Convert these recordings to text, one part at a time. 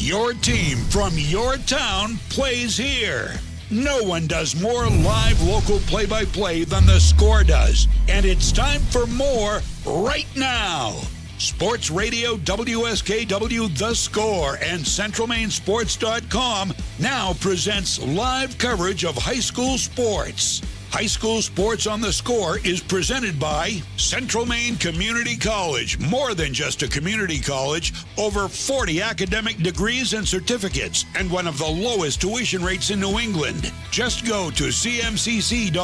Your team from your town plays here. No one does more live local play-by-play than The Score does. And it's time for more right now. Sports Radio WSKW The Score and CentralMaineSports.com now presents live coverage of high school sports. High school sports on The Score is presented by Central Maine Community College. More than just a community college, over 40 academic degrees and certificates, and one of the lowest tuition rates in New England. Just go to cmcc.edu.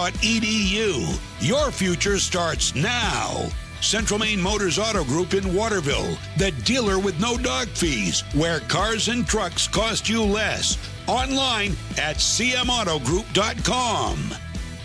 Your future starts now. Central Maine Motors Auto Group in Waterville, the dealer with no dock fees, where cars and trucks cost you less. Online at cmautogroup.com.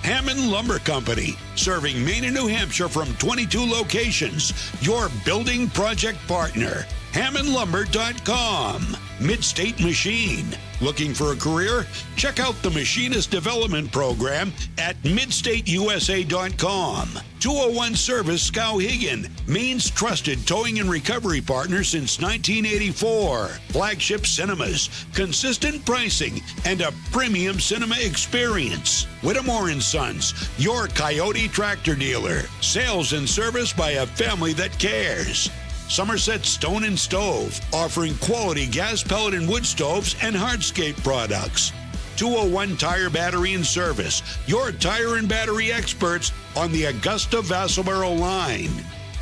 Hammond Lumber Company, serving Maine and New Hampshire from 22 locations. Your building project partner. HammondLumber.com. Midstate Machine. Looking for a career? Check out the Machinist Development Program at MidstateUSA.com. 201 Service Skowhegan, Maine's trusted towing and recovery partner since 1984. Flagship cinemas, consistent pricing, and a premium cinema experience. Whittemore & Sons, your Coyote tractor dealer. Sales and service by a family that cares. Somerset Stone and Stove, offering quality gas pellet and wood stoves and hardscape products. 201 Tire Battery and Service, your tire and battery experts on the Augusta-Vassalboro line.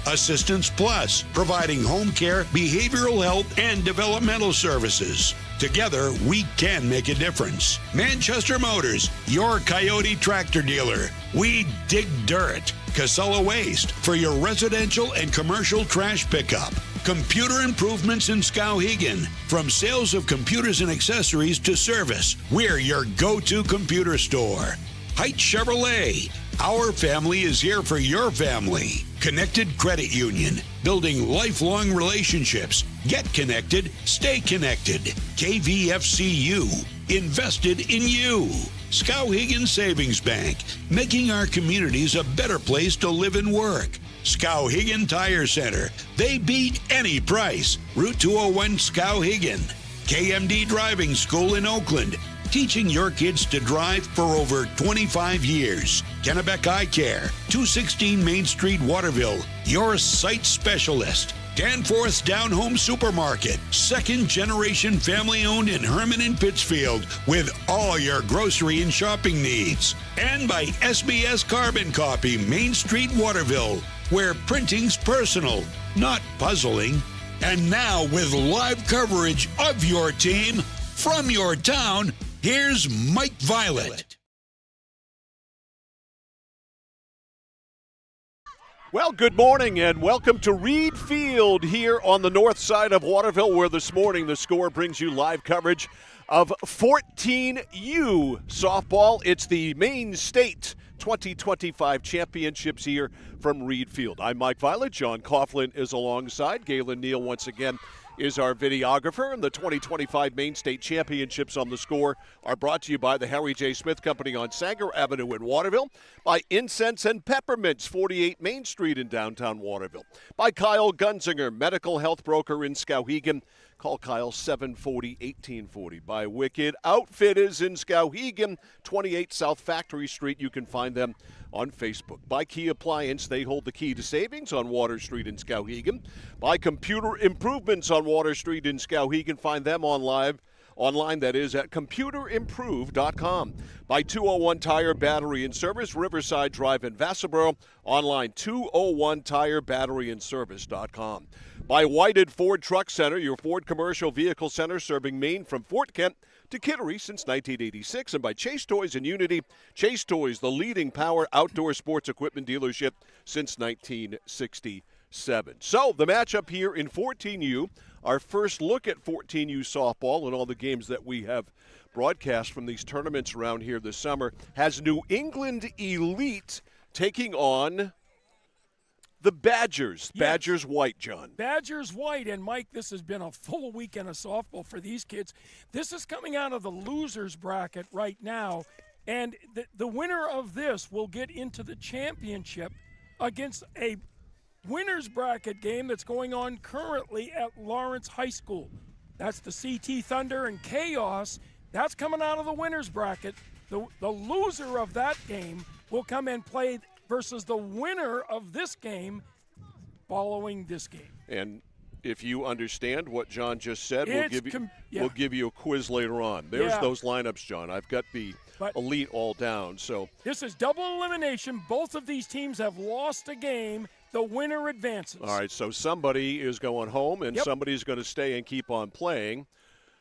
Assistance Plus, providing home care, behavioral health, and developmental services. Together, we can make a difference. Manchester Motors, your Coyote tractor dealer. We dig dirt. Casella Waste, for your residential and commercial trash pickup. Computer Improvements in Skowhegan, from sales of computers and accessories to service. We're your go-to computer store. Heights Chevrolet, our family is here for your family. Connected Credit Union, building lifelong relationships. Get connected, stay connected. KVFCU, invested in you. Skowhegan Savings Bank, making our communities a better place to live and work. Skowhegan Tire Center, they beat any price. Route 201 Skowhegan. KMD Driving School in Oakland, teaching your kids to drive for over 25 years. Kennebec Eye Care, 216 Main Street, Waterville, your sight specialist. Danforth's Down Home Supermarket, second-generation family-owned in Herman and Pittsfield, with all your grocery and shopping needs. And by SBS Carbon Copy, Main Street, Waterville, where printing's personal, not puzzling. And now, with live coverage of your team from your town, here's Mike Violet. Well, good morning and welcome to Reed Field here on the north side of Waterville, where this morning The Score brings you live coverage of 14U softball. It's the Maine State 2025 championships here from Reed Field. I'm Mike Violet. John Coughlin is alongside. Galen Neal once again is our videographer, and the 2025 Maine State Championships on The Score are brought to you by the Harry J. Smith Company on Sanger Avenue in Waterville, by Incense and Peppermints, 48 Main Street in downtown Waterville, by Kyle Gunzinger, medical health broker in Skowhegan. Call Kyle 740-1840. By Wicked Outfitters in Skowhegan, 28 South Factory Street. You can find them on Facebook. By Key Appliance, they hold the key to savings on Water Street in Skowhegan. By Computer Improvements on Water Street in Skowhegan. Find them online, that is, at computerimprove.com. By 201 Tire Battery and Service, Riverside Drive in Vassalboro. Online, 201 Tire Battery and Service.com. By Whited Ford Truck Center, your Ford commercial vehicle center, serving Maine from Fort Kent to Kittery since 1986. And by Chase Toys and Unity. Chase Toys, the leading power outdoor sports equipment dealership since 1967. So the matchup here in 14U, our first look at 14U softball and all the games that we have broadcast from these tournaments around here this summer, has New England Elite taking on the Badgers. Yes. Badgers white, John. Badgers white. And, Mike, this has been a full weekend of softball for these kids. This is coming out of the losers bracket right now. And the winner of this will get into the championship against a winner's bracket game that's going on currently at Lawrence High School. That's the CT Thunder and Chaos. That's coming out of the winner's bracket. The loser of that game will come and play versus the winner of this game following this game. And if you understand what John just said, we'll give you a quiz later on. There's those lineups, John. I've got the elite all down. So this is double elimination. Both of these teams have lost a game. The winner advances. All right, so somebody is going home and somebody's going to stay and keep on playing.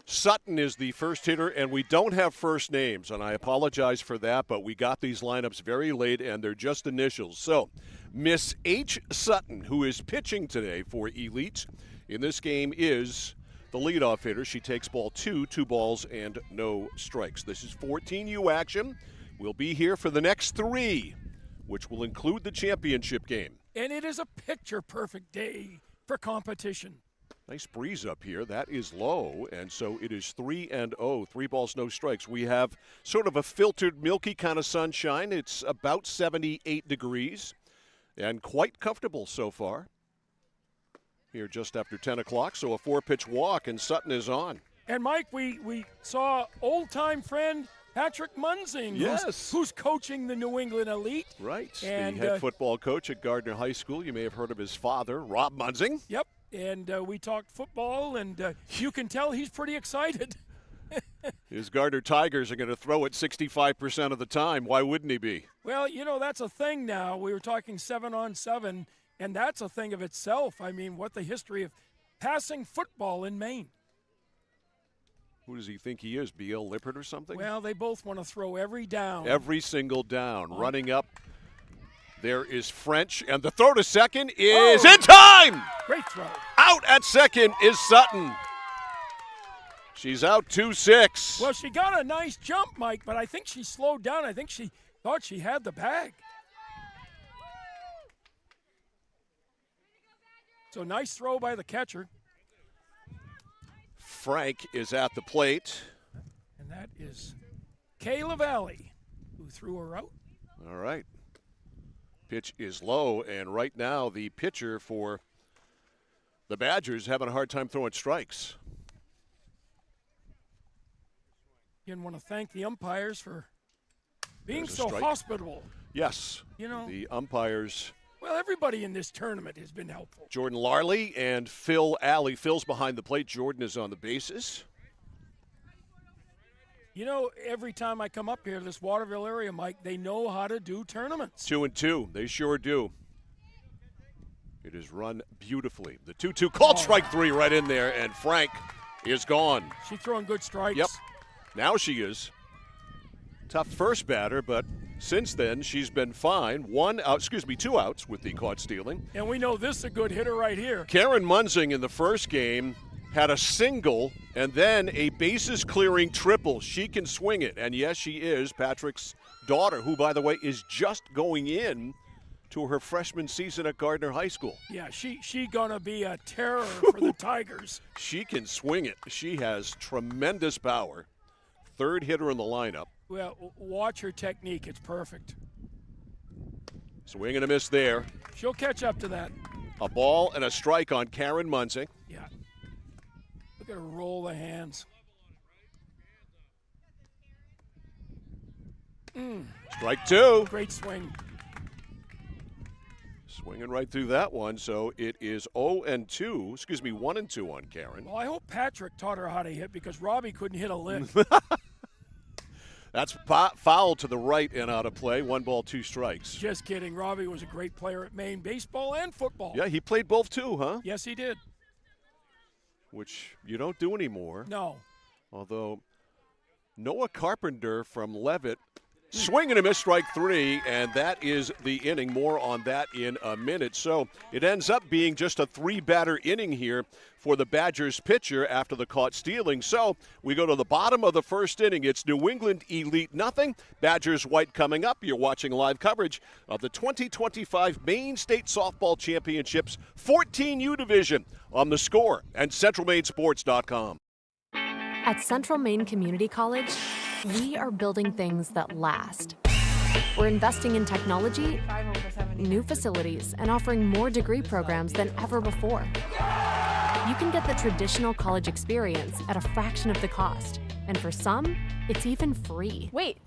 Sutton is the first hitter, and we don't have first names, and I apologize for that, but we got these lineups very late, and they're just initials. So, Miss H. Sutton, who is pitching today for Elite in this game, is the leadoff hitter. She takes ball 2 balls, and no strikes. This is 14U action. We'll be here for the next 3, which will include the championship game. And it is a picture-perfect day for competition. Nice breeze up here. That is low, and so it is 3-0, 3 balls, no strikes. We have sort of a filtered, milky kind of sunshine. It's about 78 degrees and quite comfortable so far. Here just after 10 o'clock, so a 4-pitch walk, and Sutton is on. And, Mike, we saw old-time friend Patrick Munzing, who's coaching the New England Elite. Right, and the head football coach at Gardner High School. You may have heard of his father, Rob Munzing. Yep, and we talked football, and you can tell he's pretty excited. His Gardner Tigers are going to throw it 65% of the time. Why wouldn't he be? Well, you know, that's a thing now. We were talking 7-on-7, and that's a thing of itself. I mean, what the history of passing football in Maine. Who does he think he is, B.L. Lippert or something? Well, they both want to throw every down. Every single down. Running up, there is French, and the throw to second is in time! Great throw. Out at second is Sutton. She's out 2-6. Well, she got a nice jump, Mike, but I think she slowed down. I think she thought she had the bag. So nice throw by the catcher. Frank is at the plate. And that is Kay LaValle, who threw her out. All right. Pitch is low, and right now the pitcher for the Badgers having a hard time throwing strikes. Again, want to thank the umpires for being so hospitable. Yes. You know, the umpires. Well, everybody in this tournament has been helpful. Jordan Larley and Phil Alley. Phil's behind the plate. Jordan is on the bases. You know, every time I come up here to this Waterville area, Mike, they know how to do tournaments. 2-2. They sure do. It is run beautifully. The 2-2 called strike 3 right in there, and Frank is gone. She's throwing good strikes. Yep. Now she is. Tough first batter, but since then she's been fine. 2 outs with the caught stealing. And we know this is a good hitter right here. Karen Munzing in the first game had a single and then a bases clearing triple. She can swing it, and yes, she is Patrick's daughter, who, by the way, is just going in to her freshman season at Gardner High School. Yeah, she gonna be a terror for the Tigers. She can swing it. She has tremendous power. Third hitter in the lineup. Well, watch her technique. It's perfect. Swing and a miss there. She'll catch up to that. A ball and a strike on Karen Munzing. Yeah. Look at her roll the hands. Strike 2. Great swing. Swinging right through that one, so it is 1-2 on Karen. Well, I hope Patrick taught her how to hit because Robbie couldn't hit a lick. That's foul to the right and out of play. 1 ball, 2 strikes. Just kidding. Robbie was a great player at Maine, baseball and football. Yeah, he played both too, huh? Yes, he did. Which you don't do anymore. No. Although Noah Carpenter from Levitt, swing and a miss, strike 3, and that is the inning. More on that in a minute. So it ends up being just a 3-batter inning here for the Badgers pitcher after the caught stealing. So we go to the bottom of the first inning. It's New England Elite nothing. Badgers white coming up. You're watching live coverage of the 2025 Maine State Softball Championships 14U Division on The Score and CentralMaineSports.com. At Central Maine Community College, we are building things that last. We're investing in technology, new facilities, and offering more degree programs than ever before. You can get the traditional college experience at a fraction of the cost. And for some, it's even free. Wait,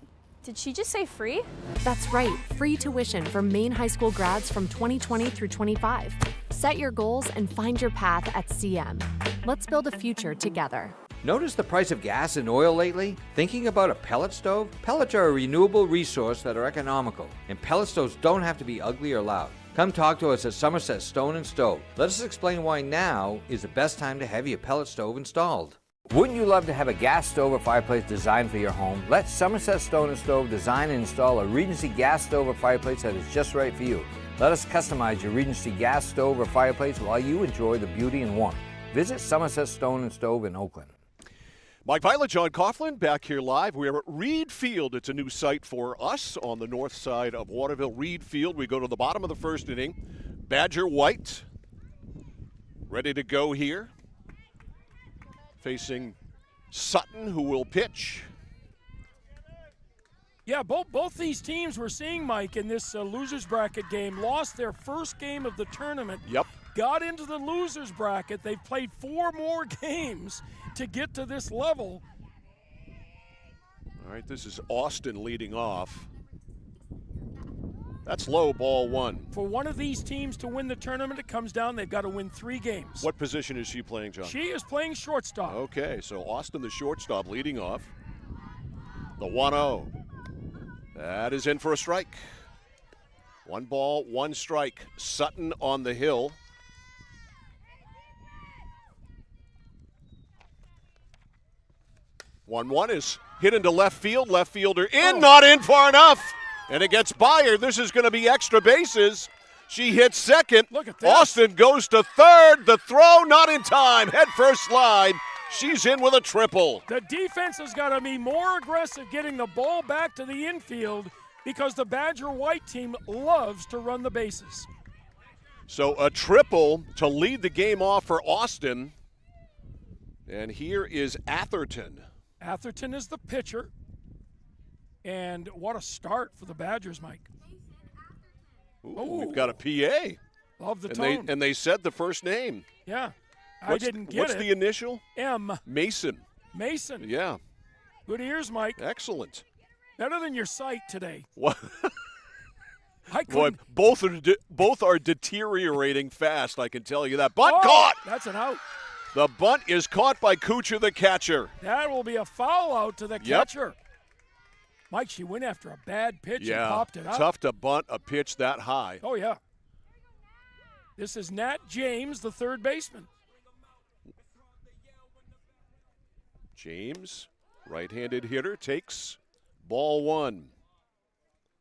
did she just say free? That's right, free tuition for Maine high school grads from 2020 through 25. Set your goals and find your path at CM. Let's build a future together. Notice the price of gas and oil lately? Thinking about a pellet stove? Pellets are a renewable resource that are economical, and pellet stoves don't have to be ugly or loud. Come talk to us at Somerset Stone & Stove. Let us explain why now is the best time to have your pellet stove installed. Wouldn't you love to have a gas stove or fireplace designed for your home? Let Somerset Stone & Stove design and install a Regency gas stove or fireplace that is just right for you. Let us customize your Regency gas stove or fireplace while you enjoy the beauty and warmth. Visit Somerset Stone & Stove in Oakland. Mike Violet, John Coughlin, back here live. We're at Reed Field. It's a new site for us on the north side of Waterville. Reed Field. We go to the bottom of the first inning. Badger White ready to go here. Facing Sutton, who will pitch. Yeah, both these teams we're seeing, Mike, in this losers bracket game lost their first game of the tournament. Yep. Got into the losers bracket. They've played 4 more games to get to this level. All right, this is Austin leading off. That's low, ball 1. For one of these teams to win the tournament, it comes down, they've got to win 3 games. What position is she playing, John? She is playing shortstop. Okay, so Austin, the shortstop, leading off. The 1-0. That is in for a strike. 1 ball, 1 strike. Sutton on the hill. One is hit into left field. Left fielder in, not in far enough. And it gets by her. This is going to be extra bases. She hits second. Look at this. Austin goes to third. The throw not in time. Head first slide. She's in with a triple. The defense has got to be more aggressive getting the ball back to the infield because the Badger White team loves to run the bases. So a triple to lead the game off for Austin. And here is Atherton. Atherton is the pitcher. And what a start for the Badgers, Mike. Ooh, we've got a PA. Love the and tone. And they said the first name. Yeah. I didn't get it. What's the initial? M. Mason. Mason. Yeah. Good ears, Mike. Excellent. Better than your sight today. What? Boy, both are deteriorating fast, I can tell you that. Bunt caught! That's an out. The bunt is caught by Kuchar, the catcher. That will be a foul out to the catcher. Mike, she went after a bad pitch and popped it up. Tough to bunt a pitch that high. Oh, yeah. This is Nat James, the third baseman. James, right-handed hitter, takes ball 1.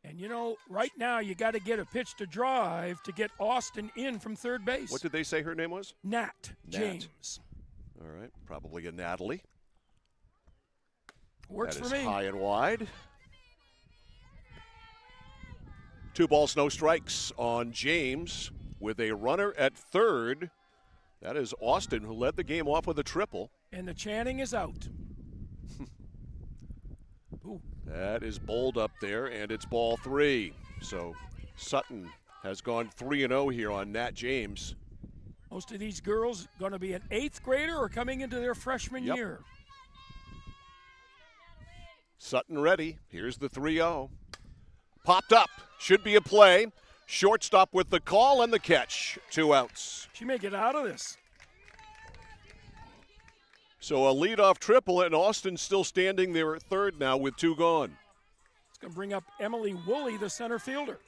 And, you know, right now you got to get a pitch to drive to get Austin in from third base. What did they say her name was? Nat James. All right, probably a Natalie. Works that for is me. High and wide. 2 balls, no strikes on James with a runner at third. That is Austin, who led the game off with a triple. And the chanting is out. Ooh. That is bowled up there, and it's ball 3. So Sutton has gone 3-0 here on Nat James. Most of these girls going to be an 8th grader or coming into their freshman year. Sutton ready. Here's the 3-0. Popped up. Should be a play. Shortstop with the call and the catch. 2 outs. She may get out of this. So a leadoff triple, and Austin's still standing there at third now with 2 gone. It's going to bring up Emily Woolley, the center fielder.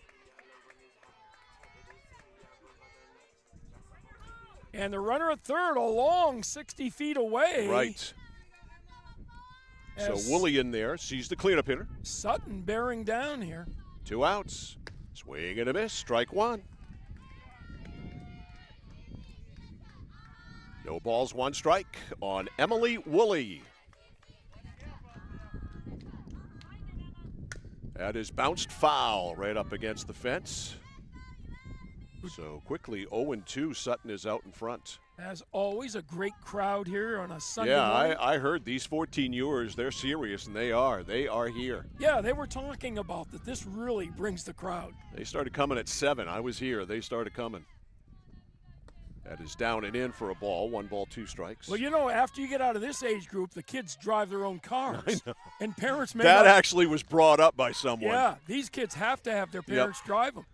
And the runner at third, a long 60 feet away. Right. So Woolley in there. She's the cleanup hitter. Sutton bearing down here. 2 outs. Swing and a miss. Strike 1. No balls, 1 strike on Emily Woolley. That is bounced foul right up against the fence. So quickly 0-2, Sutton is out in front. As always, a great crowd here on a Sunday Yeah, morning. I heard these 14 viewers, they're serious, and they are. They are here. Yeah, they were talking about that. This really brings the crowd. They started coming at 7. I was here. They started coming. That is down and in for a ball. 1 ball, 2 strikes. Well, you know, after you get out of this age group, the kids drive their own cars. I know. And parents may That not. actually was brought up by someone. Yeah, these kids have to have their parents drive them.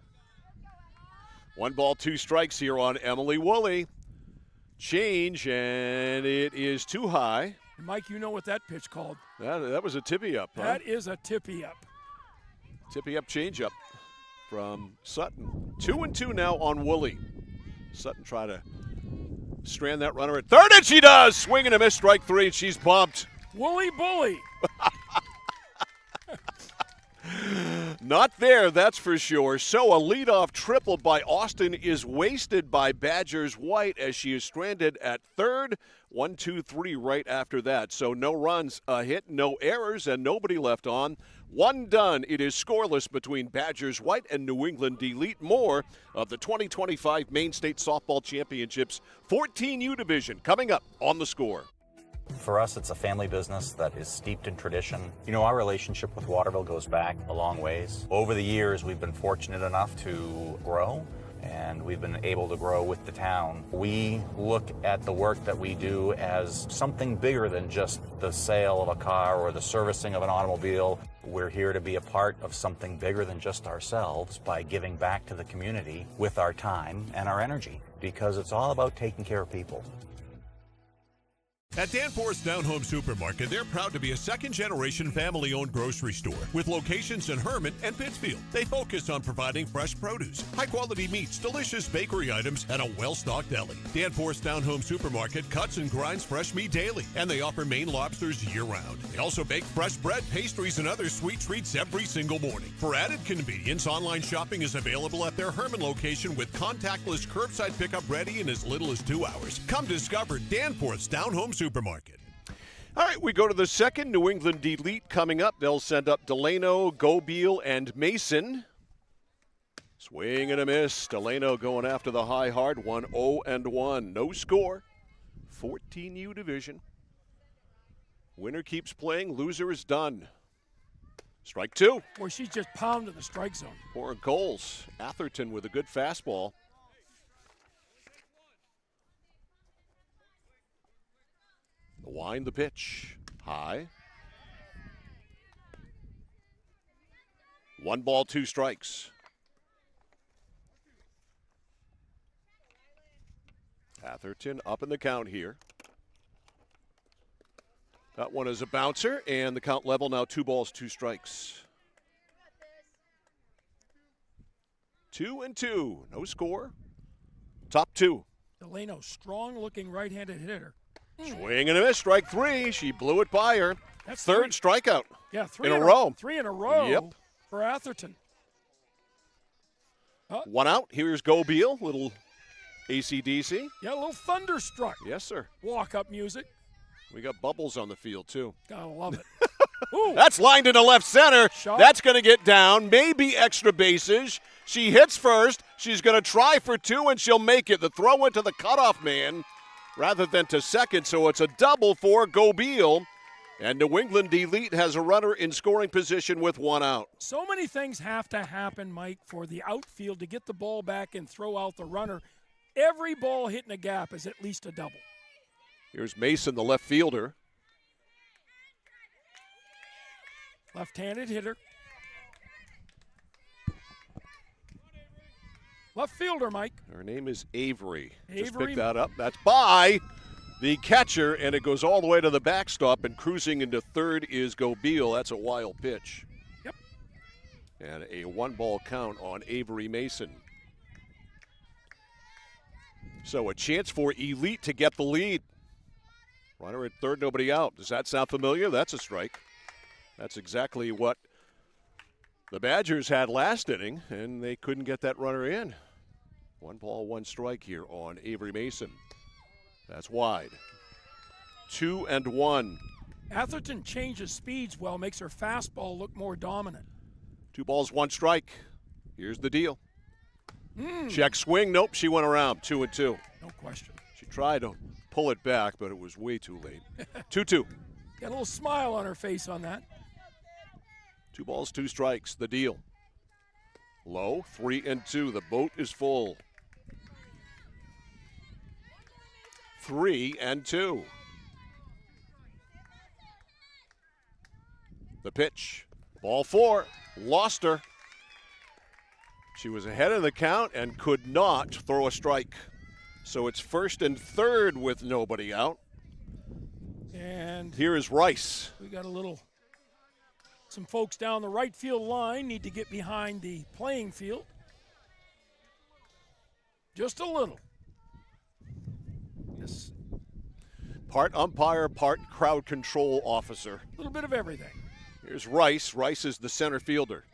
1 ball, 2 strikes here on Emily Woolley. Change, and it is too high. And Mike, you know what that pitch called. That was a tippy-up, huh? That is a tippy-up. Tippy-up changeup from Sutton. 2-2 now on Woolley. Sutton try to strand that runner at third, and she does! Swing and a miss, strike 3, and she's bumped. Woolley bully. Not there, that's for sure. So a leadoff triple by Austin is wasted by Badgers White as she is stranded at third. 1, 2, 3 right after that. So no runs, a hit, no errors, and nobody left on. 1 done. It is scoreless between Badgers White and New England Elite. More of the 2025 Maine State Softball Championships 14U Division coming up on The Score. For us, it's a family business that is steeped in tradition. You know, our relationship with Waterville goes back a long ways. Over the years, we've been fortunate enough to grow, and we've been able to grow with the town. We look at the work that we do as something bigger than just the sale of a car or the servicing of an automobile. We're here to be a part of something bigger than just ourselves by giving back to the community with our time and our energy, because it's all about taking care of people. At Danforth's Down Home Supermarket, they're proud to be a second-generation family-owned grocery store with locations in Hermit and Pittsfield. They focus on providing fresh produce, high-quality meats, delicious bakery items, and a well-stocked deli. Danforth's Down Home Supermarket cuts and grinds fresh meat daily, and they offer Maine lobsters year-round. They also bake fresh bread, pastries, and other sweet treats every single morning. For added convenience, online shopping is available at their Hermit location with contactless curbside pickup ready in as little as 2 hours. Come discover Danforth's Down Home Supermarket. All right, we go to the second. New England Elite coming up. They'll send up Delano, Gobeil, and Mason. Swing and a miss. Delano going after the high hard. 1-0-1. No score. 14U division. Winner keeps playing. Loser is done. Strike 2. Boy, she's just pounding the strike zone. Four goals. Atherton with a good fastball. The wind, the pitch. High. 1 ball, 2 strikes. Atherton up in the count here. That one is a bouncer, and the count level now 2 balls, 2 strikes. 2-2. No score. Top 2. Delano, strong-looking right-handed hitter. Swing and a miss, strike 3. She blew it by her. That's third strikeout. Yeah, 3 in a row. 3 in a row. Yep. For Atherton. 1 out. Here's Gobeil, little AC/DC. Yeah, a little thunderstruck. Yes, sir. Walk-up music. We got bubbles on the field, too. Gotta love it. Ooh. That's lined into left center. Shot. That's going to get down. Maybe extra bases. She hits first. She's going to try for 2, and she'll make it. The throw went to the cutoff man rather than to second, so it's a double for Gobeil. And New England Elite has a runner in scoring position with 1 out. So many things have to happen, Mike, for the outfield to get the ball back and throw out the runner. Every ball hitting a gap is at least a double. Here's Mason, the left fielder. Left-handed hitter. Left fielder, Mike. Her name is Avery. Just Avery. pick that up. That's by the catcher, and it goes all the way to the backstop, and cruising into third is Gobeil. That's a wild pitch. Yep. And a 1-ball count on Avery Mason. So a chance for Elite to get the lead. Runner at third, nobody out. Does that sound familiar? That's a strike. That's exactly what the Badgers had last inning, and they couldn't get that runner in. 1 ball, 1 strike here on Avery Mason. That's wide. 2-1. Atherton changes speeds well, makes her fastball look more dominant. 2 balls, 1 strike. Here's the deal. Check swing. Nope, she went around. 2-2. No question. She tried to pull it back, but it was way too late. 2-2. Got a little smile on her face on that. 2 balls, 2 strikes. The deal. Low, 3-2. The boat is full. 3-2. The pitch. Ball 4. Lost her. She was ahead of the count and could not throw a strike. So it's 1st and 3rd with nobody out. And here is Rice. We got some folks down the right field line need to get behind the playing field. Just a little. Yes. Part umpire, part crowd control officer. A little bit of everything. Here's Rice. Rice is the center fielder.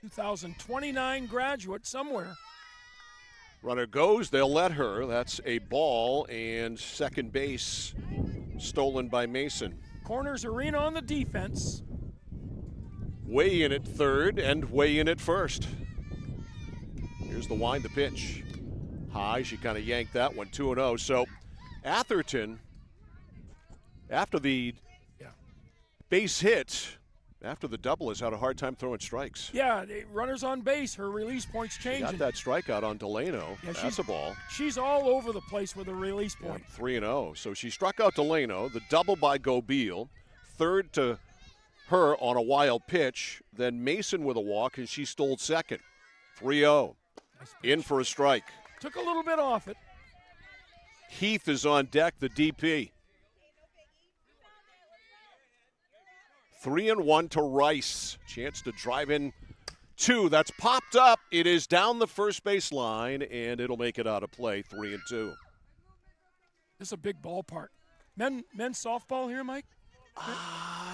2029 graduate somewhere. Runner goes, they'll let her. That's a ball, and second base stolen by Mason. Corners arena on the defense. Way in at third and way in at first. Here's the wind, the pitch. High, she kind of yanked that one, 2-0. So Atherton, after the base hit, after the double, has had a hard time throwing strikes. Yeah, runners on base, her release point's changing. She got that strikeout on Delano. Yeah, that's a ball. She's all over the place with a release point. 3-0. So she struck out Delano, the double by Gobeil, third to her on a wild pitch, then Mason with a walk, and she stole second. 3-0. Nice in for a strike. Took a little bit off it. Heath is on deck, the DP. 3-1 to Rice. Chance to drive in 2. That's popped up. It is down the first base line, and it'll make it out of play. 3-2. This is a big ballpark. Men's softball here, Mike?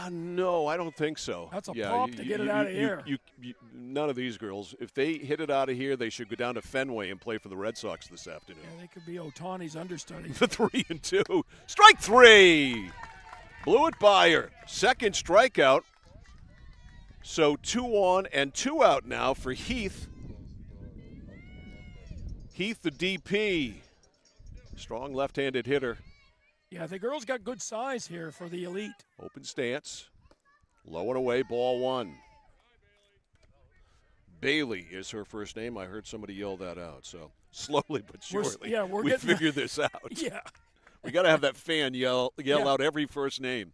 No, I don't think so. That's a pop to get it out of here. None of these girls, if they hit it out of here, they should go down to Fenway and play for the Red Sox this afternoon. Yeah, they could be Otani's understudy. The 3-2. Strike 3. Blew it by her. Second strikeout. So 2 on and 2 out now for Heath. Heath, the DP. Strong left-handed hitter. Yeah, the girls got good size here for the elite. Open stance. Low and away, ball 1. Bailey is her first name. I heard somebody yell that out. So slowly but surely, we figured this out. Yeah. We got to have that fan yell out every first name.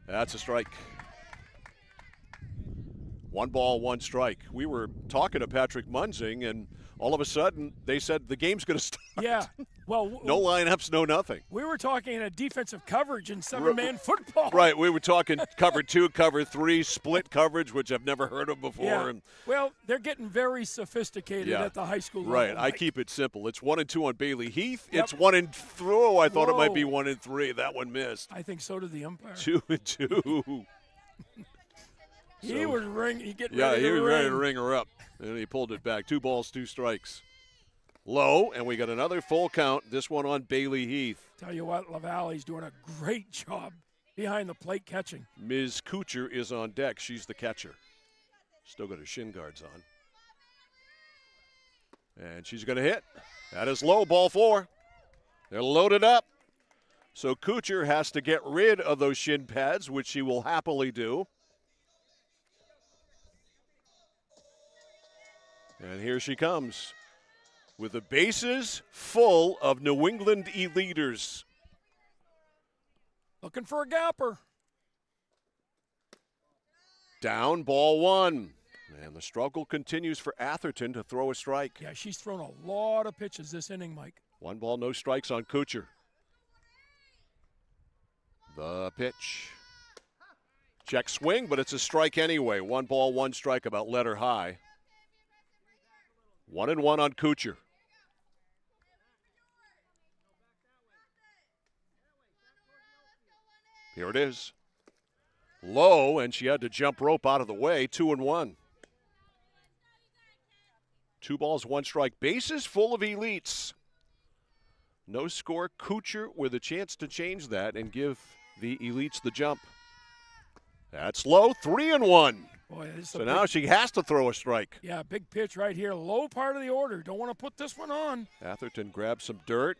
That's a strike. 1 ball, 1 strike. We were talking to Patrick Munzing, and all of a sudden they said the game's going to start. Yeah. Well, no lineups, no nothing. We were talking a defensive coverage in 7-man football. Right. We were talking cover 2, cover 3, split coverage, which I've never heard of before. Yeah. And well, they're getting very sophisticated at the high school level. Right. I keep it simple. It's 1 and 2 on Bailey Heath. Yep. It's 1 and 3. I thought it might be 1 and 3. That one missed. I think so did the umpire. 2 and 2. He was ready to ring her up, and he pulled it back. 2 balls, 2 strikes. Low, and we got another full count, this one on Bailey Heath. Tell you what, LaValle's doing a great job behind the plate catching. Ms. Kuchar is on deck. She's the catcher. Still got her shin guards on. And she's going to hit. That is low, ball 4. They're loaded up. So Kuchar has to get rid of those shin pads, which she will happily do. And here she comes with the bases full of New England Eliters. Looking for a gapper. Down, ball 1. And the struggle continues for Atherton to throw a strike. Yeah, she's thrown a lot of pitches this inning, Mike. 1 ball, no strikes on Kuchar. The pitch. Check swing, but it's a strike anyway. 1 ball, 1 strike, about letter high. 1 and 1 on Kuchar. Here it is. Low, and she had to jump rope out of the way. 2 and 1. 2 balls, 1 strike. Bases full of elites. No score. Kuchar with a chance to change that and give the elites the jump. That's low. 3 and 1. Boy, so now she has to throw a strike. Yeah, big pitch right here. Low part of the order. Don't want to put this one on. Atherton grabs some dirt.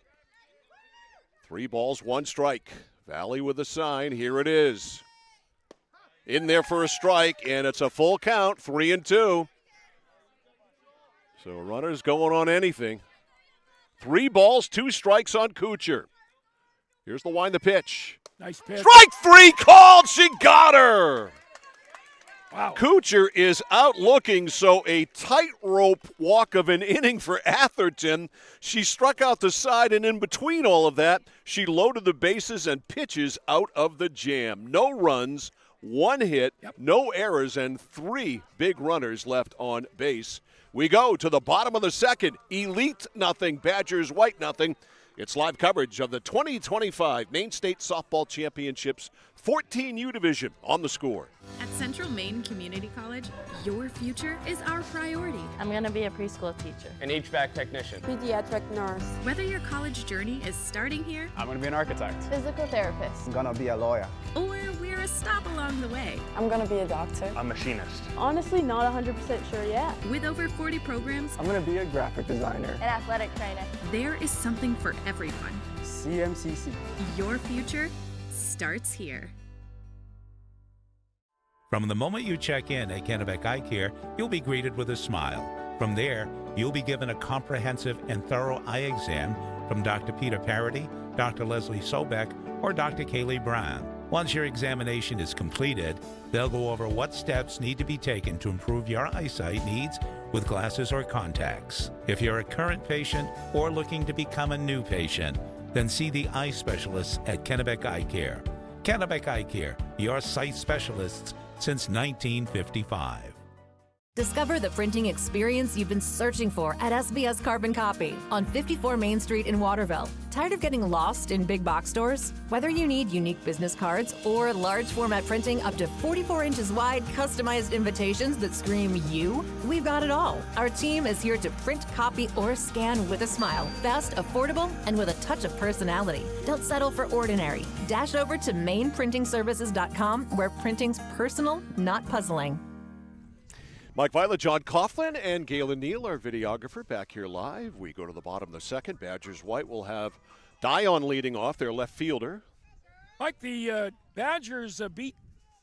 3 balls, 1 strike. Valley with a sign. Here it is. In there for a strike, and it's a full count. 3 and 2. So runners going on anything. 3 balls, 2 strikes on Kuchar. Here's the wind, the pitch. Nice pitch. Strike 3 called. She got her. Wow. Kuchar is out looking, so a tightrope walk of an inning for Atherton. She struck out the side, and in between all of that, she loaded the bases and pitches out of the jam. No runs, 1 hit, no errors, and 3 big runners left on base. We go to the bottom of the second. Elite nothing, Badgers white nothing. It's live coverage of the 2025 Maine State Softball Championships 14U Division on The Score. At Central Maine Community College, your future is our priority. I'm going to be a preschool teacher. An HVAC technician. Pediatric nurse. Whether your college journey is starting here, I'm going to be an architect. Physical therapist. I'm going to be a lawyer. Or we're a stop along the way. I'm going to be a doctor. A machinist. Honestly, not 100% sure yet. With over 40 programs, I'm going to be a graphic designer. An athletic trainer. There is something for everyone. CMCC. Your future starts here. From the moment you check in at Kennebec Eye Care, you'll be greeted with a smile. From there, you'll be given a comprehensive and thorough eye exam from Dr. Peter Parody, Dr. Leslie Sobeck, or Dr. Kaylee Brown. Once your examination is completed, they'll go over what steps need to be taken to improve your eyesight needs with glasses or contacts. If you're a current patient or looking to become a new patient, then see the eye specialists at Kennebec Eye Care. Kennebec Eye Care, your sight specialists since 1955. Discover the printing experience you've been searching for at SBS Carbon Copy on 54 Main Street in Waterville. Tired of getting lost in big box stores? Whether you need unique business cards or large format printing up to 44 inches wide, customized invitations that scream you, we've got it all. Our team is here to print, copy, or scan with a smile. Fast, affordable, and with a touch of personality. Don't settle for ordinary. Dash over to mainprintingservices.com where printing's personal, not puzzling. Mike Violet, John Coughlin, and Galen Neal, our videographer, back here live. We go to the bottom of the second. Badgers white will have Dion leading off, their left fielder. Mike, the Badgers beat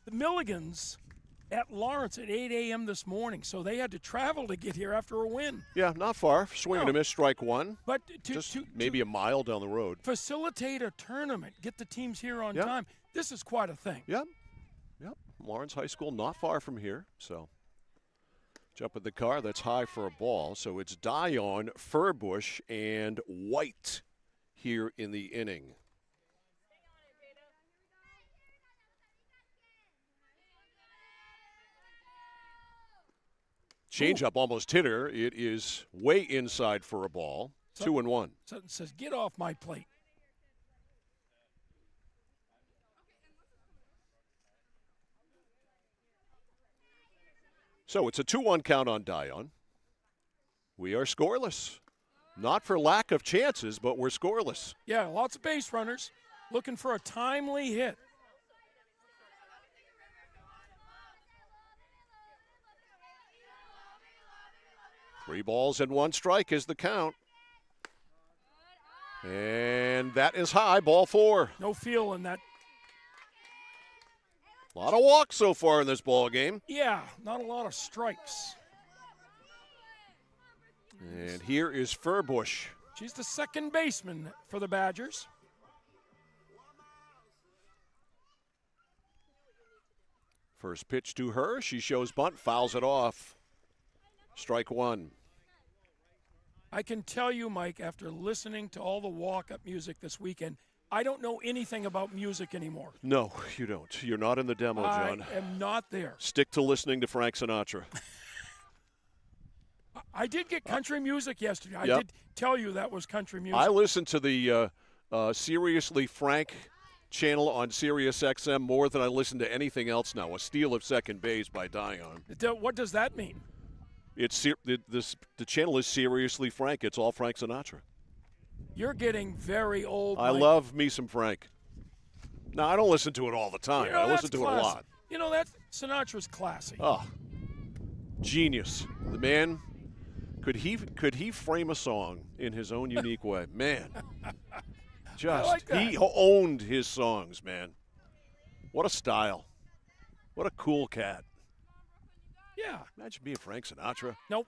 the Milligans at Lawrence at 8 a.m. this morning, so they had to travel to get here after a win. Yeah, not far. Swing and a miss, strike 1. But just maybe a mile down the road. Facilitate a tournament, get the teams here on time. This is quite a thing. Yep. Lawrence High School not far from here, so. Jump in the car, that's high for a ball. So it's Dion, Furbush, and White here in the inning. Changeup almost hit her. It is way inside for a ball. 2-1. Sutton says, get off my plate. So it's a 2-1 count on Dion. We are scoreless. Not for lack of chances, but we're scoreless. Yeah, lots of base runners looking for a timely hit. Three balls and 1 strike is the count. And that is high, ball 4. No feel in that. A lot of walks so far in this ball game. Yeah, not a lot of strikes. And here is Furbush. She's the second baseman for the Badgers. First pitch to her. She shows bunt, fouls it off. Strike 1. I can tell you, Mike, after listening to all the walk-up music this weekend, I don't know anything about music anymore. No, you don't. You're not in the demo, John. I am not there. Stick to listening to Frank Sinatra. I did get country music yesterday. I did tell you that was country music. I listened to the Seriously Frank channel on Sirius XM more than I listen to anything else now. A Steal of Second Base by Dion. What does that mean? It's the channel is Seriously Frank. It's all Frank Sinatra. You're getting very old. I Mike. love me some Frank. No, I don't listen to it all the time. You know, I listen to classy. it a lot. You know, that Sinatra's classy. Oh, genius. The man, could he frame a song in his own unique way? Man, just like that. He owned his songs, man. What a style. What a cool cat. Yeah. Imagine being Frank Sinatra. Nope.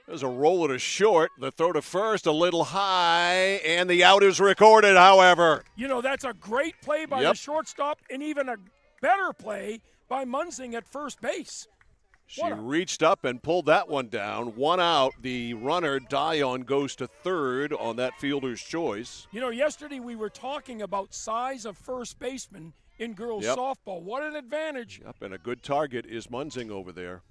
There's a roller to short. The throw to first, a little high, and the out is recorded, however. You know, that's a great play by the shortstop and even a better play by Munzing at first base. She reached up and pulled that one down. One out. The runner, Dion, goes to third on that fielder's choice. You know, yesterday we were talking about size of first baseman in girls softball. What an advantage. Yep, and a good target is Munzing over there.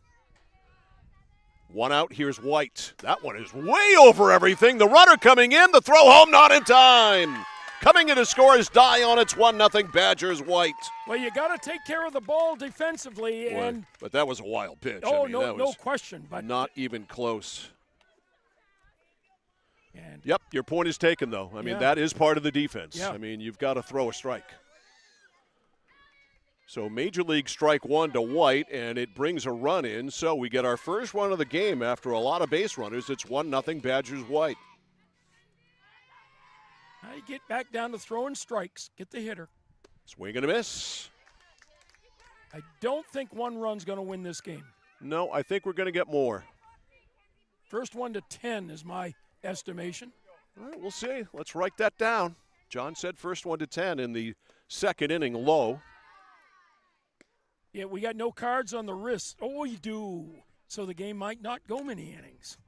One out, here's White. That one is way over everything. The runner coming in, the throw home not in time. Coming in to score is Dion. It's 1-0 Badgers White. Well, you got to take care of the ball defensively. But that was a wild pitch. Oh, I mean, no question. But not even close. Yep, your point is taken, though. I mean, that is part of the defense. Yeah. I mean, you've got to throw a strike. So Major League strike one to White, and it brings a run in. So we get our first run of the game after a lot of base runners. It's 1-0 Badgers White. I get back down to throwing strikes. Get the hitter. Swing and a miss. I don't think one run's going to win this game. No, I think we're going to get more. First 1 to 10 is my estimation. All right, we'll see. Let's write that down. John said first 1 to 10 in the second inning low. Yeah, we got no cards on the wrist. Oh, we do. So the game might not go many innings.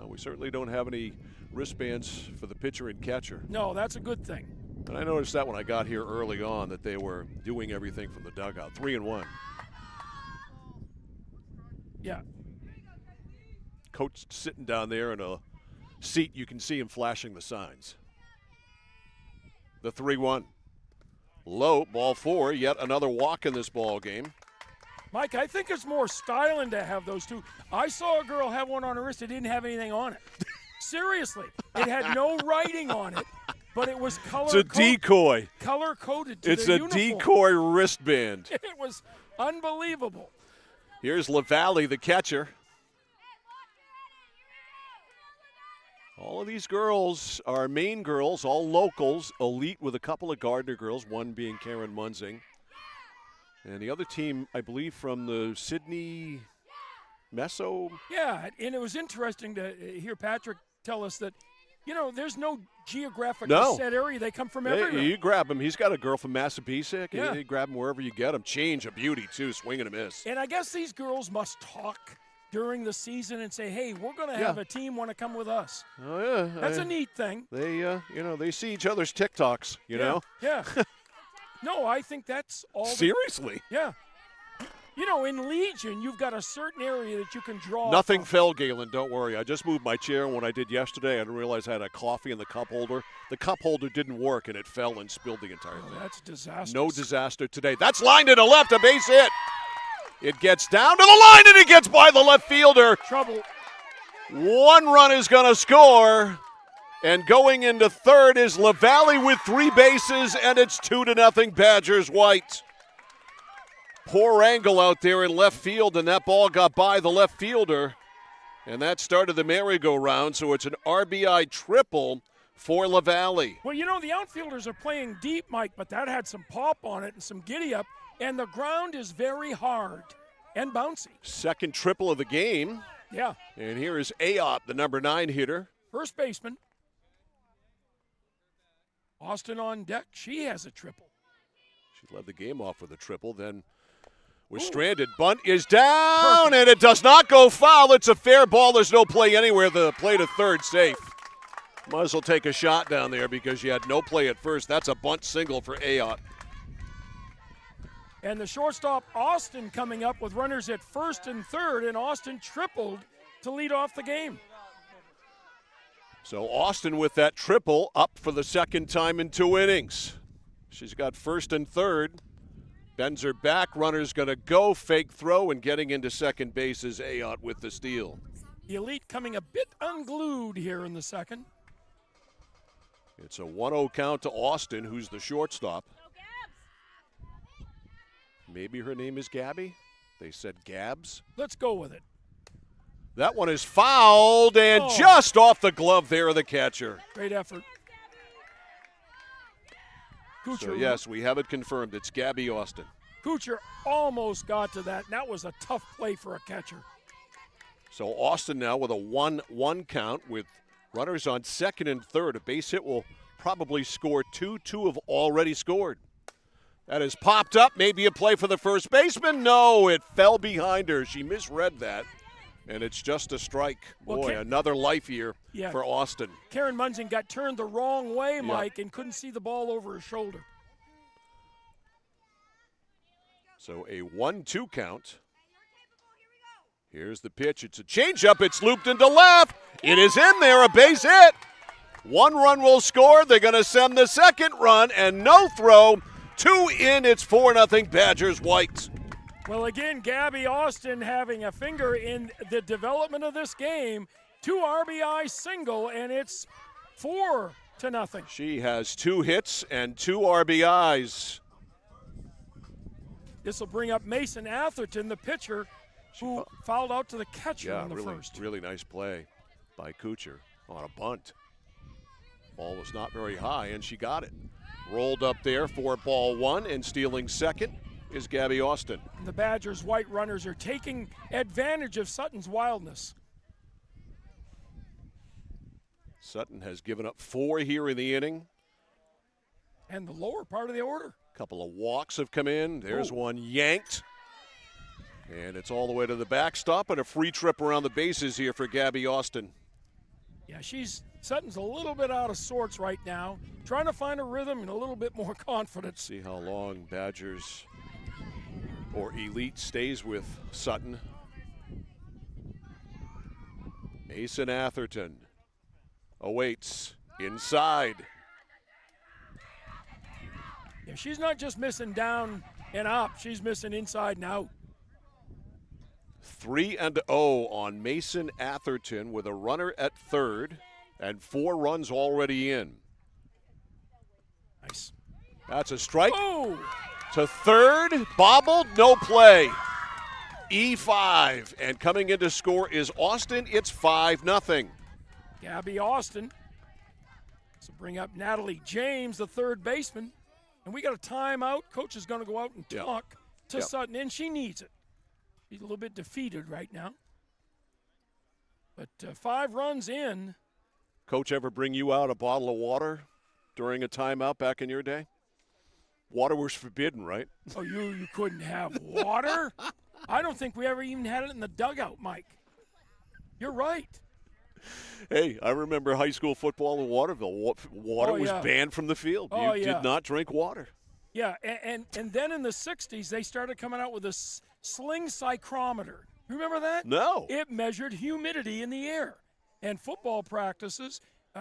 We certainly don't have any wristbands for the pitcher and catcher. No, that's a good thing. And I noticed that when I got here early on that they were doing everything from the dugout. 3-1. Yeah. Coach sitting down there in a seat. You can see him flashing the signs. The 3-1. Low, ball 4, yet another walk in this ball game. Mike, I think it's more styling to have those two. I saw a girl have one on her wrist that didn't have anything on it. Seriously. It had no writing on it, but it was color. It's a decoy. Color coded to It's the a uniform. decoy wristband. It was unbelievable. Here's LaValle, the catcher. All of these girls are Maine girls, all locals, elite with a couple of Gardner girls, one being Karen Munzing. And the other team, I believe, from the Sydney Meso. Yeah, and it was interesting to hear Patrick tell us that, you know, there's no geographic set area. They come from everywhere. You grab him. He's got a girl from Massapequa. Yeah. You grab him wherever you get him. Change a beauty, too, swing and a miss. And I guess these girls must talk during the season and say, hey, we're going to have a team want to come with us. Oh, yeah. That's a neat thing. They, they see each other's TikToks, you know? Yeah. No, I think that's all. Seriously? Yeah. You know, in Legion, you've got a certain area that you can draw. Nothing from. fell, Galen. Don't worry. I just moved my chair, and what I did yesterday, I didn't realize I had a coffee in the cup holder. The cup holder didn't work, and it fell and spilled the entire thing. That's disastrous. No disaster today. That's lined to the left, a base hit. It gets down to the line, and it gets by the left fielder. Trouble. One run is going to score. And going into third is LaValle with 3 bases, and it's 2-0 Badgers White. Poor angle out there in left field, and that ball got by the left fielder. And that started the merry-go-round, so it's an RBI triple for LaValle. Well, you know, the outfielders are playing deep, Mike, but that had some pop on it and some giddy-up, and the ground is very hard and bouncy. Second triple of the game. Yeah. And here is Ayotte, the number 9 hitter. First baseman. Austin on deck. She has a triple. She led the game off with a triple, then was stranded. Bunt is down, and it does not go foul. It's a fair ball. There's no play anywhere. The play to third safe. Might as well take a shot down there because you had no play at first. That's a bunt single for Ayotte. And the shortstop, Austin, coming up with runners at first and third, and Austin tripled to lead off the game. So Austin with that triple up for the second time in 2 innings. She's got first and third. Bends her back. Runner's going to go. Fake throw, and getting into second base is Ayotte with the steal. The Elite coming a bit unglued here in the second. It's a 1-0 count to Austin, who's the shortstop. Maybe her name is Gabby? They said Gabs. Let's go with it. That one is fouled and just off the glove there of the catcher. Great effort. Kuchar, So, yes, we have it confirmed. It's Gabby Austin. Kuchar almost got to that, and that was a tough play for a catcher. So Austin now with a 1-1 count with runners on second and third. A base hit will probably score 2. 2 have already scored. That has popped up. Maybe a play for the first baseman. No, it fell behind her. She misread that. And it's just a strike. Well, Boy, another life year Yeah. for Austin. Karen Munson got turned the wrong way, Mike, and couldn't see the ball over her shoulder. So a 1-2 count. Here's the pitch. It's a changeup. It's looped into left. It is in there, a base hit. 1 run will score. They're going to send the second run, and no throw. 2 in. It's 4-0 Badgers White. Well, again, Gabby Austin having a finger in the development of this game. 2 RBI single, and it's 4-0. She has 2 hits and 2 RBIs. This will bring up Mason Atherton, the pitcher, who fouled out to the catcher in the first. Really nice play by Kuchar on a bunt. Ball was not very high, and she got it. Rolled up there for ball 1, and stealing second is Gabby Austin. The Badgers' white runners are taking advantage of Sutton's wildness. Sutton has given up 4 here in the inning. And the lower part of the order. A couple of walks have come in. There's one yanked. And it's all the way to the backstop, and a free trip around the bases here for Gabby Austin. Yeah, Sutton's a little bit out of sorts right now, trying to find a rhythm and a little bit more confidence. See how long Badgers or Elite stays with Sutton. Mason Atherton awaits inside. Yeah, she's not just missing down and up, she's missing inside and out. 3-0 on Mason Atherton with a runner at third and 4 runs already in. Nice. That's a strike. Oh! To third, bobbled, no play. E5, and coming in to score is Austin. It's 5-0. Gabby Austin. So bring up Natalie James, the third baseman. And we got a timeout. Coach is going to go out and talk to Sutton, and she needs it. She's a little bit defeated right now. But 5 runs in. Coach ever bring you out a bottle of water during a timeout back in your day? Water was forbidden, right? Oh, you couldn't have water? I don't think we ever even had it in the dugout, Mike. You're right. Hey, I remember high school football in Waterville. Water was banned from the field. You did not drink water. Yeah, and then in the 60s, they started coming out with a sling psychrometer. Remember that? No. It measured humidity in the air. And football practices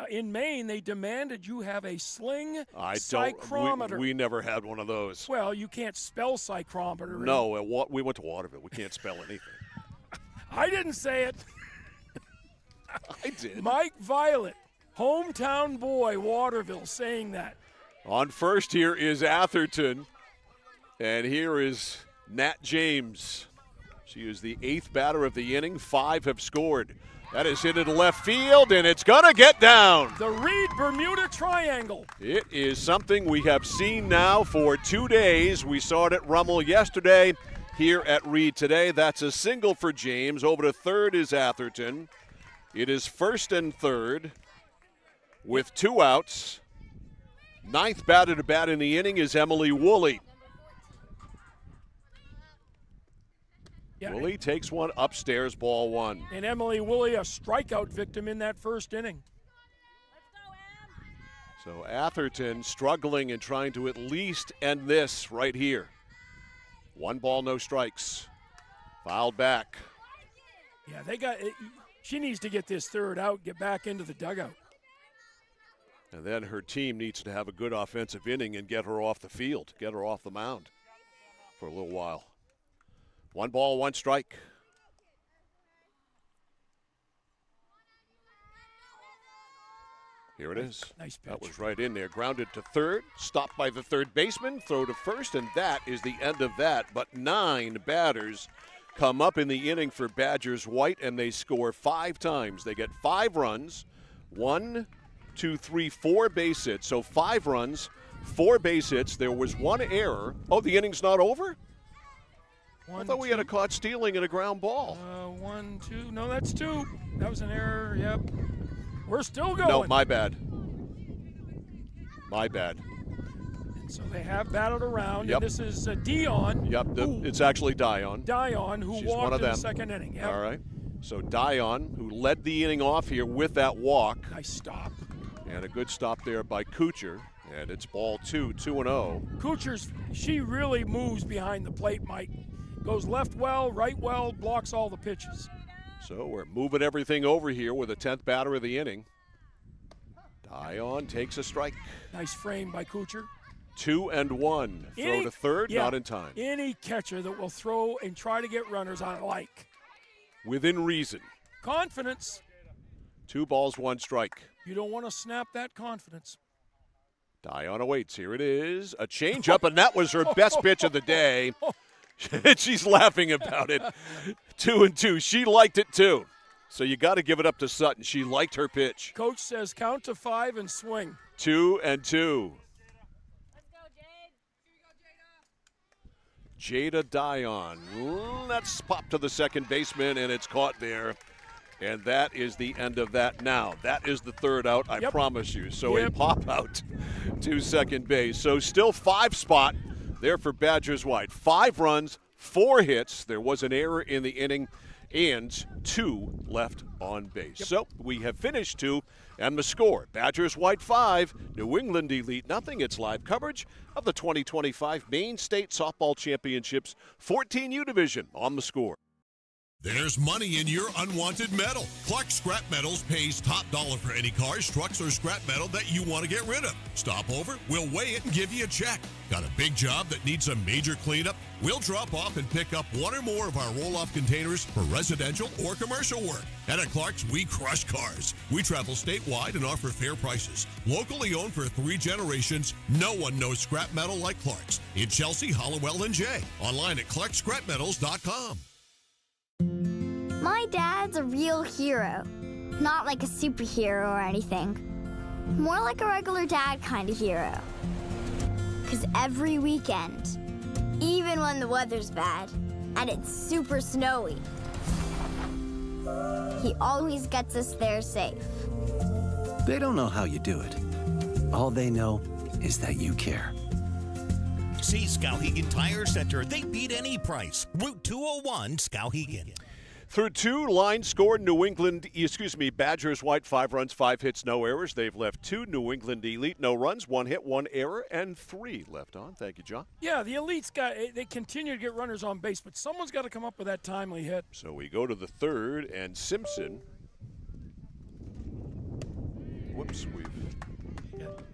in Maine, they demanded you have a sling psychrometer. We never had one of those. Well, you can't spell psychrometer. No, we went to Waterville. We can't spell anything. I didn't say it. I did. Mike Violet, hometown boy, Waterville, saying that. On first here is Atherton, and here is Nat James. She is the 8th batter of the inning. 5 have scored. That is hit into left field, and it's going to get down. The Reed-Bermuda Triangle. It is something we have seen now for 2 days. We saw it at Rummel yesterday, here at Reed today. That's a single for James. Over to third is Atherton. It is first and third with 2 outs. 9th batter to bat in the inning is Emily Woolley. Yeah, Woolley takes one upstairs, ball 1. And Emily Woolley, a strikeout victim in that first inning. So Atherton struggling and trying to at least end this right here. 1 ball, no strikes. Fouled back. Yeah, she needs to get this third out, get back into the dugout. And then her team needs to have a good offensive inning and get her off the field, get her off the mound for a little while. 1 ball, 1 strike. Here it is. Nice pitch. That was right in there. Grounded to third, stopped by the third baseman, throw to first, and that is the end of that. But 9 batters come up in the inning for Badgers White, and they score 5 times. They get 5 runs, 1, 2, 3, 4 base hits. So 5 runs, 4 base hits. There was 1 error. Oh, the inning's not over? I thought we had a caught stealing and a ground ball. 1, 2. No, that's 2. That was an error. Yep. We're still going. No, my bad. My bad. And so they have battled around. Yep. And this is Dion. Yep, it's actually Dion. Dion, who She's walked one of in the them. second inning. Yep. All right. So Dion, who led the inning off here with that walk. Nice stop. And a good stop there by Kuchar. And it's ball 2, 2-0. Kuchar's, she really moves behind the plate, Mike. Goes left well, right well, blocks all the pitches. So we're moving everything over here with the 10th batter of the inning. Dion takes a strike. Nice frame by Kuchar. 2-1. Throw to third, yeah, not in time. Any catcher that will throw and try to get runners, I like. Within reason. Confidence. 2 balls, 1 strike. You don't want to snap that confidence. Dion awaits. Here it is. A changeup, and that was her best pitch of the day. She's laughing about it. 2-2. She liked it too. So you got to give it up to Sutton. She liked her pitch. Coach says count to 5 and swing. 2-2. Jada Dion. That's popped to the second baseman, and it's caught there. And that is the end of that now. That is the third out, I promise you. So a pop out to second base. So still 5 spot there for Badgers White. 5 runs, 4 hits. There was an error in the inning and 2 left on base. So we have finished 2, and the score, Badgers White 5, New England Elite nothing. It's live coverage of the 2025 Maine State Softball Championships 14U Division on the score. There's money in your unwanted metal. Clark Scrap Metals pays top dollar for any cars, trucks, or scrap metal that you want to get rid of. Stop over, we'll weigh it and give you a check. Got a big job that needs a major cleanup? We'll drop off and pick up 1 or more of our roll-off containers for residential or commercial work. And at Clark's, we crush cars. We travel statewide and offer fair prices. Locally owned for 3 generations, no one knows scrap metal like Clark's. In Chelsea, Hollowell, and Jay. Online at clarkscrapmetals.com. My dad's a real hero. Not like a superhero or anything. More like a regular dad kind of hero. 'Cause every weekend, even when the weather's bad and it's super snowy, he always gets us there safe. They don't know how you do it. All they know is that you care. See Skowhegan Tire Center. They beat any price. Route 201, Skowhegan. Through 2 lines scored, Badgers White 5 runs, 5 hits, no errors. They've left 2. New England Elite, no runs, 1 hit, 1 error, and 3 left on. Thank you, John. Yeah, the Elites they continue to get runners on base, but someone's got to come up with that timely hit. So we go to the third, and Simpson. Whoops,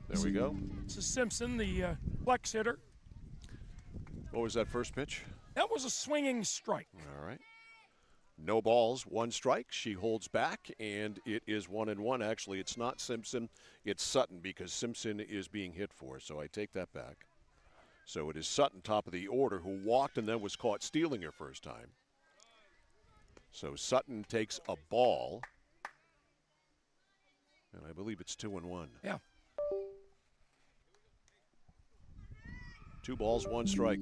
there we go. This is Simpson, the flex hitter. What was that first pitch? That was a swinging strike. All right. No balls, 1 strike. She holds back, and it is 1-1. Actually, it's not Simpson, it's Sutton, because Simpson is being hit for, so I take that back. So it is Sutton, top of the order, who walked and then was caught stealing her first time. So Sutton takes a ball, and I believe it's 2-1. Yeah. 2 balls, 1 strike.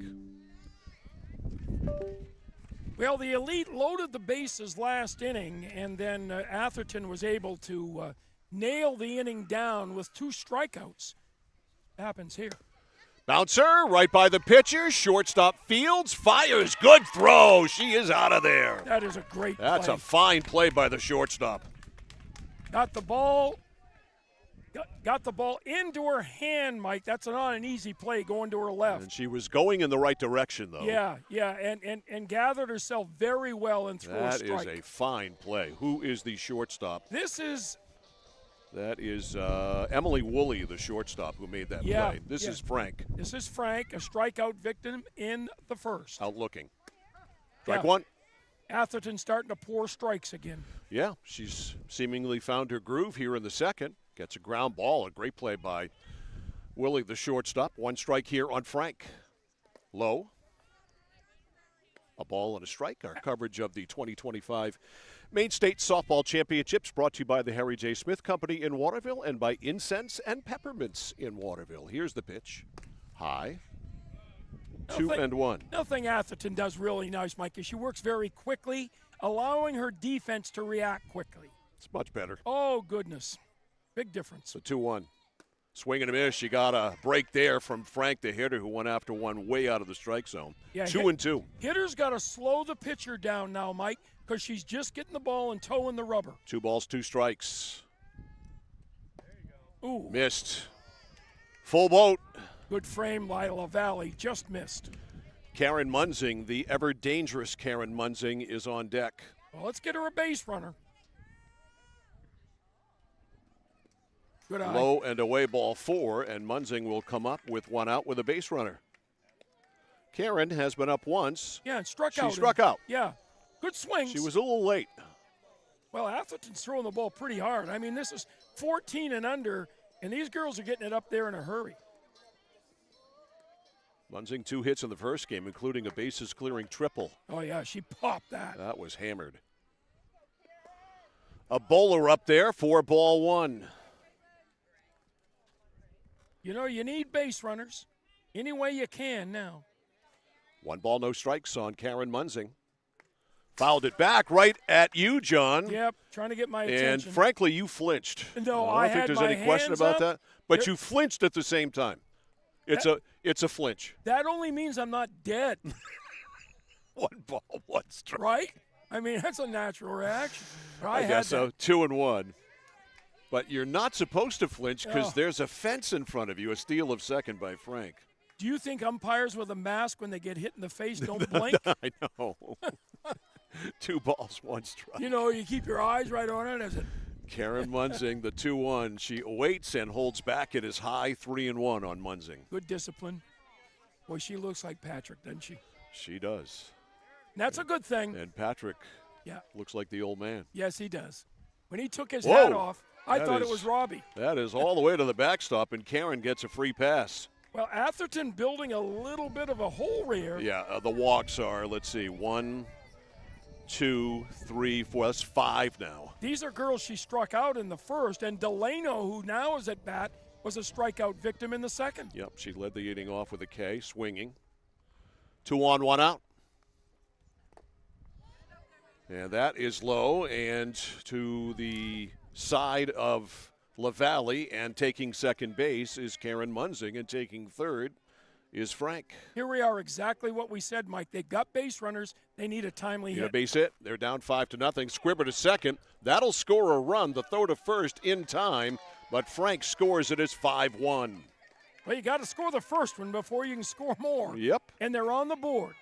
Well, the Elite loaded the bases last inning, and then Atherton was able to nail the inning down with 2 strikeouts. Happens here. Bouncer right by the pitcher. Shortstop Fields fires. Good throw. She is out of there. That is a great play. That's a fine play by the shortstop. Got the ball. Got the ball into her hand, Mike. That's not an easy play going to her left. And she was going in the right direction, though. Yeah, and gathered herself very well and threw a strike. That is a fine play. Who is the shortstop? That is Emily Woolley, the shortstop, who made that play. This is Frank. This is Frank, a strikeout victim in the first. Out looking. Strike 1. Atherton starting to pour strikes again. Yeah, she's seemingly found her groove here in the second. Gets a ground ball. A great play by Willie, the shortstop. 1 strike here on Frank. Low. A ball and a strike. Our coverage of the 2025 Maine State Softball Championships brought to you by the Harry J. Smith Company in Waterville and by Incense and Peppermints in Waterville. Here's the pitch. High. 2 and 1. Nothing Atherton does really nice, Mike, is she works very quickly, allowing her defense to react quickly. It's much better. Oh, goodness. Big difference. So 2-1. Swing and a miss. You got a break there from Frank, the hitter, who went after one way out of the strike zone. Yeah, 2-2. Hitter's got to slow the pitcher down now, Mike, because she's just getting the ball and toeing the rubber. 2 balls, 2 strikes. Ooh. Missed. Full boat. Good frame by LaValle. Just missed. Karen Munzing, the ever dangerous Karen Munzing, is on deck. Well, let's get her a base runner. Good eye. Low and away ball 4, and Munzing will come up with 1 out with a base runner. Karen has been up once. Yeah, and struck out. She struck out. Yeah. Good swings. She was a little late. Well, Atherton's throwing the ball pretty hard. I mean, this is 14 and under, and these girls are getting it up there in a hurry. Munzing 2 hits in the first game, including a bases-clearing triple. Oh, yeah, she popped that. That was hammered. A bowler up there, 4-1. You know, you need base runners any way you can now. 1 ball, no strikes on Karen Munzing. Fouled it back right at you, John. Yep, trying to get my attention. And frankly, you flinched. No, I don't think there's any question about that. But you flinched at the same time. It's a flinch. That only means I'm not dead. 1 ball, 1 strike. Right? I mean, that's a natural reaction. I guess so. 2-1. But you're not supposed to flinch because there's a fence in front of you, a steal of second by Frank. Do you think umpires with a mask when they get hit in the face don't blink? I know. 2 balls, 1 strike. You know, you keep your eyes right on it as it. Karen Munzing, the 2-1. She awaits and holds back. It is high 3-1 on Munzing. Good discipline. Boy, she looks like Patrick, doesn't she? She does. And that's a good thing. And Patrick looks like the old man. Yes, he does. When he took his hat off, I thought it was Robbie. That is all the way to the backstop, and Karen gets a free pass. Well, Atherton building a little bit of a hole here. Yeah, the walks are, let's see, 1, 2, 3, 4. That's 5 now. These are girls she struck out in the first, and Delano, who now is at bat, was a strikeout victim in the second. Yep, she led the inning off with a K, swinging. 2 on, 1 out. And that is low, and to the side of LaValle, and taking second base is Karen Munzing, and taking third is Frank. Here we are, exactly what we said, Mike. They've got base runners. They need a timely hit. A base hit. They're down 5-0. Squibber to second. That'll score a run. The throw to first in time, but Frank scores it as 5-1. Well, you got to score the first one before you can score more. Yep. And they're on the board.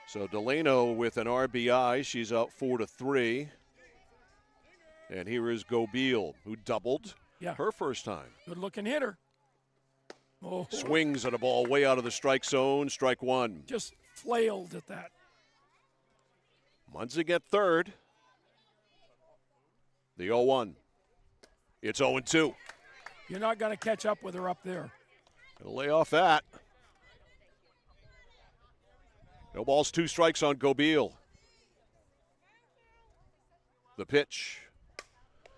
So Delano with an RBI. She's out 4-3. And here is Gobeil, who doubled her first time. Good-looking hitter. Oh. Swings at a ball way out of the strike zone. Strike 1. Just flailed at that. Munzing at third. The 0-1. It's 0-2. You're not going to catch up with her up there. Gonna lay off that. No balls, 2 strikes on Gobeil. The pitch.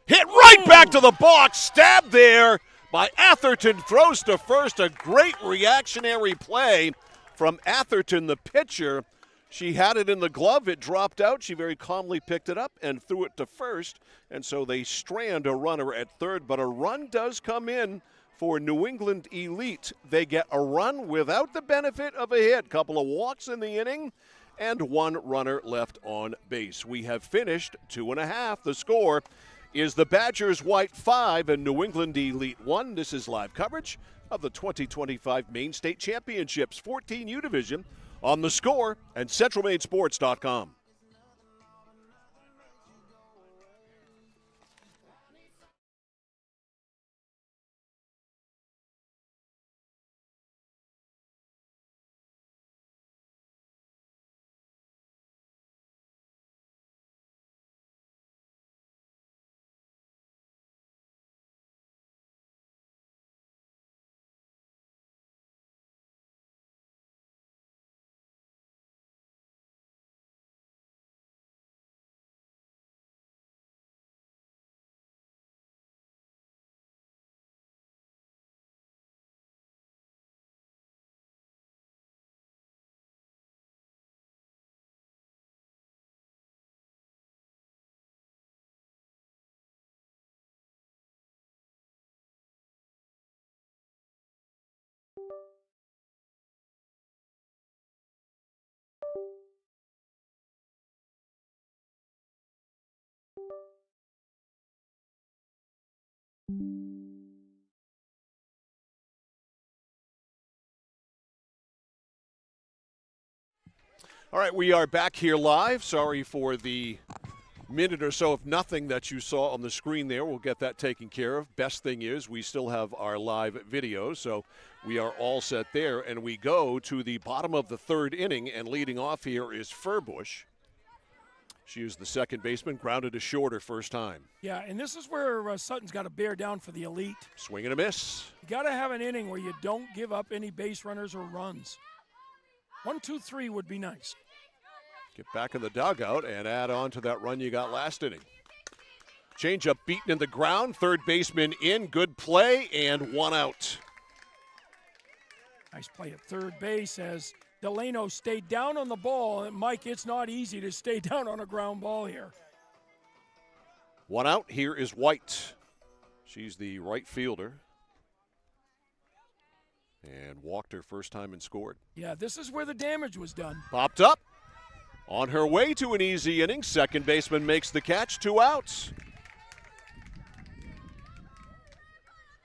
Hit right back to the box. Stabbed there by Atherton. Throws to first. A great reactionary play from Atherton, the pitcher. She had it in the glove. It dropped out. She very calmly picked it up and threw it to first. And so they strand a runner at third. But a run does come in for New England Elite. They get a run without the benefit of a hit. Couple of walks in the inning and 1 runner left on base. We have finished 2.5. The score is the Badgers White 5 and New England Elite 1. This is live coverage of the 2025 Maine State Championships 14U Division on The Score and CentralMaineSports.com. All right, we are back here live. Sorry for the minute or so of nothing that you saw on the screen there. We'll get that taken care of. Best thing is we still have our live video, so we are all set there. And we go to the bottom of the third inning, and leading off here is Furbush. She is the second baseman, grounded to short her first time. Yeah, and this is where Sutton's got to bear down for the elite. Swing and a miss. You got to have an inning where you don't give up any base runners or runs. 1, 2, 3 would be nice. Get back in the dugout and add on to that run you got last inning. Changeup beaten in the ground. Third baseman in. Good play and 1 out. Nice play at third base as Delano stayed down on the ball. And Mike, it's not easy to stay down on a ground ball here. 1 out. Here is White. She's the right fielder. And walked her first time and scored. Yeah, this is where the damage was done. Popped up. On her way to an easy inning, second baseman makes the catch. 2 outs.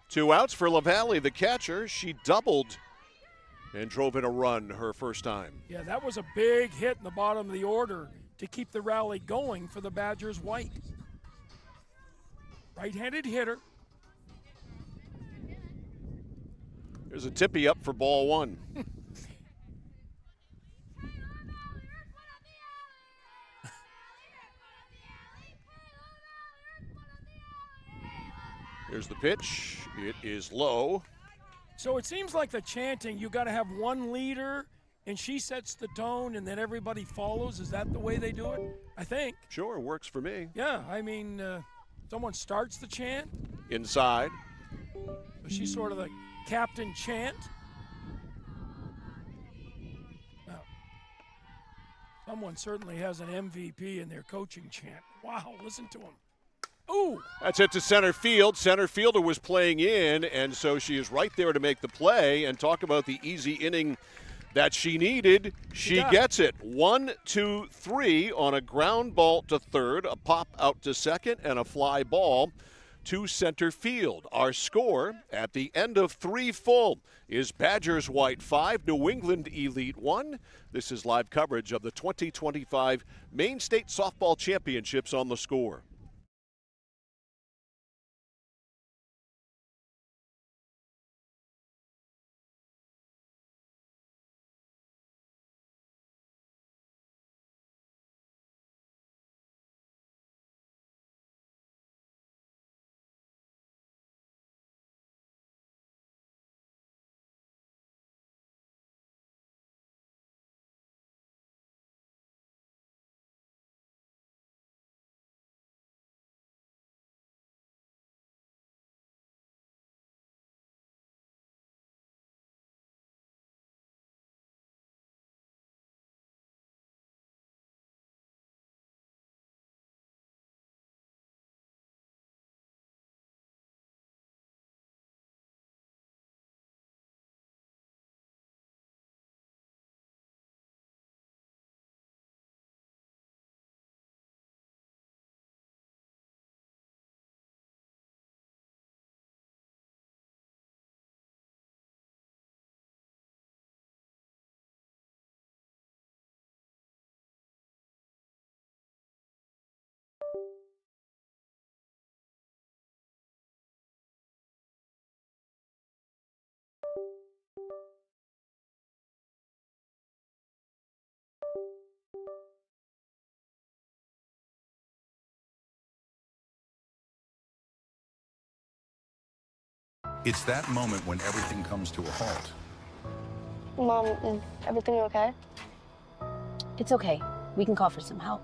2 outs for LaValle, the catcher. She doubled and drove in a run her first time. Yeah, that was a big hit in the bottom of the order to keep the rally going for the Badgers. White. Right-handed hitter. There's a tippy up for ball 1. Here's the pitch. It is low. So it seems like the chanting, you got to have one leader, and she sets the tone, and then everybody follows. Is that the way they do it? I think. Sure, works for me. Yeah, I mean, someone starts the chant. Inside. She's sort of the captain chant. Now, someone certainly has an MVP in their coaching chant. Wow, listen to him. Ooh. That's it to center field. Center fielder was playing in, and so she is right there to make the play. And talk about the easy inning that she needed. She gets it. 1, 2, 3 on a ground ball to third, a pop out to second, and a fly ball to center field. Our score at the end of 3 full is Badgers White 5, New England Elite 1. This is live coverage of the 2025 Maine State Softball Championships on The Score. It's that moment when everything comes to a halt. Mom, is everything okay? It's okay. We can call for some help.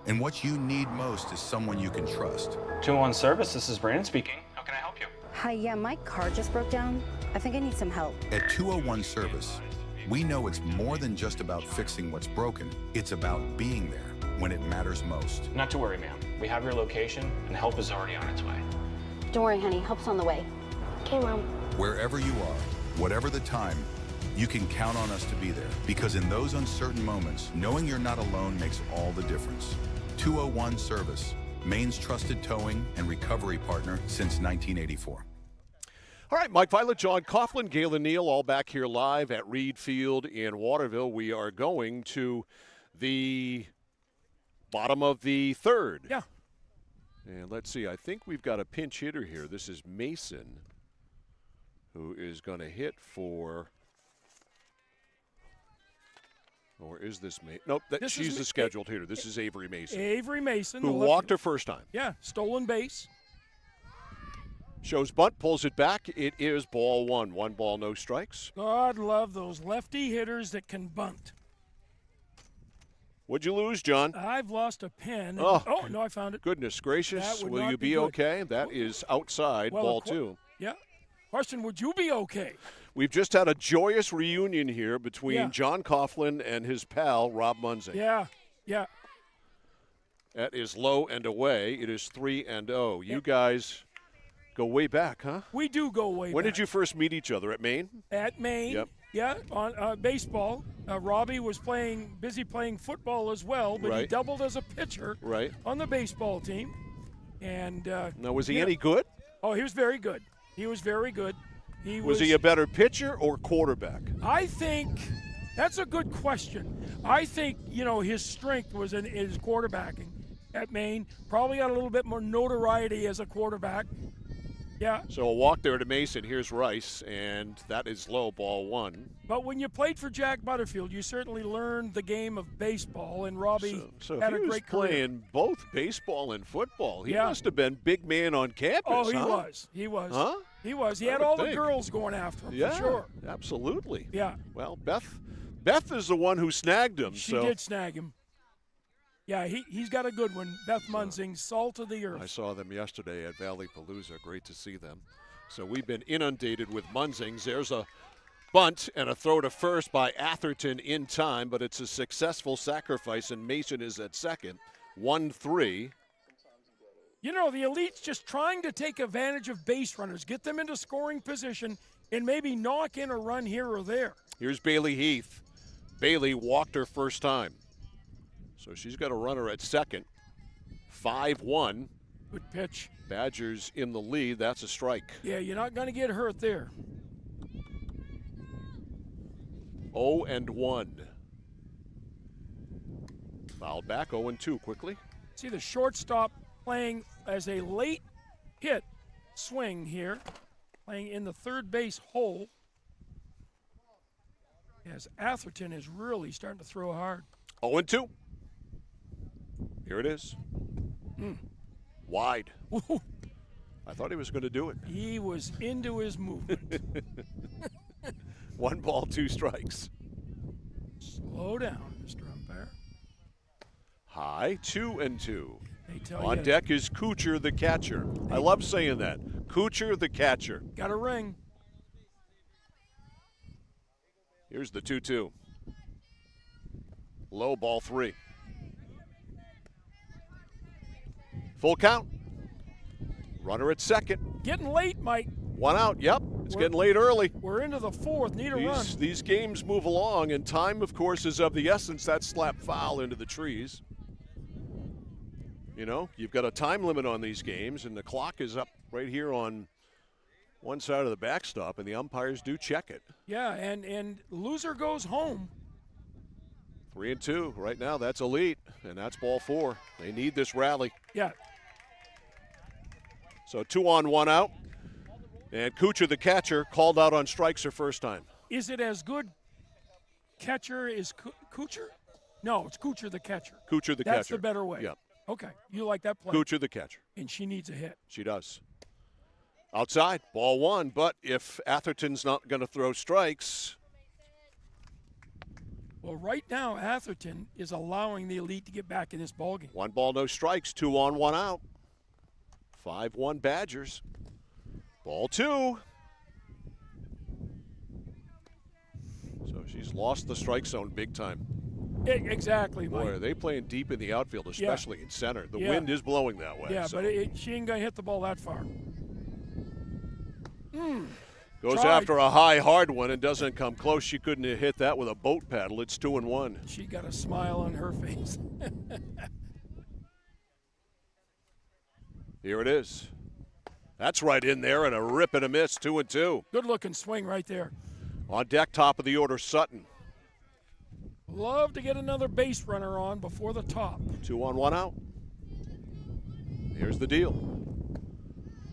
And what you need most is someone you can trust. 201 Service, this is Brandon speaking. How can I help you? Hi, yeah, my car just broke down. I think I need some help. At 201 Service, we know it's more than just about fixing what's broken. It's about being there when it matters most. Not to worry, ma'am. We have your location, and help is already on its way. Don't worry, honey. Help's on the way. Okay, Mom. Wherever you are, whatever the time, you can count on us to be there. Because in those uncertain moments, knowing you're not alone makes all the difference. 201 Service. Maine's trusted towing and recovery partner since 1984. All right, Mike Violet, John Coughlin, Galen Neal, all back here live at Reed Field in Waterville. We are going to the bottom of the third. Yeah. And let's see, I think we've got a pinch hitter here. This is Mason, who is going to hit for, or is this Mason? Nope, she's the scheduled hitter. This is Avery Mason. Avery Mason. Who walked her first time. Yeah, stolen base. Shows bunt, pulls it back. It is ball one. 1 ball, no strikes. God love those lefty hitters that can bunt. What'd you lose, John? I've lost a pen. Oh, no, I found it. Goodness gracious. Will you be good. okay? That is outside, ball two. Yeah. Question, would you be okay? We've just had a joyous reunion here between John Coughlin and his pal, Rob Munzing. Yeah. That is low and away. It is 3-0. You guys go way back, huh? We do go way back. When did you first meet each other? At Maine? At Maine. Yep. Yeah, on baseball. Robbie was busy playing football as well, but he doubled as a pitcher on the baseball team. And now, was he any good? Oh, he was very good. He was very good. Was he a better pitcher or quarterback? I think that's a good question. I think, his strength was in his quarterbacking at Maine. Probably got a little bit more notoriety as a quarterback. Yeah. So a walk there to Mason. Here's Rice, and that is low, ball one. But when you played for Jack Butterfield, you certainly learned the game of baseball, and Robbie so had he a was great career. playing both baseball and football. He must have been big man on campus. Oh, he huh? was. He was. Huh? He was. He I had would all think. the girls going after him, Yeah, for sure. absolutely. Yeah. Well, Beth is the one who snagged him. She did snag him. Yeah, he's got a good one. Beth Munzing, salt of the earth. I saw them yesterday at Valley Palooza. Great to see them. So we've been inundated with Munzings. There's a bunt and a throw to first by Atherton in time, but it's a successful sacrifice, and Mason is at second. 1-3. The Elite's just trying to take advantage of base runners, get them into scoring position, and maybe knock in a run here or there. Here's Bailey Heath. Bailey walked her first time. So she's got a runner at second. 5-1. Good pitch. Badgers in the lead. That's a strike. Yeah, you're not going to get hurt there. 0-1. Fouled back. 0-2 quickly. See the shortstop playing as a late hit swing here, playing in the third base hole. As Atherton is really starting to throw hard. 0-2. Here it is. Wide. I thought he was going to do it. He was into his movement. 1 ball, 2 strikes. Slow down, Mr. Umpire. High, 2-2. tell On you. deck is Kuchar the catcher. I love saying that. Kuchar the catcher. Got a ring. Here's the 2-2. Low, ball 3. Full count. Runner at second. Getting late, Mike. 1 out. Yep. It's getting late early. We're into the fourth. Need a run. These games move along, and time, of course, is of the essence. That slap foul into the trees. You've got a time limit on these games, and the clock is up right here on one side of the backstop, and the umpires do check it. Yeah, and loser goes home. 3-2 right now. That's elite, and that's ball 4. They need this rally. Yeah. So 2 on, 1 out. And Kuchar, the catcher, called out on strikes her first time. Is it as good catcher as Kuchar? No, it's Kuchar the catcher. Kuchar the catcher. That's the better way. Yeah. Okay, you like that play. Kuchar the catcher. And she needs a hit. She does. Outside, ball 1. But if Atherton's not going to throw strikes. Well, right now, Atherton is allowing the Elite to get back in this ballgame. 1 ball, no strikes. 2 on, 1 out. 5-1 Badgers. Ball 2. So she's lost the strike zone big time. Exactly, Mike. Boy, are they playing deep in the outfield, especially in center. The wind is blowing that way. Yeah, so. but she ain't going to hit the ball that far. Goes Tried. after a high, hard one and doesn't come close. She couldn't have hit that with a boat paddle. It's 2-1. She got a smile on her face. Here it is. That's right in there, and a rip and a miss, 2-2. Good-looking swing right there. On deck, top of the order, Sutton. Love to get another base runner on before the top. 2 on, 1 out. Here's the deal.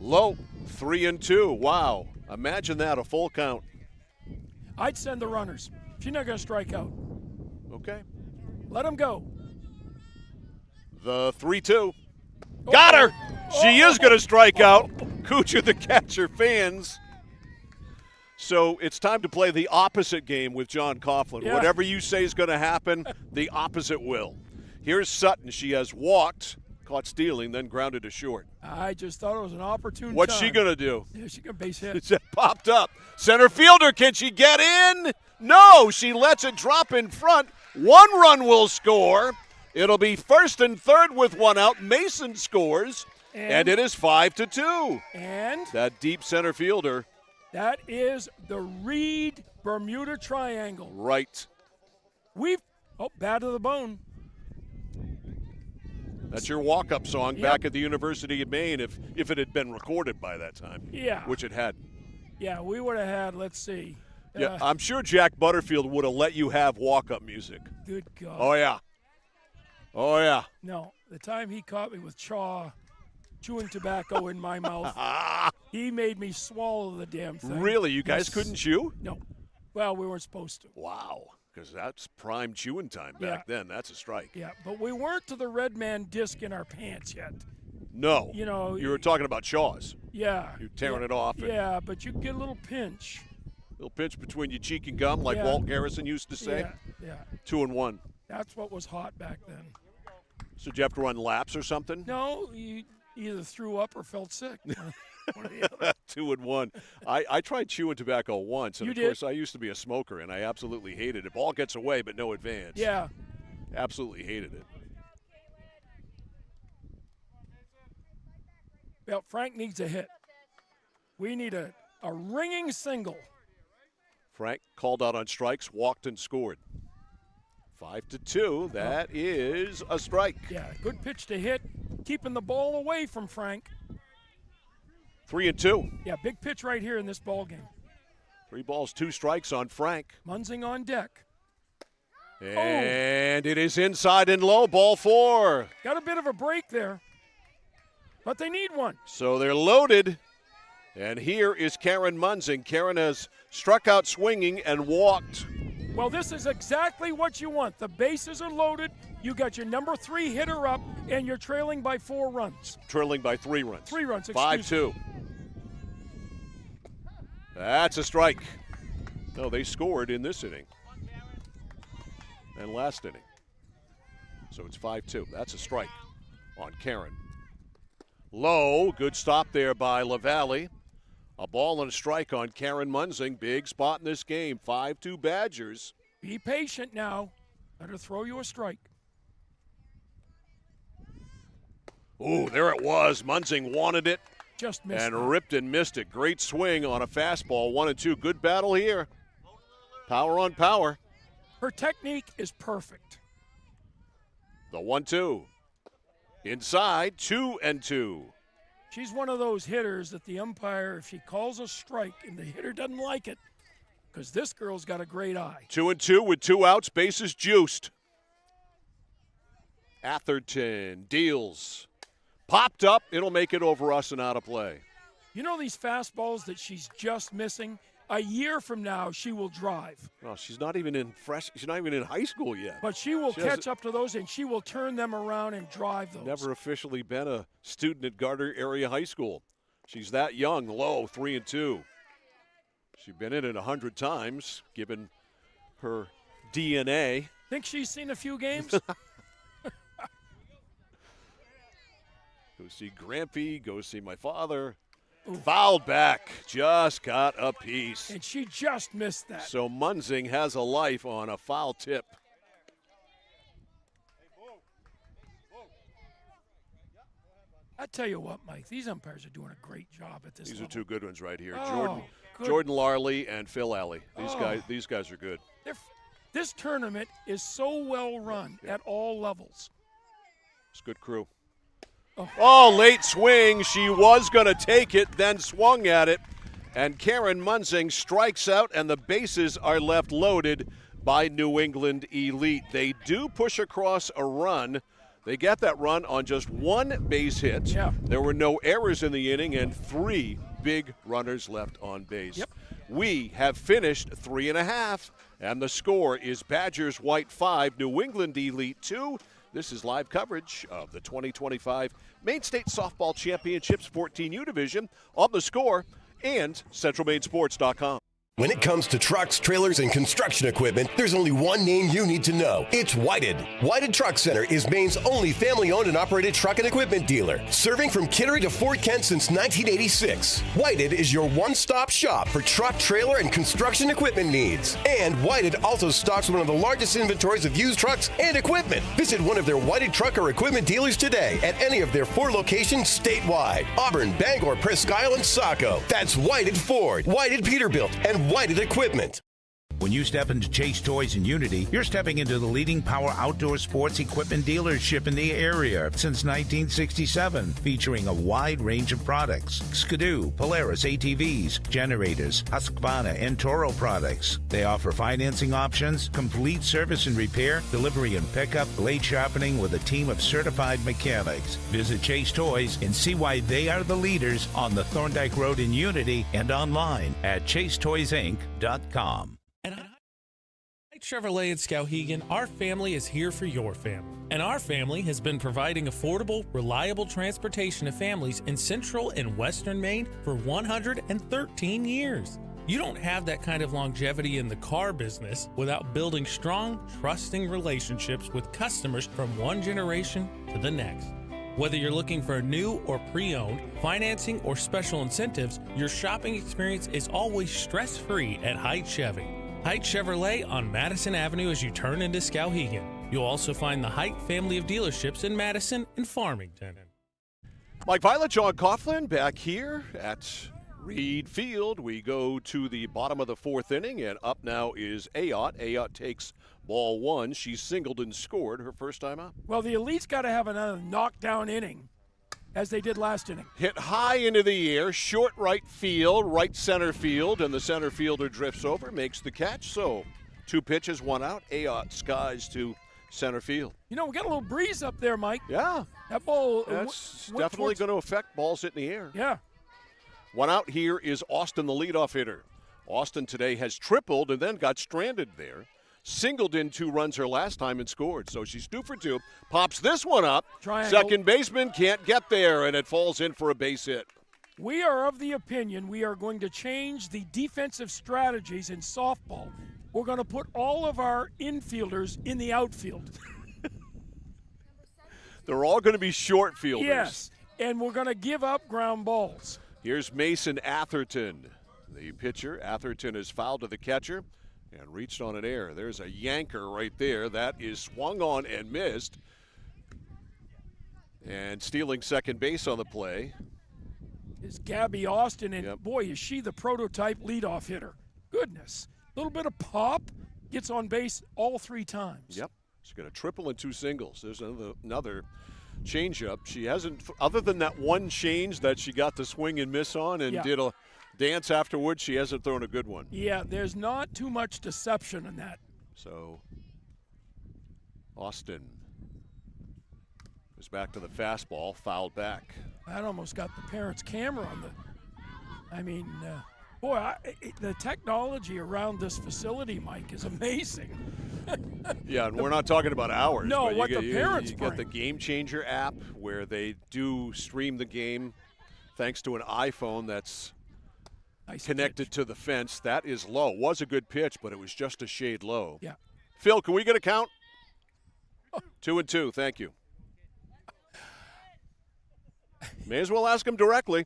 Low, 3-2. Wow. Imagine that, a full count. I'd send the runners. She's not going to strike out. Okay. Let them go. The 3-2. Got her! She is going to strike out. Kuchar, the catcher, fans. So it's time to play the opposite game with John Coughlin. Yeah. Whatever you say is going to happen, the opposite will. Here's Sutton. She has walked, caught stealing, then grounded to short. I just thought it was an opportune What's time. she going to do? Yeah, she got base hit. It's popped up. Center fielder, can she get in? No, she lets it drop in front. 1 run will score. It'll be first and third with 1 out. Mason scores, and it is 5-2. And that deep center fielder. That is the Reed Bermuda Triangle. Right. Bad to the bone. That's your walk-up song back at the University of Maine if it had been recorded by that time. Yeah. Which it had. Yeah, we would have had, let's see. Yeah, I'm sure Jack Butterfield would have let you have walk-up music. Good God. Oh, yeah. Oh, yeah. No, the time he caught me with chewing tobacco in my mouth, he made me swallow the damn thing. Really? You guys couldn't chew? No. Well, we weren't supposed to. Wow. Because that's prime chewing time back then. That's a strike. Yeah, but we weren't to the red man disc in our pants yet. No. You know. You were talking about Shaw's. Yeah. You're tearing it off. Yeah, but you get a little pinch. Little pinch between your cheek and gum, like Walt Garrison used to say. Yeah. 2-1. That's what was hot back then. So did you have to run laps or something? No, you either threw up or felt sick. One or the other. 2-1. I tried chewing tobacco once, and You of did? course I used to be a smoker, and I absolutely hated it. Ball gets away, but no advance. Yeah. Absolutely hated it. Well, Frank needs a hit. We need a ringing single. Frank called out on strikes, walked and scored. 5-2. That is a strike. Yeah, good pitch to hit, keeping the ball away from Frank. 3-2. Yeah, big pitch right here in this ball game. 3 balls, 2 strikes on Frank. Munzing on deck. And it is inside and low, ball 4. Got a bit of a break there, but they need one. So they're loaded. And here is Karen Munzing. Karen has struck out swinging and walked. Well, this is exactly what you want. The bases are loaded. You got your number 3 hitter up, and you're trailing by 4 runs. Trailing by 3 runs. 3 runs, 5-2. That's a strike. No, they scored in this inning. And last inning. So it's 5-2. That's a strike on Karen. Low, good stop there by LaValle. A ball and a strike on Karen Munzing. Big spot in this game. 5-2 Badgers. Be patient now. Let her throw you a strike. Ooh, there it was. Munzing wanted it. Just missed and it. ripped and missed it. Great swing on a fastball. 1-2. Good battle here. Power on power. Her technique is perfect. The 1-2. Inside, 2-2. She's one of those hitters that the umpire, if she calls a strike and the hitter doesn't like it, because this girl's got a great eye. 2-2 with 2 outs, bases juiced. Atherton deals. Popped up, it'll make it over us and out of play. You know these fastballs that she's just missing? A year from now, she will drive. Well, she's not even in high school yet. But she will catch up to those, and she will turn them around and drive those. Never officially been a student at Gardner Area High School. She's that young, low, 3-2. She's been in it 100 times, given her DNA. Think she's seen a few games? Go see Grampy, go see my father. Ooh. Fouled back, just got a piece. And she just missed that. So Munzing has a life on a foul tip. I tell you what, Mike, these umpires are doing a great job at this These level. are 2 good ones right here. Oh, Jordan Larley and Phil Alley. These guys are good. This tournament is so well run at all levels. It's a good crew. Oh, late swing. She was going to take it, then swung at it. And Karen Munzing strikes out, and the bases are left loaded by New England Elite. They do push across a run. They get that run on just one base hit. Yeah. There were no errors in the inning and 3 big runners left on base. Yep. We have finished 3.5, and the score is Badgers White 5, New England Elite 2. This is live coverage of the 2025 Maine State Softball Championships 14U Division on The Score and CentralMaineSports.com. When it comes to trucks, trailers, and construction equipment, there's only one name you need to know. It's Whited. Whited Truck Center is Maine's only family-owned and operated truck and equipment dealer, serving from Kittery to Fort Kent since 1986. Whited is your one-stop shop for truck, trailer, and construction equipment needs. And Whited also stocks one of the largest inventories of used trucks and equipment. Visit one of their Whited truck or equipment dealers today at any of their 4 locations statewide: Auburn, Bangor, Presque Isle, and Saco. That's Whited Ford, Whited Peterbilt, and Whited Equipment. When you step into Chase Toys in Unity, you're stepping into the leading power outdoor sports equipment dealership in the area since 1967, featuring a wide range of products: Skidoo, Polaris ATVs, generators, Husqvarna, and Toro products. They offer financing options, complete service and repair, delivery and pickup, blade sharpening with a team of certified mechanics. Visit Chase Toys and see why they are the leaders on the Thorndike Road in Unity and online at chasetoysinc.com. At Chevrolet at Skowhegan, our family is here for your family. And our family has been providing affordable, reliable transportation to families in central and western Maine for 113 years. You don't have that kind of longevity in the car business without building strong, trusting relationships with customers from one generation to the next. Whether you're looking for a new or pre-owned, financing, or special incentives, your shopping experience is always stress-free at Height Chevy. Height Chevrolet on Madison Avenue as you turn into Skowhegan. You'll also find the Height family of dealerships in Madison and Farmington. Mike Violet, John Coughlin back here at Reed Field. We go to the bottom of the 4th inning, and up now is Ayotte. Ayotte takes ball 1. She singled and scored her first time out. Well, the Elite's got to have another knockdown inning, as they did last inning. Hit high into the air, short right field, right center field, and the center fielder drifts over, makes the catch. So 2 pitches, 1 out. Ayotte skies to center field. You know, we got a little breeze up there, Mike. Yeah. That ball. That's definitely going to affect balls hit in the air. Yeah. 1 out. Here is Austin, the leadoff hitter. Austin today has tripled and then got stranded there. Singled in 2 runs her last time and scored. So she's 2 for 2. Pops this one up. Triangle. Second baseman can't get there, and it falls in for a base hit. We are of the opinion we are going to change the defensive strategies in softball. We're going to put all of our infielders in the outfield. They're all going to be short fielders. Yes, and we're going to give up ground balls. Here's Mason Atherton, the pitcher. Atherton is fouled to the catcher and reached on an error. There's a yanker right there. That is swung on and missed. And stealing second base on the play is Gabby Austin, and boy, is she the prototype leadoff hitter. Goodness. A little bit of pop, gets on base all 3 times. Yep. She's going to triple and 2 singles. There's another changeup. She hasn't, other than that one change that she got the swing and miss on and did a dance afterwards, she hasn't thrown a good one. Yeah, there's not too much deception in that. So Austin is back to the fastball, fouled back. That almost got the parents' camera on the. I mean, the technology around this facility, Mike, is amazing. Yeah, and we're not talking about hours. No, but what you the parents you got bring. the Game Changer app where they do stream the game thanks to an iPhone that's connected to the fence. That is low. Was a good pitch, but it was just a shade low. Yeah. Phil, can we get a count? 2-2, thank you. May as well ask him directly.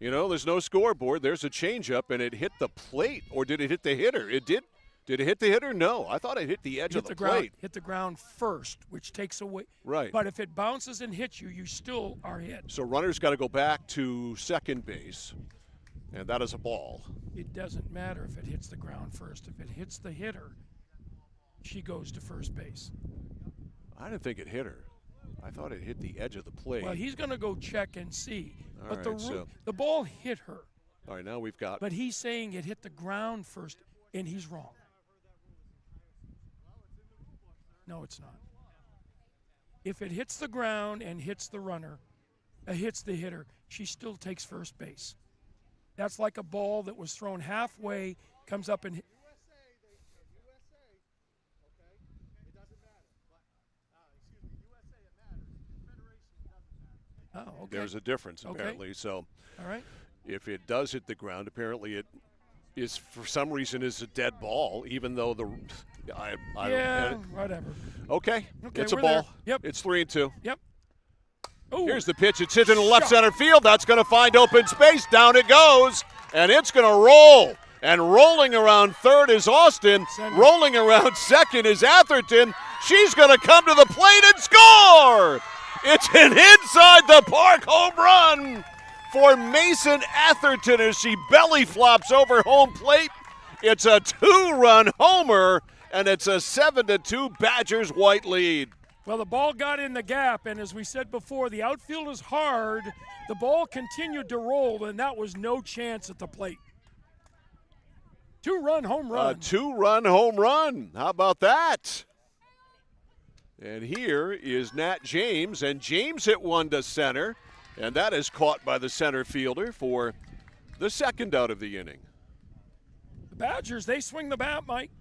You know, there's no scoreboard. There's a changeup, and it hit the plate, or did it hit the hitter? It did. Did it hit the hitter? No. I thought it hit the edge of the plate. Hit the ground first, which takes away. Right. But if it bounces and hits you, you still are hit. So runners got to go back to second base, and that is a ball. It doesn't matter if it hits the ground first. If it hits the hitter, she goes to first base. I didn't think it hit her. I thought it hit the edge of the plate. Well, he's going to go check and see. All But right, the ball hit her. All right, now we've got. But he's saying it hit the ground first, and he's wrong. No, it's not. If it hits the ground and hits the runner, hits the hitter, she still takes first base. That's like a ball that was thrown halfway, comes up and hit. Oh, okay. There's a difference, Okay. apparently. So, all right. If it does hit the ground, apparently it is, for some reason, is a dead ball, even though the. Whatever. Okay, it's a we're ball. there. Yep. It's 3-2. Yep. Ooh. Here's the pitch. It's hit in the left Shot. center field. That's going to find open space. Down it goes, and it's going to roll. And rolling around third is Austin. Rolling around second is Atherton. She's going to come to the plate and score. It's an inside the park home run for Mason Atherton as she belly flops over home plate. It's a 2-run homer, and it's a 7-2 Badgers white lead. Well, the ball got in the gap, and as we said before, the outfield is hard. The ball continued to roll, and that was no chance at the plate. 2-run home run. A 2-run home run. How about that? And here is Nat James, and James hit one to center, and that is caught by the center fielder for the second out of the inning. The Badgers, they swing the bat, Mike.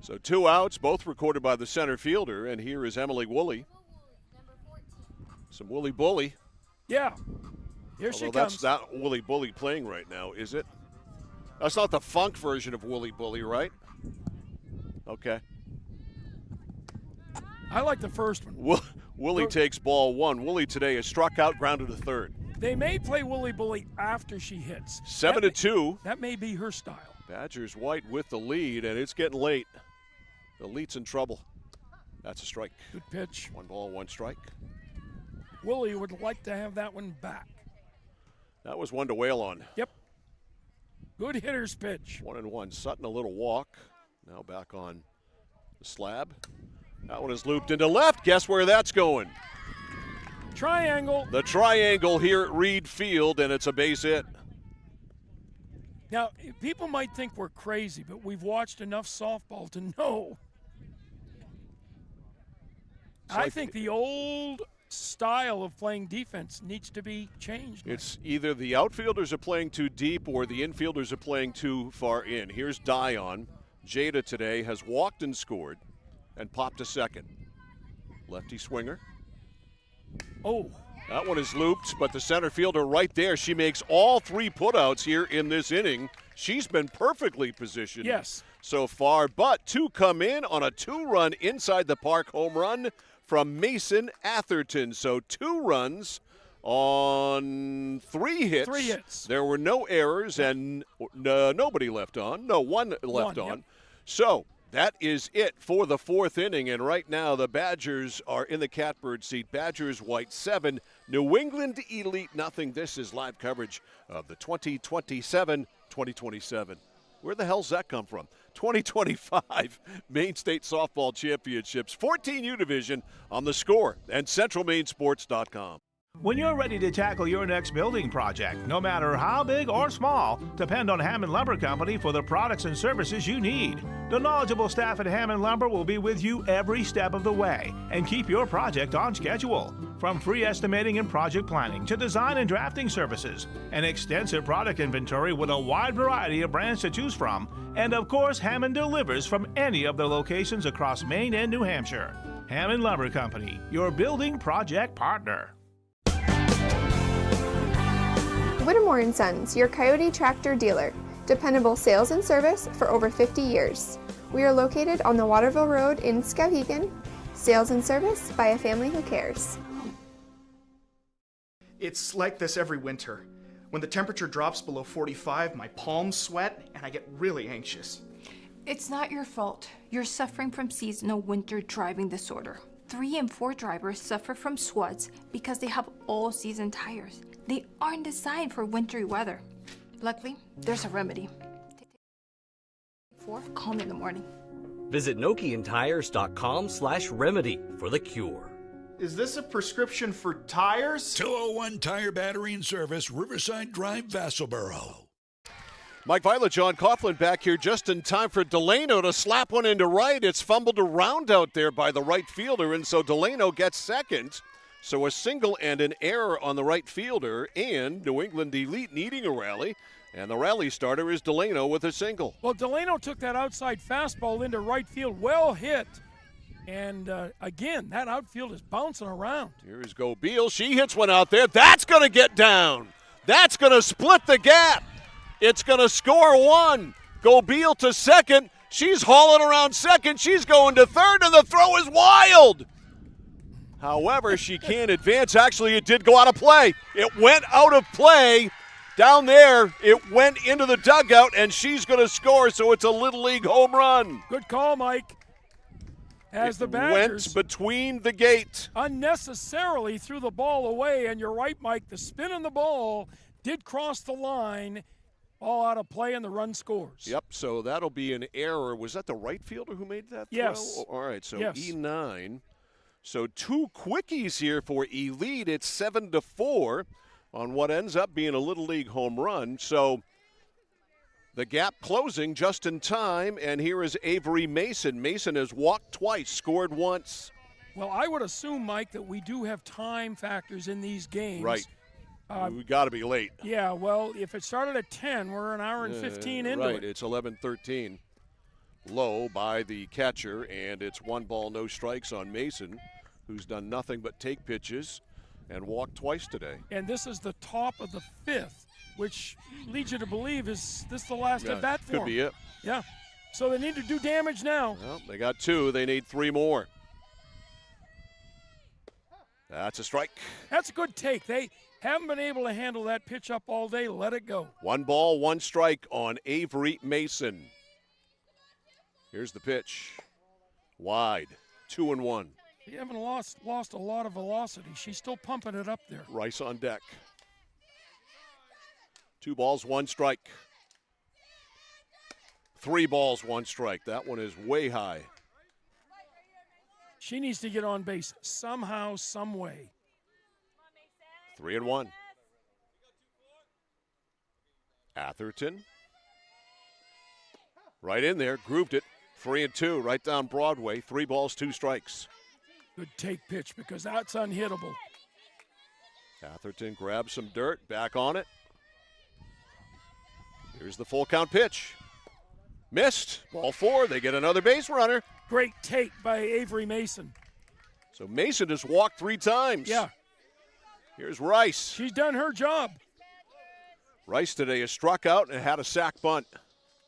So 2 outs, both recorded by the center fielder, and here is Emily Woolley. Some Woolley Bully. Yeah. Here she Although comes. that's not Woolley Bully playing right now, is it? That's not the funk version of Woolley Bully, right? Okay. I like the first one. Woolley takes ball 1. Woolley today is struck out, grounded to third. They may play Woolley Bully after she hits. 7-2. That may be her style. Badgers white with the lead, and it's getting late. The lead's in trouble. That's a strike. Good pitch. 1 ball, 1 strike. Woolley would like to have that one back. That was one to wail on. Yep. Good hitter's pitch. 1-1. Sutton a little walk. Now back on the slab. That one is looped into left. Guess where that's going? Triangle. The triangle here at Reed Field, and it's a base hit. Now, people might think we're crazy, but we've watched enough softball to know. I think the old style of playing defense needs to be changed. It's either the outfielders are playing too deep or the infielders are playing too far in. Here's Dion. Jada today has walked and scored and popped a second. Lefty swinger. Oh. That one is looped, but the center fielder right there, she makes all 3 putouts here in this inning. She's been perfectly positioned so far, but 2 come in on a 2-run inside the park home run from Mason Atherton. So 2 runs on 3 hits. 3 hits. There were no errors and nobody left on. No, 1 left on. Yep. So that is it for the 4th inning, and right now the Badgers are in the catbird seat. Badgers white 7, New England Elite nothing. This is live coverage of the 2027. Where the hell's that come from? 2025 Maine State Softball Championships, 14U Division on The Score and CentralMaineSports.com. When you're ready to tackle your next building project, no matter how big or small, depend on Hammond Lumber Company for the products and services you need. The knowledgeable staff at Hammond Lumber will be with you every step of the way and keep your project on schedule. From free estimating and project planning to design and drafting services, an extensive product inventory with a wide variety of brands to choose from, and of course, Hammond delivers from any of their locations across Maine and New Hampshire. Hammond Lumber Company, your building project partner. Whittemore & Sons, your Coyote tractor dealer. Dependable sales and service for over 50 years. We are located on the Waterville Road in Skowhegan. Sales and service by a family who cares. It's like this every winter. When the temperature drops below 45, my palms sweat and I get really anxious. It's not your fault. You're suffering from seasonal winter driving disorder. 3 and 4 drivers suffer from SWUDs because they have all-season tires. They aren't designed for wintry weather. Luckily, there's a remedy. Call me in the morning. Visit NokianTires.com/remedy for the cure. Is this a prescription for tires? 201 Tire Battery and Service, Riverside Drive, Vassalboro. Mike Violet, John Coughlin back here just in time for Delano to slap one into right. It's fumbled around out there by the right fielder, and so Delano gets second. So a single and an error on the right fielder, and New England Elite needing a rally. And the rally starter is Delano with a single. Well, Delano took that outside fastball into right field, well hit. And again, that outfield is bouncing around. Here's Gobeil. She hits one out there. That's going to get down. That's going to split the gap. It's going to score one. Gobeil to second. She's hauling around second. She's going to third, and the throw is wild. However, she can't advance. Actually, it did go out of play. It went out of play. Down there, it went into the dugout, and she's going to score, so it's a Little League home run. Good call, Mike. As the Badgers went between the gate. Unnecessarily threw the ball away, and you're right, Mike. The spin on the ball did cross the line. All out of play, and the run scores. Yep, so that'll be an error. Was that the right fielder who made that yes. throw? All right, so yes. E9. So two quickies here for Elite. It's 7-4 on what ends up being a Little League home run. So the gap closing just in time, and here is Avery Mason. Mason has walked twice, scored once. Well, I would assume, Mike, that we do have time factors in these games. Right. We got to be late. Yeah, well, if it started at 10, we're an hour and 15 into right. it. Right, it's 11-13. Low by the catcher, and it's 1 ball, no strikes on Mason, who's done nothing but take pitches and walk twice today. And this is the top of the 5th, which leads you to believe is this the last at bat for could him. be it. Yeah. So they need to do damage now. Well, they got 2. They need 3 more. That's a strike. That's a good take. They haven't been able to handle that pitch up all day. Let it go. 1 ball, 1 strike on Avery Mason. Here's the pitch. Wide. 2-1. You haven't lost a lot of velocity. She's still pumping it up there. Rice on deck. 2 balls, 1 strike. 3 balls, 1 strike. That one is way high. She needs to get on base somehow, some way. 3-1. Atherton. Right in there, grooved it. 3-2, right down Broadway. 3 balls, 2 strikes. Good take pitch because that's unhittable. Atherton grabs some dirt, back on it. Here's the full count pitch. Missed. Ball 4. They get another base runner. Great take by Avery Mason. So Mason has walked 3 times. Yeah. Here's Rice. She's done her job. Rice today has struck out and had a sac bunt.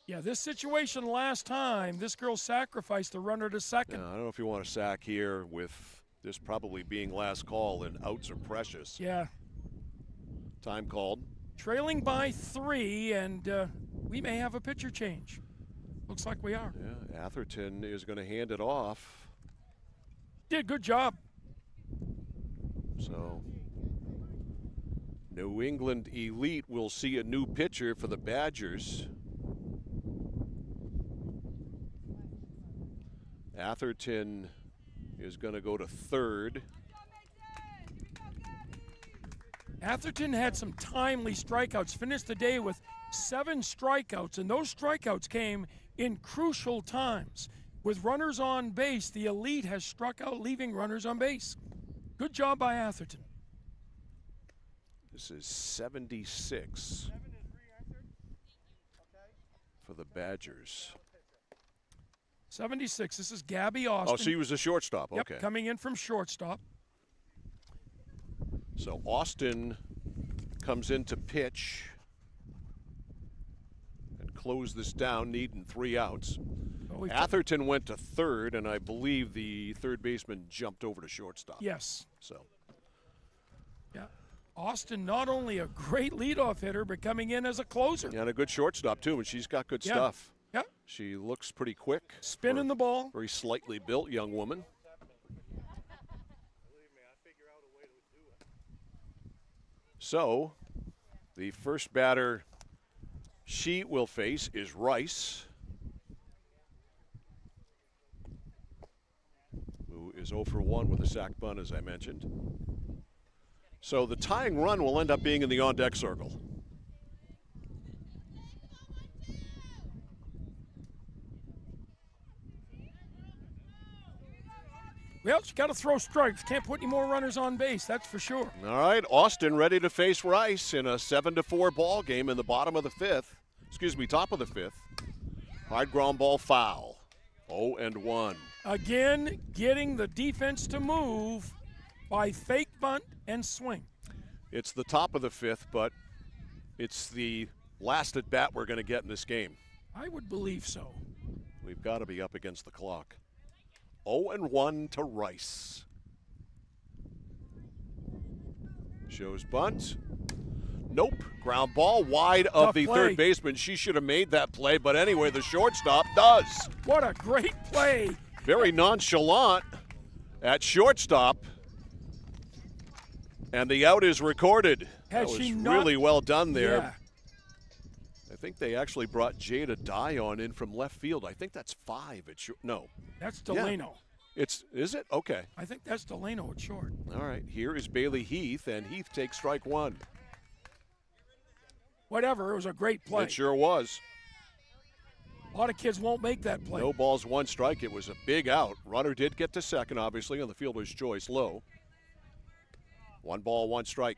Yeah, this situation last time, this girl sacrificed the runner to second. I don't know if you want a sack here with this probably being last call and outs are precious. Yeah. Time called. Trailing by 3, and we may have a pitcher change. Looks like we are. Yeah, Atherton is going to hand it off. Did good job. So New England Elite will see a new pitcher for the Badgers. Atherton is going to go to third. Atherton had some timely strikeouts, finished the day with 7 strikeouts, and those strikeouts came in crucial times. With runners on base, the Elite has struck out, leaving runners on base. Good job by Atherton. This is 76 for the Badgers. 76. This is Gabby Austin. Oh, so he was a shortstop. Yep, Okay. coming in from shortstop. So Austin comes in to pitch and close this down, needing 3 outs. Atherton went to third, and I believe the third baseman jumped over to shortstop. Yes. So. Yeah. Austin, not only a great leadoff hitter, but coming in as a closer. Yeah, and a good shortstop, too, and she's got good stuff. Yeah. She looks pretty quick. Spinning the ball. Very slightly built young woman. So, the first batter she will face is Rice, who is 0 for 1 with a sack bunt, as I mentioned. So the tying run will end up being in the on-deck circle. Well, you got to throw strikes. Can't put any more runners on base, that's for sure. All right, Austin ready to face Rice in a 7-4 ball game in the top of the fifth. Hard ground ball foul. 0-1. Again, getting the defense to move by fake bunt and swing. It's the top of the fifth, but it's the last at bat we're going to get in this game. I would believe so. We've got to be up against the clock. 0-1 to Rice. Shows bunt. Nope. Ground ball wide of Tough the play. third baseman. She should have made that play, but anyway, the shortstop does. What a great play. Very nonchalant at shortstop. And the out is recorded. Had That was she not- really well done there. Yeah. I think they actually brought Jada Dion in from left field. I think that's 5 at short. No. That's Delano. Yeah. Is it? Okay. I think that's Delano at short. All right. Here is Bailey Heath, and Heath takes strike 1. Whatever, it was a great play. It sure was. A lot of kids won't make that play. No balls, 1 strike. It was a big out. Runner did get to second, obviously, on the fielder's choice, low. 1 ball, 1 strike.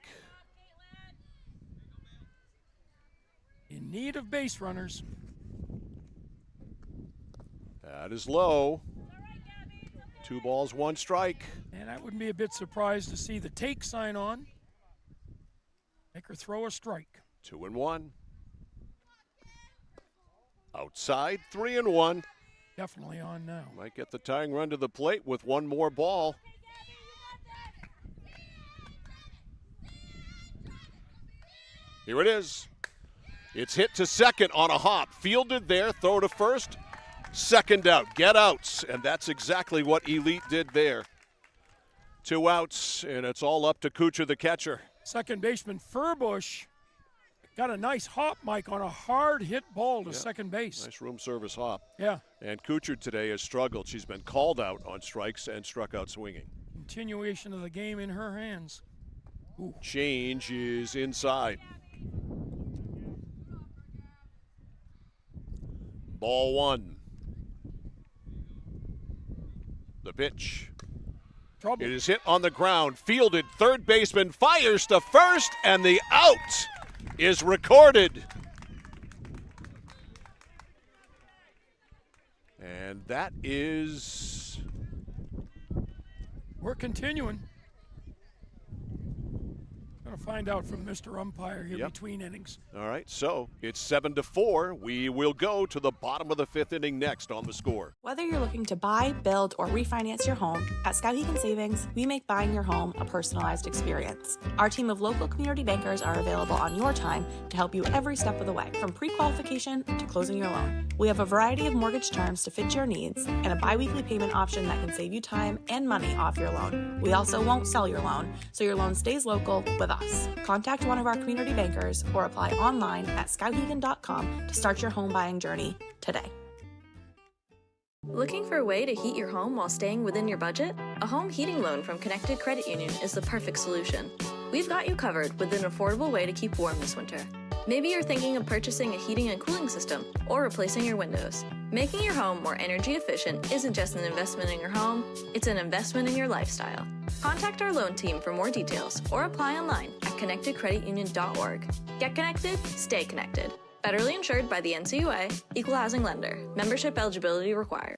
In need of base runners. That is low. 2 balls, 1 strike. And I wouldn't be a bit surprised to see the take sign on. Make her throw a strike. 2-1. Outside, 3-1. Definitely on now. Might get the tying run to the plate with 1 more ball. Here it is. It's hit to second on a hop. Fielded there, throw to first. Second out, get outs. And that's exactly what Elite did there. 2 outs, and it's all up to Kuchar, the catcher. Second baseman Furbush got a nice hop, Mike, on a hard hit ball to Yeah. second base. Nice room service hop. Yeah. And Kuchar today has struggled. She's been called out on strikes and struck out swinging. Continuation of the game in her hands. Ooh. Change is inside. Ball 1. The pitch. Trouble. It is hit on the ground. Fielded. Third baseman fires to first, and the out is recorded. And that is. We're continuing. Going to find out from Mr. Umpire here Yep. between innings. All right, so it's 7-4. We will go to the bottom of the 5th inning next on the score. Whether you're looking to buy, build, or refinance your home, at Skowhegan Savings, we make buying your home a personalized experience. Our team of local community bankers are available on your time to help you every step of the way, from pre-qualification to closing your loan. We have a variety of mortgage terms to fit your needs and a bi-weekly payment option that can save you time and money off your loan. We also won't sell your loan, so your loan stays local with us. Contact one of our community bankers or apply online at skowhegan.com to start your home buying journey today. Looking for a way to heat your home while staying within your budget? A home heating loan from Connected Credit Union is the perfect solution. We've got you covered with an affordable way to keep warm this winter. Maybe you're thinking of purchasing a heating and cooling system or replacing your windows. Making your home more energy efficient isn't just an investment in your home, it's an investment in your lifestyle. Contact our loan team for more details or apply online at connectedcreditunion.org. Get connected, stay connected. Federally insured by the NCUA, Equal Housing Lender. Membership eligibility required.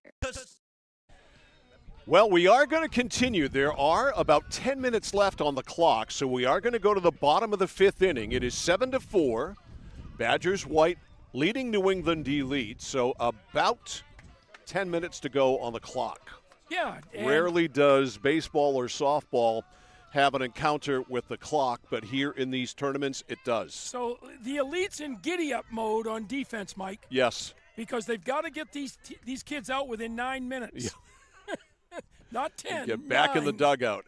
Well, we are going to continue. There are about 10 minutes left on the clock, so we are going to go to the bottom of the 5th inning. It is 7-4. Badgers white leading New England Elite, so about 10 minutes to go on the clock. Yeah. Rarely does baseball or softball have an encounter with the clock, but here in these tournaments, it does. So the Elite's in giddy-up mode on defense, Mike. Yes. Because they've got to get these kids out within 9 minutes. Yeah. Not 10. Get back in the 9. dugout.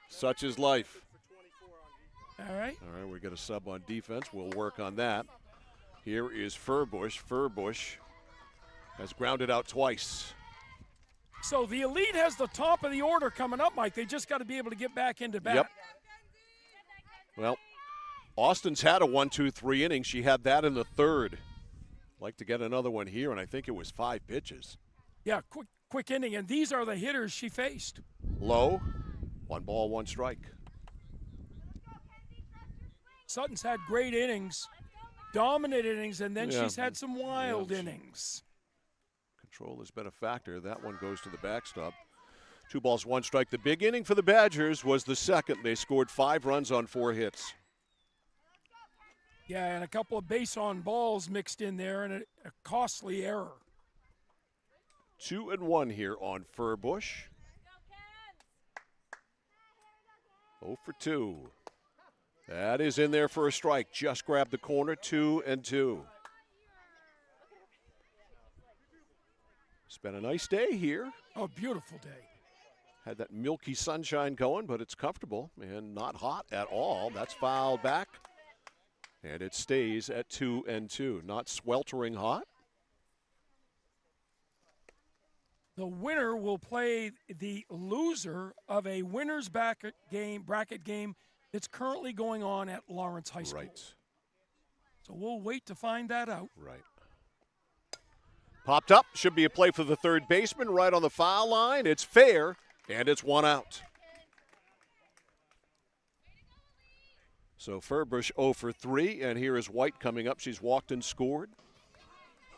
Such is life. All right. All right, we got a sub on defense. We'll work on that. Here is Furbush. Furbush has grounded out twice. So the Elite has the top of the order coming up, Mike. They just got to be able to get back into bat. Yep. Well, Austin's had a 1-2-3 inning. She had that in the third. Like to get another one here, and I think it was 5 pitches. Yeah, quick inning, and these are the hitters she faced. Low, 1 ball, 1 strike. Sutton's had great innings, dominant innings, and then Yeah. she's had some wild Yeah. innings. Control has been a factor. That one goes to the backstop. 2 balls, 1 strike. The big inning for the Badgers was the second. They scored 5 runs on 4 hits. Yeah, and a couple of base on balls mixed in there, and a costly error. 2-1 here on Furbush. 0 for 2. That is in there for a strike. Just grabbed the corner. 2-2. It's been a nice day here. Oh, beautiful day. Had that milky sunshine going, but it's comfortable and not hot at all. That's fouled back. And it stays at 2-2. Not sweltering hot. The winner will play the loser of a winner's bracket game that's currently going on at Lawrence High School. Right. So we'll wait to find that out. Right. Popped up. Should be a play for the third baseman right on the foul line. It's fair, and it's 1 out. So Furbush 0 for 3, and here is White coming up. She's walked and scored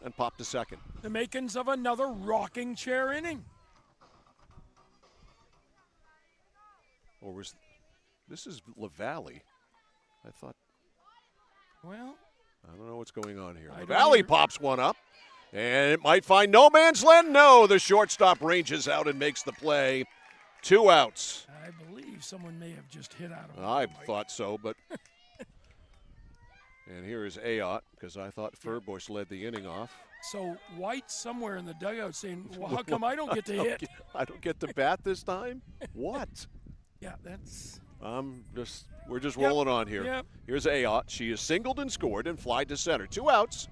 and popped to second. The makings of another rocking chair inning. Or was this is LaValle? I thought. Well, I don't know what's going on here. I don't LaValle either. pops one up, and it might find no man's land. No, the shortstop ranges out and makes the play. 2 outs. I believe someone may have just hit out of it. I thought so, but. And here is Ayotte, because I thought Furbush led the inning off. So White's somewhere in the dugout saying, well, how come I don't get to hit? I don't get to bat this time? What? Yeah, that's. We're just rolling on here. Yep. Here's Ayotte. She is singled and scored and flied to center. 2 outs.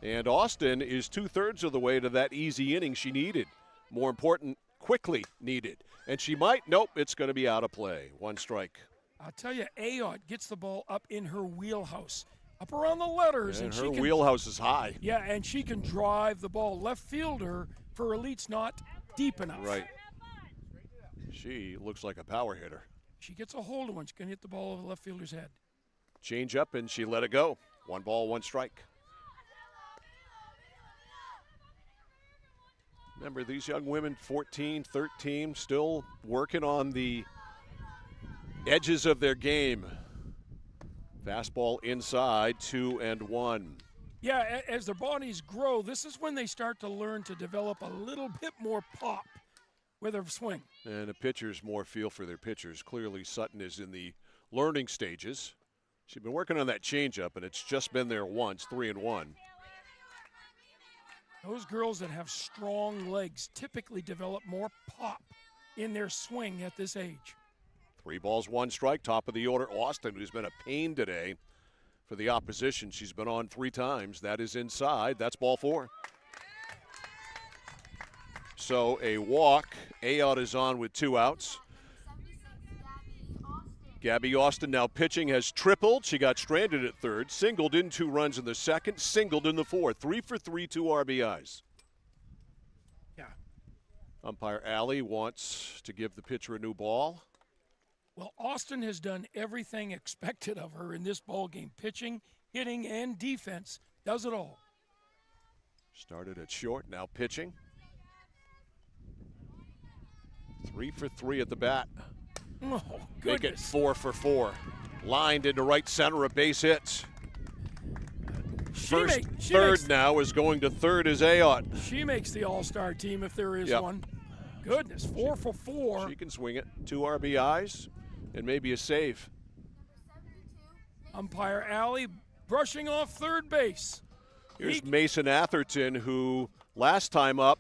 And Austin is 2/3 of the way to that easy inning she needed. More important, quickly needed. And she might, nope, it's going to be out of play. 1 strike. I'll tell you, Ayotte gets the ball up in her wheelhouse, up around the letters. And she her can, wheelhouse is high. Yeah, and she can drive the ball. Left fielder for Elite's not deep enough. Right. She looks like a power hitter. She gets a hold of one. She can hit the ball over the left fielder's head. Change up, and she let it go. 1 ball, 1 strike. Remember, these young women, 14, 13, still working on the edges of their game. Fastball inside, 2-1. Yeah, as their bodies grow, this is when they start to learn to develop a little bit more pop with their swing. And the pitchers more feel for their pitchers. Clearly, Sutton is in the learning stages. She's been working on that changeup, and it's just been there once, 3-1. Those girls that have strong legs typically develop more pop in their swing at this age. 3 balls, 1 strike, top of the order. Austin, who's been a pain today for the opposition. She's been on 3 times. That is inside. That's ball 4. So a walk. Ayotte is on with 2 outs. Gabby Austin now pitching, has tripled. She got stranded at third, singled in 2 runs in the second, singled in the fourth. 3 for 3, 2 RBIs. Yeah. Umpire Alley wants to give the pitcher a new ball. Well, Austin has done everything expected of her in this ball game. Pitching, hitting, and defense. Does it all. Started at short, now pitching. 3 for 3 at the bat. Oh, Make it goodness. 4 for 4. Lined into right center, a base hit. Third now is going to third is Ayotte. She makes the all-star team if there is one. Goodness, 4 for 4. She can swing it. 2 RBIs and maybe a save. Umpire Alley brushing off third base. Here's Mason Atherton, who last time up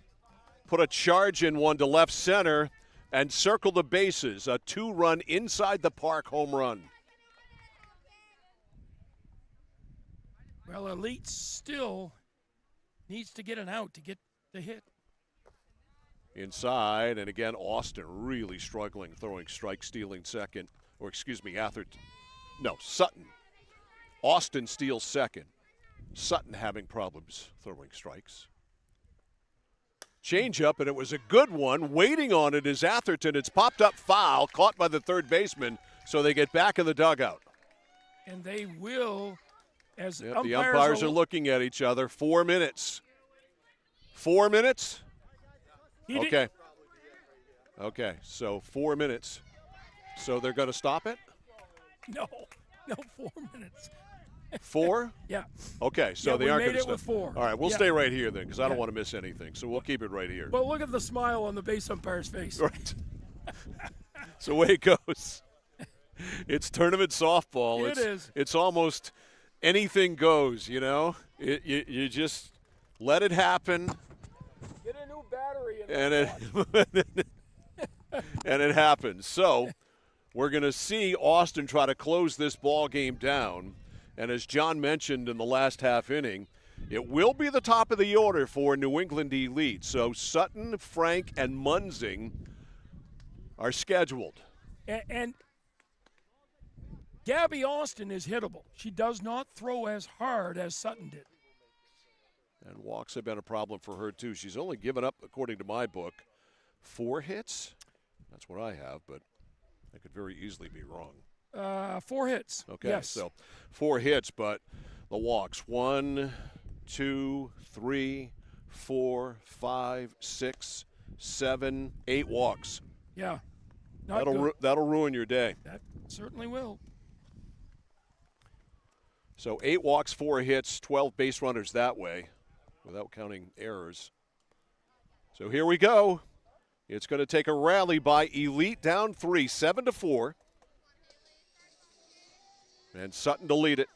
put a charge in one to left center and circled the bases. A 2-run inside the park home run. Well, Elite still needs to get an out to get the hit. Inside, and again, Austin really struggling, throwing strike, stealing second. Or excuse me, Sutton. Austin steals second. Sutton having problems throwing strikes. Change up, and it was a good one. Waiting on it is Atherton. It's popped up foul, caught by the third baseman, so they get back in the dugout. And they will, as the umpires are looking at each other. 4 minutes. 4 minutes? Okay. Okay, so 4 minutes. So they're going to stop it? No, 4 minutes. 4? Yeah. Okay, so they we aren't made going to it stop. with 4. All right, we'll stay right here then because I don't want to miss anything. So we'll keep it right here. But look at the smile on the base umpire's face. Right. It's the way it goes. It's tournament softball. It is. It's almost anything goes, you know. You just let it happen. Get a new battery and it happens. So we're going to see Austin try to close this ball game down. And as John mentioned in the last half inning, it will be the top of the order for New England Elite. So Sutton, Frank, and Munzing are scheduled. And Gabby Austin is hittable. She does not throw as hard as Sutton did. And walks have been a problem for her, too. She's only given up, according to my book, 4 hits. That's what I have, but I could very easily be wrong. 4 hits. Okay, yes. So 4 hits, but the walks 1, 2, 3, 4, 5, 6, 7, 8 walks. Yeah. That'll ruin your day. That certainly will. So 8 walks, 4 hits, 12 base runners that way, without counting errors. So here we go. It's going to take a rally by Elite down 3, 7-4. And Sutton to lead it.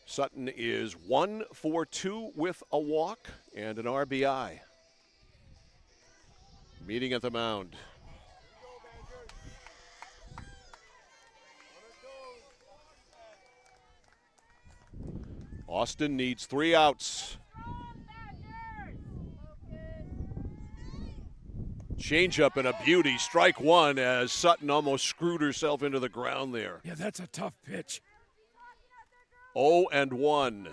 Sutton is 1 for 2 with a walk and an RBI. Meeting at the mound. Austin needs 3 outs. Change-up and a beauty. Strike 1 as Sutton almost screwed herself into the ground there. Yeah, that's a tough pitch. 0-1.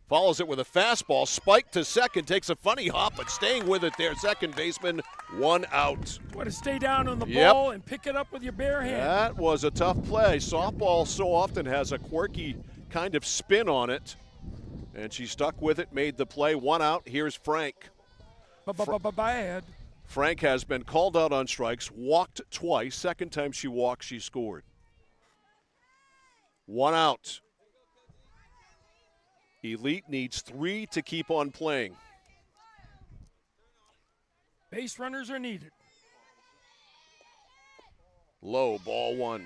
Follows it with a fastball. Spike to second. Takes a funny hop, but staying with it there. Second baseman, 1 out. Want to stay down on the ball and pick it up with your bare hand. That was a tough play. Softball so often has a quirky kind of spin on it. And she stuck with it, made the play. 1 out. Here's Frank. Bad. Frank has been called out on strikes, walked twice. Second time she walked, she scored. 1 out. Elite needs 3 to keep on playing. Base runners are needed. Low, ball 1.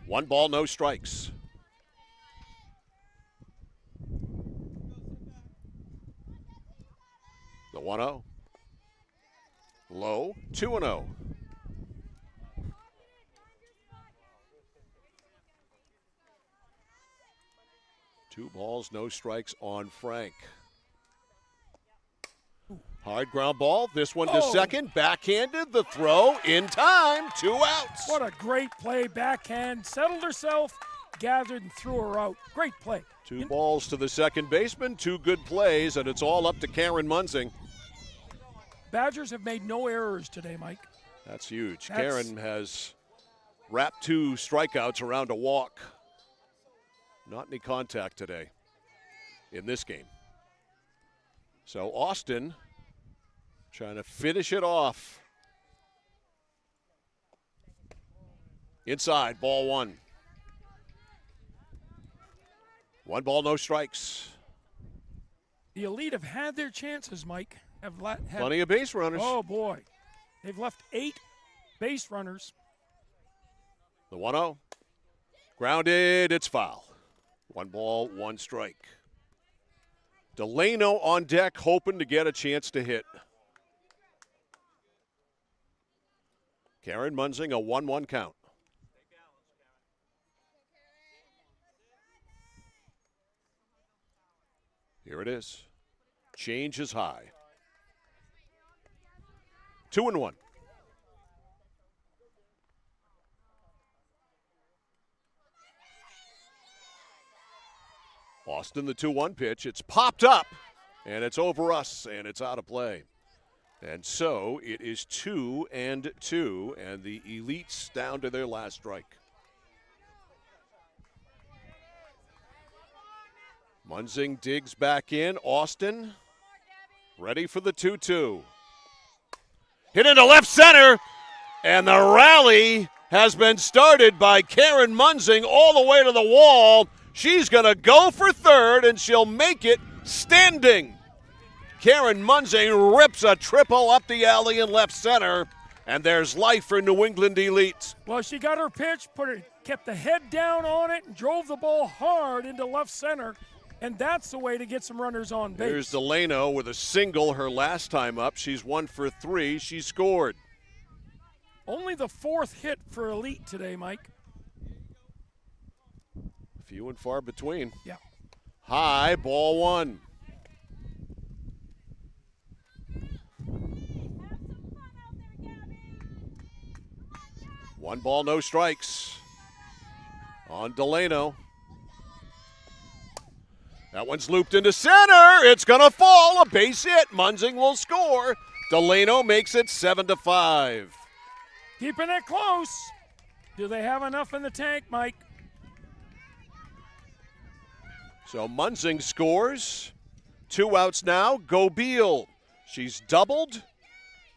1 ball, no strikes. The 1-0. Low, 2-0. Two balls, no strikes on Frank. Hard ground ball. This one to second. Backhanded. The throw in time. 2 outs. What a great play. Backhand. Settled herself. Gathered and threw her out. Great play. 2 balls to the second baseman. 2 good plays, and it's all up to Karen Munzing. Badgers have made no errors today, Mike. That's huge. Karen has wrapped 2 strikeouts around a walk. Not any contact today in this game. So Austin trying to finish it off. Inside, ball 1. 1 ball, no strikes. The Elite have had their chances, Mike. Plenty of base runners. Oh, boy. They've left 8 base runners. The 1-0. Grounded, it's foul. 1 ball, 1 strike. Delano on deck, hoping to get a chance to hit. Karen Munzing, a 1-1 count. Here it is. Change is high. 2-1. Austin, the 2-1 pitch. It's popped up, and it's over us, and it's out of play. And so it is 2-2, and the Elites down to their last strike. Munzing digs back in. Austin ready for the 2-2. Hit into left center, and the rally has been started by Karen Munzing all the way to the wall. She's going to go for third, and she'll make it standing. Karen Munzing rips a triple up the alley in left center, and there's life for New England Elite. Well, she got her pitch, kept the head down on it, and drove the ball hard into left center, and that's the way to get some runners on base. Here's Delano with a single her last time up. She's 1 for 3. She scored. Only the 4th hit for Elite today, Mike. Few and far between. Yeah. High, ball 1. One ball, no strikes on Delano. That one's looped into center. It's going to fall. A base hit. Munzing will score. Delano makes it 7-5. Keeping it close. Do they have enough in the tank, Mike? So Munzing scores. 2 outs now. Go Beal. She's doubled,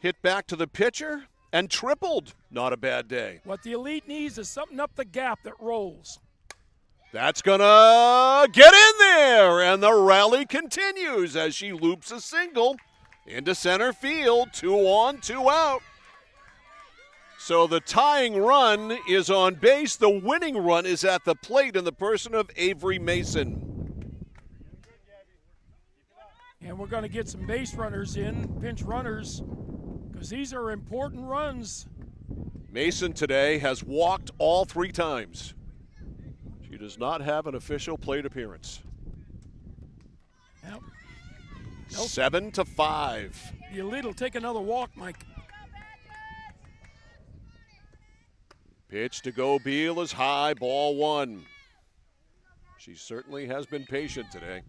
hit back to the pitcher, and tripled. Not a bad day. What the Elite needs is something up the gap that rolls. That's going to get in there, and the rally continues as she loops a single into center field. 2 on, 2 out. So the tying run is on base. The winning run is at the plate in the person of Avery Mason. And we're going to get some base runners in, pinch runners, because these are important runs. Mason today has walked all 3 times. She does not have an official plate appearance. Nope. 7-5. The Elite will take another walk, Mike. Pitch to Go Beal is high, ball 1. She certainly has been patient today.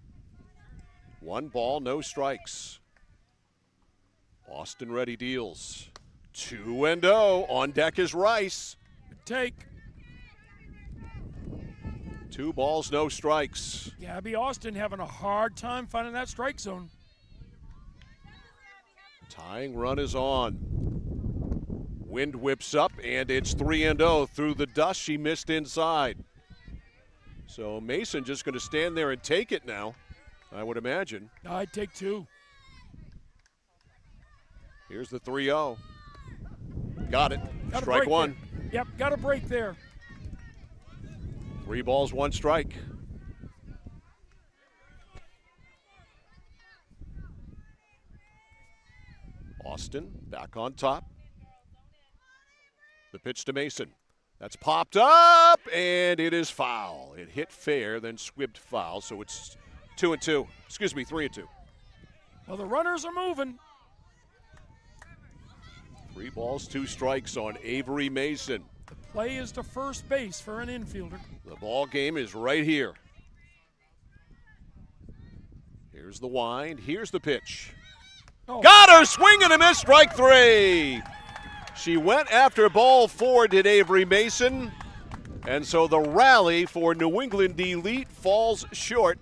1 ball, no strikes. Austin ready deals. 2-0. On deck is Rice. Good take. 2 balls, no strikes. Gabby Austin having a hard time finding that strike zone. Tying run is on. Wind whips up, and it's 3-0. Through the dust, she missed inside. So Mason just going to stand there and take it now, I would imagine. I'd take 2. Here's the 3-0. Got it. Got Strike 1. There. Yep, got a break there. 3 balls, 1 strike. Austin back on top. The pitch to Mason. That's popped up, and it is foul. It hit fair, then swibbed foul, so it's 2-2. Excuse me, 3-2. Well, the runners are moving. 3 balls, 2 strikes on Avery Mason. The play is to first base for an infielder. The ball game is right here. Here's the wind. Here's the pitch. Oh. Got her! Swing and a miss. Strike 3. She went after ball 4, did Avery Mason. And so the rally for New England Elite falls short.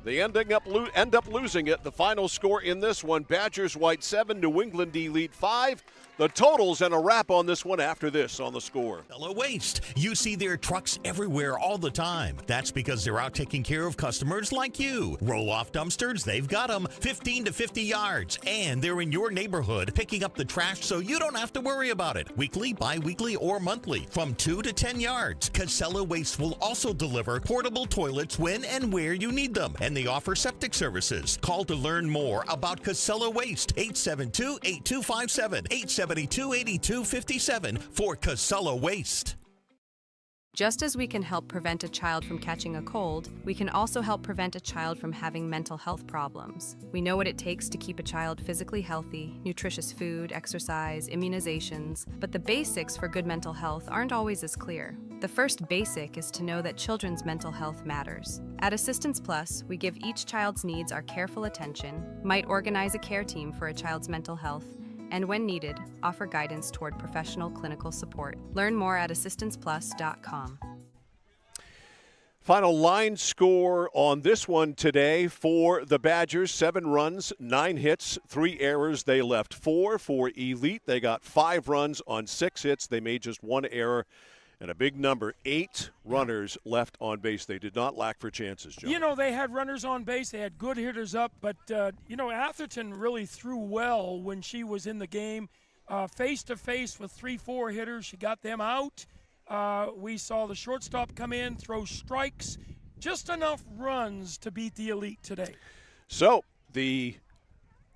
They end up losing it. The final score in this one, Badgers White 7, New England Elite 5. The totals and a wrap on this one after this on the score. Hello Waste. You see their trucks everywhere all the time. That's because they're out taking care of customers like you. Roll-off dumpsters, they've got them 15 to 50 yards. And they're in your neighborhood picking up the trash so you don't have to worry about it. Weekly, bi-weekly, or monthly from 2 to 10 yards. Casella Waste will also deliver portable toilets when and where you need them. And and they offer septic services. Call to learn more about Casella Waste, 872-8257, 872-8257 for Casella Waste. Just as we can help prevent a child from catching a cold, we can also help prevent a child from having mental health problems. We know what it takes to keep a child physically healthy: nutritious food, exercise, immunizations, but the basics for good mental health aren't always as clear. The first basic is to know that children's mental health matters. At Assistance Plus, we give each child's needs our careful attention, might organize a care team for a child's mental health, and when needed, offer guidance toward professional clinical support. Learn more at assistanceplus.com. Final line score on this one today for the Badgers: 7 runs, 9 hits, 3 errors. They left 4 for Elite. They got 5 runs on 6 hits. They made just 1 error. And a big number, 8 runners left on base. They did not lack for chances, John. You know, they had runners on base. They had good hitters up. But, Atherton really threw well when she was in the game. Face-to-face with 3-4 hitters. She got them out. We saw the shortstop come in, throw strikes. Just enough runs to beat the Elite today. So the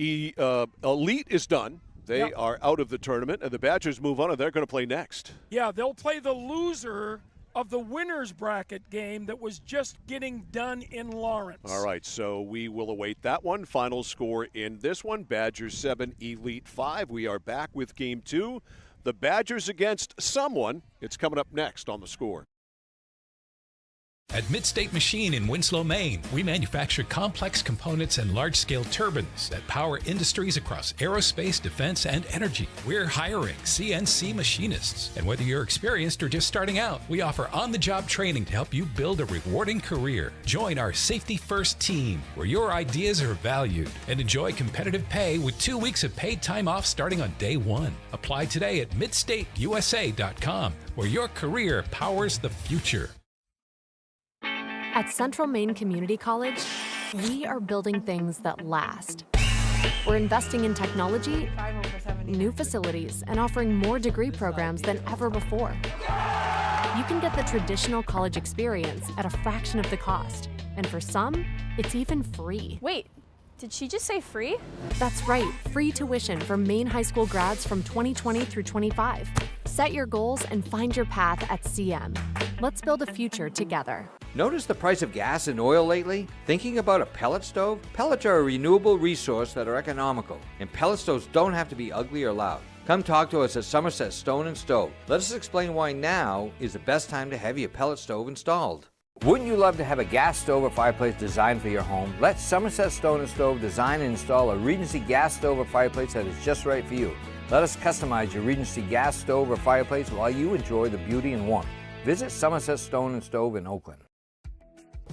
Elite is done. They are out of the tournament, and the Badgers move on, and they're going to play next. Yeah, they'll play the loser of the winner's bracket game that was just getting done in Lawrence. All right, so we will await that one. Final score in this one: Badgers 7, Elite 5. We are back with Game 2. The Badgers against someone. It's coming up next on The Score. At Midstate Machine in Winslow, Maine, we manufacture complex components and large-scale turbines that power industries across aerospace, defense, and energy. We're hiring CNC machinists. And whether you're experienced or just starting out, we offer on-the-job training to help you build a rewarding career. Join our Safety First team, where your ideas are valued, and enjoy competitive pay with 2 weeks of paid time off starting on day 1. Apply today at midstateusa.com, where your career powers the future. At Central Maine Community College, we are building things that last. We're investing in technology, new facilities, and offering more degree programs than ever before. You can get the traditional college experience at a fraction of the cost, and for some, it's even free. Wait, did she just say free? That's right, free tuition for Maine high school grads from 2020 through 25. Set your goals and find your path at CM. Let's build a future together. Notice the price of gas and oil lately? Thinking about a pellet stove? Pellets are a renewable resource that are economical, and pellet stoves don't have to be ugly or loud. Come talk to us at Somerset Stone & Stove. Let us explain why now is the best time to have your pellet stove installed. Wouldn't you love to have a gas stove or fireplace designed for your home? Let Somerset Stone & Stove design and install a Regency gas stove or fireplace that is just right for you. Let us customize your Regency gas stove or fireplace while you enjoy the beauty and warmth. Visit Somerset Stone & Stove in Oakland.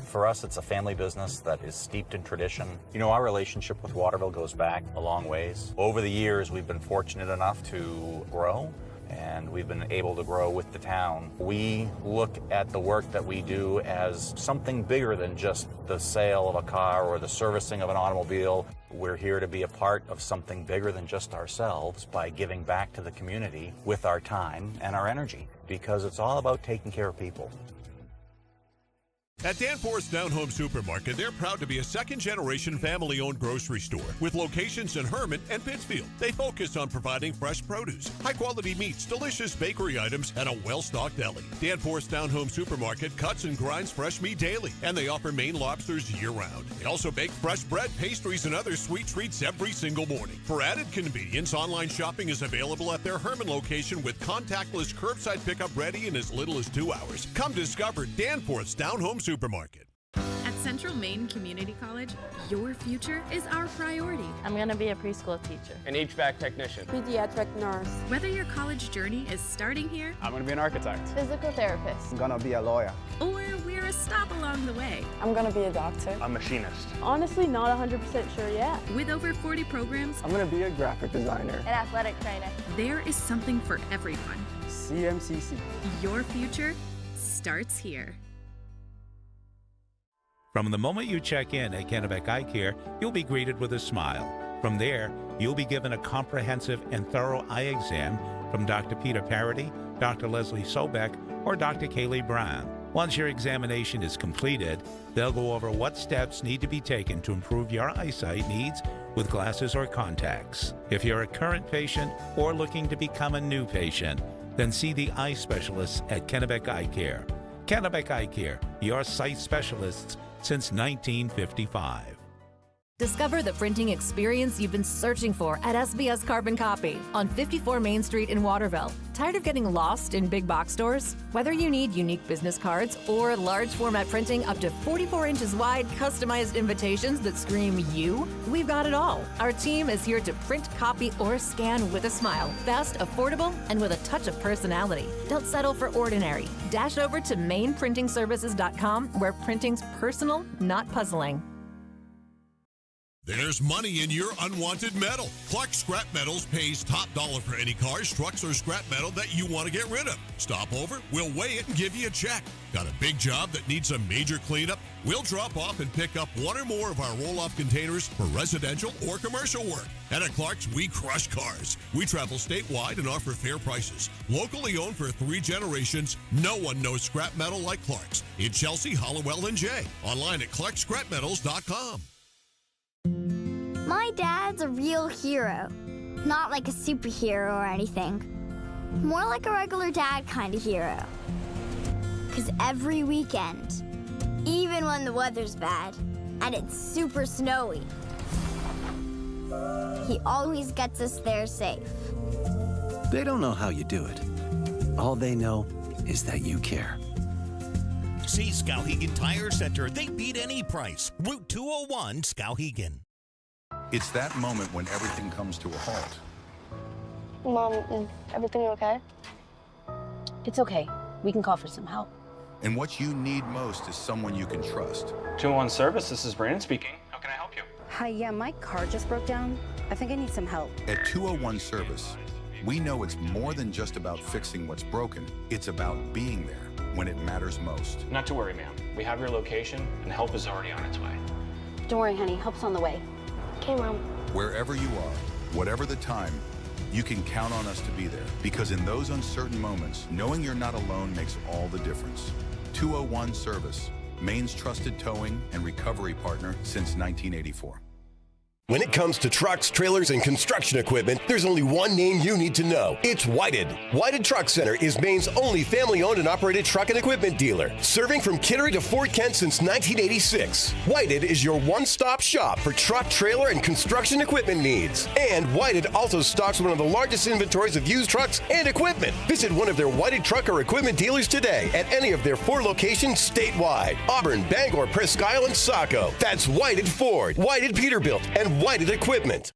For us, it's a family business that is steeped in tradition. You know, our relationship with Waterville goes back a long ways. Over the years, we've been fortunate enough to grow, and we've been able to grow with the town. We look at the work that we do as something bigger than just the sale of a car or the servicing of an automobile. We're here to be a part of something bigger than just ourselves by giving back to the community with our time and our energy, because it's all about taking care of people. At Danforth's Down Home Supermarket, they're proud to be a second-generation family-owned grocery store with locations in Hermit and Pittsfield. They focus on providing fresh produce, high-quality meats, delicious bakery items, and a well-stocked deli. Danforth's Down Home Supermarket cuts and grinds fresh meat daily, and they offer Maine lobsters year-round. They also bake fresh bread, pastries, and other sweet treats every single morning. For added convenience, online shopping is available at their Hermit location with contactless curbside pickup ready in as little as 2 hours. Come discover Danforth's Down Home Supermarket. At Central Maine Community College, your future is our priority. I'm going to be a preschool teacher. An HVAC technician. Pediatric nurse. Whether your college journey is starting here, I'm going to be an architect. Physical therapist. I'm going to be a lawyer. Or we're a stop along the way. I'm going to be a doctor. A machinist. Honestly, not 100% sure yet. With over 40 programs, I'm going to be a graphic designer. An athletic trainer. There is something for everyone. CMCC. Your future starts here. From the moment you check in at Kennebec Eye Care, you'll be greeted with a smile. From there, you'll be given a comprehensive and thorough eye exam from Dr. Peter Parity, Dr. Leslie Sobeck, or Dr. Kaylee Brown. Once your examination is completed, they'll go over what steps need to be taken to improve your eyesight needs with glasses or contacts. If you're a current patient or looking to become a new patient, then see the eye specialists at Kennebec Eye Care. Kennebec Eye Care, your sight specialists since 1955. Discover the printing experience you've been searching for at SBS Carbon Copy on 54 Main Street in Waterville. Tired of getting lost in big box stores? Whether you need unique business cards or large format printing up to 44 inches wide, customized invitations that scream you, we've got it all. Our team is here to print, copy, or scan with a smile. Fast, affordable, and with a touch of personality. Don't settle for ordinary. Dash over to mainprintingservices.com where printing's personal, not puzzling. There's money in your unwanted metal. Clark Scrap Metals pays top dollar for any cars, trucks, or scrap metal that you want to get rid of. Stop over, we'll weigh it and give you a check. Got a big job that needs a major cleanup? We'll drop off and pick up one or more of our roll-off containers for residential or commercial work. And at Clark's, we crush cars. We travel statewide and offer fair prices. Locally owned for 3 generations, no one knows scrap metal like Clark's. In Chelsea, Hollowell, and Jay. Online at clarkscrapmetals.com. My dad's a real hero. Not like a superhero or anything. More like a regular dad kind of hero. 'Cause every weekend, even when the weather's bad and it's super snowy, he always gets us there safe. They don't know how you do it. All they know is that you care. See Skowhegan Tire Center. They beat any price. Route 201, Skowhegan. It's that moment when everything comes to a halt. Mom, is everything okay? It's okay. We can call for some help. And what you need most is someone you can trust. 201 Service, this is Brandon speaking. How can I help you? Hi, yeah, my car just broke down. I think I need some help. At 201 Service, we know it's more than just about fixing what's broken. It's about being there when it matters most. Not to worry, ma'am. We have your location, and help is already on its way. Don't worry, honey. Help's on the way. Okay, Mom. Wherever you are, whatever the time, you can count on us to be there. Because in those uncertain moments, knowing you're not alone makes all the difference. 201 Service, Maine's trusted towing and recovery partner since 1984. When it comes to trucks, trailers, and construction equipment, there's only one name you need to know. It's Whited. Whited Truck Center is Maine's only family-owned and operated truck and equipment dealer, serving from Kittery to Fort Kent since 1986. Whited is your one-stop shop for truck, trailer, and construction equipment needs. And Whited also stocks one of the largest inventories of used trucks and equipment. Visit one of their Whited truck or equipment dealers today at any of their 4 locations statewide: Auburn, Bangor, Presque Isle, and Saco. That's Whited Ford, Whited Peterbilt, and Whited Equipment.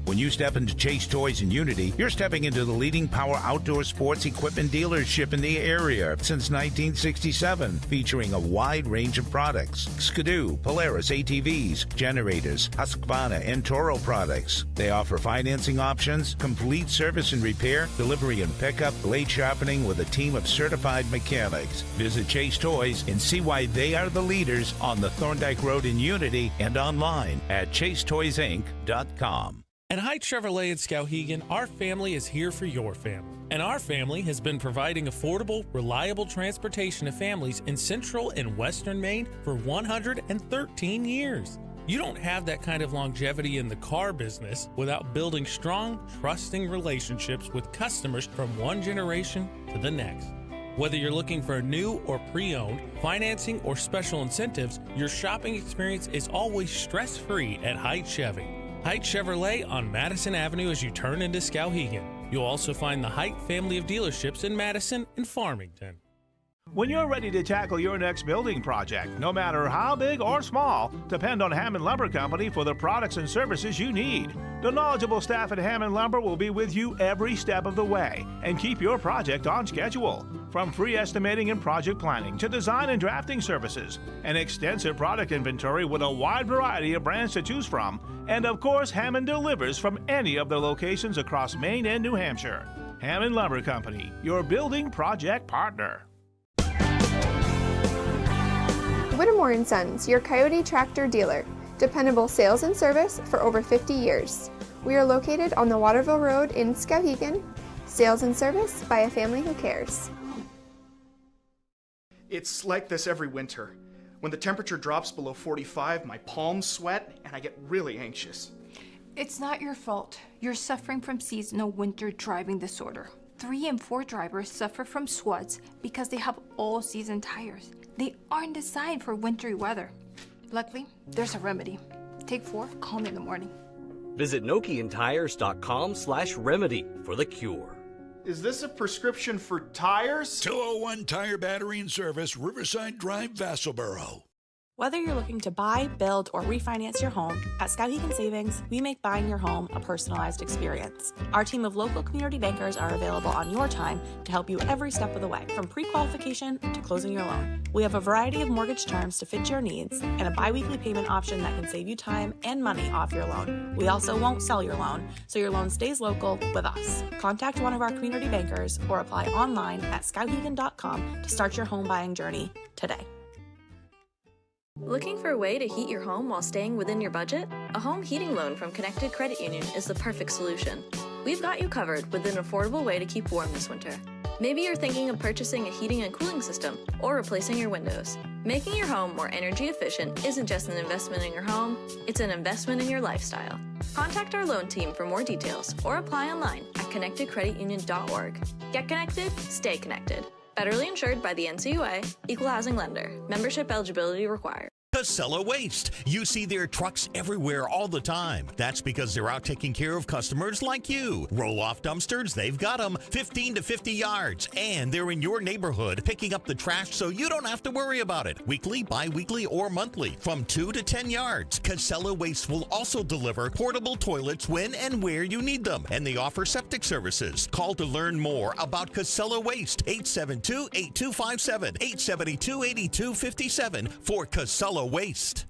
When you step into Chase Toys in Unity, you're stepping into the leading power outdoor sports equipment dealership in the area since 1967, featuring a wide range of products: Skidoo, Polaris ATVs, generators, Husqvarna, and Toro products. They offer financing options, complete service and repair, delivery and pickup, blade sharpening with a team of certified mechanics. Visit Chase Toys and see why they are the leaders on the Thorndike Road in Unity and online at chasetoysinc.com. At Haight Chevrolet in Skowhegan, our family is here for your family. And our family has been providing affordable, reliable transportation to families in central and western Maine for 113 years. You don't have that kind of longevity in the car business without building strong, trusting relationships with customers from one generation to the next. Whether you're looking for a new or pre-owned, financing, or special incentives, your shopping experience is always stress-free at Haight Chevy. Haight Chevrolet on Madison Avenue as you turn into Skowhegan. You'll also find the Haight family of dealerships in Madison and Farmington. When you're ready to tackle your next building project, no matter how big or small, depend on Hammond Lumber Company for the products and services you need. The knowledgeable staff at Hammond Lumber will be with you every step of the way and keep your project on schedule. From free estimating and project planning to design and drafting services, an extensive product inventory with a wide variety of brands to choose from, and of course, Hammond delivers from any of their locations across Maine and New Hampshire. Hammond Lumber Company, your building project partner. Whittemore & Sons, your Coyote tractor dealer. Dependable sales and service for over 50 years. We are located on the Waterville Road in Skowhegan. Sales and service by a family who cares. It's like this every winter. When the temperature drops below 45, my palms sweat and I get really anxious. It's not your fault. You're suffering from seasonal winter driving disorder. 3 and 4 drivers suffer from SWUDs because they have all-season tires. They aren't designed for wintry weather. Luckily, there's a remedy. Take 4, call me in the morning. Visit NokianTires.com/remedy for the cure. Is this a prescription for tires? 201 Tire Battery and Service, Riverside Drive, Vassalboro. Whether you're looking to buy, build, or refinance your home, at Skowhegan Savings, we make buying your home a personalized experience. Our team of local community bankers are available on your time to help you every step of the way, from pre-qualification to closing your loan. We have a variety of mortgage terms to fit your needs and a bi-weekly payment option that can save you time and money off your loan. We also won't sell your loan, so your loan stays local with us. Contact one of our community bankers or apply online at skowhegan.com to start your home buying journey today. Looking for a way to heat your home while staying within your budget? A home heating loan from Connected Credit Union is the perfect solution. We've got you covered with an affordable way to keep warm this winter. Maybe you're thinking of purchasing a heating and cooling system or replacing your windows. Making your home more energy efficient isn't just an investment in your home, it's an investment in your lifestyle. Contact our loan team for more details or apply online at connectedcreditunion.org. Get connected, stay connected. Federally insured by the NCUA, Equal Housing Lender. Membership eligibility required. Casella Waste. You see their trucks everywhere all the time. That's because they're out taking care of customers like you. Roll-off dumpsters, they've got them 15 to 50 yards. And they're in your neighborhood picking up the trash so you don't have to worry about it. Weekly, bi-weekly, or monthly from 2 to 10 yards. Casella Waste will also deliver portable toilets when and where you need them. And they offer septic services. Call to learn more about Casella Waste. 872-8257, 872-8257 for Casella Waste.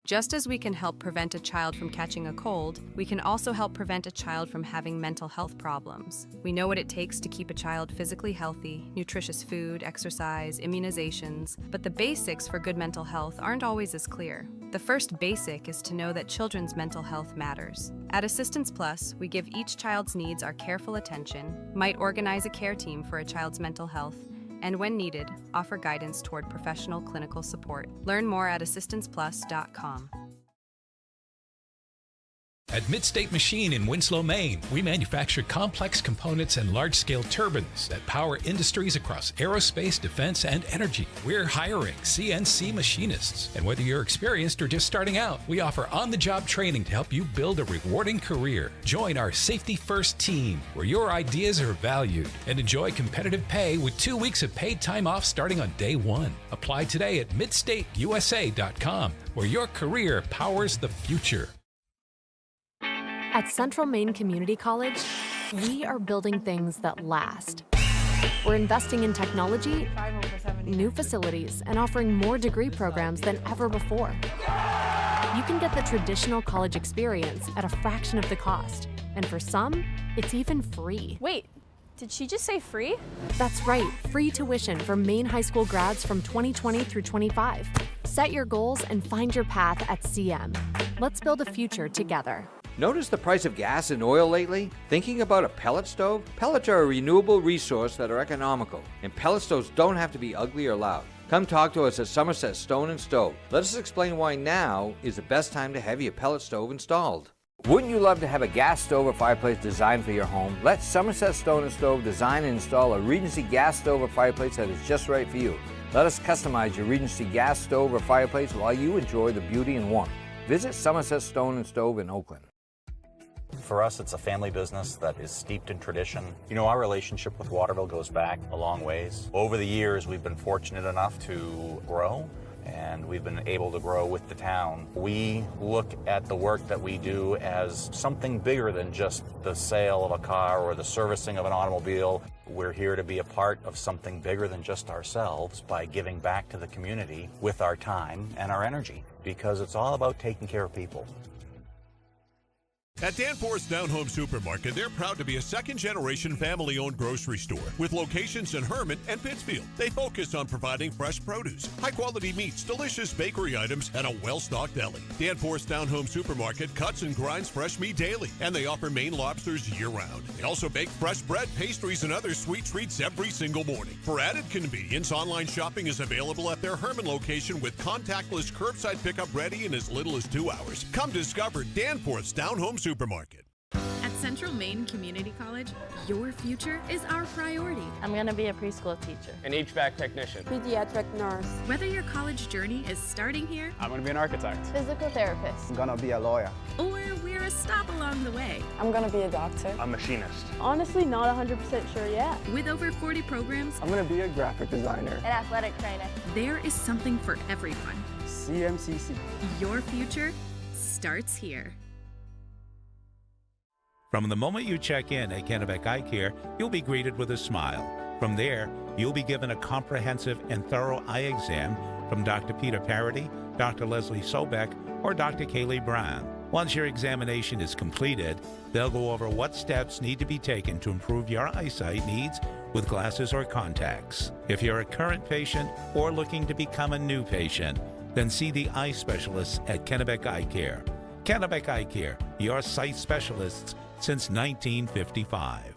Just as we can help prevent a child from catching a cold, we can also help prevent a child from having mental health problems. We know what it takes to keep a child physically healthy: nutritious food, exercise, immunizations, but the basics for good mental health aren't always as clear. The first basic is to know that children's mental health matters. At Assistance Plus, we give each child's needs our careful attention, might organize a care team for a child's mental health, and when needed, offer guidance toward professional clinical support. Learn more at assistanceplus.com. At Midstate Machine in Winslow, Maine, we manufacture complex components and large-scale turbines that power industries across aerospace, defense, and energy. We're hiring CNC machinists. And whether you're experienced or just starting out, we offer on-the-job training to help you build a rewarding career. Join our Safety First team, where your ideas are valued, and enjoy competitive pay with 2 weeks of paid time off starting on day 1. Apply today at midstateusa.com, where your career powers the future. At Central Maine Community College, we are building things that last. We're investing in technology, new facilities, and offering more degree programs than ever before. You can get the traditional college experience at a fraction of the cost, and for some, it's even free. Wait, did she just say free? That's right, free tuition for Maine high school grads from 2020 through 25. Set your goals and find your path at CM. Let's build a future together. Notice the price of gas and oil lately? Thinking about a pellet stove? Pellets are a renewable resource that are economical, and pellet stoves don't have to be ugly or loud. Come talk to us at Somerset Stone & Stove. Let us explain why now is the best time to have your pellet stove installed. Wouldn't you love to have a gas stove or fireplace designed for your home? Let Somerset Stone & Stove design and install a Regency gas stove or fireplace that is just right for you. Let us customize your Regency gas stove or fireplace while you enjoy the beauty and warmth. Visit Somerset Stone & Stove in Oakland. For us, it's a family business that is steeped in tradition. You know, our relationship with Waterville goes back a long ways. Over the years, we've been fortunate enough to grow, and we've been able to grow with the town. We look at the work that we do as something bigger than just the sale of a car or the servicing of an automobile. We're here to be a part of something bigger than just ourselves by giving back to the community with our time and our energy, because it's all about taking care of people. At Danforth's Down Home Supermarket, they're proud to be a second-generation family-owned grocery store with locations in Herman and Pittsfield. They focus on providing fresh produce, high-quality meats, delicious bakery items, and a well-stocked deli. Danforth's Down Home Supermarket cuts and grinds fresh meat daily, and they offer Maine lobsters year-round. They also bake fresh bread, pastries, and other sweet treats every single morning. For added convenience, online shopping is available at their Herman location with contactless curbside pickup ready in as little as 2 hours. Come discover Danforth's Down Home Supermarket. At Central Maine Community College, your future is our priority. I'm going to be a preschool teacher. An HVAC technician. Pediatric nurse. Whether your college journey is starting here, I'm going to be an architect. Physical therapist. I'm going to be a lawyer. or we're a stop along the way. I'm going to be a doctor. A machinist. Honestly, not 100% sure yet. With over 40 programs, I'm going to be a graphic designer. An athletic trainer. There is something for everyone. CMCC. Your future starts here. From the moment you check in at Kennebec Eye Care, you'll be greeted with a smile. From there, you'll be given a comprehensive and thorough eye exam from Dr. Peter Parity, Dr. Leslie Sobeck, or Dr. Kaylee Brown. Once your examination is completed, they'll go over what steps need to be taken to improve your eyesight needs with glasses or contacts. If you're a current patient or looking to become a new patient, then see the eye specialists at Kennebec Eye Care. Kennebec Eye Care, your sight specialists since 1955.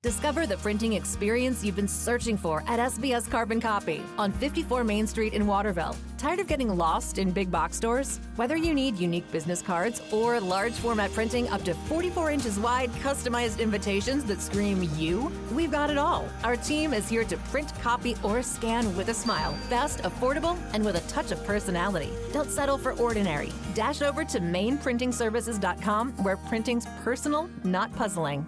Discover the printing experience you've been searching for at SBS Carbon Copy on 54 Main Street in Waterville. Tired of getting lost in big box stores? Whether you need unique business cards or large format printing up to 44 inches wide, customized invitations that scream you, we've got it all. Our team is here to print, copy, or scan with a smile. Fast, affordable, and with a touch of personality. Don't settle for ordinary. Dash over to mainprintingservices.com where printing's personal, not puzzling.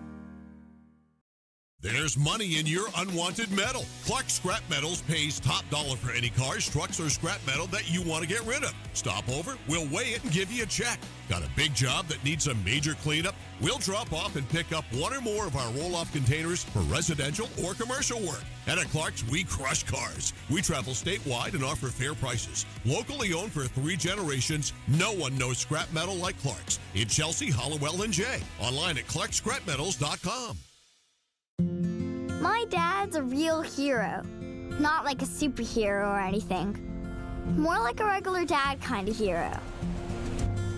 There's money in your unwanted metal. Clark Scrap Metals pays top dollar for any cars, trucks, or scrap metal that you want to get rid of. Stop over, we'll weigh it and give you a check. Got a big job that needs a major cleanup? We'll drop off and pick up one or more of our roll-off containers for residential or commercial work. And at Clark's, we crush cars. We travel statewide and offer fair prices. Locally owned for 3 generations, no one knows scrap metal like Clark's. In Chelsea, Hollowell, and Jay. Online at clarkscrapmetals.com. My dad's a real hero. Not like a superhero or anything. More like a regular dad kind of hero.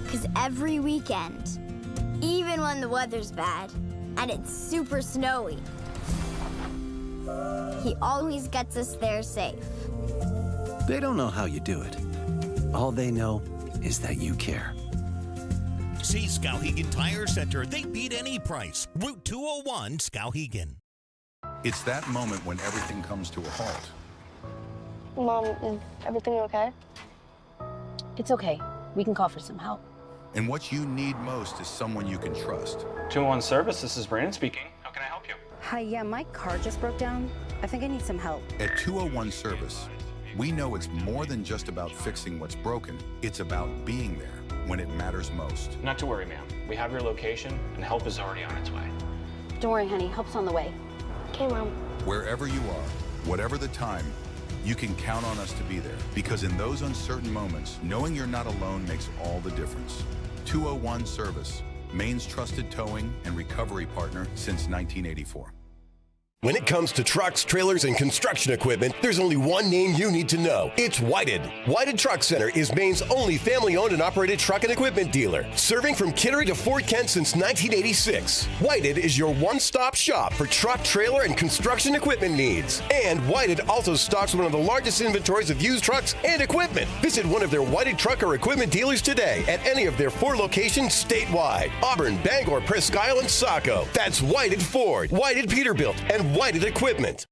'Cause every weekend, even when the weather's bad and it's super snowy, he always gets us there safe. They don't know how you do it. All they know is that you care. See Skowhegan Tire Center. They beat any price. Route 201, Skowhegan. It's that moment when everything comes to a halt. Mom, is everything okay? It's okay. We can call for some help. And what you need most is someone you can trust. 201 Service, this is Brandon speaking. How can I help you? Hi, yeah, my car just broke down. I think I need some help. At 201 Service, we know it's more than just about fixing what's broken. It's about being there when it matters most. Not to worry, ma'am. We have your location, and help is already on its way. Don't worry, honey. Help's on the way. Okay, Mom. Wherever you are, whatever the time, you can count on us to be there. Because in those uncertain moments, knowing you're not alone makes all the difference. 201 Service, Maine's trusted towing and recovery partner since 1984. When it comes to trucks, trailers, and construction equipment, there's only one name you need to know. It's Whited. Whited Truck Center is Maine's only family-owned and operated truck and equipment dealer, serving from Kittery to Fort Kent since 1986. Whited is your one-stop shop for truck, trailer, and construction equipment needs. And Whited also stocks one of the largest inventories of used trucks and equipment. Visit one of their Whited truck or equipment dealers today at any of their 4 locations statewide: Auburn, Bangor, Presque Isle, and Saco. That's Whited Ford, Whited Peterbilt, and Whited Equipment.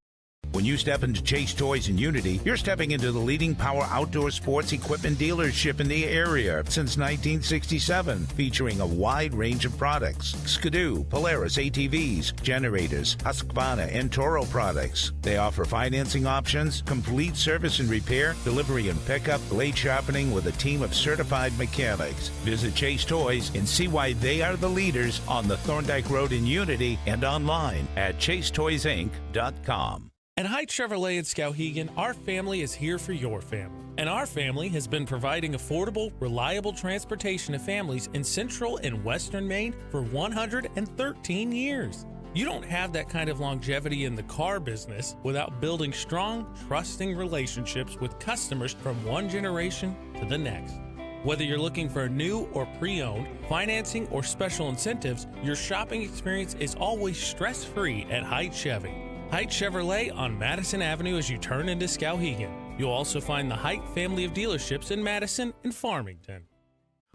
When you step into Chase Toys in Unity, you're stepping into the leading power outdoor sports equipment dealership in the area since 1967, featuring a wide range of products: Skidoo, Polaris ATVs, generators, Husqvarna, and Toro products. They offer financing options, complete service and repair, delivery and pickup, blade sharpening with a team of certified mechanics. Visit Chase Toys and see why they are the leaders on the Thorndike Road in Unity and online at chasetoysinc.com. At Haight Chevrolet in Skowhegan, our family is here for your family. And our family has been providing affordable, reliable transportation to families in central and western Maine for 113 years. You don't have that kind of longevity in the car business without building strong, trusting relationships with customers from one generation to the next. Whether you're looking for a new or pre-owned, financing or special incentives, your shopping experience is always stress-free at Haight Chevy. Haight Chevrolet on Madison Avenue as you turn into Skowhegan. You'll also find the Haight family of dealerships in Madison and Farmington.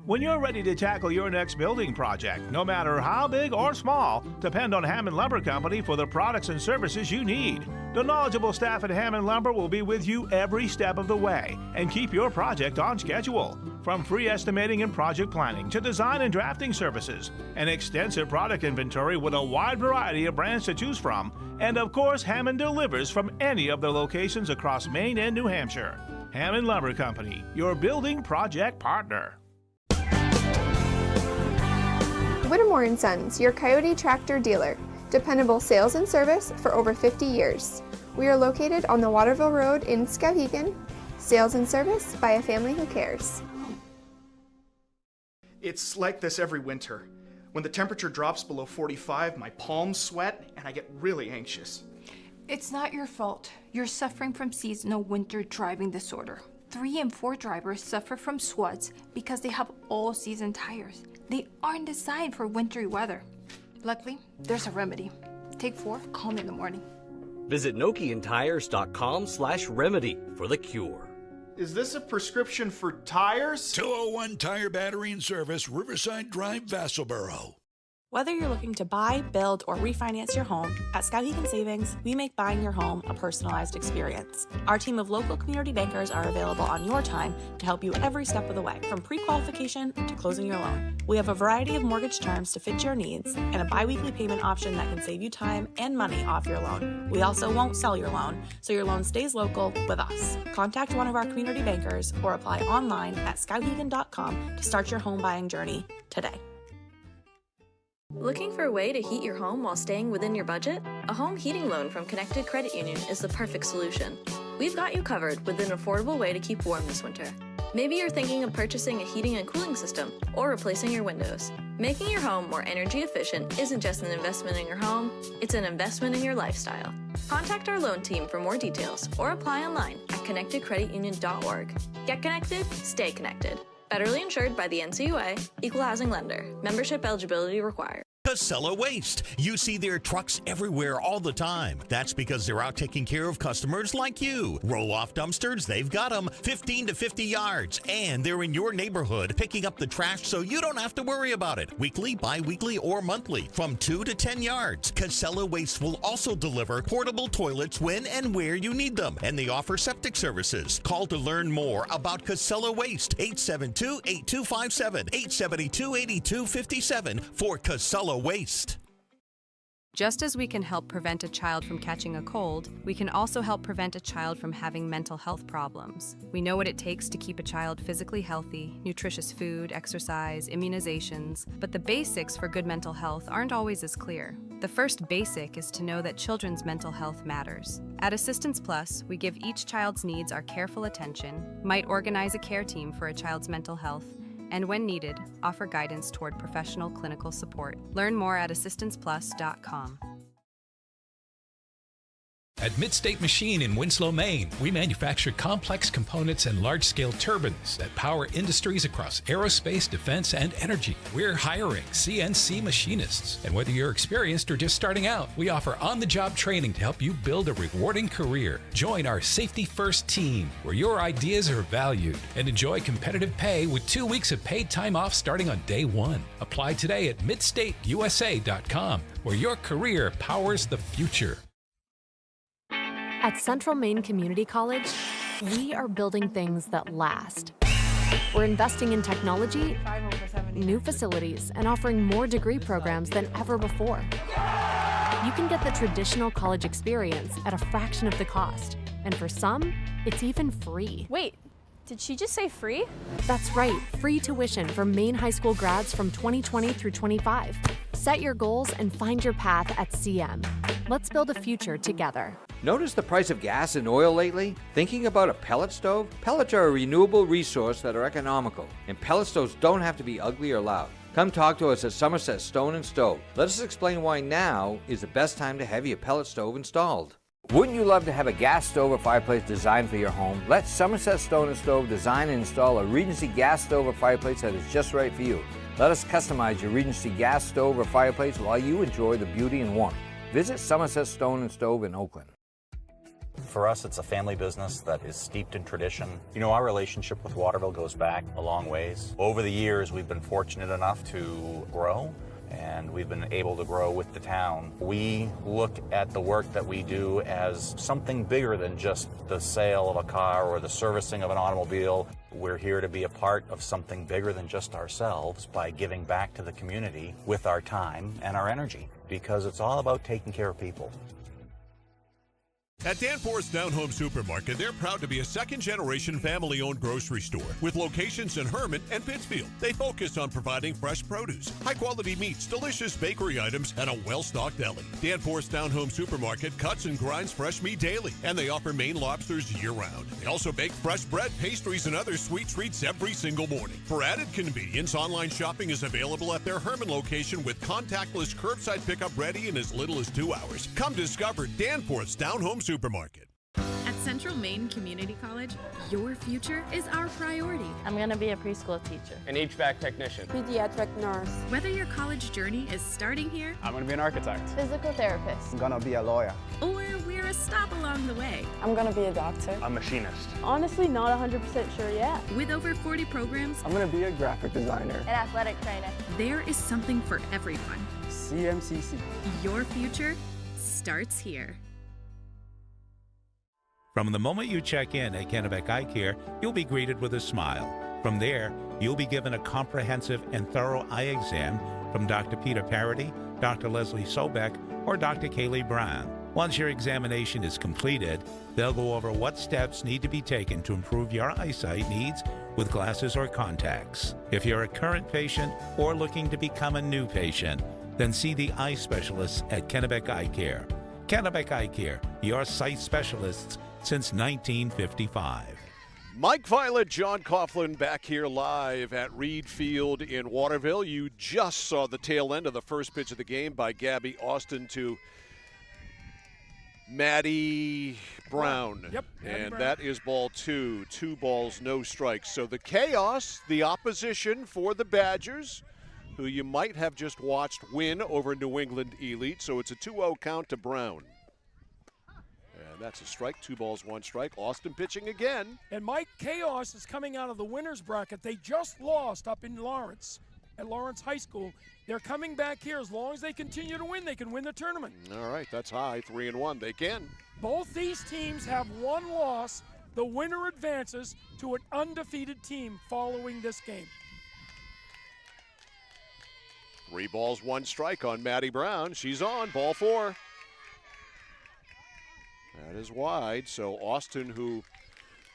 When you're ready to tackle your next building project, no matter how big or small, depend on Hammond Lumber Company for the products and services you need. The knowledgeable staff at Hammond Lumber will be with you every step of the way and keep your project on schedule. From free estimating and project planning to design and drafting services, an extensive product inventory with a wide variety of brands to choose from, and of course, Hammond delivers from any of the locations across Maine and New Hampshire. Hammond Lumber Company, your building project partner. Whittemore & Sons, your Coyote tractor dealer. Dependable sales and service for over 50 years. We are located on the Waterville Road in Skowhegan. Sales and service by a family who cares. It's like this every winter. When the temperature drops below 45, my palms sweat and I get really anxious. It's not your fault. You're suffering from seasonal winter driving disorder. 3 and 4 drivers suffer from SWUDs because they have all-season tires. They aren't designed for wintry weather. Luckily, there's a remedy. Take 4, call me in the morning. Visit NokianTires.com/remedy for the cure. Is this a prescription for tires? 201 Tire Battery and Service, Riverside Drive, Vassalboro. Whether you're looking to buy, build, or refinance your home, at Skowhegan Savings, we make buying your home a personalized experience. Our team of local community bankers are available on your time to help you every step of the way, from pre-qualification to closing your loan. We have a variety of mortgage terms to fit your needs and a bi-weekly payment option that can save you time and money off your loan. We also won't sell your loan, so your loan stays local with us. Contact one of our community bankers or apply online at skowhegan.com to start your home buying journey today. Looking for a way to heat your home while staying within your budget? A home heating loan from Connected Credit Union is the perfect solution. We've got you covered with an affordable way to keep warm this winter. Maybe you're thinking of purchasing a heating and cooling system or replacing your windows. Making your home more energy efficient isn't just an investment in your home, it's an investment in your lifestyle. Contact our loan team for more details or apply online at connectedcreditunion.org. Get connected, stay connected. Federally insured by the NCUA, Equal Housing Lender. Membership eligibility required. Casella Waste. You see their trucks everywhere all the time. That's because they're out taking care of customers like you. Roll-off dumpsters, they've got them 15 to 50 yards. And they're in your neighborhood picking up the trash so you don't have to worry about it. Weekly, bi-weekly, or monthly from 2 to 10 yards. Casella Waste will also deliver portable toilets when and where you need them. And they offer septic services. Call to learn more about Casella Waste. 872-8257, 872-8257 for Casella Waste. Just as we can help prevent a child from catching a cold, we can also help prevent a child from having mental health problems. We know what it takes to keep a child physically healthy, nutritious food, exercise, immunizations, but the basics for good mental health aren't always as clear. The first basic is to know that children's mental health matters. At Assistance Plus, we give each child's needs our careful attention, might organize a care team for a child's mental health, and when needed, offer guidance toward professional clinical support. Learn more at assistanceplus.com. At Midstate Machine in Winslow, Maine, we manufacture complex components and large-scale turbines that power industries across aerospace, defense, and energy. We're hiring CNC machinists. And whether you're experienced or just starting out, we offer on-the-job training to help you build a rewarding career. Join our Safety First team, where your ideas are valued, and enjoy competitive pay with 2 weeks of paid time off starting on day 1. Apply today at midstateusa.com, where your career powers the future. At Central Maine Community College, we are building things that last. We're investing in technology, new facilities, and offering more degree programs than ever before. You can get the traditional college experience at a fraction of the cost, and for some, it's even free. Wait, did she just say free? That's right, free tuition for Maine high school grads from 2020 through 25. Set your goals and find your path at CM. Let's build a future together. Notice the price of gas and oil lately? Thinking about a pellet stove? Pellets are a renewable resource that are economical, and pellet stoves don't have to be ugly or loud. Come talk to us at Somerset Stone and Stove. Let us explain why now is the best time to have your pellet stove installed. Wouldn't you love to have a gas stove or fireplace designed for your home? Let Somerset Stone and Stove design and install a Regency gas stove or fireplace that is just right for you. Let us customize your Regency gas stove or fireplace while you enjoy the beauty and warmth. Visit Somerset Stone and Stove in Oakland. For us, it's a family business that is steeped in tradition. You know, our relationship with Waterville goes back a long ways. Over the years, we've been fortunate enough to grow, and we've been able to grow with the town. We look at the work that we do as something bigger than just the sale of a car or the servicing of an automobile. We're here to be a part of something bigger than just ourselves by giving back to the community with our time and our energy, because it's all about taking care of people. At Danforth's Down Home Supermarket, they're proud to be a second-generation family-owned grocery store with locations in Hermit and Pittsfield. They focus on providing fresh produce, high-quality meats, delicious bakery items, and a well-stocked deli. Danforth's Down Home Supermarket cuts and grinds fresh meat daily, and they offer Maine lobsters year-round. They also bake fresh bread, pastries, and other sweet treats every single morning. For added convenience, online shopping is available at their Hermit location with contactless curbside pickup ready in as little as 2 hours. Come discover Danforth's Down Home Supermarket. At Central Maine Community College, your future is our priority. I'm going to be a preschool teacher. An HVAC technician. Pediatric nurse. Whether your college journey is starting here, I'm going to be an architect. Physical therapist. I'm going to be a lawyer. or we're a stop along the way. I'm going to be a doctor. A machinist. Honestly, not 100% sure yet. With over 40 programs, I'm going to be a graphic designer. An athletic trainer. There is something for everyone. CMCC. Your future starts here. From the moment you check in at Kennebec Eye Care, you'll be greeted with a smile. From there, you'll be given a comprehensive and thorough eye exam from Dr. Peter Parity, Dr. Leslie Sobeck, or Dr. Kaylee Brown. Once your examination is completed, they'll go over what steps need to be taken to improve your eyesight needs with glasses or contacts. If you're a current patient or looking to become a new patient, then see the eye specialists at Kennebec Eye Care. Kennebec Eye Care, your sight specialists since 1955. Mike Violet, John Coughlin back here live at Reed Field in Waterville. You just saw the tail end of the first pitch of the game by Gabby Austin to Maddie Brown. Yep. And that is ball two. 2 balls, no strikes. So the chaos, the opposition for the Badgers, who you might have just watched win over New England Elite. So it's a 2-0 count to Brown. And that's a strike. 2 balls, 1 strike. Austin pitching again. And Mike, chaos is coming out of the winner's bracket. They just lost up in Lawrence, at Lawrence High School. They're coming back here. As long as they continue to win, they can win the tournament. All right, that's high. 3-1. They can. Both these teams have 1 loss. The winner advances to an undefeated team following this game. 3 balls, 1 strike on Maddie Brown. She's on. Ball 4. That is wide. So Austin, who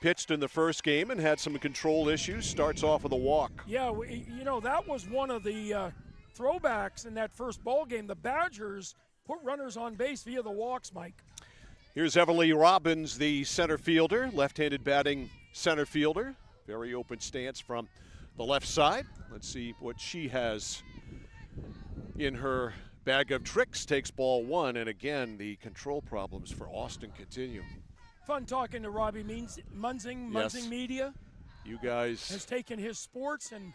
pitched in the first game and had some control issues, starts off with a walk. Yeah, you know, that was one of the throwbacks in that first ball game. The Badgers put runners on base via the walks, Mike. Here's Everly Robbins, the center fielder, left-handed batting center fielder. Very open stance from the left side. Let's see what she has in her bag of tricks. Takes ball 1, and again, the control problems for Austin continue. Fun talking to Robbie Munzing. Yes. Munzing Media. You guys has taken his sports and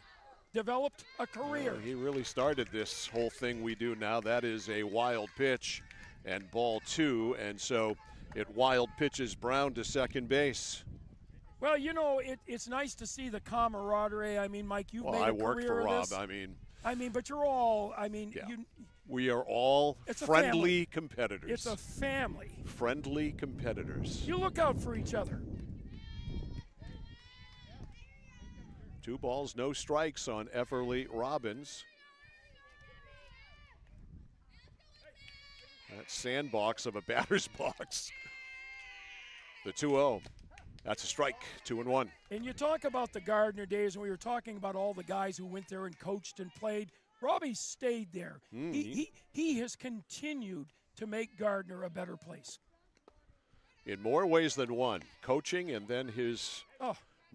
developed a career. He really started this whole thing we do now. That is a wild pitch and ball 2, and so it wild pitches Brown to second base. Well, you know, it's nice to see the camaraderie. I mean, Mike, you've made a I worked career for of Rob. this. I mean, but you're all, we are all friendly competitors. It's a family. Friendly competitors. You look out for each other. 2 balls, no strikes on Everly Robbins. That sandbox of a batter's box. The 2-0. That's a strike, 2-1. And you talk about the Gardner days, and we were talking about all the guys who went there and coached and played. Robbie stayed there. He has continued to make Gardner a better place. in more ways than one, coaching and then his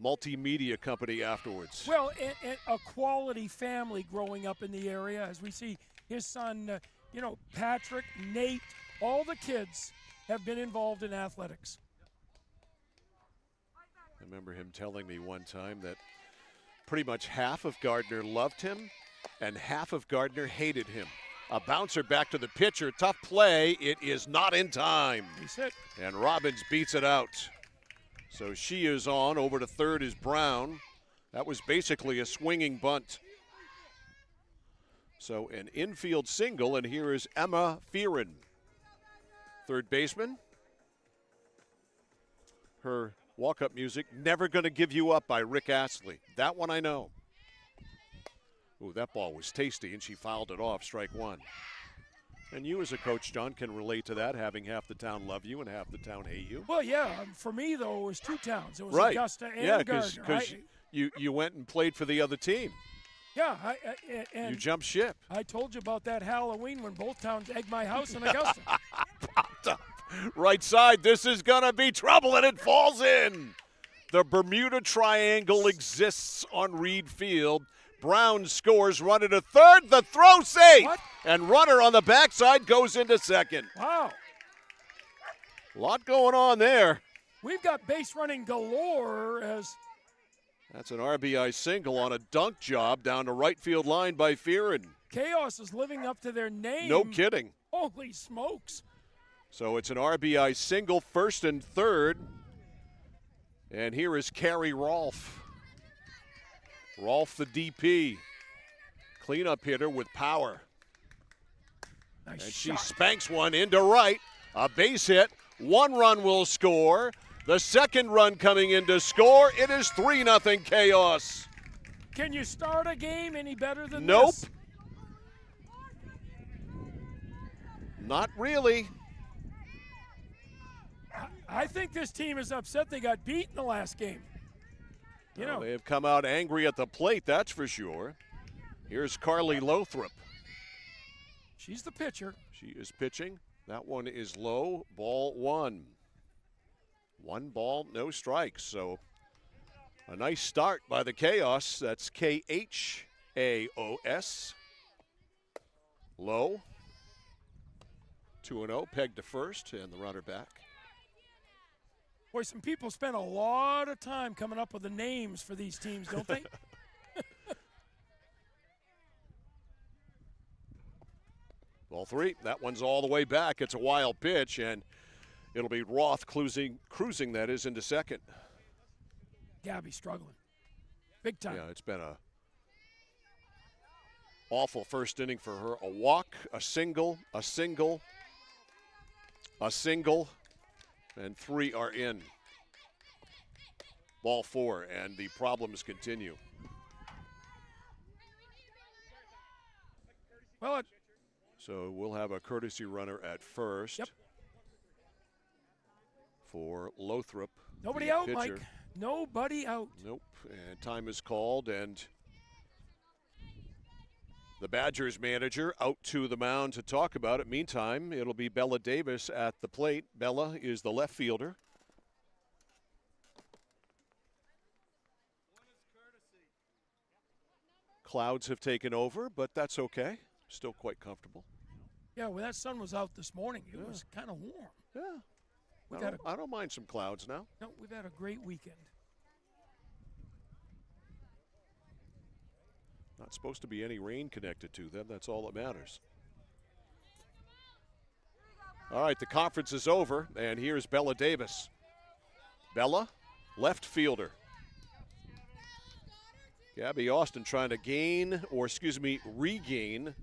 multimedia company afterwards. Well, and a quality family growing up in the area, as we see his son, Patrick, Nate, all the kids have been involved in athletics. I remember him telling me one time that pretty much half of Gardner loved him and half of Gardner hated him. A bouncer back to the pitcher. Tough play. It is not in time. He's hit. And Robbins beats it out. So she is on. Over to third is Brown. That was basically a swinging bunt. So an infield single, and here is Emma Fearon, third baseman. Her walk-up music, Never Gonna Give You Up by Rick Astley. That one I know. Ooh, that ball was tasty, and she fouled it off, strike one. And you as a coach, John, can relate to that, having half the town love you and half the town hate you. Well, yeah, for me, though, it was two towns. It was right. Augusta and Gardner. Because you went and played for the other team. Yeah. And you jumped ship. I told you about that Halloween when both towns egged my house in Augusta. Popped up. Right side, this is going to be trouble, and it falls in. The Bermuda Triangle exists on Reed Field. Brown scores, runner to third, the throw safe. What? And runner on the backside goes into second. Wow. A lot going on there. We've got base running galore as... That's an RBI single on a dunk job down the right field line by Fearon. Chaos is living up to their name. No kidding. Holy smokes. So it's an RBI single, first and third. And here is Carrie Rolfe. Rolfe, the DP. Cleanup hitter with power. Nice and shot. She spanks one into right. A base hit. One run will score. The second run coming in to score. It is 3-0 Chaos. Can you start a game any better than nope. this? Not really. I think this team is upset they got beat in the last game. They have come out angry at the plate, that's for sure. Here's Carly Lothrop. She's the pitcher. She is pitching. That one is low. Ball one. 1 ball, no strikes. So a nice start by the Chaos. That's Khaos. Low. 2-0, pegged to first, and the runner back. Boy, some people spend a lot of time coming up with the names for these teams, don't they? Ball 3. That one's all the way back. It's a wild pitch, and it'll be Roth cruising that is, into second. Gabby struggling. Big time. Yeah, it's been a awful first inning for her. A walk, a single, a single, and 3 are in. Ball 4, and the problems continue. Well, so we'll have a courtesy runner at first. Yep. For Lothrop. Nobody out, pitcher. Mike. Nobody out. Nope. And time is called, and the Badgers manager out to the mound to talk about it. Meantime, it'll be Bella Davis at the plate. Bella is the left fielder. Clouds have taken over, but that's okay. Still quite comfortable. Yeah, when that sun was out this morning, it was kind of warm. Yeah. I don't mind some clouds now. No, we've had a great weekend. Not supposed to be any rain connected to them. That's all that matters. All right, the conference is over, and here's Bella Davis. Bella, left fielder. Gabby Austin trying to regain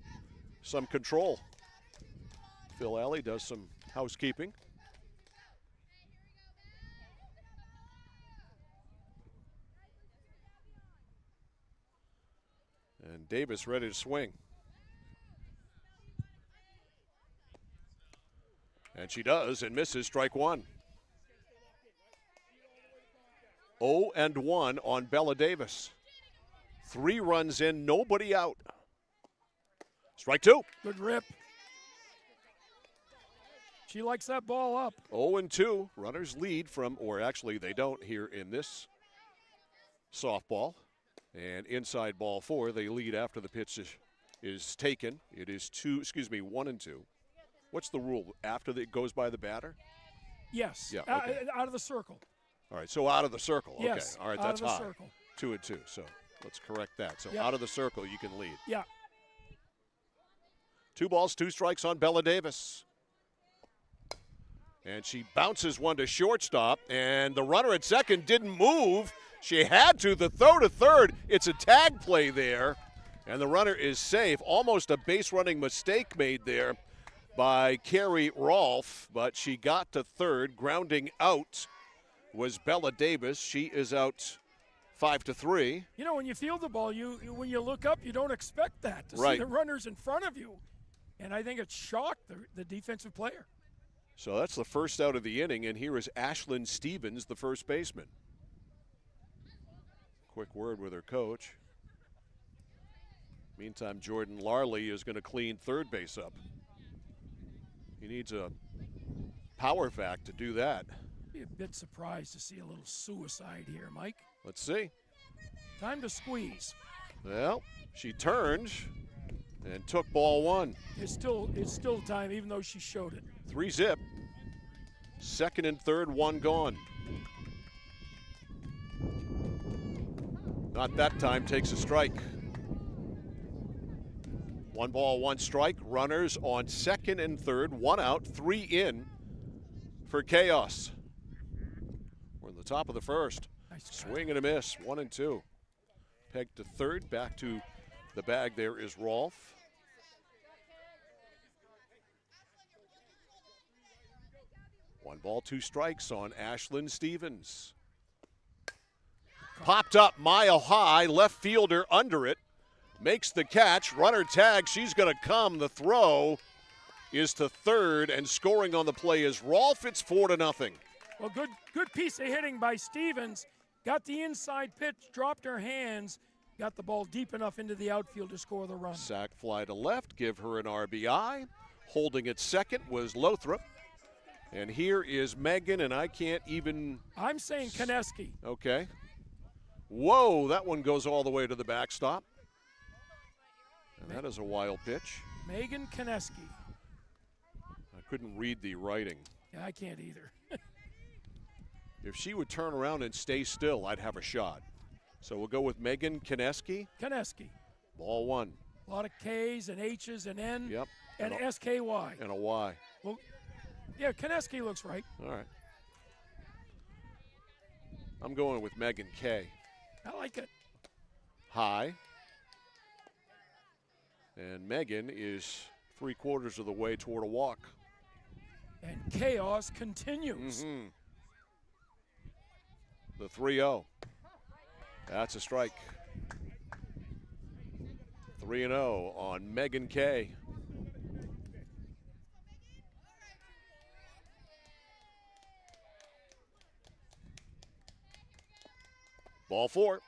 some control. Phil Alley does some housekeeping. And Davis ready to swing. And she does and misses, strike one. 0-1 on Bella Davis. 3 runs in, nobody out. Strike 2. Good rip. She likes that ball up. 0-2. Runners lead from, or actually they don't here in this softball. And inside ball 4, they lead after the pitch is taken. It is 1-2. What's the rule? After it goes by the batter? Yes. Yeah, okay. Out of the circle. All right, so out of the circle. Yes, Okay. All right, out that's of the high. circle. 2-2. So let's correct that. So Yep. out of the circle, you can lead. Yeah. 2 balls, 2 strikes on Bella Davis. And she bounces one to shortstop, and the runner at second didn't move. She had to. The throw to third. It's a tag play there, and the runner is safe. Almost a base running mistake made there by Carrie Rolfe, but she got to third. Grounding out was Bella Davis. She is out 5-3. You know, when you field the ball, when you look up, you don't expect that to see Right. the runners in front of you. And I think it shocked the defensive player. So that's the first out of the inning, and here is Ashlyn Stevens, the first baseman. Quick word with her coach. Meantime, Jordan Larley is going to clean third base up. He needs a power vac to do that. Be a bit surprised to see a little suicide here, Mike. Let's see. Time to squeeze. Well, she turned and took ball 1. It's still time, even though she showed it. 3-zip. Second and third, 1 gone. Not that time, takes a strike. 1 ball, 1 strike. Runners on second and third, 1 out, 3 in for Chaos. We're in the top of the first. Nice Swing and a miss, 1-2. Peg to third, back to the bag there is Rolfe. One ball, 2 strikes on Ashlyn Stevens. Popped up mile high, left fielder under it. Makes the catch, runner tag, she's going to come. The throw is to third, and scoring on the play is Rolfe. It's 4-0. Well, good piece of hitting by Stevens. Got the inside pitch, dropped her hands, got the ball deep enough into the outfield to score the run. Sack fly to left, give her an RBI. Holding at second was Lothrop. And here is Megan, and I can't even... I'm saying Koneski. Okay. Whoa, that one goes all the way to the backstop. And that is a wild pitch. Megan Koneski. I couldn't read the writing. Yeah, I can't either. If she would turn around and stay still, I'd have a shot. So we'll go with Megan Koneski. Koneski. Ball 1. A lot of K's and H's and N. Yep. And SKY. And a Y. Well, yeah, Koneski looks right. All right. I'm going with Megan K. I like it. High. And Megan is 3/4 of the way toward a walk. And chaos continues. Mm-hmm. The 3-0. That's a strike. 3-0 on Megan K. Ball 4.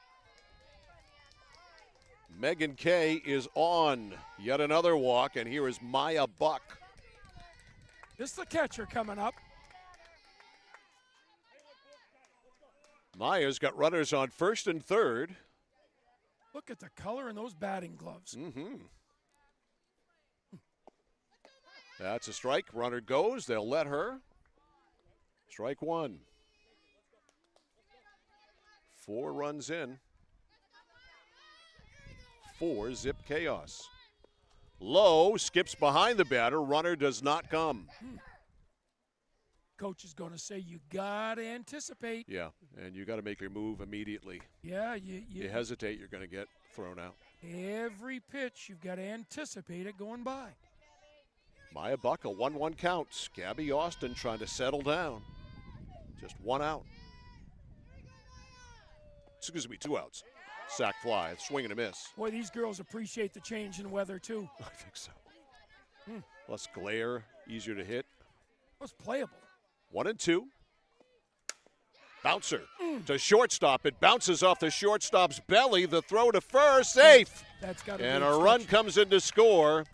Megan K is on. Yet another walk, and here is Maya Buck. This is the catcher coming up. Maya's got runners on first and third. Look at the color in those batting gloves. Mm-hmm. That's a strike. Runner goes. They'll let her. Strike 1. 4 runs in. 4-zip chaos. Low skips behind the batter. Runner does not come. Coach is going to say you got to anticipate. Yeah, and you got to make your move immediately. Yeah, you hesitate, you're going to get thrown out. Every pitch, you've got to anticipate it going by. Maya Buck, a 1-1 count. Gabby Austin trying to settle down. Just 1 out. Excuse me, 2 outs. Sack fly, swing and a miss. Boy, these girls appreciate the change in weather, too. I think so. Less glare, easier to hit. It was playable. 1-2. Bouncer to shortstop. It bounces off the shortstop's belly. The throw to first, safe. That's got to and be a run comes in to score.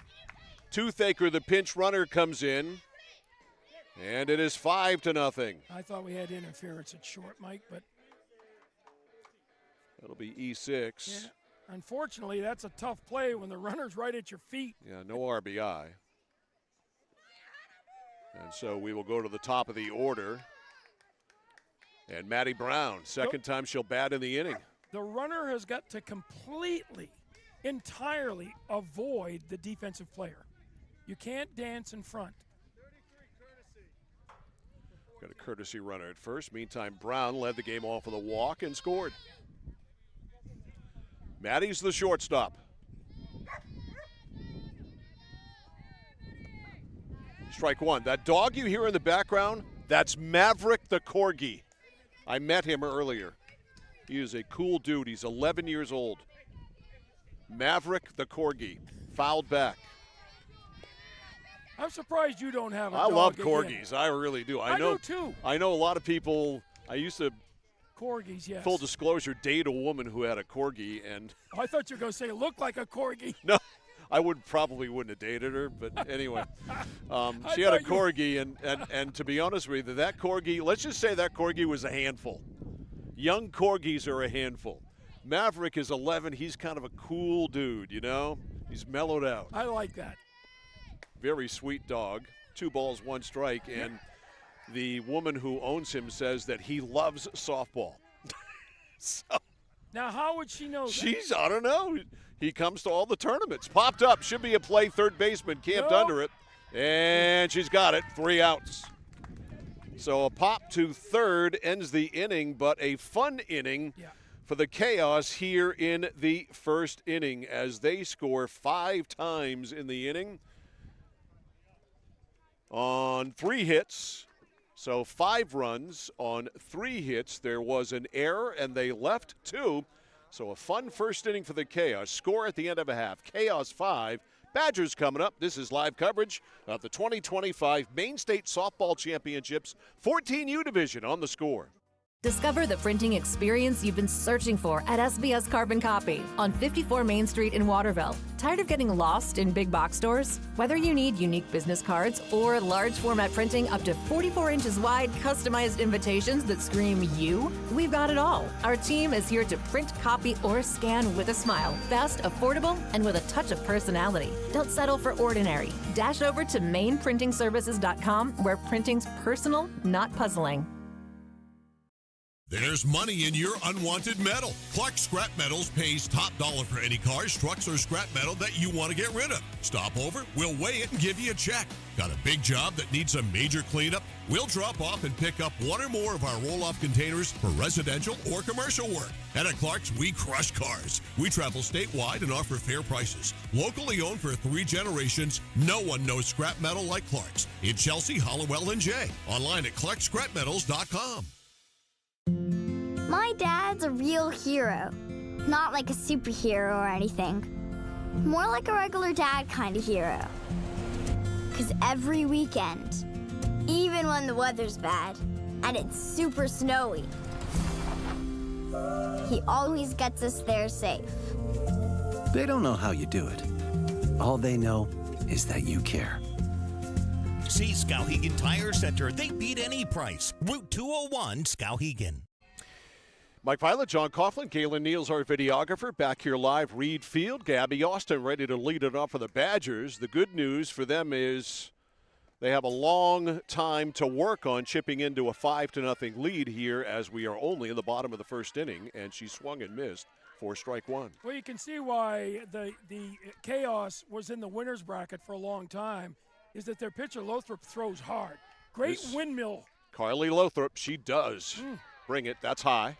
Toothaker, the pinch runner, comes in. And it is 5-0. I thought we had interference at short, Mike, but That'll be E6. yeah, unfortunately, that's a tough play when the runner's right at your feet. Yeah, no RBI. And so we will go to the top of the order. And Maddie Brown, second time she'll bat in the inning. The runner has got to completely, entirely avoid the defensive player. You can't dance in front. Got a courtesy runner at first. Meantime, Brown led the game off with a walk and scored. Maddie's the shortstop. Strike one. That dog you hear in the background, that's Maverick the Corgi. I met him earlier. He is a cool dude. He's 11 years old. Maverick the Corgi. Fouled back. I'm surprised you don't have a I dog love again. corgis. I really do. I do too. I know a lot of people. I used to, Corgis, yes. full disclosure, date a woman who had a corgi, and Oh, I thought you were going to say look like a corgi. no, I probably wouldn't have dated her. But anyway, she had a thought you- corgi, and to be honest with you, that corgi. Let's just say that corgi was a handful. Young corgis are a handful. Maverick is 11. He's kind of a cool dude, you know. He's mellowed out. I like that. Very sweet dog. 2 balls, 1 strike, and the woman who owns him says that he loves softball. So Now, how would she know that? I don't know. He comes to all the tournaments. Popped up. Should be a play third baseman. Camped No. under it. And she's got it. 3 outs. So a pop to third ends the inning, but a fun inning for the Chaos here in the first inning as they score 5 times in the inning on 3 hits. So 5 runs on 3 hits. There was an error, and they left 2. So a fun first inning for the Chaos. Score at the end of a half. Chaos 5. Badgers coming up. This is live coverage of the 2025 Maine State Softball Championships 14U Division on The Score. Discover the printing experience you've been searching for at SBS Carbon Copy on 54 Main Street in Waterville. Tired of getting lost in big box stores? Whether you need unique business cards or large format printing up to 44 inches wide customized invitations that scream you, we've got it all. Our team is here to print, copy, or scan with a smile. Fast, affordable, and with a touch of personality. Don't settle for ordinary. Dash over to mainprintingservices.com where printing's personal, not puzzling. There's money in your unwanted metal. Clark Scrap Metals pays top dollar for any cars, trucks, or scrap metal that you want to get rid of. Stop over, we'll weigh it and give you a check. Got a big job that needs a major cleanup? We'll drop off and pick up 1 or more of our roll-off containers for residential or commercial work. And at Clark's, we crush cars. We travel statewide and offer fair prices. Locally owned for 3 generations, no one knows scrap metal like Clark's. In Chelsea, Hollowell, and Jay. Online at clarkscrapmetals.com. My dad's a real hero. Not like a superhero or anything. More like a regular dad kind of hero. 'Cause every weekend, even when the weather's bad and it's super snowy, he always gets us there safe. They don't know how you do it. All they know is that you care. See Skowhegan Tire Center. They beat any price. Route 201, Skowhegan. Mike Violet, John Coughlin, Galen Neals, our videographer, back here live. Reed Field, Gabby Austin ready to lead it off for the Badgers. The good news for them is they have a long time to work on chipping into a 5-0 lead here as we are only in the bottom of the first inning, and she swung and missed for strike 1. Well, you can see why the Chaos was in the winner's bracket for a long time, is that their pitcher Lothrop throws hard. Great windmill. Carly Lothrop, she does bring it. That's high.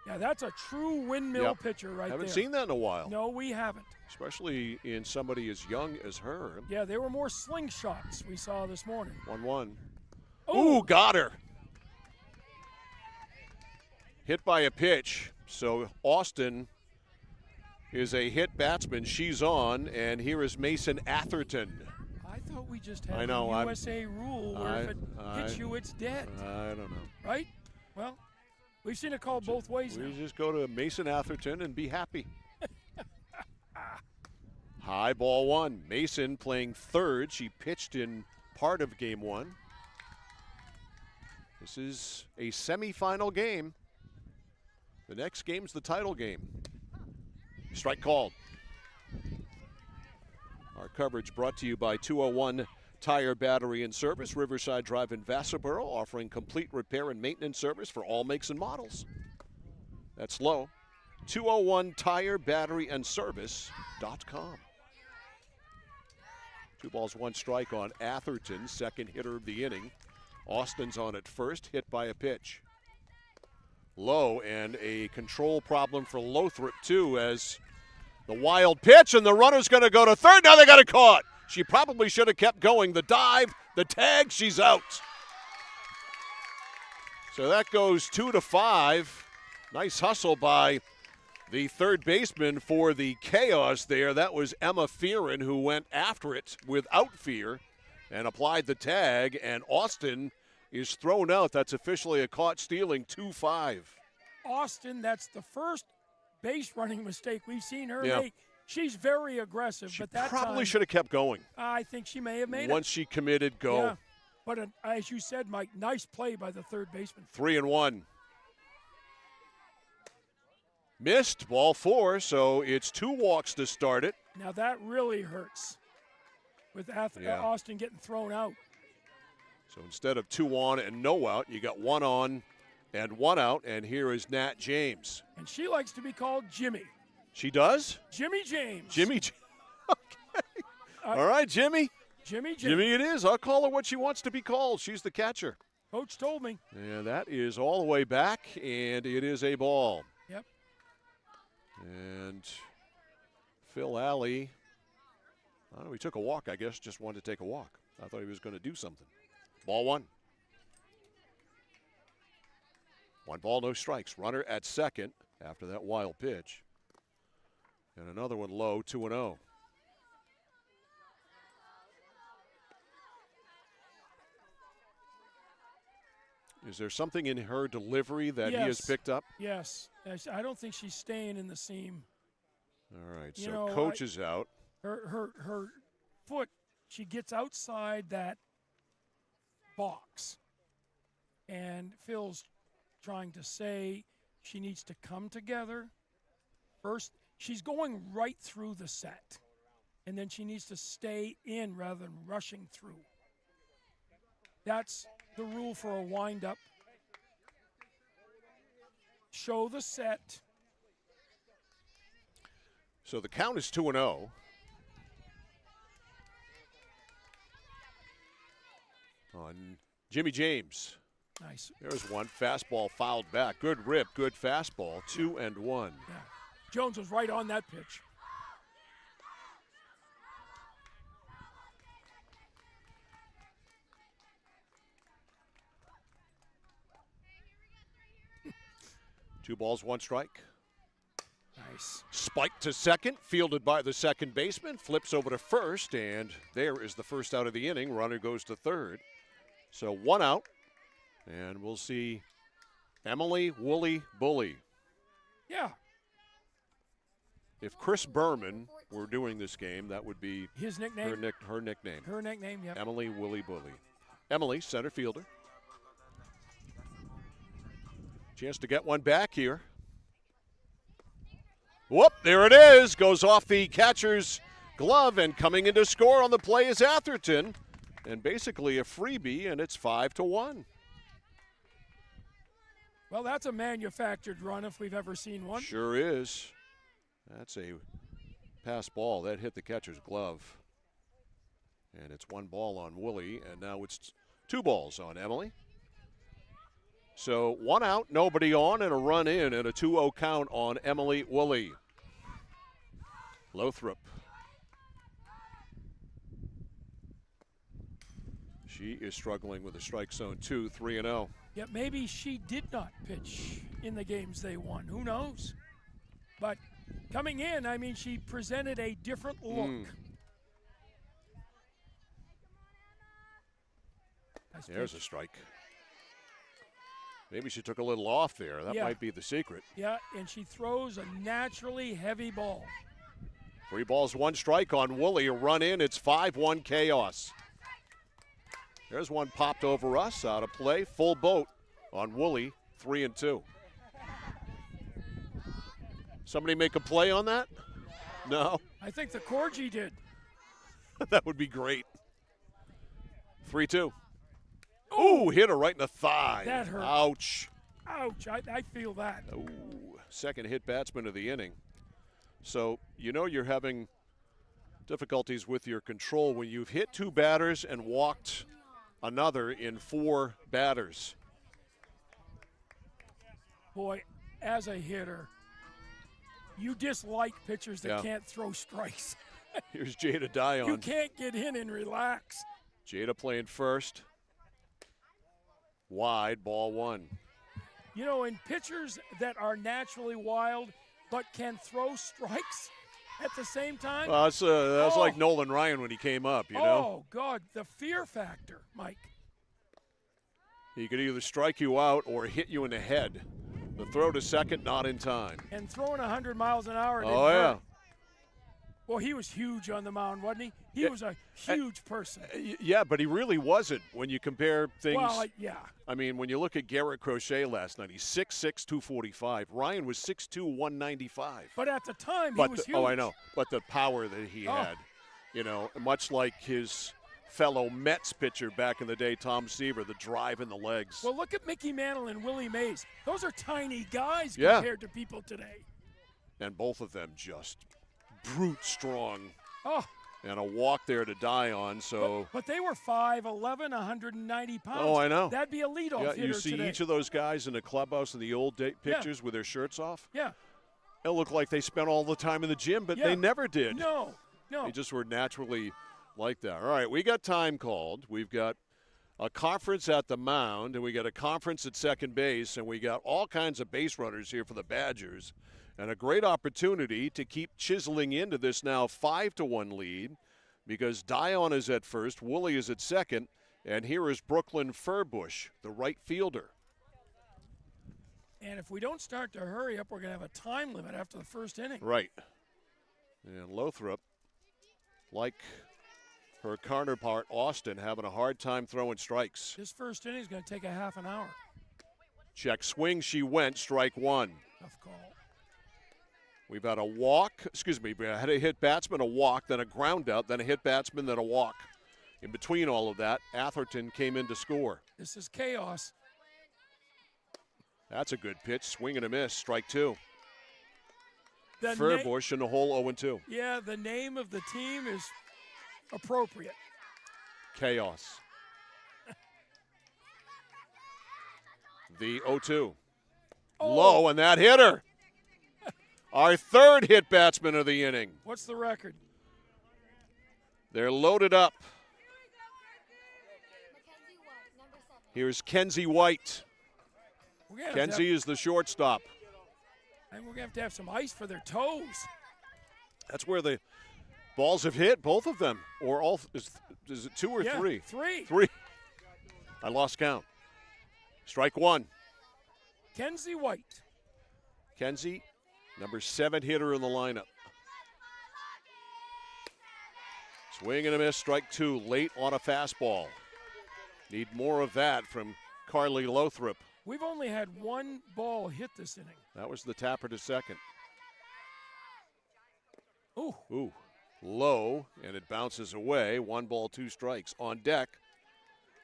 Yeah, that's a true windmill pitcher right there. Haven't seen that in a while. No, we haven't. Especially in somebody as young as her. Yeah, there were more slingshots we saw this morning. 1-1. Ooh. Ooh, got her. Hit by a pitch. So Austin is a hit batsman. She's on, and here is Mason Atherton. I thought we just had a USA rule where if it hits you, it's dead. I don't know. Right? Well, we've seen it called both ways now. We just go to Mason Atherton and be happy. High ball 1. Mason playing third. She pitched in part of game 1. This is a semifinal game. The next game's the title game. Strike called. Our coverage brought to you by 201 Tire, Battery, and Service, Riverside Drive in Vassarboro, offering complete repair and maintenance service for all makes and models. That's low. 201 Tire, Battery, and Service.com. 2 balls, 1 strike on Atherton, second hitter of the inning. Austin's on at first, hit by a pitch. Low, and a control problem for Lothrop, too, as the wild pitch, and the runner's going to go to third. Now they got it caught. She probably should have kept going. The dive, the tag, she's out. So that goes 2-5. Nice hustle by the third baseman for the chaos there. That was Emma Fearon, who went after it without fear and applied the tag, and Austin is thrown out. That's officially a caught stealing, 2-5. Austin, that's the first base running mistake we've seen her make. She's very aggressive, but that probably time, should have kept going. I think she may have made it. Once she committed, go. Yeah. But as you said, Mike, nice play by the third baseman. 3-1. Missed, ball 4, so it's 2 walks to start it. Now that really hurts with Austin getting thrown out. So instead of 2 on and no out, you got 1 on and 1 out, and here is Nat James. And she likes to be called Jimmy. She does? Jimmy James. Jimmy. Okay. All right, Jimmy. Jimmy it is. I'll call her what she wants to be called. She's the catcher. Coach told me. And that is all the way back, and it is a ball. Yep. And Phil Alley, I don't know, he took a walk, I guess, just wanted to take a walk. I thought he was going to do something. Ball 1. 1 ball, no strikes. Runner at second after that wild pitch. And another one low, 2-0. Is there something in her delivery that he has picked up? Yes. I don't think she's staying in the seam. All right, so coach is out. Her foot, she gets outside that box. And Phil's trying to say she needs to come together. First, she's going right through the set. And then she needs to stay in rather than rushing through. That's the rule for a wind-up. Show the set. So the count is 2-0. On Jimmy James. Nice. There's one. Fastball fouled back. Good rip, good fastball. 2-1. Yeah. Jones was right on that pitch. Two balls, 1 strike. Nice. Spiked to second, fielded by the second baseman, flips over to first, and there is the first out of the inning. Runner goes to third. So 1 out, and we'll see Emily Wooly Bully. Yeah. If Chris Berman were doing this game, that would be his nickname. Her nickname. Her nickname, yep. Emily Wooly Bully. Emily, center fielder. Chance to get one back here. Whoop, there it is. Goes off the catcher's glove, and coming in to score on the play is Atherton. And basically a freebie, and it's 5-1. Well, that's a manufactured run if we've ever seen one. Sure is. That's a pass ball. That hit the catcher's glove. And it's 1 ball on Wooly, and now it's 2 balls on Emily. So 1 out, nobody on, and a run in, and a 2-0 count on Emily Woolley. Lothrop. She is struggling with a strike zone 2, 3-0. Yeah, maybe she did not pitch in the games they won. Who knows? But coming in, I mean, she presented a different look. There's a strike. Maybe she took a little off there. That might be the secret. Yeah, and she throws a naturally heavy ball. 3 balls, 1 strike on Woolley. A run in. It's 5-1 chaos. There's one popped over us, out of play. Full boat on Woolley, 3-2. Somebody make a play on that? No? I think the Corgi did. That would be great. 3-2. Ooh, hit her right in the thigh. That hurt. Ouch. Ouch, I feel that. Ooh, second hit batsman of the inning. So, you know you're having difficulties with your control when you've hit 2 batters and walked another in 4 batters. Boy, as a hitter, you dislike pitchers that can't throw strikes. Here's Jada Dion. You can't get in and relax. Jada playing first. Wide, ball 1. You know, in pitchers that are naturally wild but can throw strikes at the same time. Well, that was like Nolan Ryan when he came up, you know? Oh, God, the fear factor, Mike. He could either strike you out or hit you in the head. The throw to second, not in time. And throwing 100 miles an hour. Oh, yeah. Well, he was huge on the mound, wasn't he? He was a huge person. Yeah, but he really wasn't when you compare things. Well, yeah. I mean, when you look at Garrett Crochet last night, he's 6'6", 245. Ryan was 6'2", 195. But at the time, he was huge. Oh, I know. But the power that he had, you know, much like his fellow Mets pitcher back in the day, Tom Seaver, the drive in the legs. Well, look at Mickey Mantle and Willie Mays. Those are tiny guys Yeah. compared to people today. And both of them just brute strong. Oh. And a walk there to die on, so. But they were 5'11", 190 pounds. Oh, I know. That'd be a leadoff hitter you see today. each of those guys in the clubhouse in the old pictures with their shirts off? Yeah. It looked like they spent all the time in the gym, but they never did. No. They just were naturally like that. All right, we got time called. We've got a conference at the mound, and we got a conference at second base, and we got all kinds of base runners here for the Badgers, and a great opportunity to keep chiseling into this now 5-1 lead, because Dion is at first, Woolley is at second, and here is Brooklyn Furbush, the right fielder. And if we don't start to hurry up, we're going to have a time limit after the first inning. Right. And Lothrop, like her counterpart Austin, having a hard time throwing strikes. This first inning is going to take a half an hour. Check swing, she went, strike 1. Tough call. We've had a walk, we had a hit batsman, a walk, then a ground out, then a hit batsman, then a walk. In between all of that, Atherton came in to score. This is chaos. That's a good pitch, swing and a miss, strike 2. The Furbush in the hole 0-2. Yeah, the name of the team is appropriate. Chaos. The 0-2. Low, and that hit her. Our third hit batsman of the inning. What's the record? They're loaded up. Here's Kenzie White. Kenzie is the shortstop. And we're going to have some ice for their toes. That's where the balls have hit, both of them. Or all, is it 2 or 3? 3. 3. I lost count. Strike 1. Kenzie White. Kenzie, number 7 hitter in the lineup. Swing and a miss, strike 2, late on a fastball. Need more of that from Carly Lothrop. We've only had one ball hit this inning. That was the tapper to second. Ooh. Low, and it bounces away. 1 ball, 2 strikes. On deck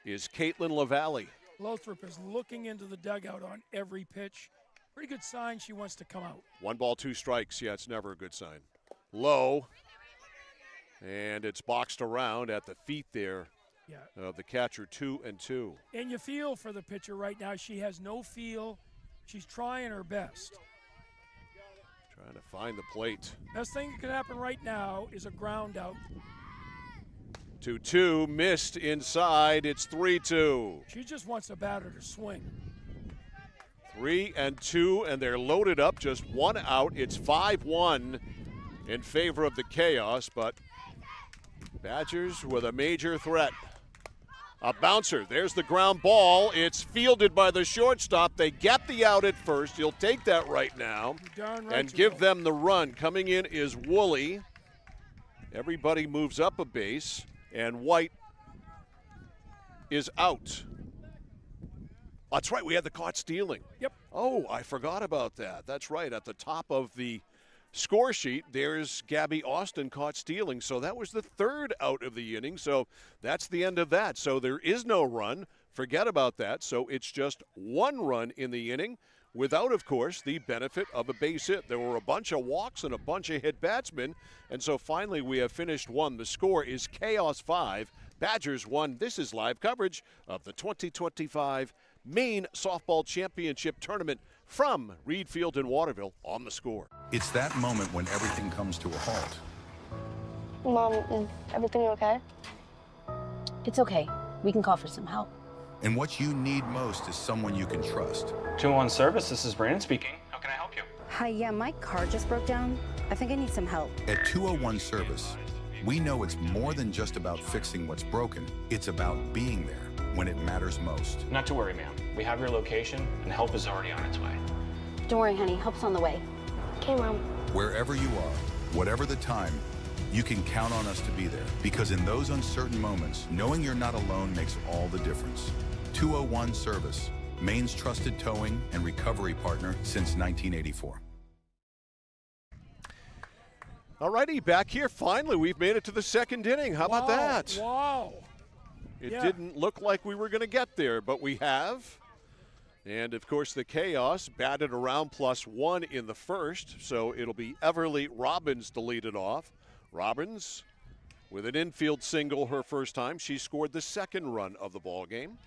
is Caitlin LaValle. Lothrop is looking into the dugout on every pitch. Pretty good sign she wants to come out. 1 ball, 2 strikes. Yeah, it's never a good sign. Low, and it's boxed around at the feet there of the catcher, 2-2. And you feel for the pitcher right now. She has no feel. She's trying her best. Trying to find the plate. Best thing that could happen right now is a ground out. 2-2, missed inside. It's 3-2. She just wants a batter to swing. 3-2, and they're loaded up. Just 1 out. It's 5-1 in favor of the Chaos, but Badgers with a major threat. A bouncer. There's the ground ball. It's fielded by the shortstop. They get the out at first. He'll take that right now and give them the run. Coming in is Woolley. Everybody moves up a base, and White is out. That's right, we had the caught stealing. Yep. Oh, I forgot about that. That's right, at the top of the score sheet, there's Gabby Austin caught stealing. So that was the third out of the inning. So that's the end of that. So there is no run. Forget about that. So it's just one run in the inning without, of course, the benefit of a base hit. There were a bunch of walks and a bunch of hit batsmen. And so finally we have finished one. The score is Chaos 5, Badgers 1. This is live coverage of the 2025 Maine Softball Championship Tournament from Reed Field in Waterville. On The Score. It's that moment when everything comes to a halt. Mom, is everything okay? It's okay. We can call for some help. And what you need most is someone you can trust. 201 Service, this is Brandon speaking. How can I help you? Hi, yeah, my car just broke down. I think I need some help. At 201 Service, we know it's more than just about fixing what's broken. It's about being there when it matters most. Not to worry, ma'am. We have your location, and help is already on its way. Don't worry, honey. Help's on the way. Okay, Mom. Wherever you are, whatever the time, you can count on us to be there. Because in those uncertain moments, knowing you're not alone makes all the difference. 201 Service, Maine's trusted towing and recovery partner since 1984. All righty, back here. Finally, we've made it to the second inning. How about that? Wow. It didn't look like we were going to get there, but we have. And, of course, the Chaos batted around +1 in the first, so it'll be Everly Robbins to lead it off. Robbins with an infield single her first time. She scored the second run of the ball game.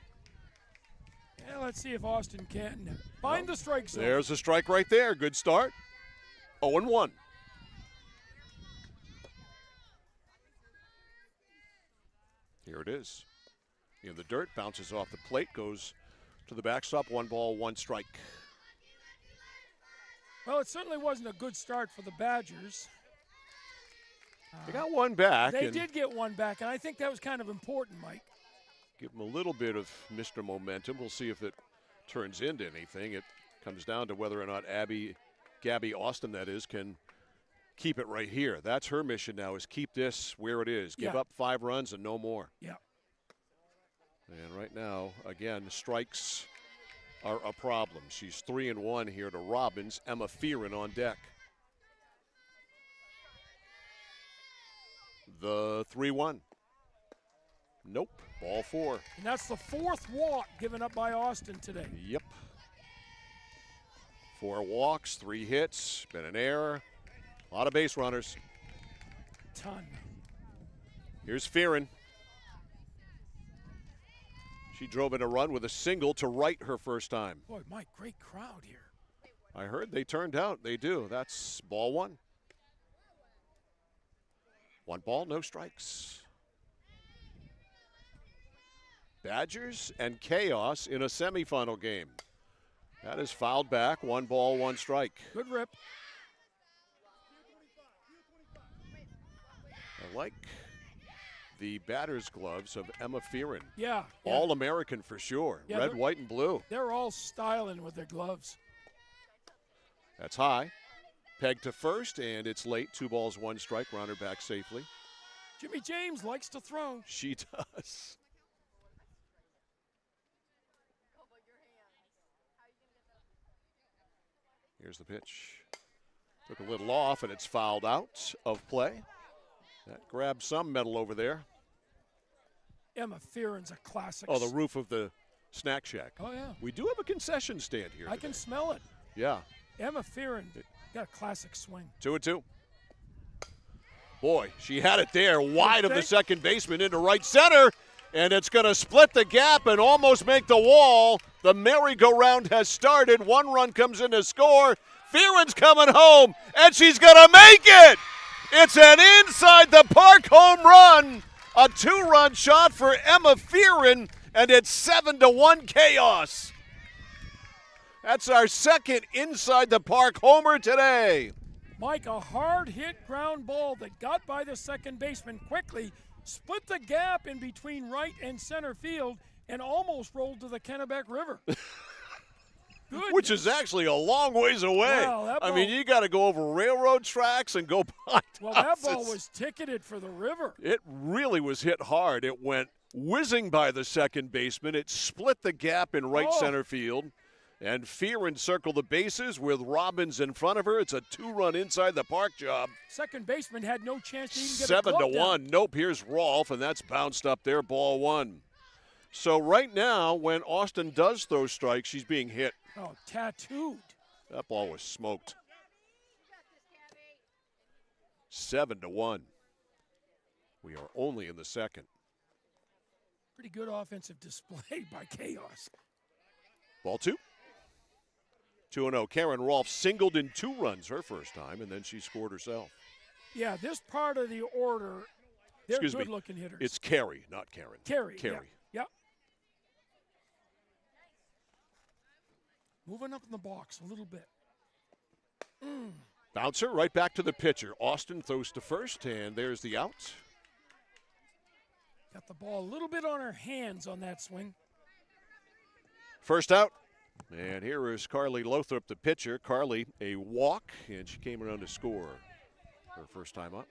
Yeah, let's see if Austin can find the strike zone. There's a strike right there. Good start. 0-1. Here it is. In the dirt, bounces off the plate, goes to the backstop. 1 ball, 1 strike. Well, it certainly wasn't a good start for the Badgers. They got one back. They did get one back, and I think that was kind of important, Mike. Give them a little bit of Mr. Momentum. We'll see if it turns into anything. It comes down to whether or not Gabby Austin, that is, can keep it right here. That's her mission now, is keep this where it is. Give up 5 runs and no more. Yeah. And right now, again, strikes are a problem. She's 3-1 here to Robbins. Emma Fearon on deck. The 3-1. Nope. Ball 4. And that's the 4th walk given up by Austin today. Yep. 4 walks, 3 hits, been an error. A lot of base runners. Ton. Here's Fearon. She drove in a run with a single to right her first time. Boy, Mike, great crowd here. I heard they turned out. They do. That's ball 1. 1 ball, no strikes. Badgers and Chaos in a semifinal game. That is fouled back. 1 ball, 1 strike. Good rip. I like the batter's gloves of Emma Fearon. Yeah. All-American for sure. Yeah, Red, white, and blue. They're all styling with their gloves. That's high. Peg to first, and it's late. 2 balls, 1 strike. Runner back safely. Jimmy James likes to throw. She does. Here's the pitch. Took a little off, and it's fouled out of play. That grabbed some metal over there. Emma Fearon's a classic. Oh, the roof of the snack shack. Oh, yeah. We do have a concession stand here I today. can smell it. Yeah. Emma Fearon got a classic swing. 2-2. Boy, she had it there wide of the second baseman into right center, and it's going to split the gap and almost make the wall. The merry-go-round has started. 1 run comes in to score. Fearon's coming home, and she's going to make it. It's an inside-the-park home run. A 2-run shot for Emma Fearon, and it's 7-1 Chaos. That's our second inside-the-park homer today. Mike, a hard-hit ground ball that got by the second baseman quickly, split the gap in between right and center field, and almost rolled to the Kennebec River. Which is actually a long ways away. Wow, I mean, you got to go over railroad tracks and go behind Well, that ball houses. was ticketed for the river. It really was hit hard. It went whizzing by the second baseman. It split the gap in right center field. And Fear encircled the bases with Robbins in front of her. It's a 2-run inside the park job. Second baseman had no chance to even get a glove 7-1. down. Nope, here's Rolfe, and that's bounced up there, ball 1. So right now, when Austin does throw strikes, she's being hit. Oh, tattooed. That ball was smoked. 7-1. We are only in the second. Pretty good offensive display by Chaos. Ball 2. 2-0. Karen Rolfe singled in 2 runs her first time, and then she scored herself. Yeah, this part of the order, they're good-looking hitters. It's Carey, not Karen. Carey. Yeah. Moving up in the box a little bit. Bouncer right back to the pitcher. Austin throws to first, and there's the out. Got the ball a little bit on her hands on that swing. First out. And here is Carly Lothrop, the pitcher. Carly, a walk, and she came around to score her first time up.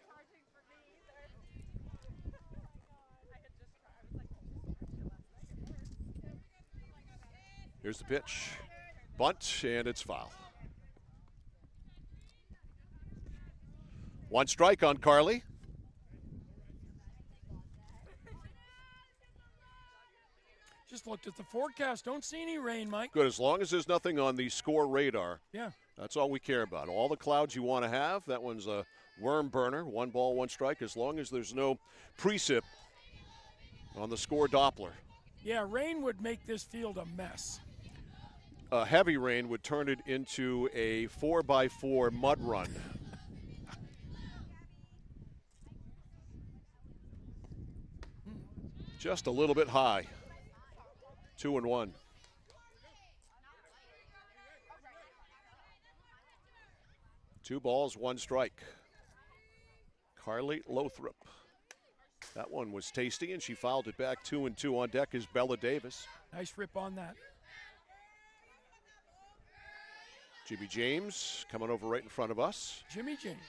Here's the pitch. Bunt, and it's foul. 1 strike on Carly. Just looked at the forecast. Don't see any rain, Mike. Good, as long as there's nothing on the score radar. Yeah. That's all we care about. All the clouds you want to have. That one's a worm burner. 1 ball, 1 strike. As long as there's no precip on the score Doppler. Yeah, rain would make this field a mess. Heavy rain would turn it into a 4x4 mud run. Just a little bit high. 2-1. Two balls, 1 strike. Carly Lothrop. That one was tasty, and she fouled it back. 2-2 on deck is Bella Davis. Nice rip on that. Jimmy James coming over right in front of us. Jimmy James.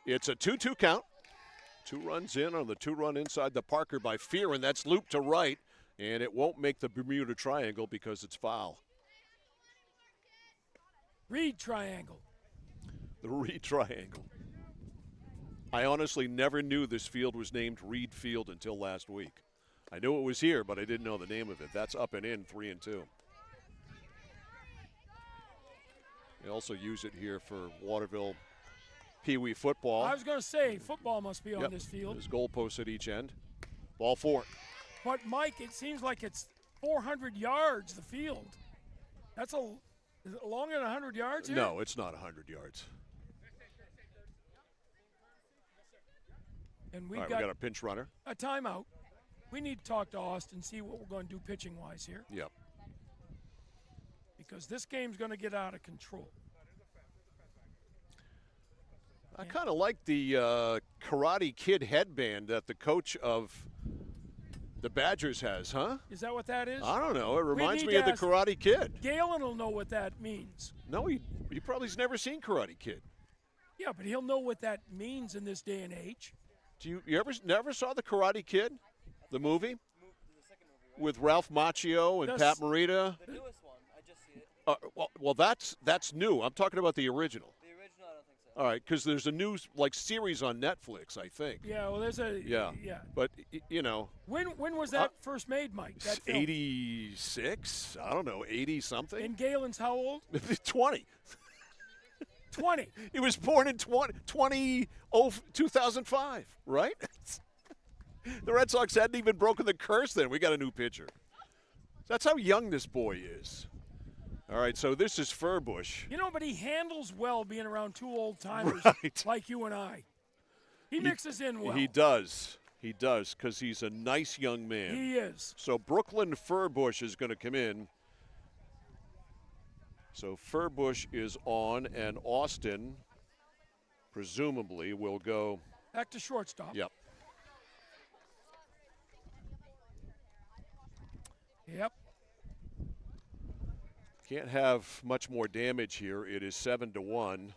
It's a 2-2 count. 2 runs in on the 2-run inside the Parker by Fear, and that's looped to right, and it won't make the Bermuda Triangle because it's foul. Reed Triangle. The Reed Triangle. I honestly never knew this field was named Reed Field until last week. I knew it was here, but I didn't know the name of it. That's up and in, 3-2. They also use it here for Waterville Pee Wee football. I was going to say, football must be on this field. There's goalposts at each end. Ball 4. But, Mike, it seems like it's 400 yards, the field. That's is it longer than 100 yards here? No, it's not 100 yards. And we got a pinch runner. A timeout. We need to talk to Austin, see what we're going to do pitching-wise here. Yep. Because this game's going to get out of control. I kind of like the Karate Kid headband that the coach of the Badgers has, huh? Is that what that is? I don't know. It reminds me of the Karate Kid. Galen will know what that means. No, he probably's never seen Karate Kid. Yeah, but he'll know what that means in this day and age. You ever never saw the Karate Kid, the movie, with Ralph Macchio and Pat Morita? The newest one, I just see it. Well, that's new. I'm talking about the original. The original, I don't think so. All right, because there's a new series on Netflix, I think. Yeah, well, there's a yeah. But you know, when was that first made, Mike? That film? 86? I don't know, 80 something. And Galen's how old? 20. 20. He was born in 2005, right? The Red Sox hadn't even broken the curse then. We got a new pitcher. That's how young this boy is. All right, so this is Furbush. You know, but he handles well being around 2 old-timers like you and I. He mixes in well. He does. He does, because he's a nice young man. He is. So Brooklyn Furbush is going to come in. So Furbush is on, and Austin, presumably, will go. Back to shortstop. Yep. Yep. Can't have much more damage here. It is 7-1.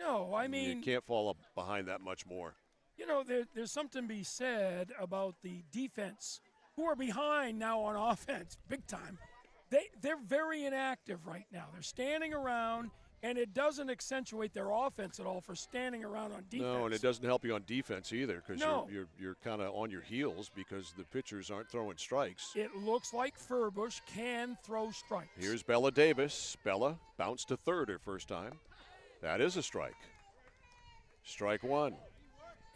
No, I mean, you can't fall up behind that much more. you know, there's something to be said about the defense, who are behind now on offense, big time. They're very inactive right now. They're standing around, and it doesn't accentuate their offense at all for standing around on defense. No, and it doesn't help you on defense either because No. you're kind of on your heels because the pitchers aren't throwing strikes. It looks like Furbush can throw strikes. Here's Bella Davis. Bella bounced to third her first time. That is a strike. Strike one.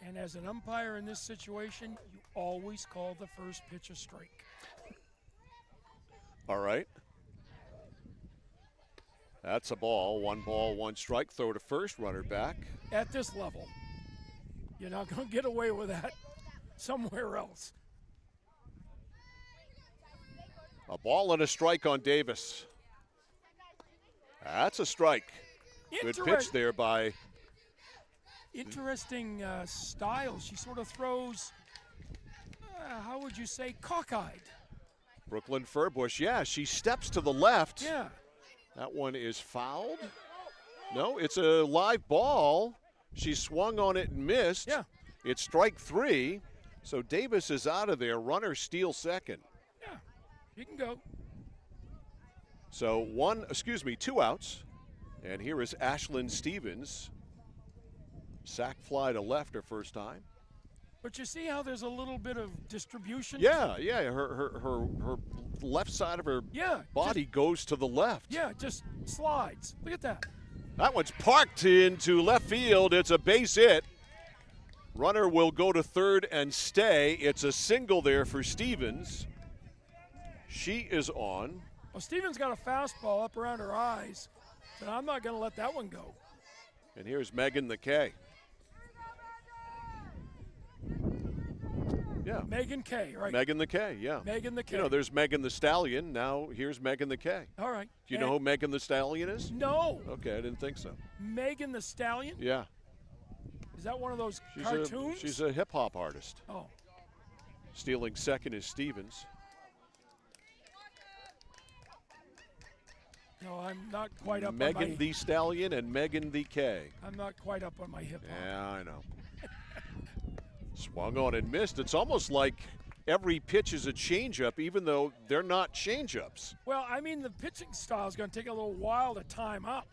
And as an umpire in this situation, you always call the first pitch a strike. All right. That's a ball. 1 ball, 1 strike. Throw to first, runner back. At this level, you're not going to get away with that somewhere else. A ball and a strike on Davis. That's a strike. Good pitch there by. Interesting style. She sort of throws, how would you say, cockeyed. Brooklyn Furbush. Yeah, she steps to the left. Yeah. That one is fouled. No, it's a live ball. She swung on it and missed. Yeah. It's strike 3. So Davis is out of there. Runner steals second. Yeah, you can go. So 2 outs. And here is Ashlyn Stevens. Sack fly to left her first time. But you see how there's a little bit of distribution? Yeah. Her left side of her body goes to the left. Yeah, just slides. Look at that. That one's parked into left field. It's a base hit. Runner will go to third and stay. It's a single there for Stevens. She is on. Well, Stevens got a fastball up around her eyes, so I'm not going to let that one go. And here's Megan the K. Yeah. Megan K, right? Megan the K, yeah. Megan the K. You know, there's Megan the Stallion. Now here's Megan the K. All right. Do you know who Megan the Stallion is? No. Okay, I didn't think so. Megan the Stallion? Yeah. Is that one of those cartoons? She's a hip-hop artist. Oh. Stealing second is Stevens. No, I'm not quite up on Megan the Stallion and Megan the K. I'm not quite up on my hip-hop. Yeah, I know. Swung on and missed. It's almost like every pitch is a changeup, even though they're not changeups. Well, I mean, the pitching style is going to take a little while to time up.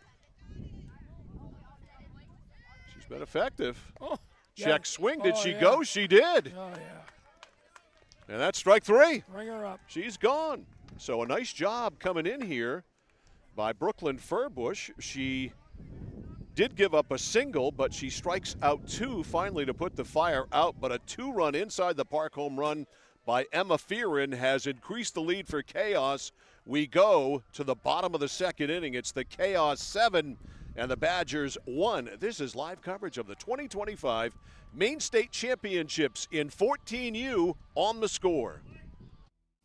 She's been effective. Oh, Check swing. Did she go? She did. Oh, yeah. And that's strike 3. Bring her up. She's gone. So a nice job coming in here by Brooklyn Furbush. She did give up a single, but she strikes out 2 finally to put the fire out. But a 2-run inside the park home run by Emma Fearon has increased the lead for Chaos. We go to the bottom of the second inning. It's the Chaos 7 and the Badgers 1. This is live coverage of the 2025 Maine State Championships in 14U on The Score.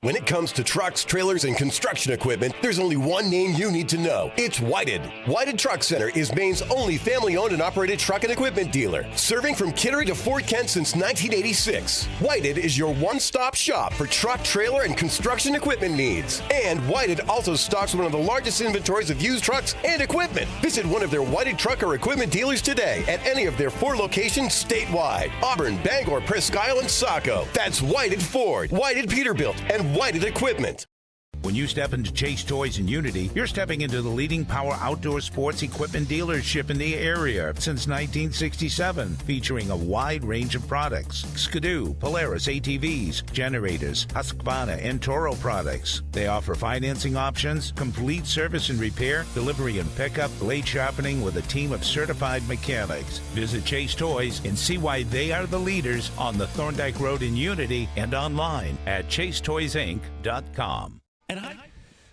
When it comes to trucks, trailers, and construction equipment, there's only one name you need to know. It's Whited. Whited Truck Center is Maine's only family-owned and operated truck and equipment dealer, serving from Kittery to Fort Kent since 1986. Whited is your one-stop shop for truck, trailer, and construction equipment needs. And Whited also stocks one of the largest inventories of used trucks and equipment. Visit one of their Whited truck or equipment dealers today at any of their 4 locations statewide: Auburn, Bangor, Presque Isle, and Saco. That's Whited Ford, Whited Peterbilt, and Whited Equipment. When you step into Chase Toys in Unity, you're stepping into the leading power outdoor sports equipment dealership in the area since 1967, featuring a wide range of products: Skidoo, Polaris ATVs, generators, Husqvarna, and Toro products. They offer financing options, complete service and repair, delivery and pickup, blade sharpening with a team of certified mechanics. Visit Chase Toys and see why they are the leaders on the Thorndike Road in Unity and online at chasetoysinc.com.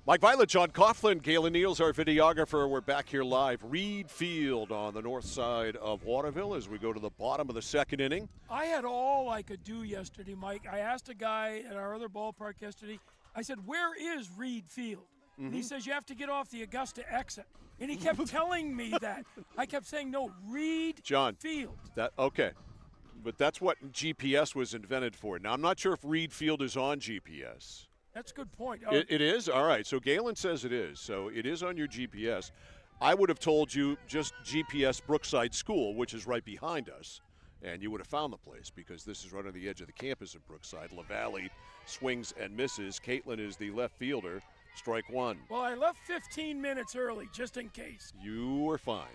Mike Violet, John Coughlin, Galen Neals, our videographer. We're back here live. Reed Field on the north side of Waterville as we go to the bottom of the second inning. I had all I could do yesterday, Mike. I asked a guy at our other ballpark yesterday, I said, where is Reed Field? And he says, you have to get off the Augusta exit. And he kept telling me that. I kept saying, no, Reed Field. Okay. But that's what GPS was invented for. Now, I'm not sure if Reed Field is on GPS. That's a good point. It is? All right. So Galen says it is. So it is on your GPS. I would have told you just GPS Brookside School, which is right behind us, and you would have found the place because this is right on the edge of the campus of Brookside. LaValle swings and misses. Caitlin is the left fielder. Strike one. Well, I left 15 minutes early just in case. You were fine.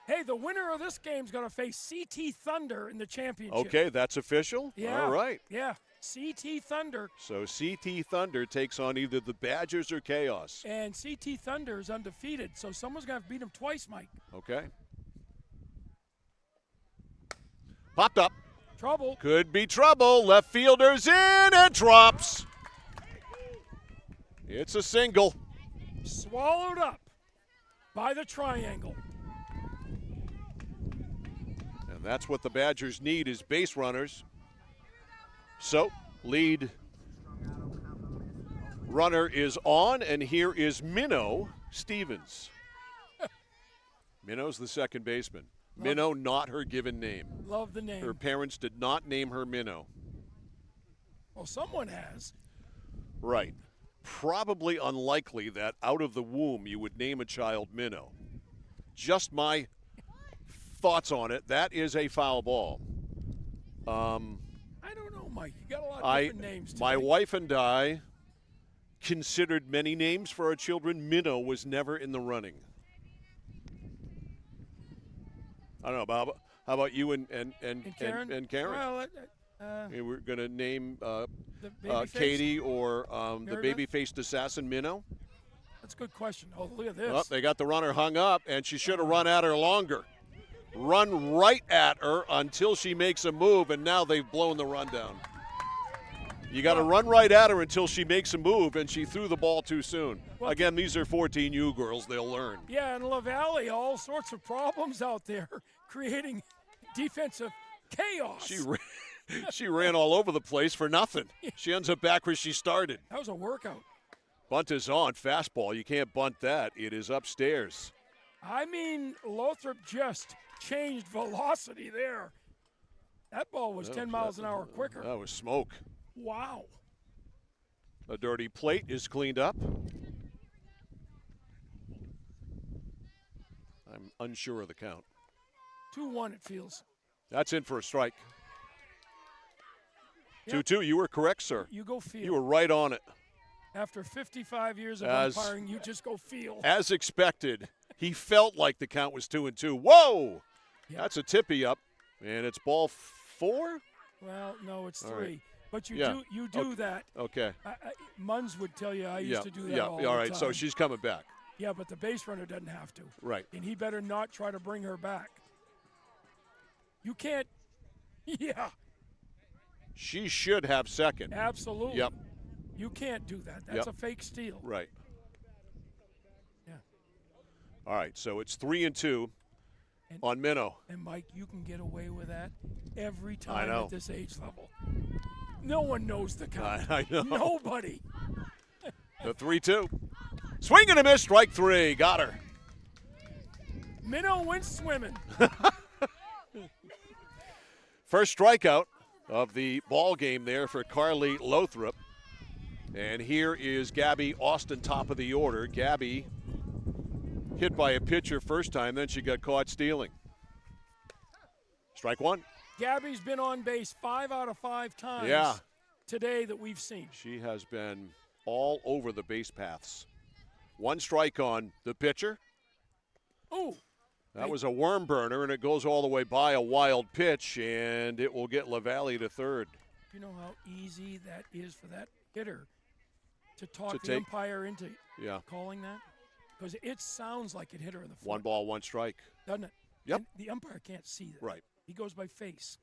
Hey, the winner of this game is going to face CT Thunder in the championship. Okay, that's official? Yeah. All right. Yeah, CT Thunder. So CT Thunder takes on either the Badgers or Chaos. And CT Thunder is undefeated, so someone's going to have to beat them twice, Mike. Okay. Popped up. Trouble. Could be trouble. Left fielder's in and drops. It's a single. Swallowed up by the triangle. And that's what the Badgers need is base runners. So, lead runner is on, and here is Minnow Stevens. Minnow's the second baseman. Minnow, not her given name. Love the name. Her parents did not name her Minnow. Well, someone has. Right. Probably unlikely that out of the womb you would name a child Minnow. Just my thoughts on it. That is a foul ball. I don't know, Mike. You got a lot of different names today. My wife and I considered many names for our children. Minnow was never in the running. I don't know, Bob. How about you and Karen? Well, We're going to name Katie or the baby-faced assassin Minnow. That's a good question. Oh, look at this. Oh, they got the runner hung up, and she should have run at her longer. Run right at her until she makes a move, and now they've blown the run down. You got to run right at her until she makes a move, and she threw the ball too soon. Well, again, these are 14U girls. They'll learn. Yeah, and LaValle, all sorts of problems out there, creating defensive chaos. She ran all over the place for nothing. She ends up back where she started. That was a workout. Bunt is on. Fastball. You can't bunt that. It is upstairs. I mean, Lothrop just changed velocity there. That ball was 10 miles an hour quicker. That was smoke. Wow. The dirty plate is cleaned up. I'm unsure of the count. 2-1 it feels. That's in for a strike. Yep. 2-2. You were correct, sir. You go feel. You were right on it. After 55 years of umpiring, you just go feel. As expected, he felt like the count was 2-2. Whoa! Yep. That's a tippy up, and it's ball 4? Well, no, it's 3. Right. But you do that. Okay. Munz would tell you I used to do that all all the right, time. so she's coming back. Yeah, but the base runner doesn't have to. Right. And he better not try to bring her back. You can't. Yeah. She should have second. Absolutely. Yep. You can't do that. That's a fake steal. Right. Yeah. All right, so it's 3-2 on Minnow. And, Mike, you can get away with that every I time know. at this age level. No one knows the count. I know. Nobody. The 3-2. Swing and a miss, strike 3. Got her. Minnow went swimming. First strikeout of the ball game there for Carly Lothrop. And here is Gabby Austin, top of the order. Gabby hit by a pitcher first time, then she got caught stealing. Strike 1. Gabby's been on base 5 out of 5 times today that we've seen. She has been all over the base paths. 1 strike on the pitcher. Ooh. That was a worm burner, and it goes all the way by a wild pitch, and it will get LaValle to third. You know how easy that is for that hitter to talk the umpire into calling that? Because it sounds like it hit her in the foot. 1 ball, 1 strike. Doesn't it? Yep. And the umpire can't see that. Right. He goes by face.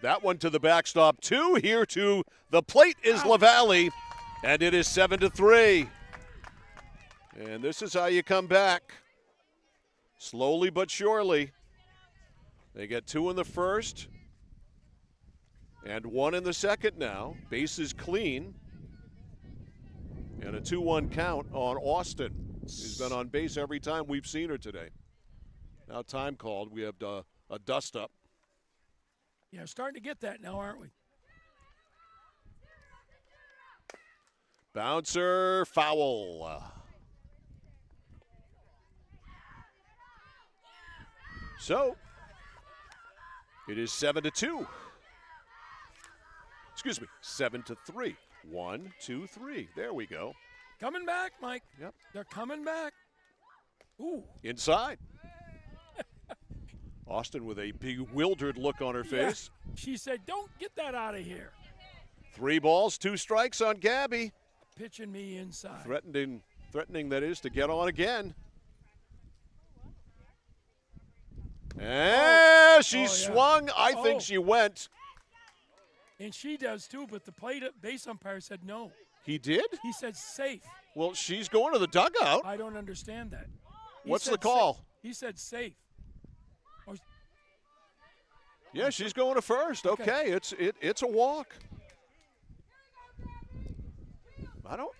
That one to the backstop. 2 here to the plate is LaValle, and it is 7-3. And this is how you come back. Slowly but surely. They get 2 in the first and 1 in the second now. Bases clean. And a 2-1 count on Austin, who's been on base every time we've seen her today. Now time called. We have a dust-up. Yeah, starting to get that now, aren't we? Bouncer, foul. So, it is 7-2. Excuse me, 7-3. 1, 2, 3. There we go. Coming back, Mike. Yep. They're coming back. Ooh. Inside. Austin with a bewildered look on her face. Yeah. She said, don't get that out of here. 3 balls, 2 strikes on Gabby. Pitching me inside. Threatening that is, to get on again. And she swung. I think she went. And she does too, but the base umpire said no. He did? He said safe. Well, she's going to the dugout. I don't understand that. What's the call? He said safe. Yeah, she's going to first. Okay, it's a walk.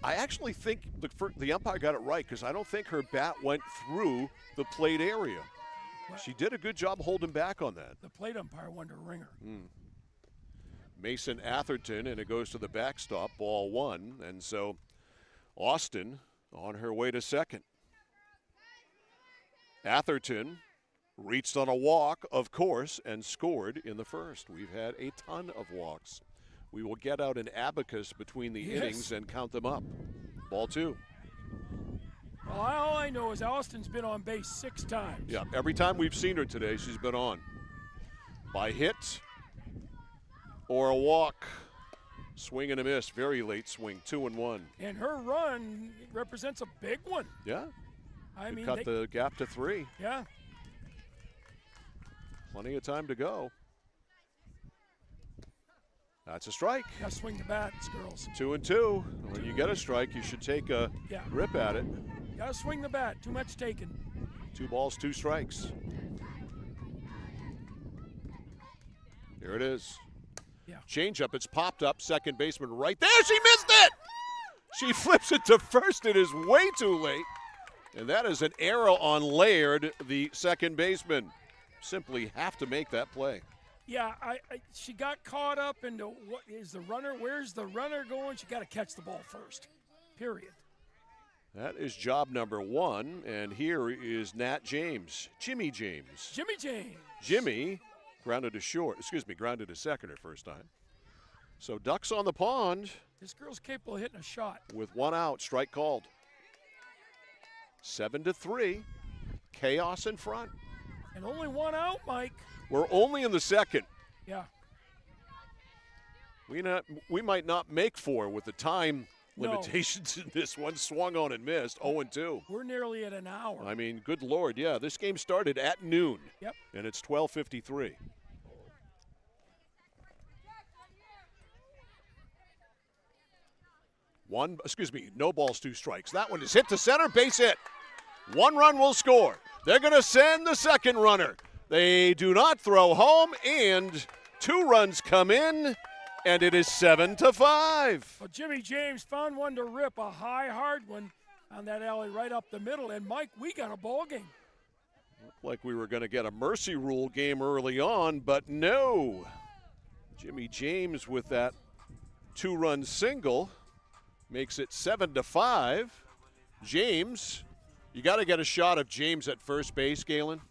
I actually think the umpire got it right because I don't think her bat went through the plate area. She did a good job holding back on that. The plate umpire wanted a ringer. Mason Atherton, and it goes to the backstop, ball 1. And so Austin on her way to second. Atherton reached on a walk, of course, and scored in the first. We've had a ton of walks. We will get out an abacus between the innings and count them up. Ball 2. Well, all I know is Austin's been on base 6 times. Yeah, every time we've seen her today, she's been on. By hit or a walk. Swing and a miss. Very late swing. 2-1. And her run represents a big one. Yeah. I mean, cut the gap to 3. Yeah. Plenty of time to go. That's a strike. Gotta swing the bats, girls. 2-2. When you get a strike, you should take a rip at it. Gotta swing the bat. Too much taken. 2 balls, 2 strikes. Here it is. Yeah. Changeup. It's popped up. Second baseman right there. She missed it. She flips it to first. It is way too late. And that is an error on Laird, the second baseman. Simply have to make that play. Yeah, she got caught up into what is the runner. Where's the runner going? She got to catch the ball first. Period. That is job number 1. And here is Nat James. Jimmy James. Jimmy James. Jimmy grounded to second her first time. So Ducks on the pond. This girl's capable of hitting a shot. With 1 out, strike called. 7-3. Chaos in front. And only 1 out, Mike. We're only in the second. Yeah. We might not make 4 with the time limitations in this one. Swung on and missed. 0-2. We're nearly at an hour. I mean, good Lord, yeah. This game started at noon. Yep. And it's 12:53. No balls, 2 strikes. That one is hit to center, base hit. 1 run will score. They're going to send the second runner. They do not throw home, and 2 runs come in, and it is 7-5. Well, Jimmy James found one to rip, a high, hard one on that alley right up the middle, and Mike, we got a ball game. Looked like we were going to get a mercy rule game early on, but no. Jimmy James with that 2-run single makes it 7-5. James, you got to get a shot of James at first base, Galen.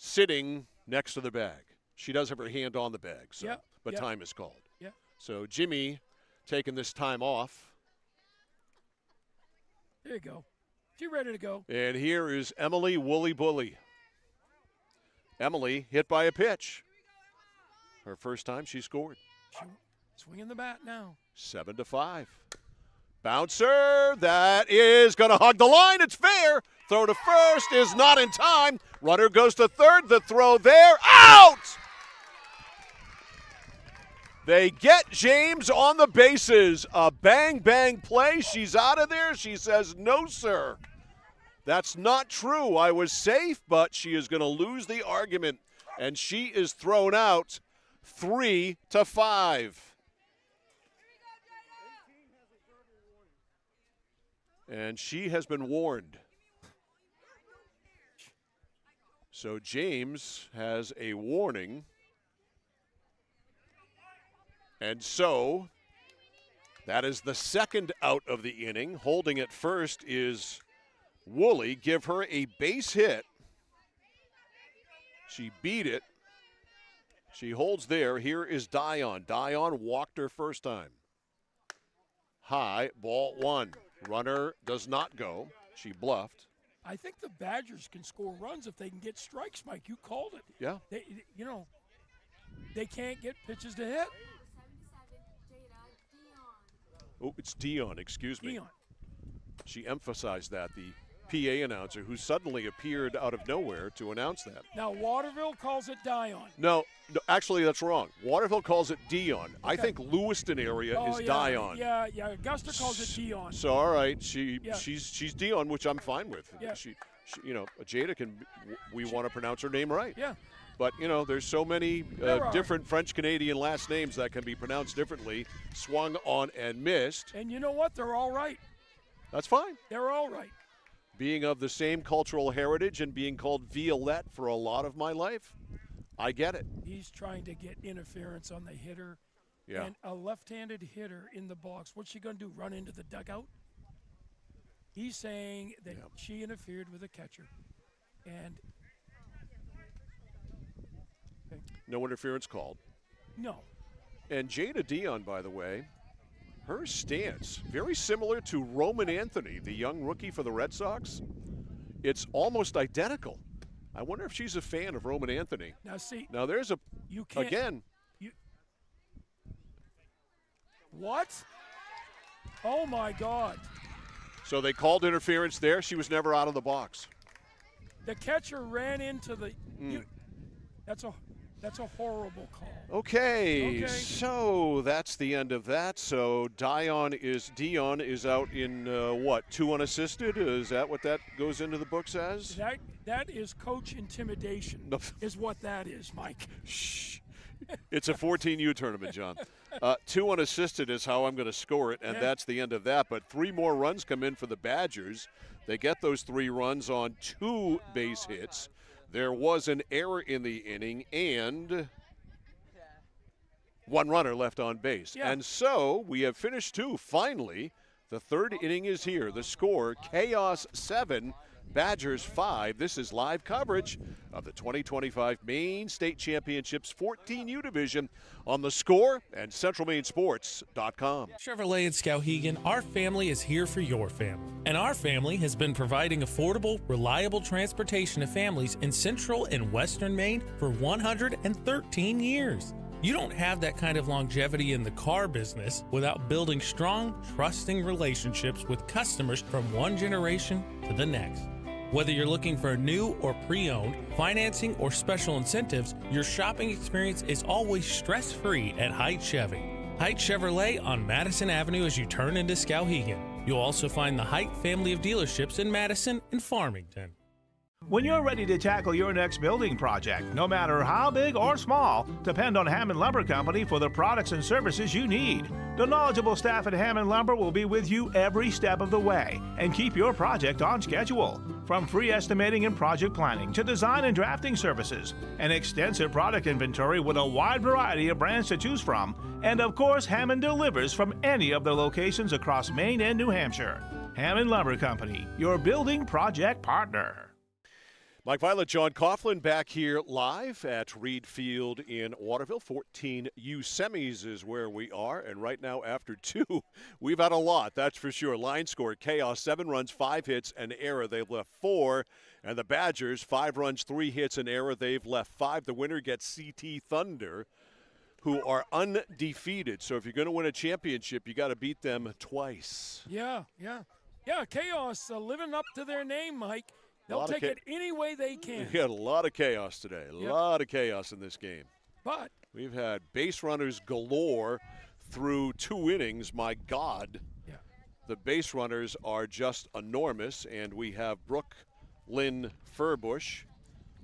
Sitting next to the bag. She does have her hand on the bag, so time is called. Yeah. So Jimmy taking this time off. There you go. She ready to go. And here is Emily Wooly Bully. Emily hit by a pitch. Her first time she scored. Swinging the bat now. 7-5. Bouncer, that is going to hug the line. It's fair. Throw to first is not in time. Runner goes to third. The throw there. Out! They get James on the bases. A bang-bang play. She's out of there. She says, no, sir. That's not true. I was safe, but she is going to lose the argument. And she is thrown out 3-5. And she has been warned. So James has a warning. And so that is the second out of the inning. Holding it first is Woolley. Give her a base hit. She beat it. She holds there. Here is Dion. Dion walked her first time. High, ball 1. Runner does not go. She bluffed. I think the Badgers can score runs if they can get strikes, Mike. You called it. Yeah. They can't get pitches to hit. Oh, it's Dion, excuse me. Dion. She emphasized that, the PA announcer, who suddenly appeared out of nowhere to announce that. Now, Waterville calls it Dion. No, actually, that's wrong. Waterville calls it Dion. Okay. I think Lewiston area is Dion. Yeah, Augusta calls it Dion. So, all right, she's Dion, which I'm fine with. Yeah. She Jada we want to pronounce her name right. Yeah. But, there's so many different French-Canadian last names that can be pronounced differently. Swung on and missed. And you know what? They're all right. That's fine. They're all right. Being of the same cultural heritage and being called Violette for a lot of my life, I get it. He's trying to get interference on the hitter. Yeah. And a left-handed hitter in the box. What's she going to do, run into the dugout? He's saying that she interfered with the catcher. And no interference called. No. And Jada Dion, by the way, her stance, very similar to Roman Anthony, the young rookie for the Red Sox. It's almost identical. I wonder if she's a fan of Roman Anthony. Now there's you can't, again. What? Oh, my God. So they called interference there. She was never out of the box. The catcher ran into the That's a horrible call. Okay, so that's the end of that. So Dion is out in what, 2 unassisted? Is that what that goes into the books as? That is coach intimidation. Is what that is, Mike. Shh. It's a 14U tournament, John. 2 unassisted is how I'm going to score it, and that's the end of that. But 3 more runs come in for the Badgers. They get those 3 runs on 2 base hits. There was an error in the inning and 1 runner left on base. Yeah. And so we have finished 2. Finally, the 3rd inning is here. The score, Chaos 7, Badgers 5. This is live coverage of the 2025 Maine State Championships 14U Division on The Score and CentralMaineSports.com. Chevrolet in Skowhegan, our family is here for your family. And our family has been providing affordable, reliable transportation to families in central and western Maine for 113 years. You don't have that kind of longevity in the car business without building strong, trusting relationships with customers from one generation to the next. Whether you're looking for new or pre-owned, financing, or special incentives, your shopping experience is always stress-free at Height Chevy. Height Chevrolet on Madison Avenue as you turn into Skowhegan. You'll also find the Height family of dealerships in Madison and Farmington. When you're ready to tackle your next building project, no matter how big or small, depend on Hammond Lumber Company for the products and services you need. The knowledgeable staff at Hammond Lumber will be with you every step of the way and keep your project on schedule. From free estimating and project planning to design and drafting services, an extensive product inventory with a wide variety of brands to choose from, and of course, Hammond delivers from any of the locations across Maine and New Hampshire. Hammond Lumber Company, your building project partner. Mike Violet, John Coughlin back here live at Reed Field in Waterville. 14U semis is where we are, and right now after 2, we've had a lot, that's for sure. Line score, Chaos, 7 runs, 5 hits, an error. They've left 4, and the Badgers, 5 runs, 3 hits, an error. They've left 5. The winner gets CT Thunder, who are undefeated. So if you're going to win a championship, you got to beat them twice. Yeah, Chaos living up to their name, Mike. They'll take it any way they can. We had a lot of chaos today. A lot of chaos in this game. But we've had base runners galore through 2 innings. My God. Yeah. The base runners are just enormous. And we have Brooke Lynn Furbush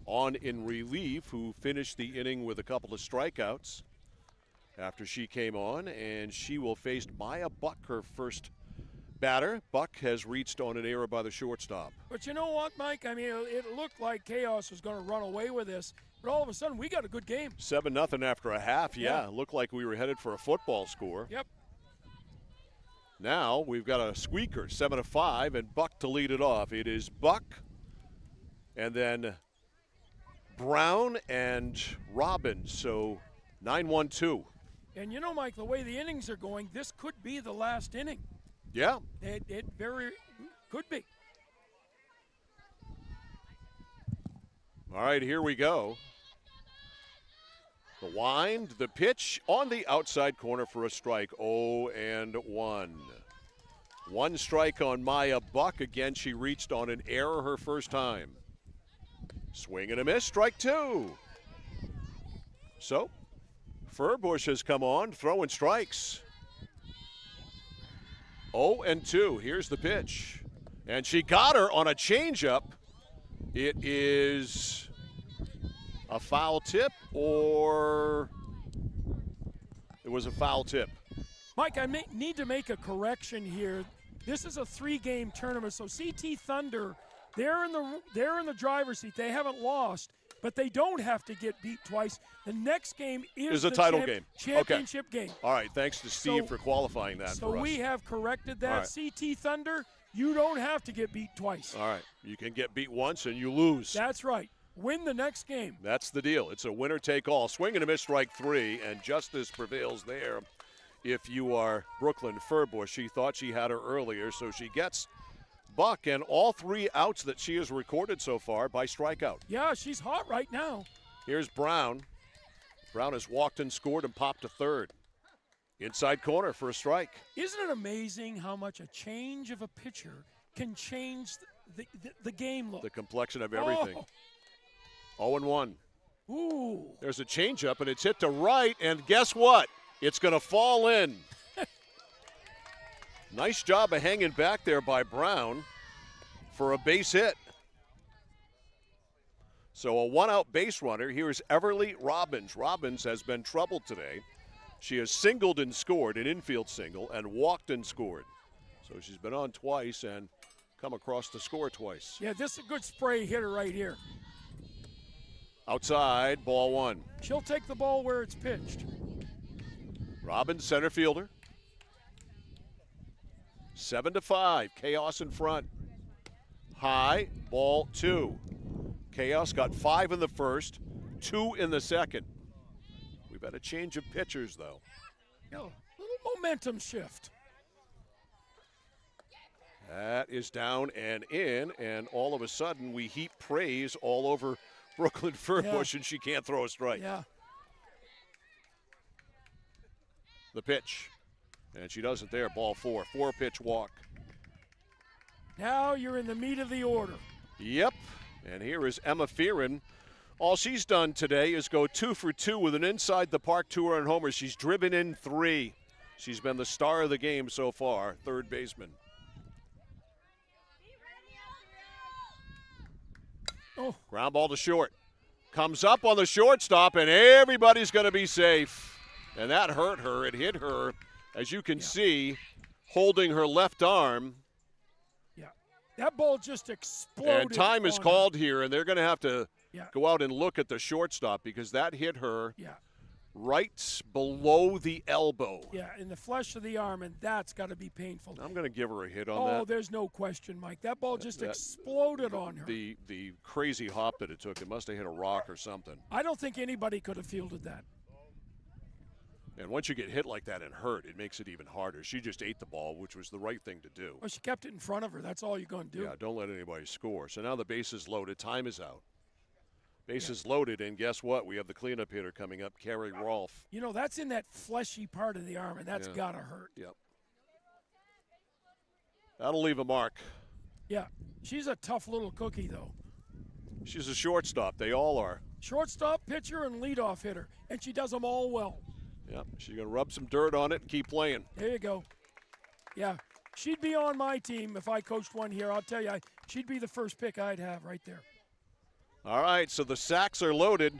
on in relief, who finished the inning with a couple of strikeouts after she came on. And she will face Maya Buck, her first batter. Buck has reached on an error by the shortstop. But you know what, Mike? I mean, it looked like Chaos was going to run away with this, but all of a sudden we got a good game. 7-0 after a half. Yeah, looked like we were headed for a football score. Yep. Now we've got a squeaker, 7-5, and Buck to lead it off. It is Buck, and then Brown and Robbins. So 9-1-2. And you know, Mike, the way the innings are going, this could be the last inning. Yeah. It very could be. All right, here we go. The wind, the pitch on the outside corner for a strike. 0-1. One strike on Maya Buck. Again, she reached on an error her first time. Swing and a miss, strike 2. So, Furbush has come on, throwing strikes. 0-2. Here's the pitch. And she got her on a changeup. It is a foul tip, or it was a foul tip. Mike, I need to make a correction here. This is a 3-game tournament, so CT Thunder, they're in the driver's seat. They haven't lost, but they don't have to get beat twice. The next game is a the title game. Championship game. All right, thanks to Steve for qualifying that for us. So we have corrected that. Right. CT Thunder, you don't have to get beat twice. All right, you can get beat once and you lose. That's right. Win the next game. That's the deal. It's a winner-take-all. Swing and a miss, strike 3, and justice prevails there. If you are Brooklyn Furbush, she thought she had her earlier, so she gets Buck and all 3 outs that she has recorded so far by strikeout. Yeah, she's hot right now. Here's Brown. Brown has walked and scored and popped to third. Inside corner for a strike. Isn't it amazing how much a change of a pitcher can change the game look? The complexion of everything. 0-1. Ooh. There's a changeup, and it's hit to right, and guess what? It's going to fall in. Nice job of hanging back there by Brown for a base hit. So a 1-out base runner. Here's Everly Robbins. Robbins has been troubled today. She has singled and scored, an infield single, and walked and scored. So she's been on twice and come across to score twice. Yeah, this is a good spray hitter right here. Outside, ball 1. She'll take the ball where it's pitched. Robbins, center fielder. 7-5, Chaos in front. High, ball 2. Chaos got 5 in the first, 2 in the second. We've had a change of pitchers, though. You know, little momentum shift. That is down and in, and all of a sudden we heap praise all over Brooklyn Furbush, and she can't throw a strike. Yeah. The pitch, and she doesn't there, ball 4. 4-pitch walk. Now you're in the meat of the order. Yep, and here is Emma Fearon. All she's done today is go 2 for 2 with an inside the park 2-run homer. She's driven in 3. She's been the star of the game so far, third baseman. Oh. Ground ball to short. Comes up on the shortstop, and everybody's going to be safe. And that hurt her. It hit her, as you can see, holding her left arm. Yeah. That ball just exploded. And time is called here, and they're going to have to go out and look at the shortstop because that hit her right below the elbow. Yeah, in the flesh of the arm, and that's got to be painful. I'm going to give her a hit on that. Oh, there's no question, Mike. That ball just exploded on her. The crazy hop that it took, it must have hit a rock or something. I don't think anybody could have fielded that. And once you get hit like that and hurt, it makes it even harder. She just ate the ball, which was the right thing to do. Well, she kept it in front of her. That's all you're going to do. Yeah, don't let anybody score. So now the base is loaded. Time is out. Base is loaded, and guess what? We have the cleanup hitter coming up, Carrie Rolfe. You know, that's in that fleshy part of the arm, and that's got to hurt. Yep. That'll leave a mark. Yeah. She's a tough little cookie, though. She's a shortstop. They all are. Shortstop, pitcher, and leadoff hitter, and she does them all well. Yep. She's going to rub some dirt on it and keep playing. There you go. Yeah. She'd be on my team if I coached one here. I'll tell you, she'd be the first pick I'd have right there. All right, so the sacks are loaded,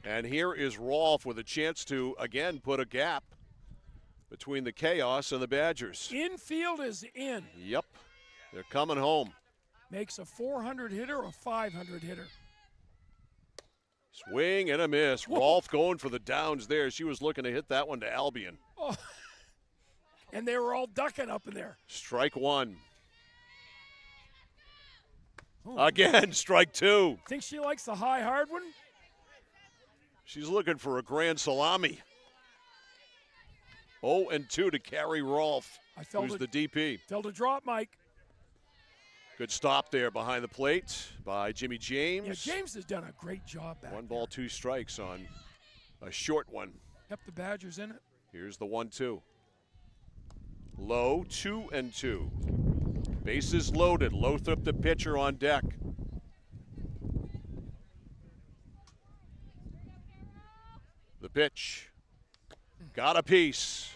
and here is Rolfe with a chance to, again, put a gap between the Chaos and the Badgers. Infield is in. Yep, they're coming home. Makes a 400 hitter or a 500 hitter. Swing and a miss. Whoa. Rolfe going for the downs there. She was looking to hit that one to Albion. Oh. And they were all ducking up in there. Strike 1. Again, strike two. Think she likes the high, hard one? She's looking for a grand salami. 0-2 to carry Rolfe, who's the DP. Felt a drop, Mike. Good stop there behind the plate by Jimmy James. Yeah, James has done a great job back 1 ball, 2 strikes on a short one. Kept the Badgers in it. Here's the 1-2. Low, 2-2. Bases loaded. Lothrop, the pitcher, on deck. The pitch. Got a piece.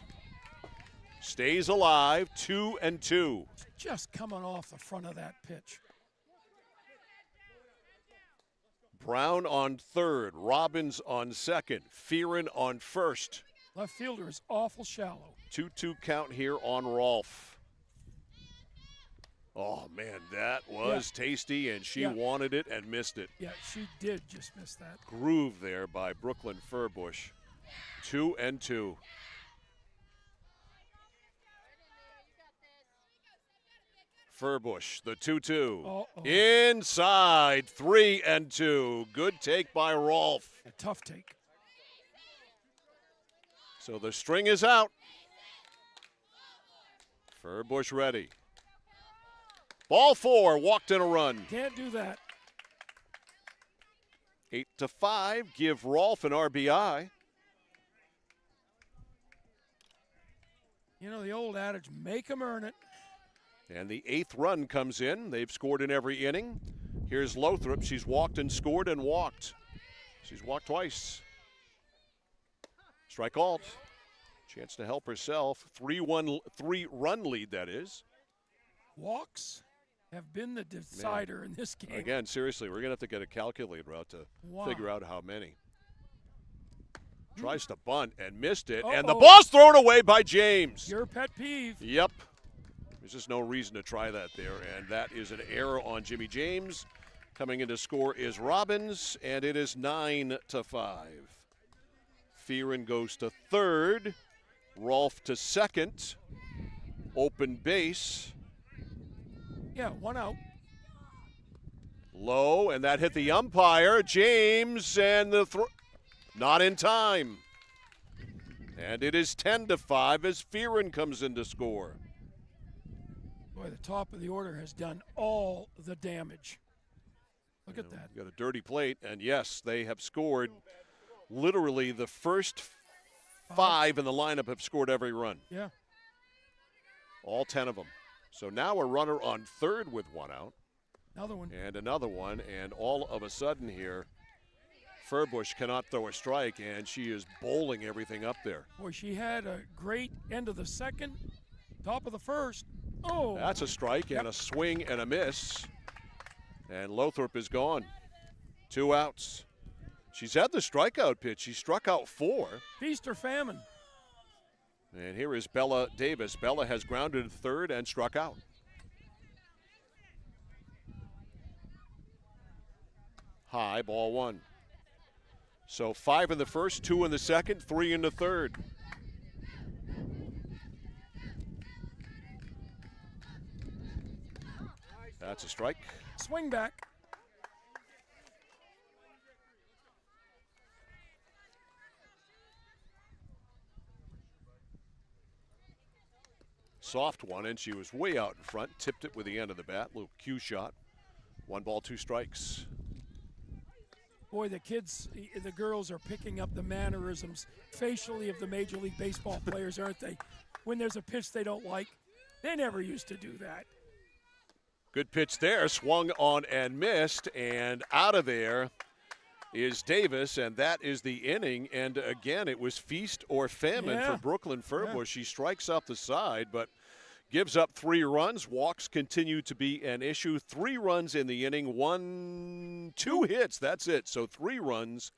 Stays alive, 2-2. Just coming off the front of that pitch. Brown on third. Robbins on second. Fearon on first. Left fielder is awful shallow. 2-2 count here on Rolfe. Oh, man, that was tasty, and she wanted it and missed it. Yeah, she did just miss that. Groove there by Brooklyn Furbush. 2-2. Furbush, the 2-2. Inside, 3-2. Good take by Rolfe. A tough take. So the string is out. Furbush ready. Ball 4, walked in a run. Can't do that. 8-5, give Rolfe an RBI. You know the old adage, make 'em earn it. And the 8th run comes in. They've scored in every inning. Here's Lothrop. She's walked and scored and walked. She's walked twice. Strike alt. Chance to help herself. 3-run lead, that is. Walks have been the decider in this game. Again, seriously, we're going to have to get a calculator out to figure out how many. Tries to bunt and missed it. And the ball's thrown away by James. Your pet peeve. Yep. There's just no reason to try that there. And that is an error on Jimmy James. Coming in to score is Robbins, and it is 9-5. Fearon goes to third. Rolfe to second. Open base. Yeah, 1 out. Low, and that hit the umpire. James, and the throw. Not in time. And it is 10-5 as Fearon comes in to score. Boy, the top of the order has done all the damage. Look at that. You got a dirty plate, and yes, they have scored. Literally the first 5 in the lineup have scored every run. Yeah. All 10 of them. So now a runner on third with 1 out. Another one. And another one, and all of a sudden here, Furbush cannot throw a strike, and she is bowling everything up there. Boy, she had a great end of the second, top of the first. Oh. That's a strike and a swing and a miss. And Lothrop is gone. 2 outs. She's had the strikeout pitch. She struck out 4. Feast or famine. And here is Bella Davis. Bella has grounded third and struck out. High, ball 1. So 5 in the first, 2 in the second, 3 in the third. That's a strike. Swing back. Soft one, and she was way out in front. Tipped it with the end of the bat. Little cue shot. 1 ball, 2 strikes. Boy, the kids, the girls are picking up the mannerisms facially of the Major League Baseball players, aren't they? When there's a pitch they don't like. They never used to do that. Good pitch there. Swung on and missed. And out of there is Davis, and that is the inning. And again, it was feast or famine for Brooklyn Furbush. Yeah. She strikes up the side, but gives up 3 runs. Walks continue to be an issue. 3 runs in the inning. 2 hits. That's it. So 3 runs,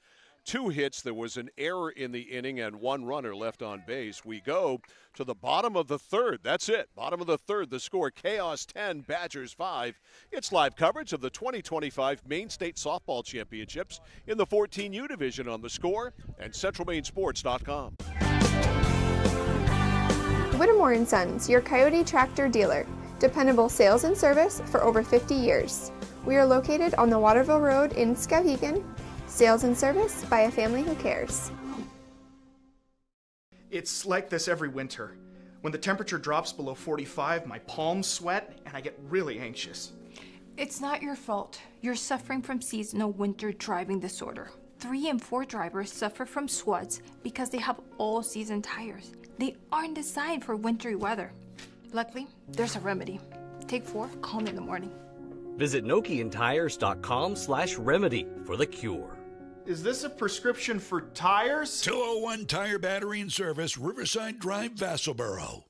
2 hits. There was an error in the inning and 1 runner left on base. We go to the bottom of the third. That's it. Bottom of the third. The score, Chaos 10, Badgers 5. It's live coverage of the 2025 Maine State Softball Championships in the 14U division on The Score and CentralMaineSports.com. Whittemore & Sons, your Coyote tractor dealer. Dependable sales and service for over 50 years. We are located on the Waterville Road in Skowhegan. Sales and service by a family who cares. It's like this every winter. When the temperature drops below 45, my palms sweat and I get really anxious. It's not your fault. You're suffering from seasonal winter driving disorder. 3 in 4 drivers suffer from SWUDs because they have all-season tires. They aren't designed for wintry weather. Luckily, there's a remedy. Take 4, call me in the morning. Visit NokianTires.com/remedy for the cure. Is this a prescription for tires? 201 Tire Battery and Service, Riverside Drive, Vassalboro.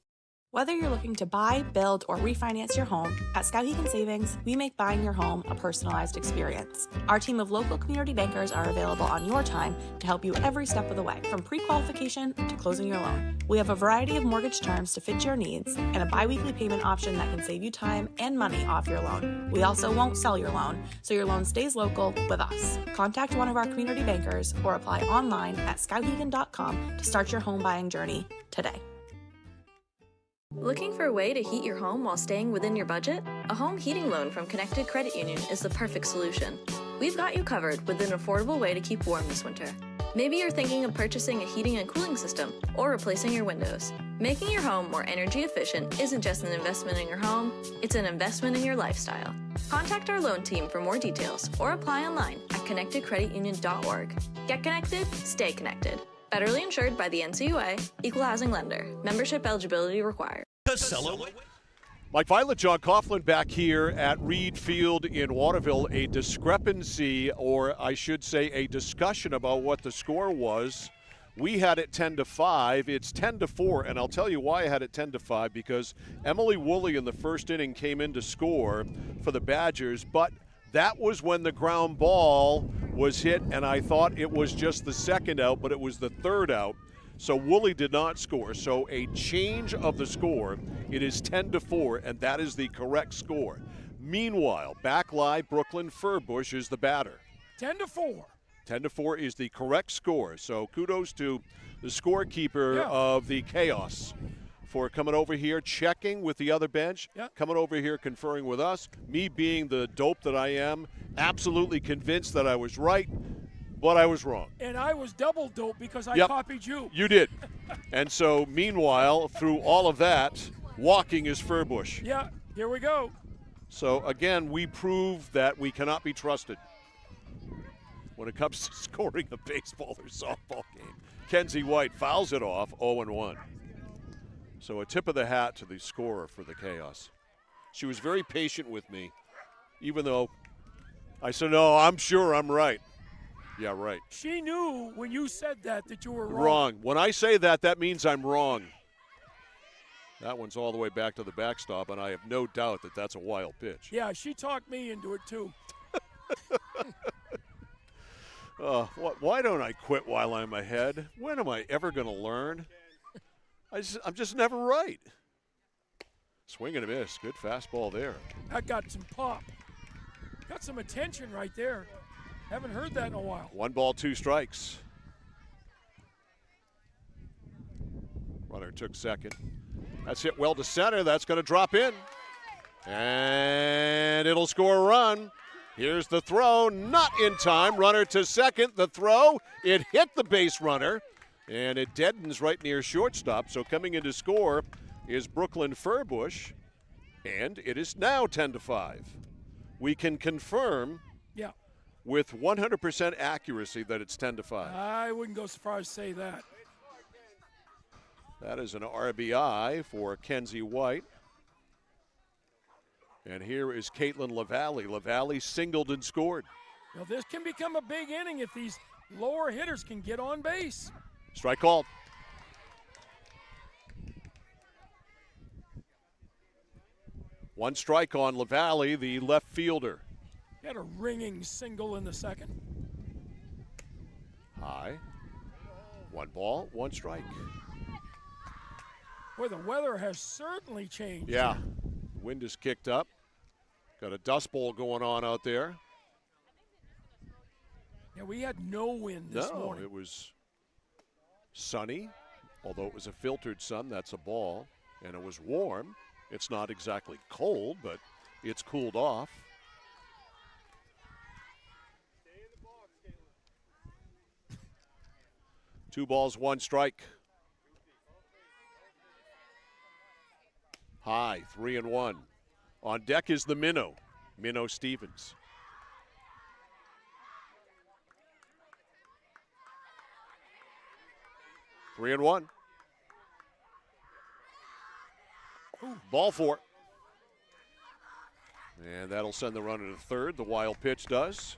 Whether you're looking to buy, build, or refinance your home, at Skowhegan Savings, we make buying your home a personalized experience. Our team of local community bankers are available on your time to help you every step of the way, from pre-qualification to closing your loan. We have a variety of mortgage terms to fit your needs and a bi-weekly payment option that can save you time and money off your loan. We also won't sell your loan, so your loan stays local with us. Contact one of our community bankers or apply online at skowhegan.com to start your home buying journey today. Looking for a way to heat your home while staying within your budget? A home heating loan from Connected Credit Union is the perfect solution. We've got you covered with an affordable way to keep warm this winter. Maybe you're thinking of purchasing a heating and cooling system or replacing your windows. Making your home more energy efficient isn't just an investment in your home, it's an investment in your lifestyle. Contact our loan team for more details or apply online at connectedcreditunion.org. Get connected, stay connected. Federally insured by the NCUA, Equal Housing Lender. Membership eligibility required. Mike Violet, John Coughlin back here at Reed Field in Waterville. A discrepancy, or I should say a discussion about what the score was. We had it 10-5. It's 10-4, and I'll tell you why I had it 10-5, because Emily Woolley in the first inning came in to score for the Badgers, but that was when the ground ball was hit, and I thought it was just the second out, but it was the third out. So Woolley did not score. So a change of the score. It is 10-4, and that is the correct score. Meanwhile, back live, Brooklyn Furbush is the batter. 10-4. 10-4 is the correct score. So kudos to the scorekeeper of the Chaos for coming over here, checking with the other bench, coming over here, conferring with us. Me being the dope that I am, absolutely convinced that I was right, but I was wrong. And I was double dope because I copied you. You did. And so, meanwhile, through all of that, walking is Furbush. Yeah, here we go. So, again, we prove that we cannot be trusted when it comes to scoring a baseball or softball game. Kenzie White fouls it off, 0-1. So a tip of the hat to the scorer for the Chaos. She was very patient with me, even though I said, no, I'm sure I'm right. Yeah, right. She knew when you said that you were wrong. Wrong. When I say that, that means I'm wrong. That one's all the way back to the backstop, and I have no doubt that that's a wild pitch. Yeah, she talked me into it, too. Why don't I quit while I'm ahead? When am I ever going to learn? I'm just never right. Swing and a miss. Good fastball there. That got some pop. Got some attention right there. Haven't heard that in a while. 1 ball, 2 strikes. Runner took second. That's hit well to center. That's going to drop in. And it'll score a run. Here's the throw. Not in time. Runner to second. The throw. It hit the base runner. And it deadens right near shortstop. So coming in to score is Brooklyn Furbush. And it is now 10-5. We can confirm with 100% accuracy that it's 10-5. I wouldn't go so far as to say that. That is an RBI for Kenzie White. And here is Caitlin LaValle. LaValle singled and scored. Now this can become a big inning if these lower hitters can get on base. Strike called. One strike on LaValle, the left fielder. Got a ringing single in the second. High. 1 ball, 1 strike. Boy, the weather has certainly changed. Yeah. The wind is kicked up. Got a dust bowl going on out there. Yeah, we had no wind this morning. It was sunny, although it was a filtered sun. That's a ball. And it was warm. It's not exactly cold, but it's cooled off. 2 balls, 1 strike. High, 3-1. On deck is the Minnow Stevens. Three and one. Ball 4. And that'll send the runner to third. The wild pitch does.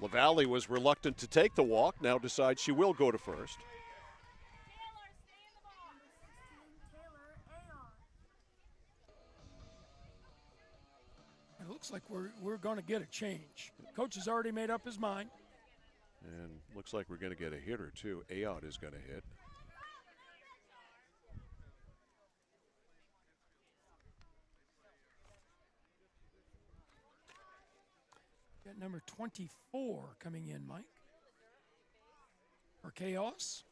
LaValle was reluctant to take the walk. Now decides she will go to first. It looks like we're going to get a change. Coach has already made up his mind. And looks like we're going to get a hitter, too. Ayotte is going to hit. Got number 24 coming in, Mike, for Chaos.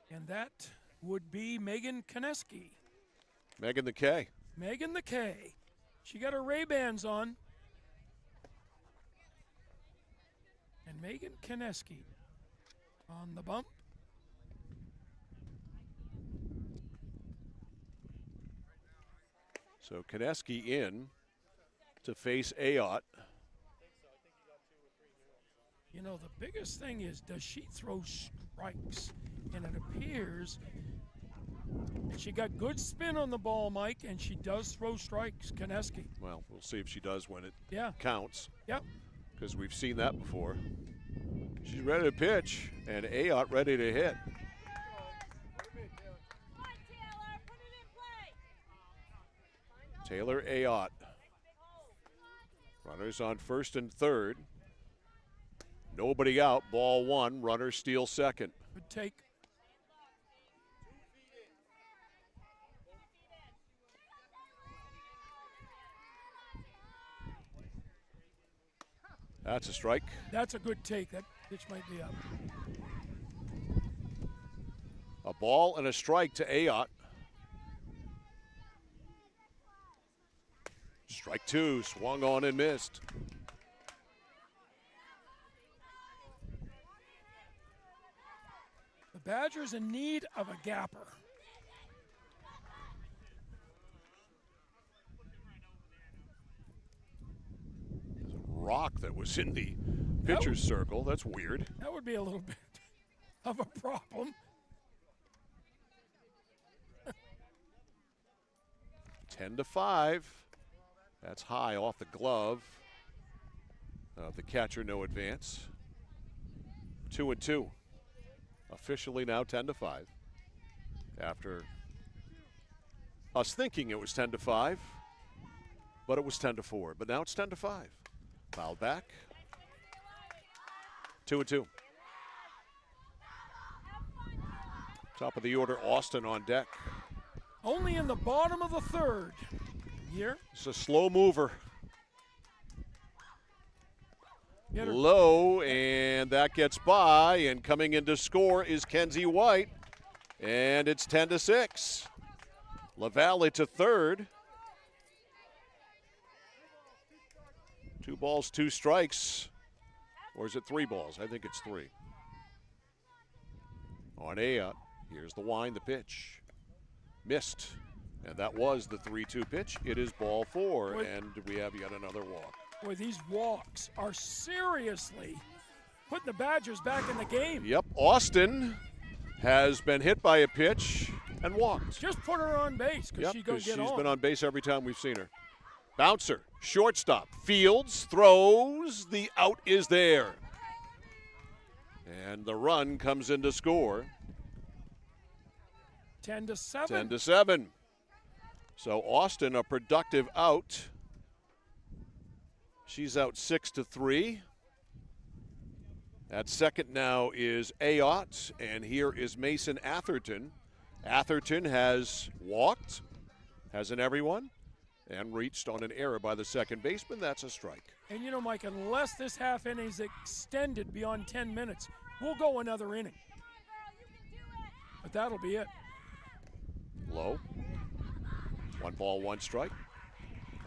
And that would be Megan Koneski. Megan the K. Megan the K. She got her Ray-Bans on. And Megan Koneski on the bump. So Koneski in to face Ayotte. You know, the biggest thing is, does she throw strikes? And it appears she got good spin on the ball, Mike, and she does throw strikes, Koneski. Well, we'll see if she does when it counts. Yep. Because we've seen that before. She's ready to pitch, and Ayotte ready to hit. Taylor Ayotte. Runners on first and third. Nobody out. Ball 1. Runner steals second. Good take. That's a strike. That's a good take. That pitch might be up. A ball and a strike to Ayotte. Strike 2, swung on and missed. The Badgers in need of a gapper. Rock that was in the pitcher's circle. That's weird. That would be a little bit of a problem. 10-5. That's high off the glove of the catcher. No advance. 2-2. Officially now 10-5. After us thinking it was 10-5, but it was 10-4. But now it's 10-5. Fouled back. 2-2. Top of the order, Austin on deck. Only in the bottom of the third. Here. It's a slow mover. Get her. Low, and that gets by. And coming in to score is Kenzie White. And it's 10-6. LaValle to third. 2 balls, 2 strikes. Or is it 3 balls? I think it's 3. On Ayotte. Here's the wind, the pitch. Missed. And that was the 3-2 pitch. It is ball 4, and we have yet another walk. Boy, these walks are seriously putting the Badgers back in the game. Yep, Austin has been hit by a pitch and walked. Just put her on base because she's going to get on. She's been on base every time we've seen her. Bouncer, shortstop, Fields, throws, the out is there. And the run comes in to score. 10-7. 10-7. So Austin, a productive out. She's out 6-3. At second now is Ayotte, and here is Mason Atherton. Atherton has walked, hasn't everyone, and reached on an error by the second baseman. That's a strike. And you know, Mike, unless this half inning is extended beyond 10 minutes, we'll go another inning. But that'll be it. Low. 1 ball, 1 strike.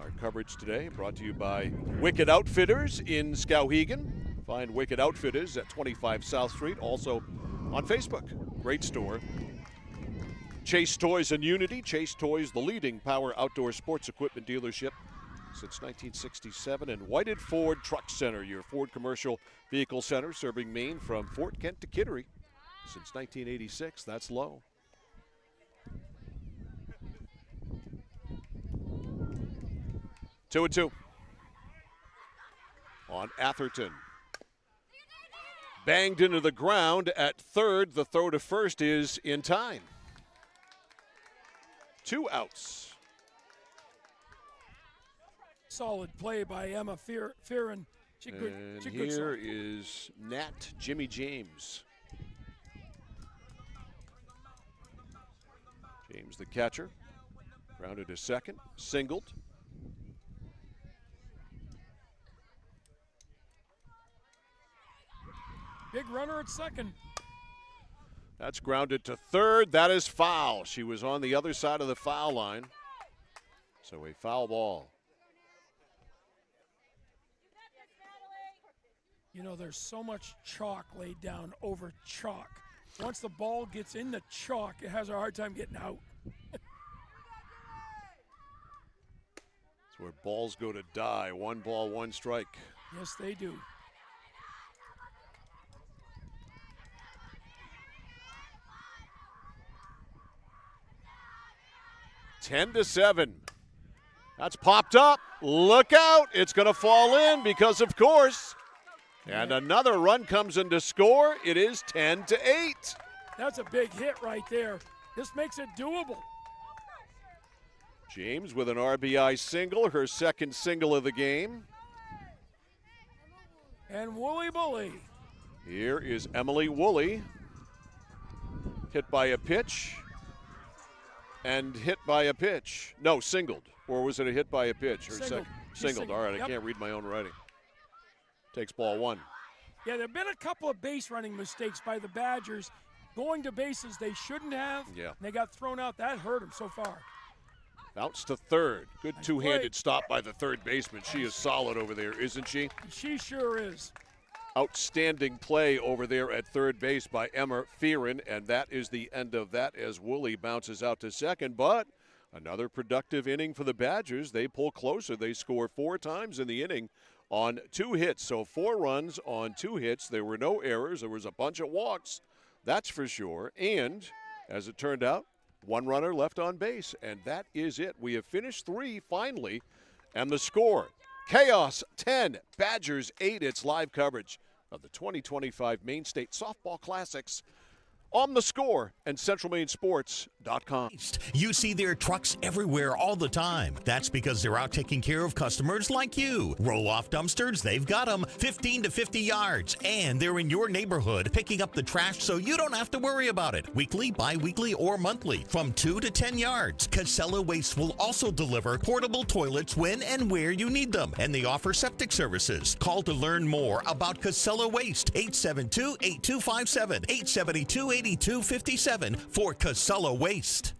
Our coverage today brought to you by Wicked Outfitters in Skowhegan. Find Wicked Outfitters at 25 South Street. Also on Facebook. Great store. Chase Toys and Unity. Chase Toys, the leading power outdoor sports equipment dealership since 1967. And Whited Ford Truck Center, your Ford commercial vehicle center, serving Maine from Fort Kent to Kittery since 1986. That's low. Two and two on Atherton. Banged into the ground at third. The throw to first is in time. 2 outs. Solid play by Emma Fearon. And here is Nat Jimmy James. James, the catcher, grounded to second, singled. Big runner at second. That's grounded to third. That is foul. She was on the other side of the foul line. So a foul ball. You know, there's so much chalk laid down over chalk. Once the ball gets in the chalk, it has a hard time getting out. That's where balls go to die. 1 ball, 1 strike. Yes, they do. Ten to 7. That's popped up. Look out. It's going to fall in because, of course. And another run comes in to score. It is 10 to 8. That's a big hit right there. This makes it doable. James with an RBI single, her second single of the game. And Wooly Bully. Here is Emily Woolley. Hit by a pitch. And hit by a pitch. No, singled. Or was it a hit by a pitch? Or singled. All right, I can't read my own writing. Takes ball 1. Yeah, there have been a couple of base running mistakes by the Badgers. Going to bases they shouldn't have. Yeah. And they got thrown out. That hurt them so far. Bounce to third. Good two-handed stop by the third baseman. She is solid over there, isn't she? She sure is. Outstanding play over there at third base by Emma Fearon, and that is the end of that as Woolley bounces out to second. But another productive inning for the Badgers. They pull closer. They score 4 times in the inning on 2 hits. So 4 runs on 2 hits. There were no errors. There was a bunch of walks, that's for sure. And as it turned out, 1 runner left on base, and that is it. We have finished 3 finally, and the score, Chaos 10, Badgers 8. It's live coverage of the 2025 Maine State Softball Classics on The Score and CentralMaineSports.com. You see their trucks everywhere all the time. That's because they're out taking care of customers like you. Roll-off dumpsters, they've got them 15 to 50 yards. And they're in your neighborhood picking up the trash so you don't have to worry about it. Weekly, bi-weekly, or monthly from 2 to 10 yards. Casella Waste will also deliver portable toilets when and where you need them. And they offer septic services. Call to learn more about Casella Waste. 872-8257, 872-8257 for Casella Waste.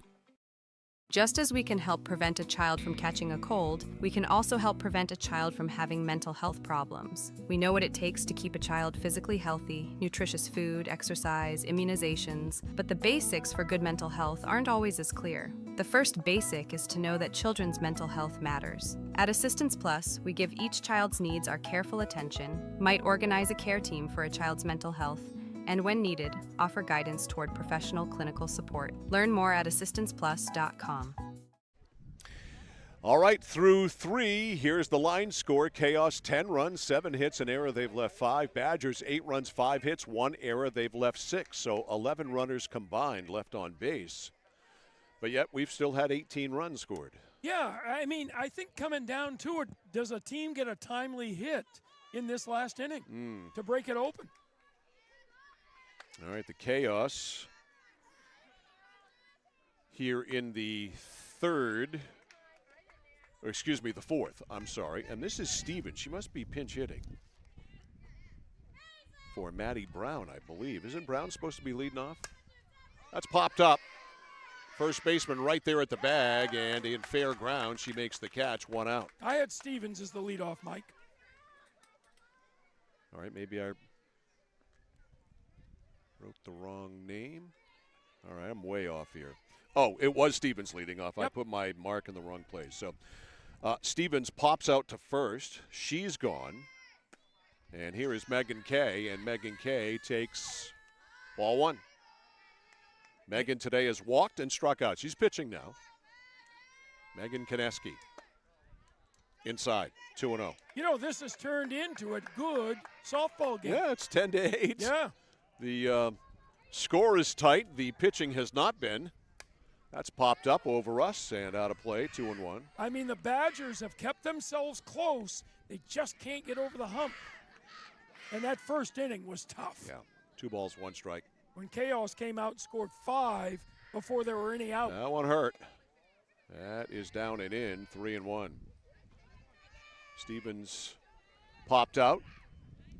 Just as we can help prevent a child from catching a cold, we can also help prevent a child from having mental health problems. We know what it takes to keep a child physically healthy: nutritious food, exercise, immunizations, but the basics for good mental health aren't always as clear. The first basic is to know that children's mental health matters. At Assistance Plus, we give each child's needs our careful attention, might organize a care team for a child's mental health, and when needed, offer guidance toward professional clinical support. Learn more at assistanceplus.com. All right, through 3, here's the line score. Chaos 10 runs, 7 hits, an error. They've left 5. Badgers 8 runs, 5 hits, 1 error. They've left 6. So 11 runners combined left on base. But yet we've still had 18 runs scored. Yeah, I mean, I think coming down to it, does a team get a timely hit in this last inning to break it open? All right, the Chaos here in the the 4th, I'm sorry. And this is Stevens. She must be pinch hitting for Maddie Brown, I believe. Isn't Brown supposed to be leading off? That's popped up. First baseman right there at the bag, and in fair ground, she makes the catch, 1 out. I had Stevens as the leadoff, Mike. All right, maybe I Wrote the wrong name. All right, I'm way off here. Oh, it was Stevens leading off. Yep. I put my mark in the wrong place. So Stevens pops out to first. She's gone. And here is Megan Kay, and Megan Kay takes ball one. Megan today has walked and struck out. She's pitching now. Megan Kineski. Inside, 2-0. You know, this has turned into a good softball game. Yeah, it's 10-8. Yeah. The score is tight. The pitching has not been. That's popped up over us and out of play, 2-1. I mean, the Badgers have kept themselves close. They just can't get over the hump. And that first inning was tough. Yeah, 2 balls, 1 strike. When Chaos came out and scored 5 before there were any out. That one hurt. That is down and in, 3-1. Stevens popped out.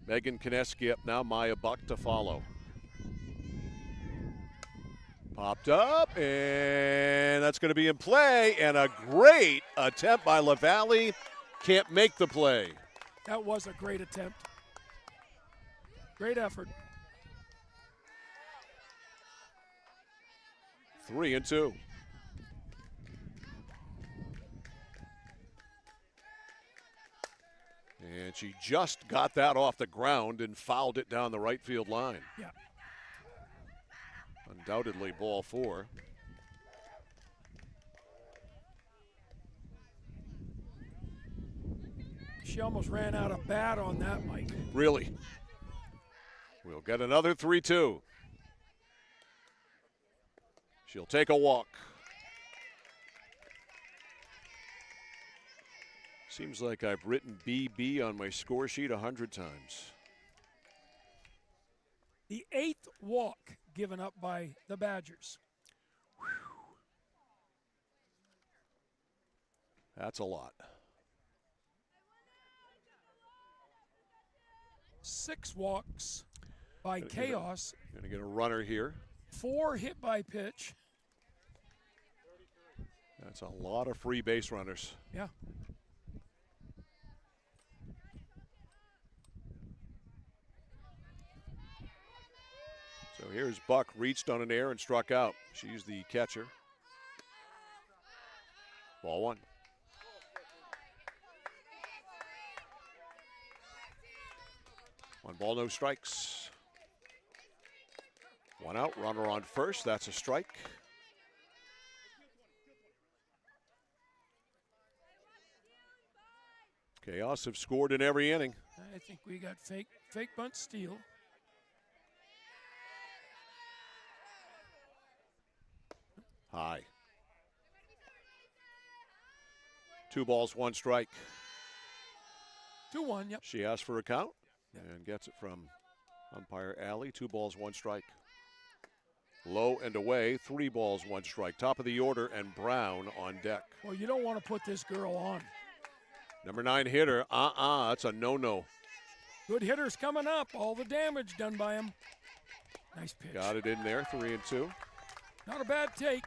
Megan Kineski up now, Maya Buck to follow. Popped up, and that's going to be in play, and a great attempt by LaValle. Can't make the play. That was a great attempt. Great effort. 3-2. And she just got that off the ground and fouled it down the right field line. Yeah. Undoubtedly ball 4. She almost ran out of bat on that, Mike. Really? We'll get another 3-2. She'll take a walk. Seems like I've written BB on my score sheet 100 times. The 8th walk given up by the Badgers. That's a lot. 6 walks by Chaos. Going to get a runner here. 4 hit by pitch. That's a lot of free base runners. Yeah. So here's Buck, reached on an air and struck out. She's the catcher. Ball 1. One ball, no strikes. 1 out, runner on first. That's a strike. Chaos have scored in every inning. I think we got fake bunt steal. High. 2 balls, 1 strike. 2-1, yep. She asked for a count and gets it from umpire Alley. 2 balls, 1 strike. Low and away, 3 balls, 1 strike. Top of the order, and Brown on deck. Well, you don't want to put this girl on. Number 9 hitter, that's a no-no. Good hitters coming up. All the damage done by him. Nice pitch. Got it in there, 3-2. Not a bad take.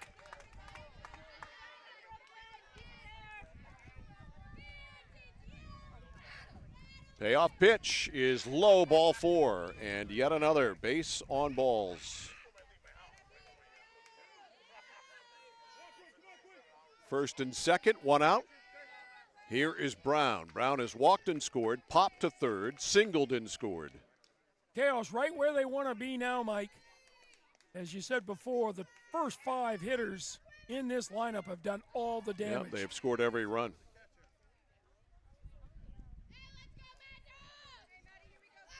Payoff pitch is low, ball 4, and yet another base on balls. First and second, 1 out. Here is Brown. Brown has walked and scored, popped to third, singled and scored. Chaos right where they want to be now, Mike. As you said before, the first 5 hitters in this lineup have done all the damage. Yep, they have scored every run.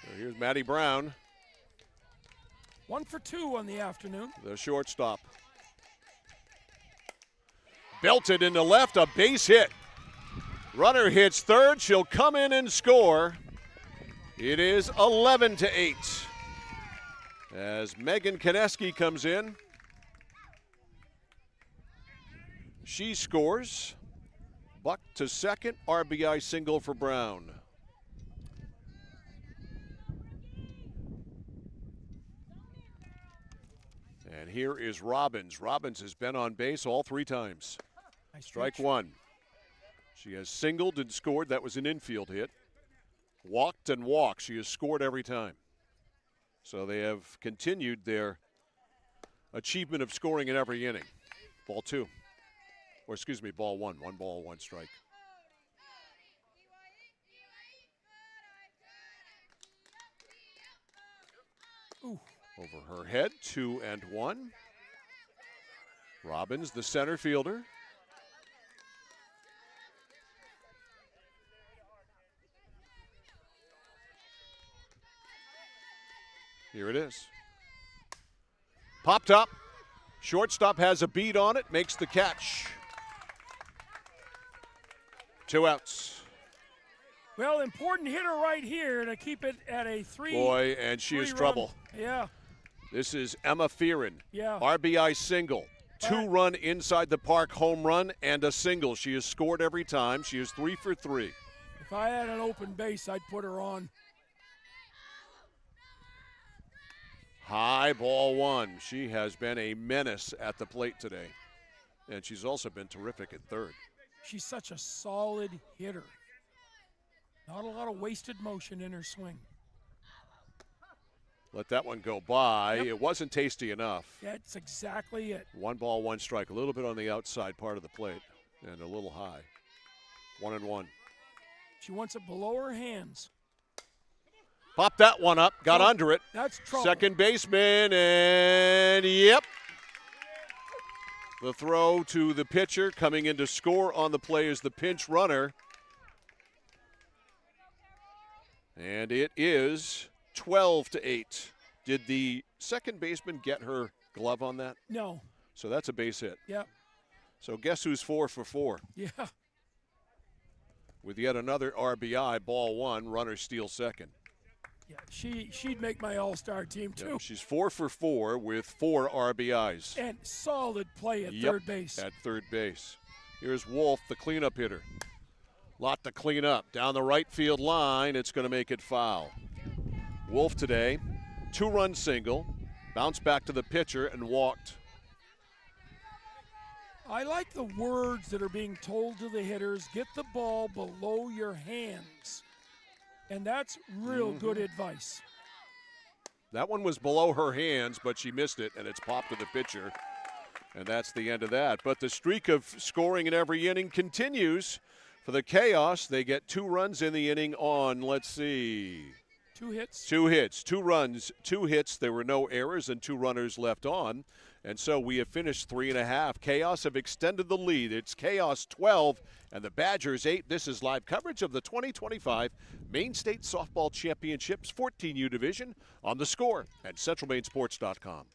So here's Maddie Brown. 1 for 2 on the afternoon. The shortstop. Belted into left, a base hit. Runner hits third. She'll come in and score. It is 11-8. As Megan Kineski comes in. She scores. Buck to second. RBI single for Brown. And here is Robbins. Robbins has been on base all 3 times. Nice Strike pitch. 1. She has singled and scored. That was an infield hit. Walked and walked. She has scored every time. So they have continued their achievement of scoring in every inning. Ball 2. Or excuse me, ball 1. 1 ball, 1 strike. Ooh. Over her head, 2-1. Robbins, the center fielder. Here it is. Popped up. Shortstop has a beat on it, makes the catch. 2 outs. Well, important hitter right here to keep it at a 3. Boy, and she is trouble. Yeah. This is Emma Fearon. Yeah. RBI single. 2-run inside the park home run and a single. She has scored every time. She is 3 for 3. If I had an open base, I'd put her on. High ball 1. She has been a menace at the plate today. And she's also been terrific at third. She's such a solid hitter. Not a lot of wasted motion in her swing. Let that one go by. Yep. It wasn't tasty enough. That's exactly it. 1 ball, 1 strike. A little bit on the outside part of the plate and a little high. 1-1. She wants it below her hands. Popped that one up, got under it. That's trouble. Second baseman, and yep. The throw to the pitcher coming in to score on the play is the pinch runner. And it is 12-8. Did the second baseman get her glove on that? No. So that's a base hit. Yep. So guess who's 4 for 4? Yeah. With yet another RBI, ball 1, runner steals second. Yeah, she'd make my all-star team too. Yeah, she's 4 for 4 with 4 RBIs. And solid play at third base. At third base. Here's Wolf, the cleanup hitter. Lot to clean up. Down the right field line, it's going to make it foul. Wolf today, 2-run single, bounced back to the pitcher and walked. I like the words that are being told to the hitters, get the ball below your hands. And that's real good advice. That one was below her hands, but she missed it, and it's popped to the pitcher. And that's the end of that. But the streak of scoring in every inning continues. For the Chaos, they get 2 runs in the inning on, let's see. 2 hits. 2 hits, 2 runs, 2 hits. There were no errors and 2 runners left on. And so we have finished 3.5. Chaos have extended the lead. It's Chaos 12 and the Badgers 8. This is live coverage of the 2025 Maine State Softball Championships 14U Division on The Score at CentralMaineSports.com.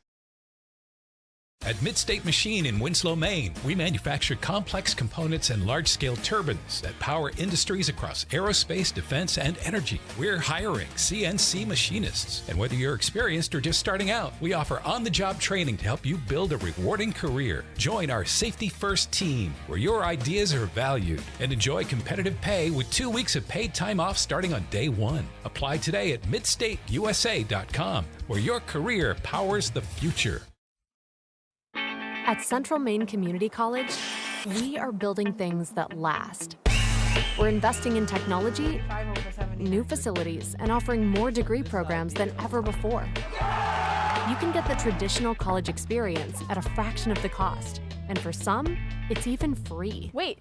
At Midstate Machine in Winslow, Maine, we manufacture complex components and large-scale turbines that power industries across aerospace, defense, and energy. We're hiring CNC machinists. And whether you're experienced or just starting out, we offer on-the-job training to help you build a rewarding career. Join our Safety First team, where your ideas are valued, and enjoy competitive pay with 2 weeks of paid time off starting on day 1. Apply today at midstateusa.com, where your career powers the future. At Central Maine Community College, we are building things that last. We're investing in technology, new facilities, and offering more degree programs than ever before. You can get the traditional college experience at a fraction of the cost, and for some, it's even free. Wait,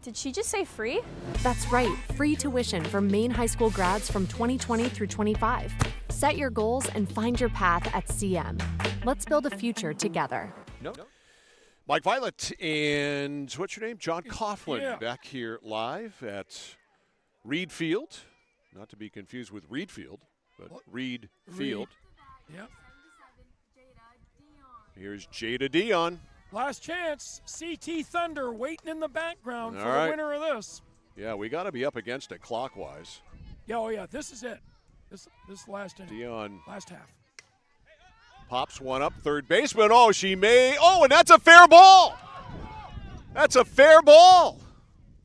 did she just say free? That's right, free tuition for Maine high school grads from 2020 through 25. Set your goals and find your path at CM. Let's build a future together. No. Mike Violet and what's your name? John Coughlin back here live at Reed Field. Not to be confused with Reed Field, but Reed Field. Yep. Here's Jada Dion. Last chance. CT Thunder waiting in the background for All the winner of this. Yeah, we got to be up against it clockwise. Yeah, oh yeah, this is it. This last inning. Dion. Last half. Pops one up, third baseman. Oh, she may. Oh, and that's a fair ball. That's a fair ball.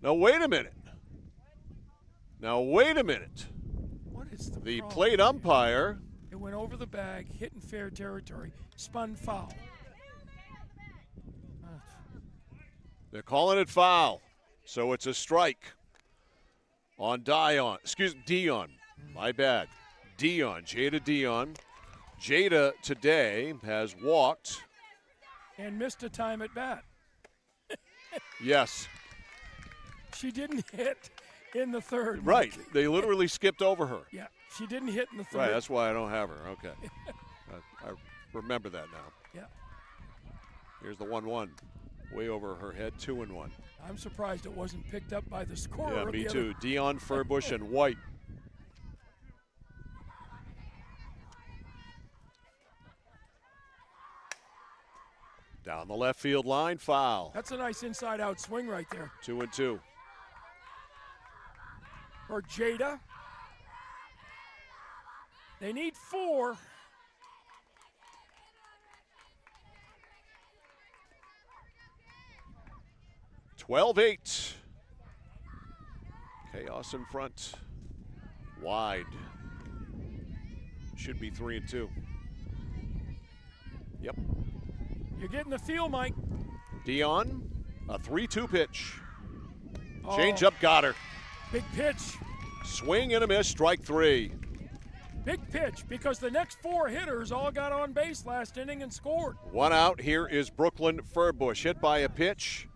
Now, wait a minute. What is the problem plate umpire. It went over the bag, hit in fair territory, spun foul. They're calling it foul. So it's a strike on Dion. My bad. Dion, Jada Dion. Jada today has walked. And missed a time at bat. Yes. She didn't hit in the third. Right. They literally skipped over her. Yeah, she didn't hit in the third. Right, that's why I don't have her. Okay. I remember that now. Yeah. Here's the 1-1. Way over her head, 2-1. I'm surprised it wasn't picked up by the scorer. Yeah, me too. Dion, Furbush, and White. Down the left field line, foul. That's a nice inside-out swing right there. 2-2. For Jada. They need 4. 12-8. Chaos in front. Wide. Should be 3-2. Yep. You're getting the feel, Mike. Dion, a 3-2 pitch. Oh. Change up, got her. Big pitch. Swing and a miss, strike 3. Big pitch because the next 4 hitters all got on base last inning and scored. 1 out. Here is Brooklyn Furbush, hit by a pitch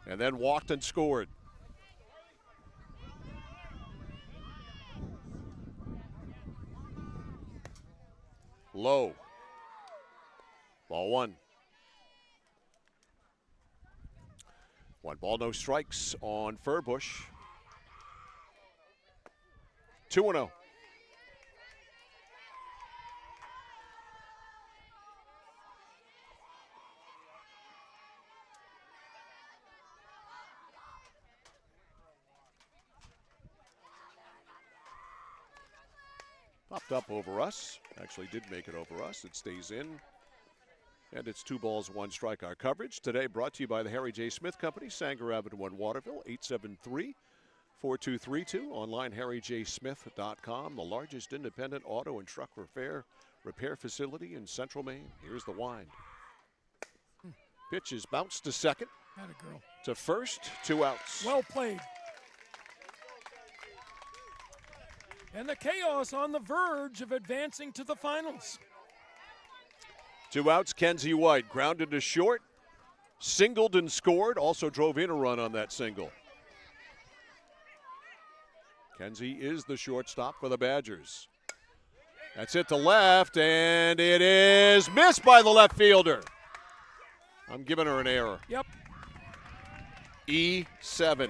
and then walked and scored. Low. Ball 1. 1 ball, no strikes on Furbush. 2-0. Popped up over us. Actually did make it over us. It stays in. And it's 2 balls, 1 strike. Our coverage today brought to you by the Harry J. Smith Company, Sanger Avenue in Waterville, 873-4232. Online, harryjsmith.com, the largest independent auto and truck repair facility in Central Maine. Here's the wind. Pitch is bounced to second. Atta girl. To first, 2 outs. Well played. And the Chaos on the verge of advancing to the finals. 2 outs, Kenzie White grounded to short, singled and scored, also drove in a run on that single. Kenzie is the shortstop for the Badgers. That's it to left, and it is missed by the left fielder. I'm giving her an error. Yep. E7.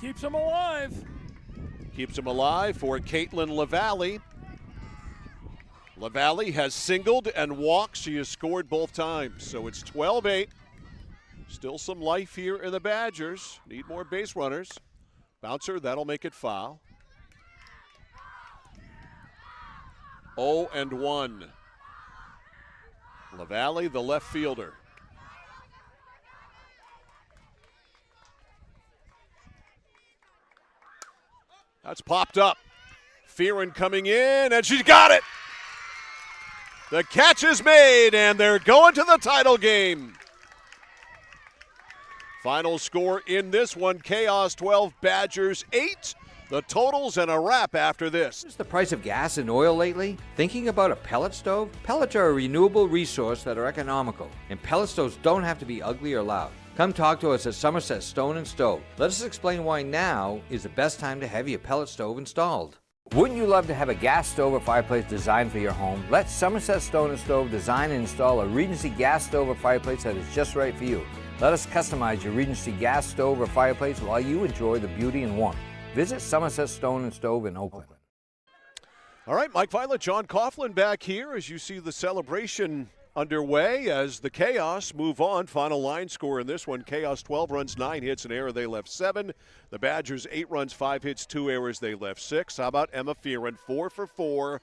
Keeps him alive. Keeps him alive for Caitlin LaValle. LaValle has singled and walked. She has scored both times. So it's 12-8. Still some life here in the Badgers. Need more base runners. Bouncer, that'll make it foul. 0-1. LaValle, the left fielder. That's popped up. Fearon coming in, and she's got it. The catch is made, and they're going to the title game. Final score in this one, Chaos 12, Badgers 8. The totals and a wrap after this. What's the price of gas and oil lately? Thinking about a pellet stove? Pellets are a renewable resource that are economical, and pellet stoves don't have to be ugly or loud. Come talk to us at Somerset Stone & Stove. Let us explain why now is the best time to have your pellet stove installed. Wouldn't you love to have a gas stove or fireplace designed for your home? Let Somerset Stone & Stove design and install a Regency gas stove or fireplace that is just right for you. Let us customize your Regency gas stove or fireplace while you enjoy the beauty and warmth. Visit Somerset Stone & Stove in Oakland. All right, Mike Violet, John Coughlin back here as you see the celebration underway as the Chaos move on. Final line score in this one, Chaos 12 runs, 9 hits, an error, they left 7. The Badgers 8 runs, 5 hits, 2 errors, they left 6. How about Emma Fearon, 4 for 4.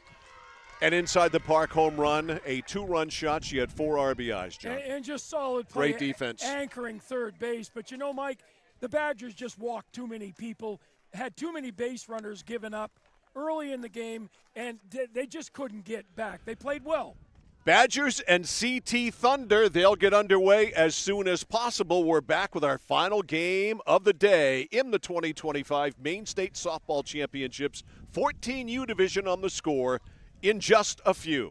And inside the park home run, a 2-run shot. She had 4 RBIs, John. And just solid play. Great defense. Anchoring third base. But you know, Mike, the Badgers just walked too many people, had too many base runners given up early in the game, and they just couldn't get back. They played well. Badgers and CT Thunder, they'll get underway as soon as possible. We're back with our final game of the day in the 2025 Maine State Softball Championships. 14U division on the score. in just a few.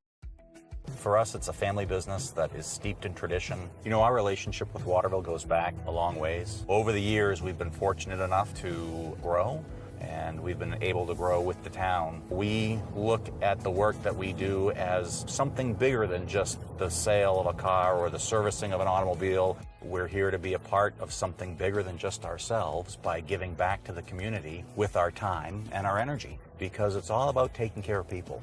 For us, it's a family business that is steeped in tradition. You know, our relationship with Waterville goes back a long ways. Over the years, we've been fortunate enough to grow, and we've been able to grow with the town. We look at the work that we do as something bigger than just the sale of a car or the servicing of an automobile. We're here to be a part of something bigger than just ourselves by giving back to the community with our time and our energy, because it's all about taking care of people.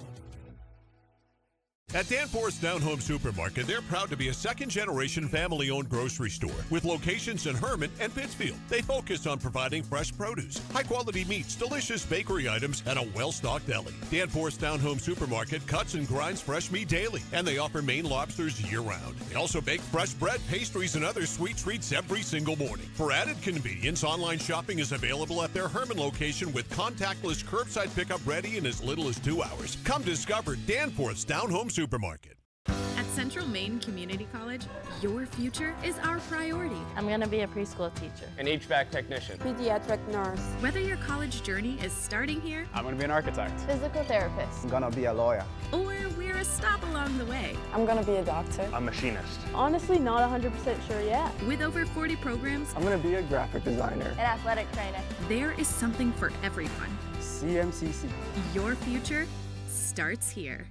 At Danforth's Down Home Supermarket, they're proud to be a second-generation family-owned grocery store with locations in Hermit and Pittsfield. They focus on providing fresh produce, high-quality meats, delicious bakery items, and a well-stocked deli. Danforth's Down Home Supermarket cuts and grinds fresh meat daily, and they offer Maine lobsters year-round. They also bake fresh bread, pastries, and other sweet treats every single morning. For added convenience, online shopping is available at their Hermit location with contactless curbside pickup ready in as little as 2 hours. Come discover Danforth's Down Home Supermarket. At Central Maine Community College, your future is our priority. I'm going to be a preschool teacher. An HVAC technician. Pediatric nurse. Whether your college journey is starting here, I'm going to be an architect. Physical therapist. I'm going to be a lawyer. Or we're a stop along the way. I'm going to be a doctor. A machinist. Honestly, not 100% sure yet. With over 40 programs, I'm going to be a graphic designer. An athletic trainer. There is something for everyone. CMCC. Your future starts here.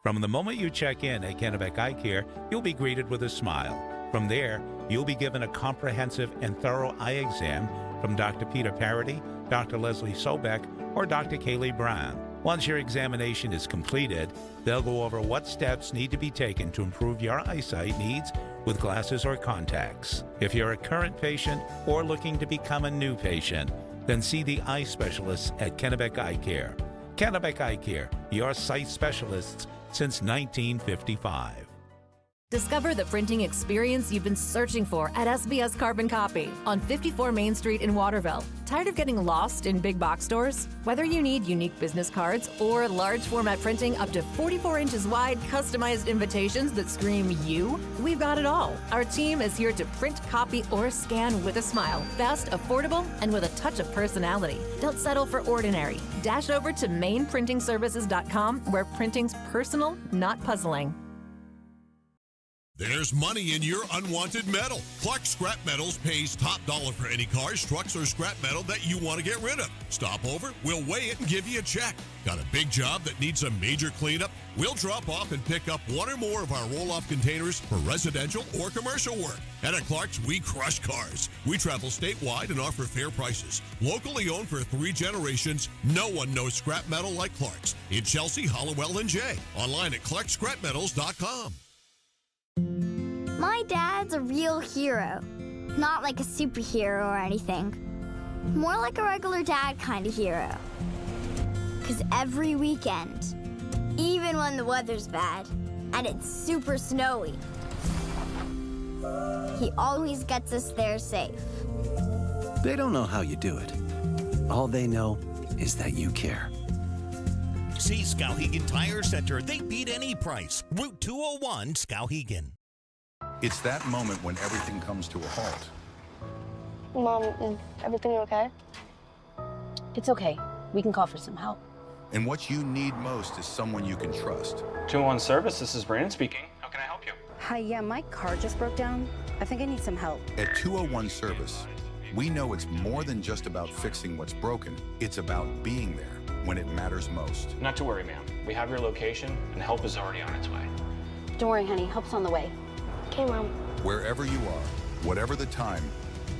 From the moment you check in at Kennebec Eye Care, you'll be greeted with a smile. From there, you'll be given a comprehensive and thorough eye exam from Dr. Peter Parity, Dr. Leslie Sobeck, or Dr. Kaylee Brown. Once your examination is completed, they'll go over what steps need to be taken to improve your eyesight needs with glasses or contacts. If you're a current patient or looking to become a new patient, then see the eye specialists at Kennebec Eye Care. Kennebec Eye Care, your sight specialists since 1955. Discover the printing experience you've been searching for at SBS Carbon Copy on 54 Main Street in Waterville. Tired of getting lost in big box stores? Whether you need unique business cards or large format printing up to 44 inches wide customized invitations that scream you, we've got it all. Our team is here to print, copy, or scan with a smile. Fast, affordable, and with a touch of personality. Don't settle for ordinary. Dash over to mainprintingservices.com where printing's personal, not puzzling. There's money in your unwanted metal. Clark Scrap Metals pays top dollar for any cars, trucks, or scrap metal that you want to get rid of. Stop over, we'll weigh it and give you a check. Got a big job that needs a major cleanup? We'll drop off and pick up one or more of our roll-off containers for residential or commercial work. And at Clark's, we crush cars. We travel statewide and offer fair prices. Locally owned for 3 generations, no one knows scrap metal like Clark's. In Chelsea, Hollowell, and Jay. Online at clarkscrapmetals.com. My dad's a real hero. Not like a superhero or anything. More like a regular dad kind of hero. 'Cause every weekend, even when the weather's bad and it's super snowy, he always gets us there safe. They don't know how you do it. All they know is that you care. See Skowhegan Tire Center. They beat any price. Route 201, Skowhegan. It's that moment when everything comes to a halt. Mom, is everything okay? It's okay. We can call for some help. And what you need most is someone you can trust. 201 Service, this is Brandon speaking. How can I help you? Hi, yeah, my car just broke down. I think I need some help. At 201 Service, we know it's more than just about fixing what's broken. It's about being there when it matters most. Not to worry, ma'am. We have your location, and help is already on its way. Don't worry, honey. Help's on the way. Okay, Mom. Wherever you are, whatever the time,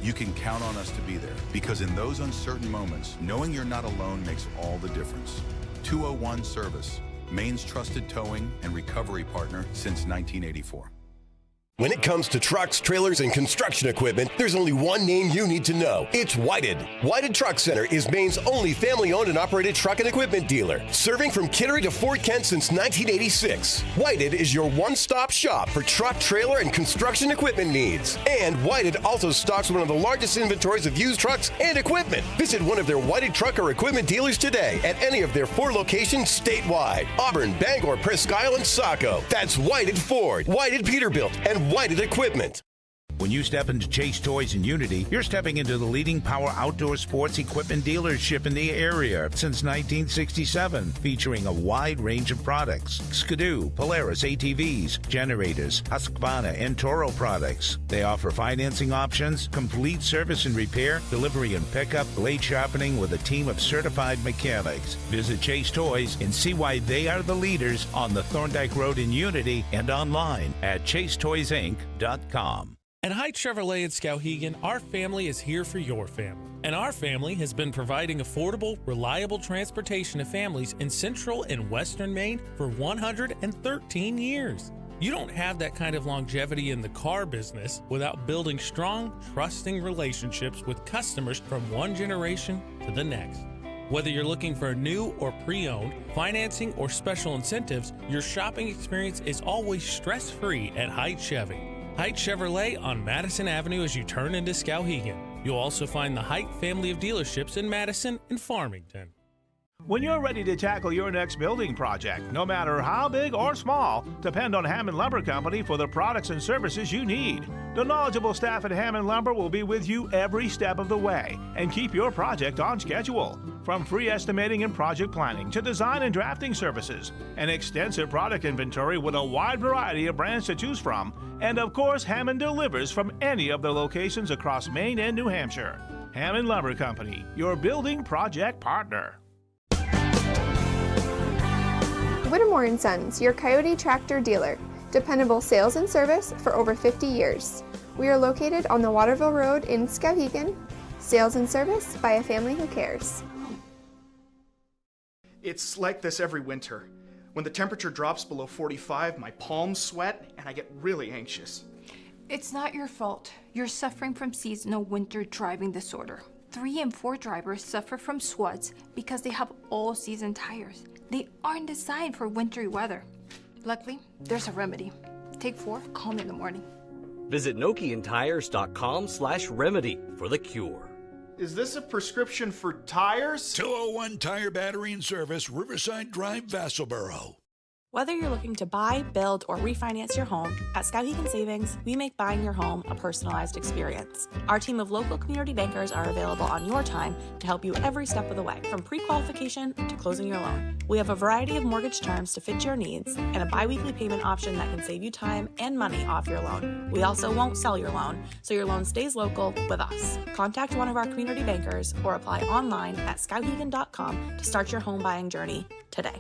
you can count on us to be there. Because in those uncertain moments, knowing you're not alone makes all the difference. 201 Service, Maine's trusted towing and recovery partner since 1984. When it comes to trucks, trailers, and construction equipment, there's only one name you need to know. It's Whited. Whited Truck Center is Maine's only family-owned and operated truck and equipment dealer, serving from Kittery to Fort Kent since 1986. Whited is your one-stop shop for truck, trailer, and construction equipment needs. And Whited also stocks one of the largest inventories of used trucks and equipment. Visit one of their Whited truck or equipment dealers today at any of their 4 locations statewide: Auburn, Bangor, Presque Isle, and Saco. That's Whited Ford, Whited Peterbilt, and Whited Equipment. When you step into Chase Toys in Unity, you're stepping into the leading power outdoor sports equipment dealership in the area since 1967, featuring a wide range of products: Skidoo, Polaris ATVs, generators, Husqvarna, and Toro products. They offer financing options, complete service and repair, delivery and pickup, blade sharpening with a team of certified mechanics. Visit Chase Toys and see why they are the leaders on the Thorndike Road in Unity and online at chasetoysinc.com. At Haight Chevrolet in Skowhegan, our family is here for your family. And our family has been providing affordable, reliable transportation to families in central and western Maine for 113 years. You don't have that kind of longevity in the car business without building strong, trusting relationships with customers from one generation to the next. Whether you're looking for a new or pre-owned, financing, or special incentives, your shopping experience is always stress-free at Haight Chevy. Haight Chevrolet on Madison Avenue as you turn into Skowhegan. You'll also find the Haight family of dealerships in Madison and Farmington. When you're ready to tackle your next building project, no matter how big or small, depend on Hammond Lumber Company for the products and services you need. The knowledgeable staff at Hammond Lumber will be with you every step of the way and keep your project on schedule. From free estimating and project planning to design and drafting services, an extensive product inventory with a wide variety of brands to choose from, and of course, Hammond delivers from any of their locations across Maine and New Hampshire. Hammond Lumber Company, your building project partner. Whittemore & Sons, your Coyote tractor dealer. Dependable sales and service for over 50 years. We are located on the Waterville Road in Skowhegan. Sales and service by a family who cares. It's like this every winter. When the temperature drops below 45, my palms sweat and I get really anxious. It's not your fault. You're suffering from seasonal winter driving disorder. 3 and 4 drivers suffer from SWUDs because they have all-season tires. They aren't designed for wintry weather. Luckily, there's a remedy. Take 4, call me in the morning. Visit NokianTires.com/remedy for the cure. Is this a prescription for tires? 201 Tire Battery and Service, Riverside Drive, Vassalboro. Whether you're looking to buy, build, or refinance your home, at Skowhegan Savings, we make buying your home a personalized experience. Our team of local community bankers are available on your time to help you every step of the way, from pre-qualification to closing your loan. We have a variety of mortgage terms to fit your needs and a bi-weekly payment option that can save you time and money off your loan. We also won't sell your loan, so your loan stays local with us. Contact one of our community bankers or apply online at skowhegan.com to start your home buying journey today.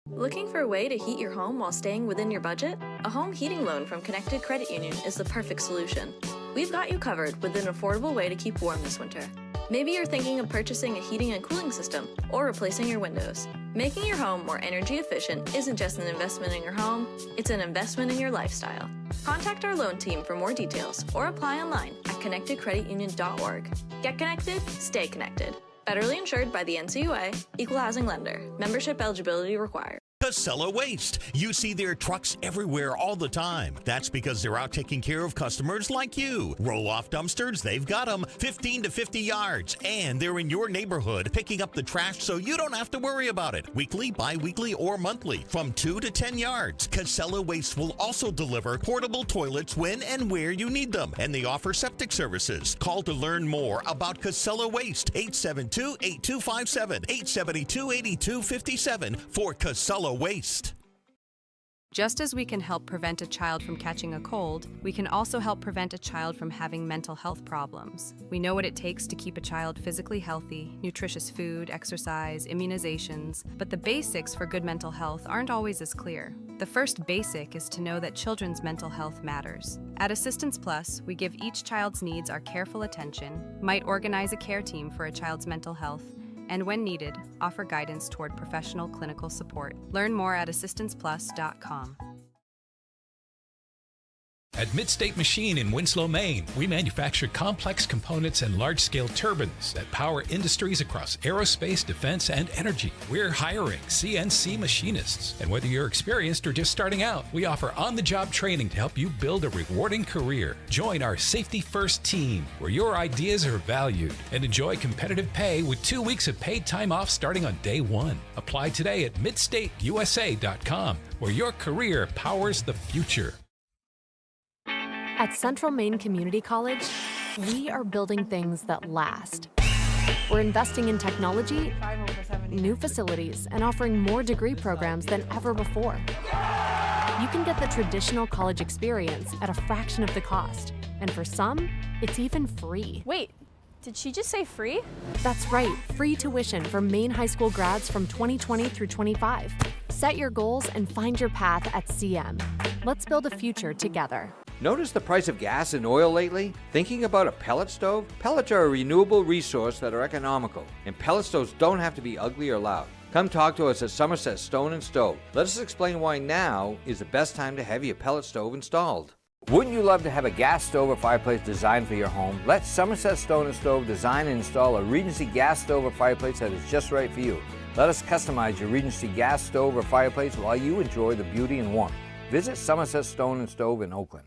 Looking for a way to heat your home while staying within your budget? A home heating loan from Connected Credit Union is the perfect solution. We've got you covered with an affordable way to keep warm this winter. Maybe you're thinking of purchasing a heating and cooling system or replacing your windows. Making your home more energy efficient isn't just an investment in your home, it's an investment in your lifestyle. Contact our loan team for more details or apply online at connectedcreditunion.org. Get connected, stay connected. Federally insured by the NCUA, Equal Housing Lender. Membership eligibility required. Casella Waste. You see their trucks everywhere all the time. That's because they're out taking care of customers like you. Roll-off dumpsters, they've got them 15 to 50 yards. And they're in your neighborhood picking up the trash so you don't have to worry about it. Weekly, bi-weekly, or monthly from 2 to 10 yards. Casella Waste will also deliver portable toilets when and where you need them. And they offer septic services. Call to learn more about Casella Waste. 872-8257, 872-8257 for Casella Waste. Just as we can help prevent a child from catching a cold, we can also help prevent a child from having mental health problems. We know what it takes to keep a child physically healthy: nutritious food, exercise, immunizations, but the basics for good mental health aren't always as clear. The first basic is to know that children's mental health matters. At Assistance Plus, we give each child's needs our careful attention, might organize a care team for a child's mental health, and when needed, offer guidance toward professional clinical support. Learn more at assistanceplus.com. At Midstate Machine in Winslow, Maine, we manufacture complex components and large-scale turbines that power industries across aerospace, defense, and energy. We're hiring CNC machinists. And whether you're experienced or just starting out, we offer on-the-job training to help you build a rewarding career. Join our Safety First team, where your ideas are valued, and enjoy competitive pay with 2 weeks of paid time off starting on day 1. Apply today at midstateusa.com, where your career powers the future. At Central Maine Community College, we are building things that last. We're investing in technology, new facilities, and offering more degree programs than ever before. You can get the traditional college experience at a fraction of the cost, and for some, it's even free. Wait, did she just say free? That's right, free tuition for Maine high school grads from 2020 through 25. Set your goals and find your path at CM. Let's build a future together. Notice the price of gas and oil lately? Thinking about a pellet stove? Pellets are a renewable resource that are economical, and pellet stoves don't have to be ugly or loud. Come talk to us at Somerset Stone & Stove. Let us explain why now is the best time to have your pellet stove installed. Wouldn't you love to have a gas stove or fireplace designed for your home? Let Somerset Stone & Stove design and install a Regency gas stove or fireplace that is just right for you. Let us customize your Regency gas stove or fireplace while you enjoy the beauty and warmth. Visit Somerset Stone & Stove in Oakland.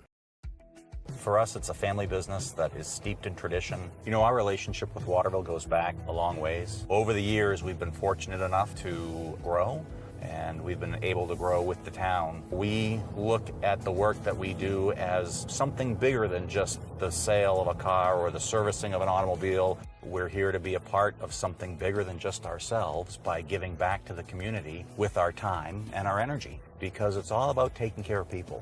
For us, it's a family business that is steeped in tradition. You know, our relationship with Waterville goes back a long ways. Over the years, we've been fortunate enough to grow, and we've been able to grow with the town. We look at the work that we do as something bigger than just the sale of a car or the servicing of an automobile. We're here to be a part of something bigger than just ourselves by giving back to the community with our time and our energy, because it's all about taking care of people.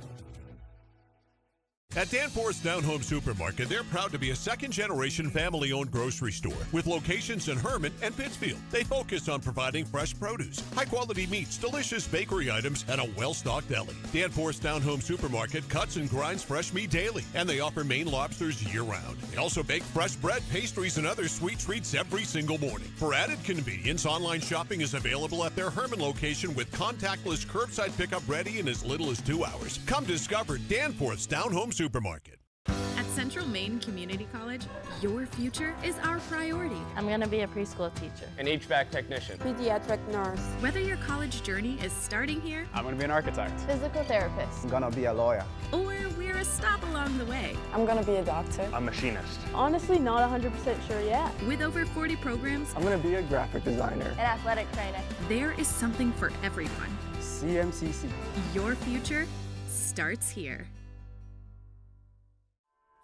At Danforth's Down Home Supermarket, they're proud to be a second-generation family-owned grocery store with locations in Hermit and Pittsfield. They focus on providing fresh produce, high-quality meats, delicious bakery items, and a well-stocked deli. Danforth's Down Home Supermarket cuts and grinds fresh meat daily, and they offer Maine lobsters year-round. They also bake fresh bread, pastries, and other sweet treats every single morning. For added convenience, online shopping is available at their Hermit location with contactless curbside pickup ready in as little as 2 hours. Come discover Danforth's Down Home Supermarket. At Central Maine Community College, your future is our priority. I'm going to be a preschool teacher. An HVAC technician. Pediatric nurse. Whether your college journey is starting here, I'm going to be an architect. Physical therapist. I'm going to be a lawyer. or we're a stop along the way. I'm going to be a doctor. A machinist. Honestly, not 100% sure yet. With over 40 programs, I'm going to be a graphic designer. An athletic trainer. There is something for everyone. CMCC. Your future starts here.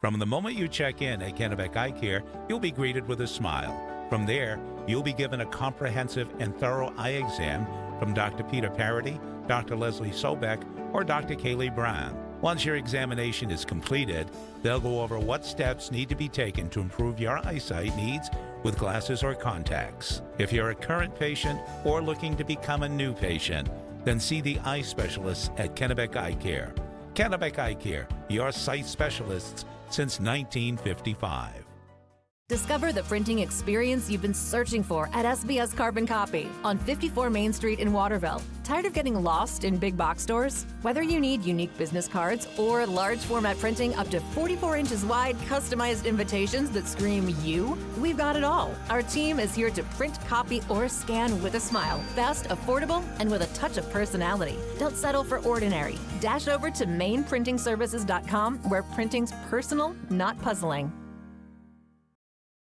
From the moment you check in at Kennebec Eye Care, you'll be greeted with a smile. From there, you'll be given a comprehensive and thorough eye exam from Dr. Peter Parity, Dr. Leslie Sobeck, or Dr. Kaylee Brown. Once your examination is completed, they'll go over what steps need to be taken to improve your eyesight needs with glasses or contacts. If you're a current patient or looking to become a new patient, then see the eye specialists at Kennebec Eye Care. Kennebec Eye Care, your sight specialists since 1955. Discover the printing experience you've been searching for at SBS Carbon Copy on 54 Main Street in Waterville. Tired of getting lost in big box stores? Whether you need unique business cards or large format printing up to 44 inches wide, customized invitations that scream you, we've got it all. Our team is here to print, copy, or scan with a smile. Fast, affordable, and with a touch of personality. Don't settle for ordinary. Dash over to mainprintingservices.com where printing's personal, not puzzling.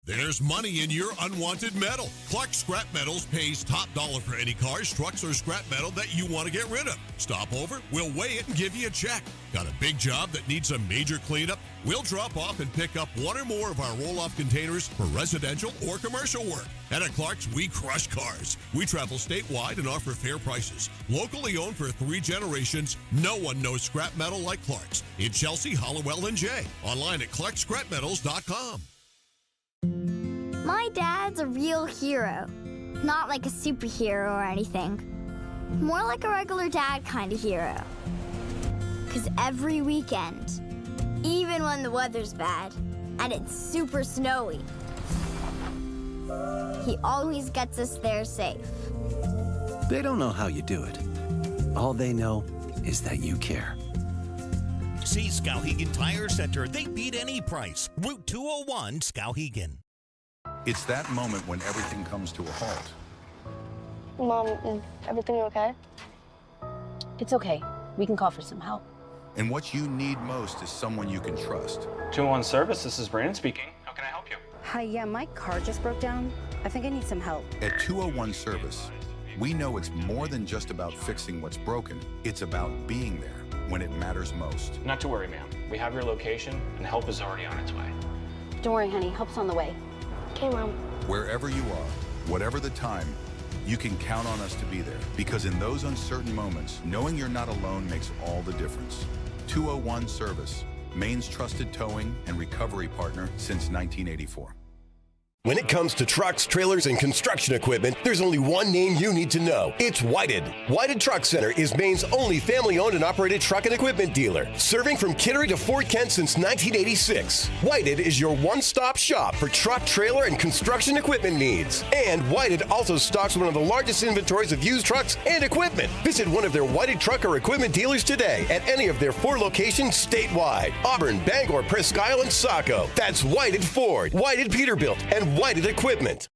There's money in your unwanted metal. Clark Scrap Metals pays top dollar for any cars, trucks, or scrap metal that you want to get rid of. Stop over, we'll weigh it and give you a check. Got a big job that needs a major cleanup? We'll drop off and pick up one or more of our roll-off containers for residential or commercial work. And at Clark's, we crush cars. We travel statewide and offer fair prices. Locally owned for 3 generations, no one knows scrap metal like Clark's. In Chelsea, Hollowell, and Jay. Online at clarkscrapmetals.com. My dad's a real hero. Not like a superhero or anything. More like a regular dad kind of hero. 'Cause every weekend, even when the weather's bad and it's super snowy, he always gets us there safe. They don't know how you do it. All they know is that you care. See Skowhegan Tire Center. They beat any price. Route 201, Skowhegan. It's that moment when everything comes to a halt. Mom, is everything okay? It's okay. We can call for some help. And what you need most is someone you can trust. 201 Service, this is Brandon speaking. How can I help you? Hi, yeah, my car just broke down. I think I need some help. At 201 Service, we know it's more than just about fixing what's broken. It's about being there when it matters most. Not to worry, ma'am. We have your location, and help is already on its way. Don't worry, honey. Help's on the way. Okay, Mom. Wherever you are, whatever the time, you can count on us to be there. Because in those uncertain moments, knowing you're not alone makes all the difference. 201 Service, Maine's trusted towing and recovery partner since 1984. When it comes to trucks, trailers, and construction equipment, there's only one name you need to know. It's Whited. Whited Truck Center is Maine's only family-owned and operated truck and equipment dealer, serving from Kittery to Fort Kent since 1986. Whited is your one-stop shop for truck, trailer, and construction equipment needs. And Whited also stocks one of the largest inventories of used trucks and equipment. Visit one of their Whited truck or equipment dealers today at any of their 4 locations statewide: Auburn, Bangor, Presque Isle, and Saco. That's Whited Ford, Whited Peterbilt, and Whited Equipment.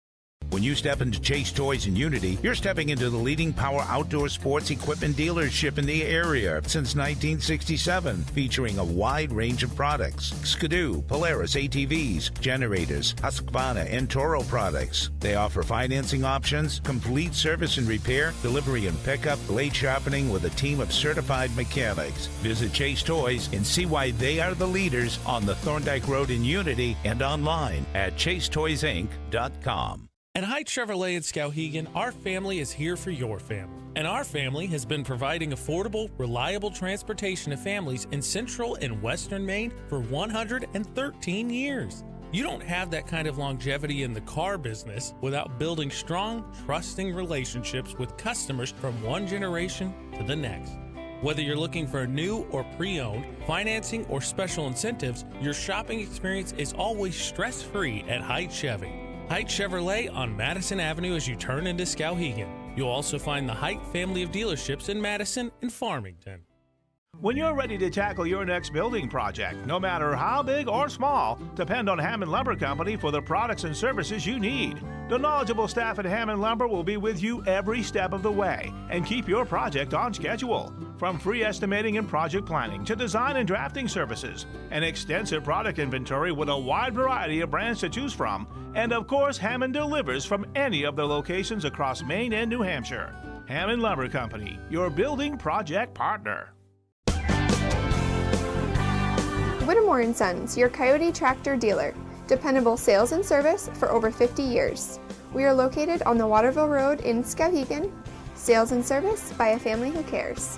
When you step into Chase Toys in Unity, you're stepping into the leading power outdoor sports equipment dealership in the area since 1967, featuring a wide range of products: Skidoo, Polaris ATVs, generators, Husqvarna, and Toro products. They offer financing options, complete service and repair, delivery and pickup, blade sharpening with a team of certified mechanics. Visit Chase Toys and see why they are the leaders on the Thorndike Road in Unity and online at chasetoysinc.com. At Height Chevrolet in Skowhegan, our family is here for your family. And our family has been providing affordable, reliable transportation to families in central and western Maine for 113 years. You don't have that kind of longevity in the car business without building strong, trusting relationships with customers from one generation to the next. Whether you're looking for a new or pre-owned, financing, or special incentives, your shopping experience is always stress-free at Height Chevy. Height Chevrolet on Madison Avenue as you turn into Skowhegan. You'll also find the Height family of dealerships in Madison and Farmington. When you're ready to tackle your next building project, no matter how big or small, depend on Hammond Lumber Company for the products and services you need. The knowledgeable staff at Hammond Lumber will be with you every step of the way and keep your project on schedule. From free estimating and project planning to design and drafting services, an extensive product inventory with a wide variety of brands to choose from, and of course, Hammond delivers from any of their locations across Maine and New Hampshire. Hammond Lumber Company, your building project partner. Whittemore & Sons, your Coyote tractor dealer. Dependable sales and service for over 50 years. We are located on the Waterville Road in Skowhegan. Sales and service by a family who cares.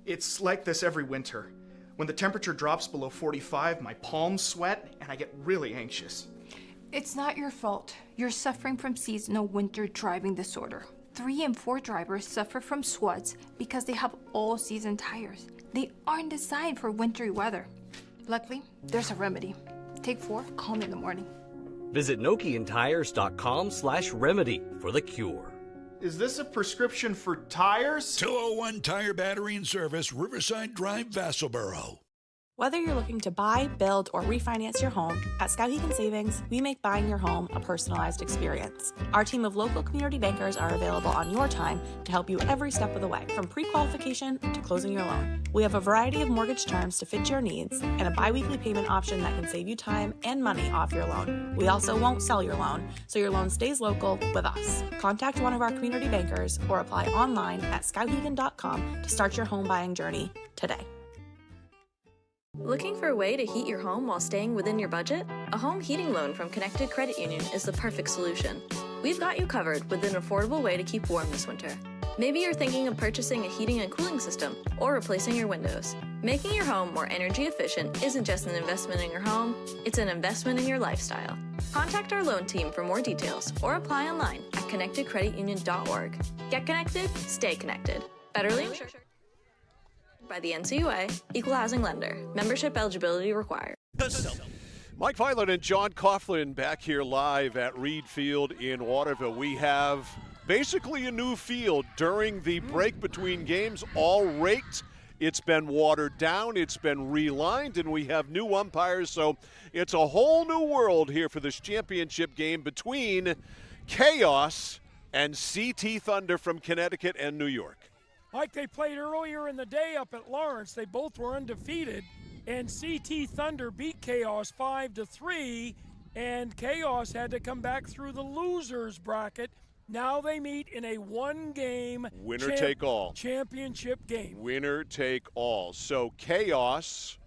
It's like this every winter. When the temperature drops below 45, my palms sweat and I get really anxious. It's not your fault. You're suffering from seasonal winter driving disorder. 3 and 4 drivers suffer from SWUDs because they have all-season tires. They aren't designed for wintry weather. Luckily, there's a remedy. Take 4, call me in the morning. Visit NokianTires.com/remedy for the cure. Is this a prescription for tires? 201 Tire Battery and Service, Riverside Drive, Vassalboro. Whether you're looking to buy, build, or refinance your home, at Skowhegan Savings, we make buying your home a personalized experience. Our team of local community bankers are available on your time to help you every step of the way, from pre-qualification to closing your loan. We have a variety of mortgage terms to fit your needs and a bi-weekly payment option that can save you time and money off your loan. We also won't sell your loan, so your loan stays local with us. Contact one of our community bankers or apply online at skowhegan.com to start your home buying journey today. Looking for a way to heat your home while staying within your budget? A home heating loan from Connected Credit Union is the perfect solution. We've got you covered with an affordable way to keep warm this winter. Maybe you're thinking of purchasing a heating and cooling system or replacing your windows. Making your home more energy efficient isn't just an investment in your home, it's an investment in your lifestyle. Contact our loan team for more details or apply online at connectedcreditunion.org. Get connected, stay connected. Federally insured by the NCUA, Equal Housing Lender. Membership eligibility required. Mike Filan and John Coughlin back here live at Reed Field in Waterville. We have basically a new field during the break between games, all raked. It's been watered down, it's been relined, and we have new umpires, so it's a whole new world here for this championship game between Chaos and CT Thunder from Connecticut and New York. Like they played earlier in the day up at Lawrence, they both were undefeated, and CT Thunder beat Chaos 5-3, and Chaos had to come back through the losers bracket Now they meet in a one-game winner take all championship game. Winner take all. So Chaos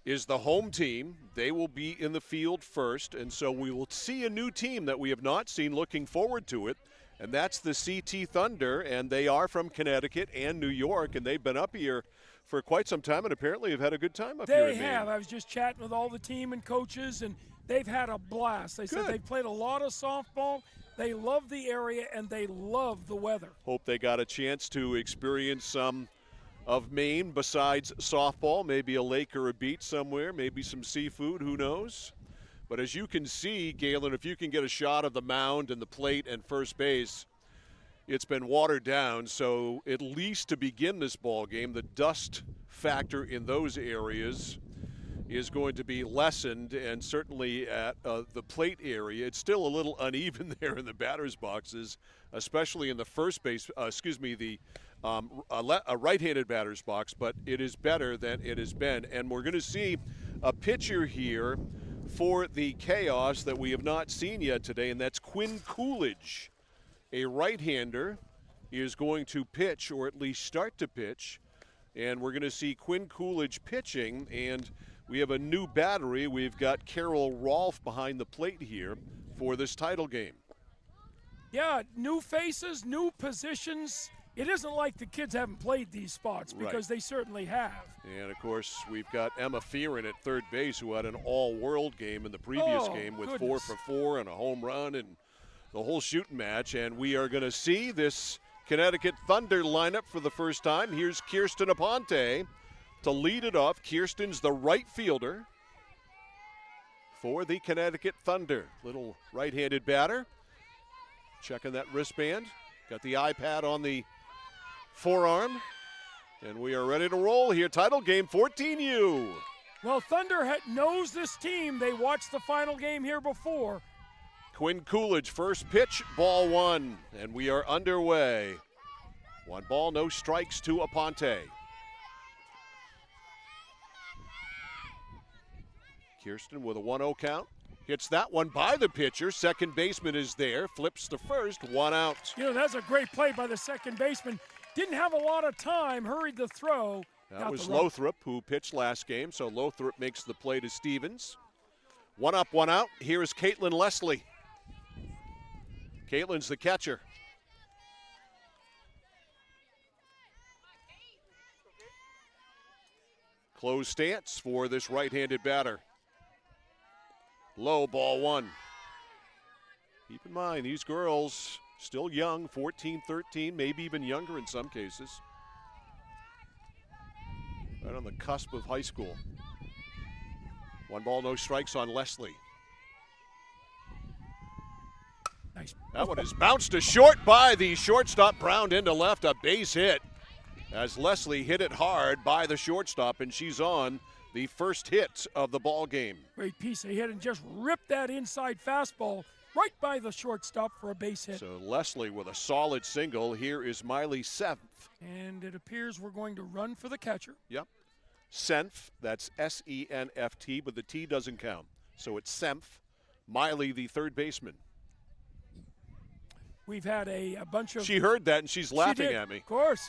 is the home team. They will be in the field first, and so we will see a new team that we have not seen. Looking forward to it, and that's the CT Thunder, and they are from Connecticut and New York, and they've been up here for quite some time and apparently have had a good time up here in Maine. They have. I was just chatting with all the team and coaches, and they've had a blast. They said they've played a lot of softball. They love the area, and they love the weather. Hope they got a chance to experience some of Maine besides softball, maybe a lake or a beach somewhere, maybe some seafood, who knows. But as you can see, Galen, if you can get a shot of the mound and the plate and first base, it's been watered down. So at least to begin this ball game, the dust factor in those areas is going to be lessened, and certainly at the plate area, it's still a little uneven there in the batter's boxes, especially in the first base, the a right-handed batter's box, but it is better than it has been. And we're going to see a pitcher here for the Chaos that we have not seen yet today, and that's Quinn Coolidge. A right-hander is going to pitch, or at least start to pitch, and we're going to see Quinn Coolidge pitching, and we have a new battery. We've got Carol Rolfe behind the plate here for this title game. Yeah, new faces, new positions. It isn't like the kids haven't played these spots, because they certainly have. And, of course, we've got Emma Fearon at third base, who had an all-world game in the previous game with 4 for 4 and a home run and the whole shooting match. And we are going to see this Connecticut Thunder lineup for the first time. Here's Kirsten Aponte to lead it off. Kirsten's the right fielder for the Connecticut Thunder. Little right-handed batter. Checking that wristband. Got the iPad on the forearm. And we are ready to roll here. Title game 14U. Well, Thunder knows this team. They watched the final game here before. Quinn Coolidge, first pitch, ball one. And we are underway. 1 ball, no strikes to Aponte. Kirsten with a 1-0 count. Hits that one by the pitcher. Second baseman is there. Flips to first. 1 out. You know, that's a great play by the second baseman. Didn't have a lot of time. Hurried the throw. That was Lothrop, who pitched last game. So Lothrop makes the play to Stevens. 1 up, 1 out. Here is Caitlin Leslie. Caitlin's the catcher. Closed stance for this right-handed batter. Low, ball 1. Keep in mind, these girls still young, 14, 13, maybe even younger in some cases. Right on the cusp of high school. 1 ball, no strikes on Leslie. Nice. That one is bounced to short by the shortstop, Brown into left, a base hit. As Leslie hit it hard by the shortstop, and she's on the first hit of the ball game. Great piece of hit, and just ripped that inside fastball right by the shortstop for a base hit. So Leslie with a solid single. Here is Miley Senft. And it appears we're going to run for the catcher. Yep. Senft, that's S-E-N-F-T, but the T doesn't count. So it's Senft. Miley, the third baseman. We've had a bunch of... She heard that, and she's laughing at me. Of course.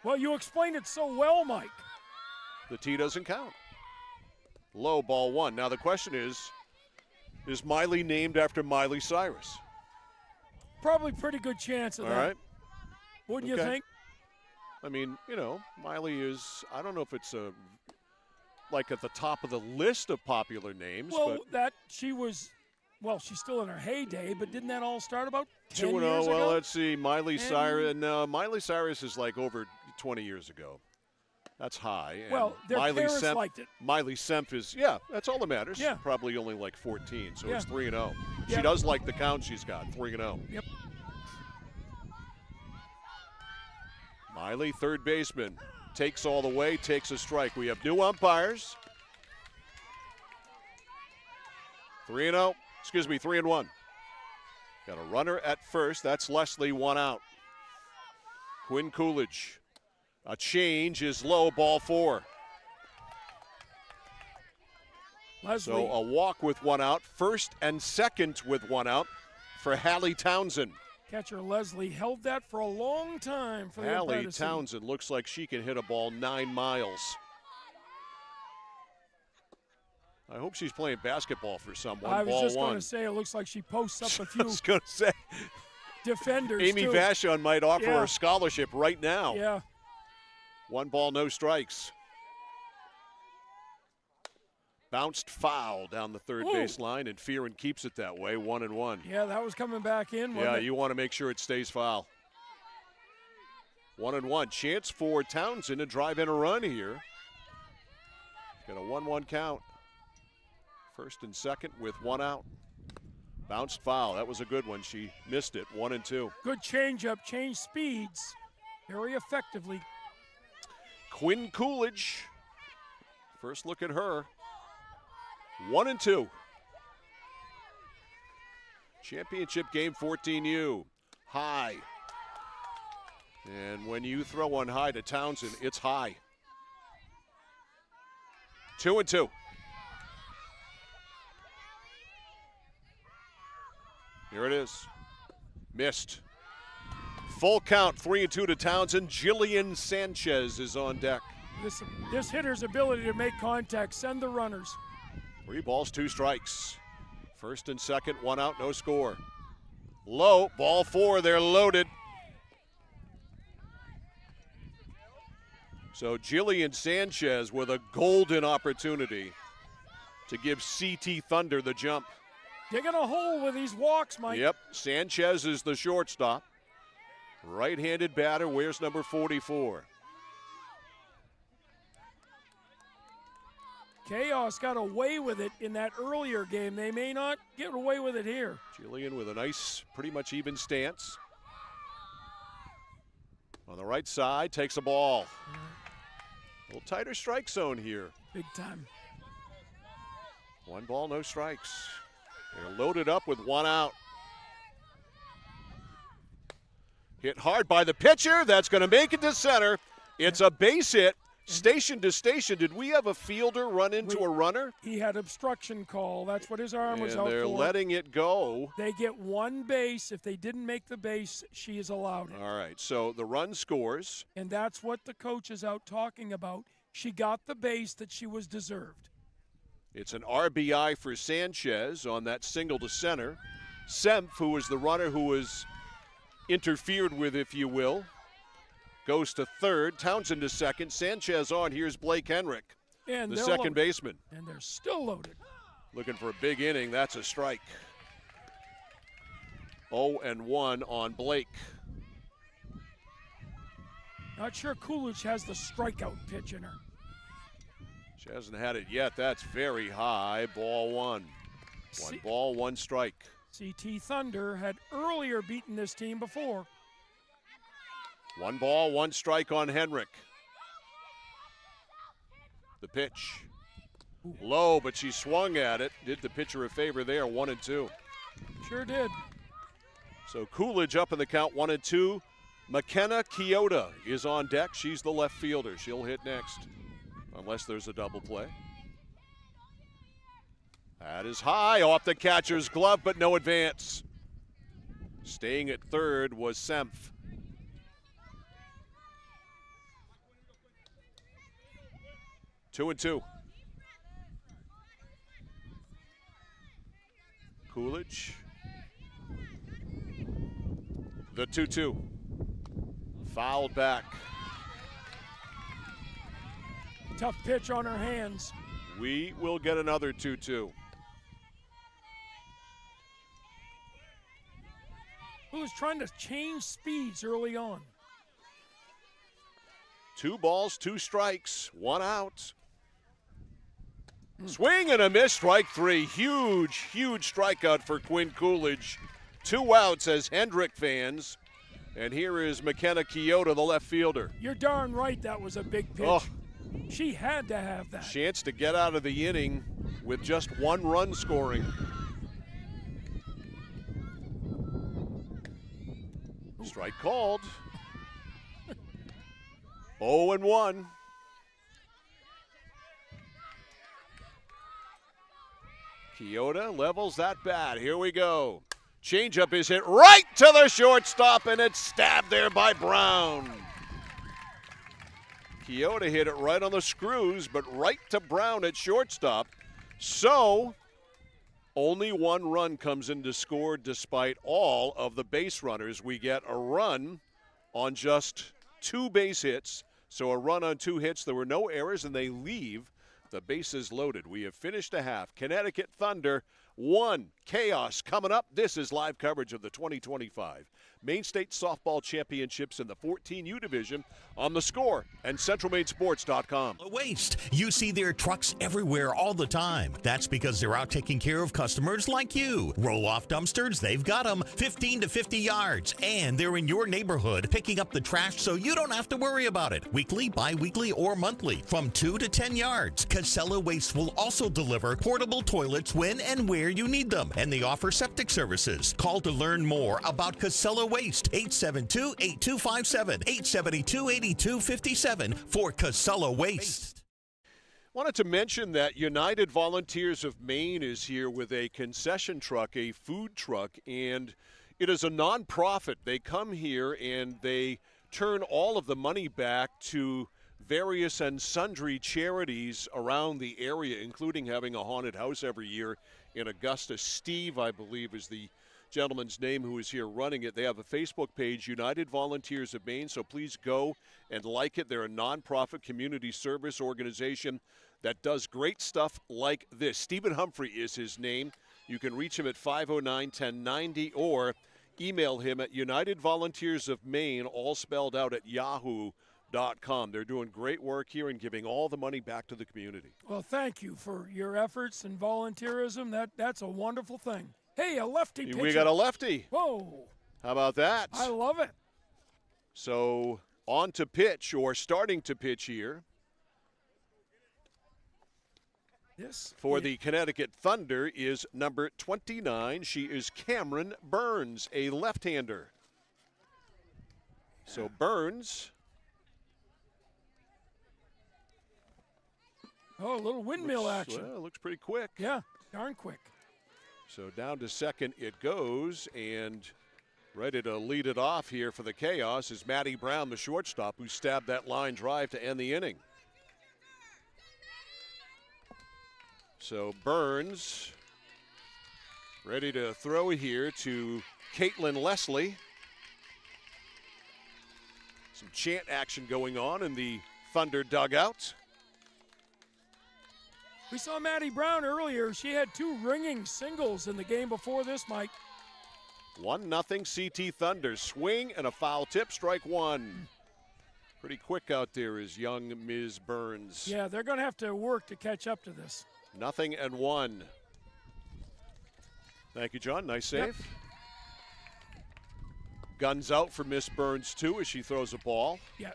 Well, you explained it so well, Mike. The T doesn't count. Low, ball 1. Now the question is Miley named after Miley Cyrus? Probably pretty good chance of that. All right. Wouldn't you think? I mean, you know, Miley is, I don't know if it's like at the top of the list of popular names. Well, but she's still in her heyday, but didn't that all start about 10 2-0? years ago? Well, let's see. Miley Cyrus. No, Miley Cyrus is like over 20 years ago. That's high. And well, their parents liked it. Miley Senft is, that's all that matters. Yeah. Probably only like 14, so it's 3-0. Yeah. She does like the count she's got, 3-0. Yep. Miley, third baseman, takes all the way, takes a strike. We have new umpires. 3-1. Got a runner at first. That's Leslie, 1 out. Quinn Coolidge. A change is low, ball 4. Leslie. So a walk with 1 out. First and second with 1 out for Hallie Townsend. Catcher Leslie held that for a long time for the Hallie umpire to see. Townsend looks like she can hit a ball 9 miles. I hope she's playing basketball for someone. I was ball just one. going to say, it looks like she posts up a I few was going to say, defenders, Amy too. Vashon might offer Yeah. her a scholarship right now. Yeah. 1 ball, no strikes. Bounced foul down the third Ooh. baseline, and Fearon keeps it that way, 1-1. Yeah, that was coming back in. Yeah, wasn't it? you want to make sure it stays foul. 1-1. Chance for Townsend to drive in a run here. Got a 1-1 count. First and second with 1 out. Bounced foul. That was a good one. She missed it. 1-2. Good changeup, change speeds very effectively. Quinn Coolidge. First look at her. 1-2. Championship game 14U. High. And when you throw one high to Townsend, it's high. 2-2. Here it is. Missed. Full count, 3-2 to Townsend. Jillian Sanchez is on deck. This hitter's ability to make contact, send the runners. 3 balls, 2 strikes. First and second, 1 out, no score. Low, ball 4, they're loaded. So Jillian Sanchez with a golden opportunity to give CT Thunder the jump. Digging a hole with these walks, Mike. Yep, Sanchez is the shortstop. Right-handed batter, wears number 44. Chaos got away with it in that earlier game. They may not get away with it here. Jillian with a nice, pretty much even stance. On the right side, takes a ball. A little tighter strike zone here. Big time. 1 ball, no strikes. They're loaded up with 1 out. Hit hard by the pitcher. That's going to make it to center. It's a base hit. Station to station. Did we have a fielder run into a runner? He had obstruction call. That's what his arm was out for. And they're letting it go. They get 1 base. If they didn't make the base, she is allowed it. All right, so the run scores. And that's what the coach is out talking about. She got the base that she was deserved. It's an RBI for Sanchez on that single to center. Semp, who was the runner who was interfered with, if you will, goes to third. Townsend to second. Sanchez on. Here's Blake Henrick, And the they're second loaded. baseman. And they're still loaded. Looking for a big inning. That's a strike. 0-1 on Blake. Not sure Coolidge has the strikeout pitch in her. She hasn't had it yet. That's very high. Ball 1. 1 ball, 1 strike. CT Thunder had earlier beaten this team before. 1 ball, 1 strike on Henrick. The pitch. Low, but she swung at it. Did the pitcher a favor there, 1-2. Sure did. So Coolidge up in the count, 1-2. McKenna Kyoto is on deck. She's the left fielder. She'll hit next, unless there's a double play. That is high off the catcher's glove, but no advance. Staying at third was Semph. 2-2. Coolidge. The 2-2. Fouled back. Tough pitch on her hands. We will get another 2-2. Who was trying to change speeds early on. 2 balls, 2 strikes, 1 out. Swing and a miss, strike 3. Huge, huge strikeout for Quinn Coolidge. 2 outs as Hendrick fans. And here is McKenna Kyoto, the left fielder. You're darn right that was a big pitch. Oh. She had to have that. Chance to get out of the inning with just 1 run scoring. Strike called. 0-1. Kyoto levels that bat. Here we go. Changeup is hit right to the shortstop, and it's stabbed there by Brown. Keota hit it right on the screws, but right to Brown at shortstop. So only one run comes in to score despite all of the base runners. We get a run on just 2 base hits. So a run on 2 hits. There were no errors, and they leave the bases loaded. We have finished a half. Connecticut Thunder 1. Chaos coming up. This is live coverage of the 2025 Maine State Softball Championships in the 14U Division on The Score and CentralMaineSports.com. Waste. You see their trucks everywhere all the time. That's because they're out taking care of customers like you. Roll-off dumpsters, they've got them 15 to 50 yards. And they're in your neighborhood picking up the trash so you don't have to worry about it. Weekly, bi-weekly, or monthly from 2 to 10 yards. Casella Waste will also deliver portable toilets when and where you need them. And they offer septic services. Call to learn more about Casella Waste. 872-8257, 872-8257 for Casella Waste. Wanted to mention that United Volunteers of Maine is here with a concession truck, a food truck, and it is a nonprofit. They come here and they turn all of the money back to various and sundry charities around the area, including having a haunted house every year in Augusta. Steve, I believe, is the gentleman's name who is here running it. They have a Facebook page, United Volunteers of Maine, so please go and like it. They're a nonprofit community service organization that does great stuff like this. Stephen Humphrey is his name. You can reach him at 509-1090 or email him at United Volunteers of Maine, all spelled out, at yahoo.com. They're doing great work here and giving all the money back to the community. Well, thank you for your efforts and volunteerism. That's a wonderful thing. Hey, a lefty pitcher. We got a lefty. Whoa. How about that? I love it. So on to pitch, or starting to pitch here. For the Connecticut Thunder is number 29. She is Cameron Burns, a left-hander. So Burns. Oh, a little windmill action. Well, looks pretty quick. Yeah, darn quick. So down to second it goes, and ready to lead it off here for the Chaos is Maddie Brown, the shortstop, who stabbed that line drive to end the inning. So Burns ready to throw here to Caitlin Leslie. Some chant action going on in the Thunder dugout. We saw Maddie Brown earlier. She had 2 ringing singles in the game before this, Mike. 1-0 CT Thunder. Swing and a foul tip, strike 1. Pretty quick out there is young Ms. Burns. Yeah, they're going to have to work to catch up to this. 0-1. Thank you, John. Nice save. Yep. Guns out for Miss Burns, too, as she throws a ball. Yeah.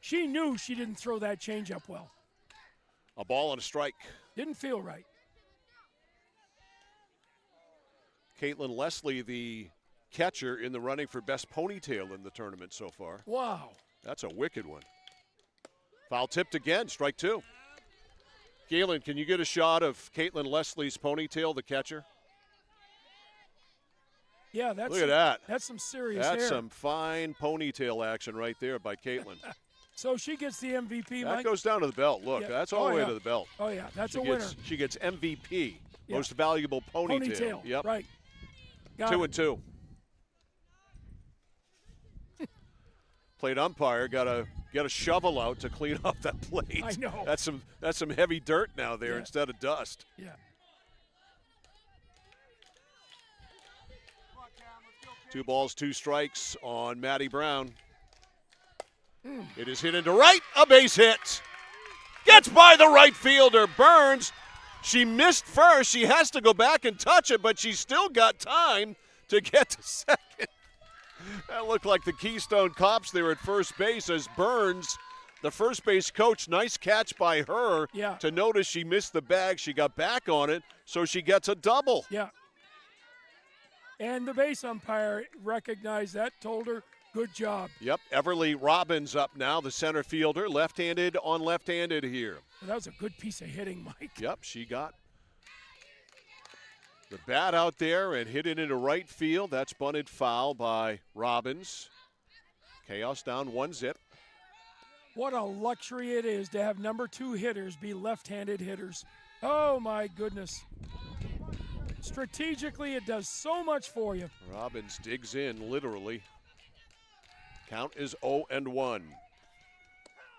She knew she didn't throw that changeup well. A ball and a strike. Didn't feel right. Caitlin Leslie, the catcher, in the running for best ponytail in the tournament so far. Wow. That's a wicked one. Foul tipped again, strike 2. Galen, can you get a shot of Caitlin Leslie's ponytail, the catcher? Yeah, that's look at that. That's some serious hair. That's some fine ponytail action right there by Caitlin. So she gets the MVP, That Mike? goes down to the belt. Look, Yeah. that's all the way yeah. to the belt. Oh, yeah, that's she a gets, winner. She gets MVP, Yeah. most valuable ponytail. Yep. Right. Got 2-2. Plate umpire got a shovel out to clean up that plate. I know. That's some heavy dirt now there Yeah. instead of dust. Yeah. Two balls, 2 strikes on Maddie Brown. It is hit into right, a base hit. Gets by the right fielder, Burns. She missed first. She has to go back and touch it, but she's still got time to get to second. That looked like the Keystone Cops there at first base as Burns, the first base coach, nice catch by her to notice she missed the bag. She got back on it, so she gets a double. Yeah. And the base umpire recognized that, told her, good job. Yep, Everly Robbins up now, the center fielder, left-handed on left-handed here. That was a good piece of hitting, Mike. Yep, she got The bat out there and hit it into right field. That's bunted foul by Robbins. Chaos down 1-0. What a luxury it is to have number 2 hitters be left-handed hitters. Oh, my goodness. Strategically, it does so much for you. Robbins digs in, literally. Count is 0-1.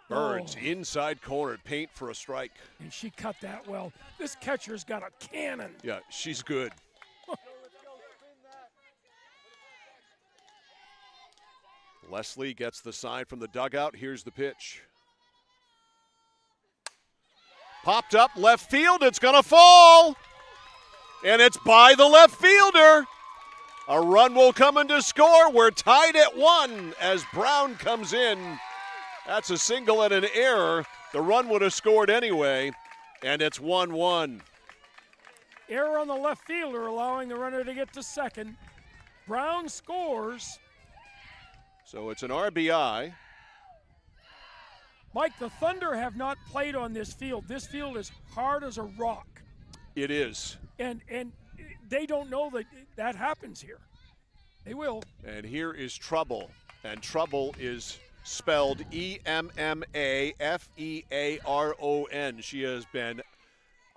Burns inside corner, paint for a strike. And she cut that well. This catcher's got a cannon. Yeah, she's good. Leslie gets the sign from the dugout. Here's the pitch. Popped up left field. It's going to fall. And it's by the left fielder. A run will come in to score. We're tied at 1 as Brown comes in. That's a single and an error. The run would have scored anyway, and it's 1-1. Error on the left fielder, allowing the runner to get to second. Brown scores. So it's an RBI. Mike, the Thunder have not played on this field. This field is hard as a rock. It is. And they don't know that happens here. They will. And here is Trouble. And Trouble is spelled E-M-M-A-F-E-A-R-O-N. She has been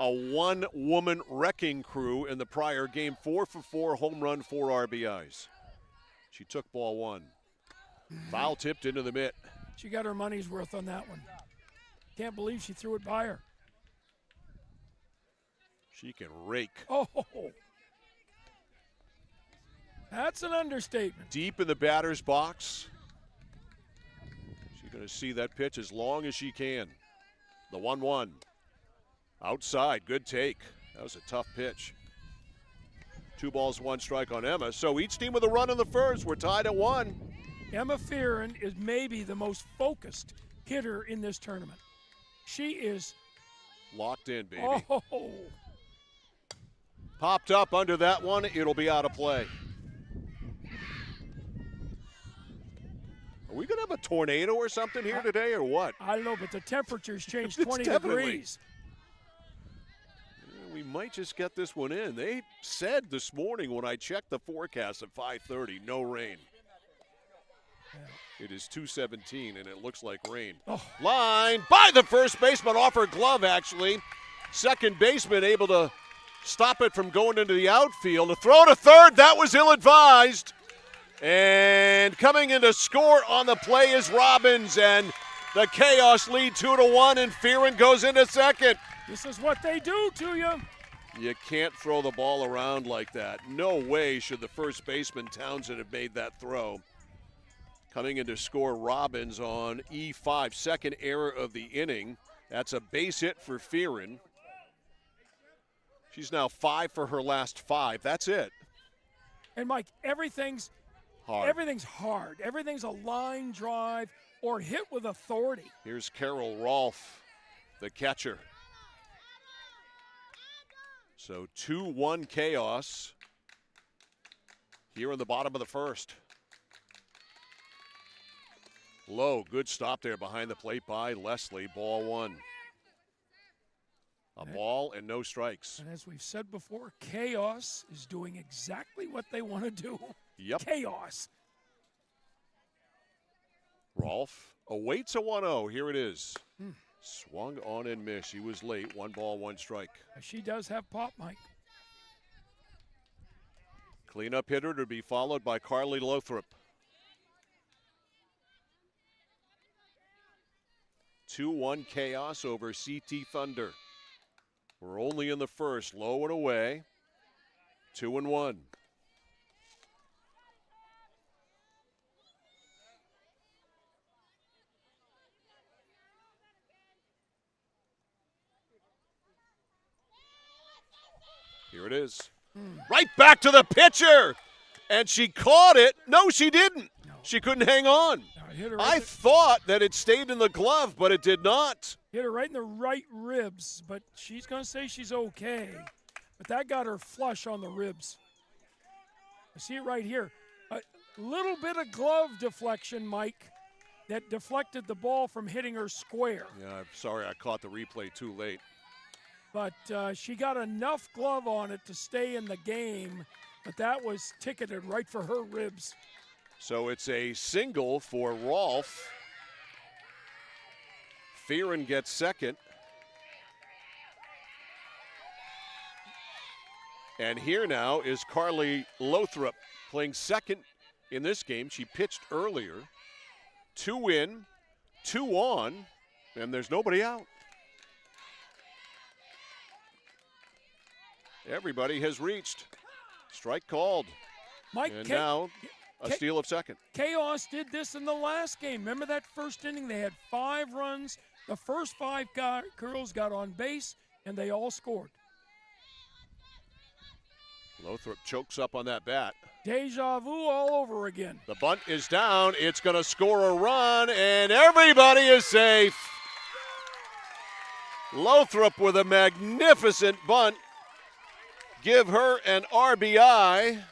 a one-woman wrecking crew in the prior game. 4 for 4, home run, 4 RBIs. She took ball 1. Foul tipped into the mitt. She got her money's worth on that one. Can't believe she threw it by her. She can rake. Oh, that's an understatement. Deep in the batter's box. She's going to see that pitch as long as she can. The 1-1. Outside, good take. That was a tough pitch. 2 balls, 1 strike on Emma. So each team with a run in the first. We're tied at 1. Emma Fearon is maybe the most focused hitter in this tournament. She is locked in, baby. Oh. Popped up under that one. It'll be out of play. Are we going to have a tornado or something here today or what? I don't know, but the temperature's changed 20 definitely. degrees. We might just get this one in. They said this morning when I checked the forecast at 5:30, no rain. It is 2:17, and it looks like rain. Line by the first baseman, off her glove, actually. Second baseman able to stop it from going into the outfield. A throw to third, that was ill-advised. And coming in to score on the play is Robbins, and the Chaos lead 2-1, and Fearon goes into second. This is what they do to you. You can't throw the ball around like that. No way should the first baseman, Townsend, have made that throw. Coming in to score Robbins on E5, second error of the inning. That's a base hit for Fearon. She's now 5 for her last 5. That's it. And Mike, everything's hard. Everything's a line drive or hit with authority. Here's Carol Rolfe, the catcher. So 2-1 Chaos here in the bottom of the first. Low, good stop there behind the plate by Leslie. Ball 1. A ball and no strikes. And as we've said before, Chaos is doing exactly what they want to do. Yep. Chaos. Rolfe awaits a 1-0. Here it is. Swung on and missed. She was late. 1 ball, 1 strike. She does have pop, Mike. Cleanup hitter to be followed by Carly Lothrop. 2-1 Chaos over CT Thunder. We're only in the first, low and away. 2-1. Here it is. Right back to the pitcher. And she caught it. No, she didn't. No. She couldn't hang on. No, I thought that it stayed in the glove, but it did not. Hit her right in the right ribs, but she's going to say she's okay. But that got her flush on the ribs. I see it right here. A little bit of glove deflection, Mike, that deflected the ball from hitting her square. Yeah, I'm sorry I caught the replay too late. but she got enough glove on it to stay in the game, but that was ticketed right for her ribs. So it's a single for Rolfe. Fearon gets second. And here now is Carly Lothrop playing second in this game. She pitched earlier. 2 in, 2 on, and there's nobody out. Everybody has reached. Strike called. Mike, and now a steal of second. Chaos did this in the last game. Remember that first inning? They had 5 runs. The first 5 girls got on base, and they all scored. Lothrop chokes up on that bat. Deja vu all over again. The bunt is down. It's going to score a run, and everybody is safe. Lothrop with a magnificent bunt. Give her an RBI.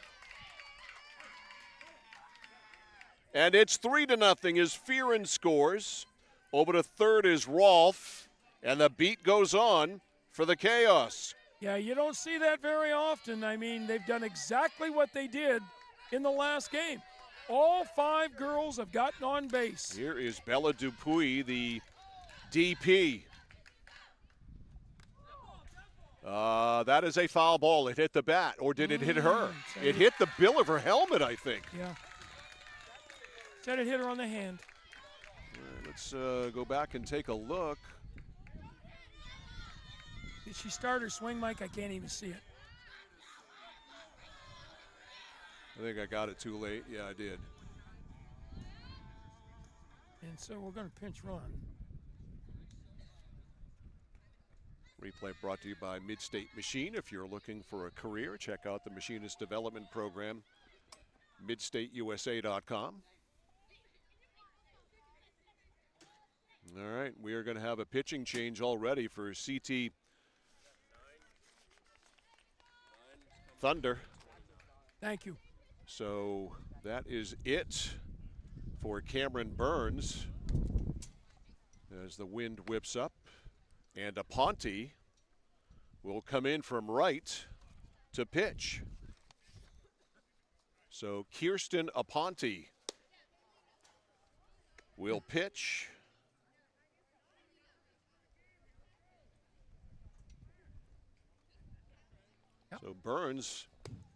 And it's 3-0 as Fearon scores. Over to third is Rolfe, and the beat goes on for the Chaos. Yeah, you don't see that very often. I mean, they've done exactly what they did in the last game. All 5 girls have gotten on base. Here is Bella Dupuis, the DP. That is a foul ball. It hit the bat, or did it hit her? It hit the bill of her helmet, I think. Yeah. Said it hit her on the hand. All right, let's go back and take a look. Did she start her swing, Mike? I can't even see it. I think I got it too late. Yeah, I did. And so we're going to pinch run. Replay brought to you by Midstate Machine. If you're looking for a career, check out the Machinist Development Program, midstateusa.com. All right, we are going to have a pitching change already for CT Thunder. Thank you. So that is it for Cameron Burns as the wind whips up. And Aponte will come in from right to pitch. So Kirsten Aponte will pitch. So Burns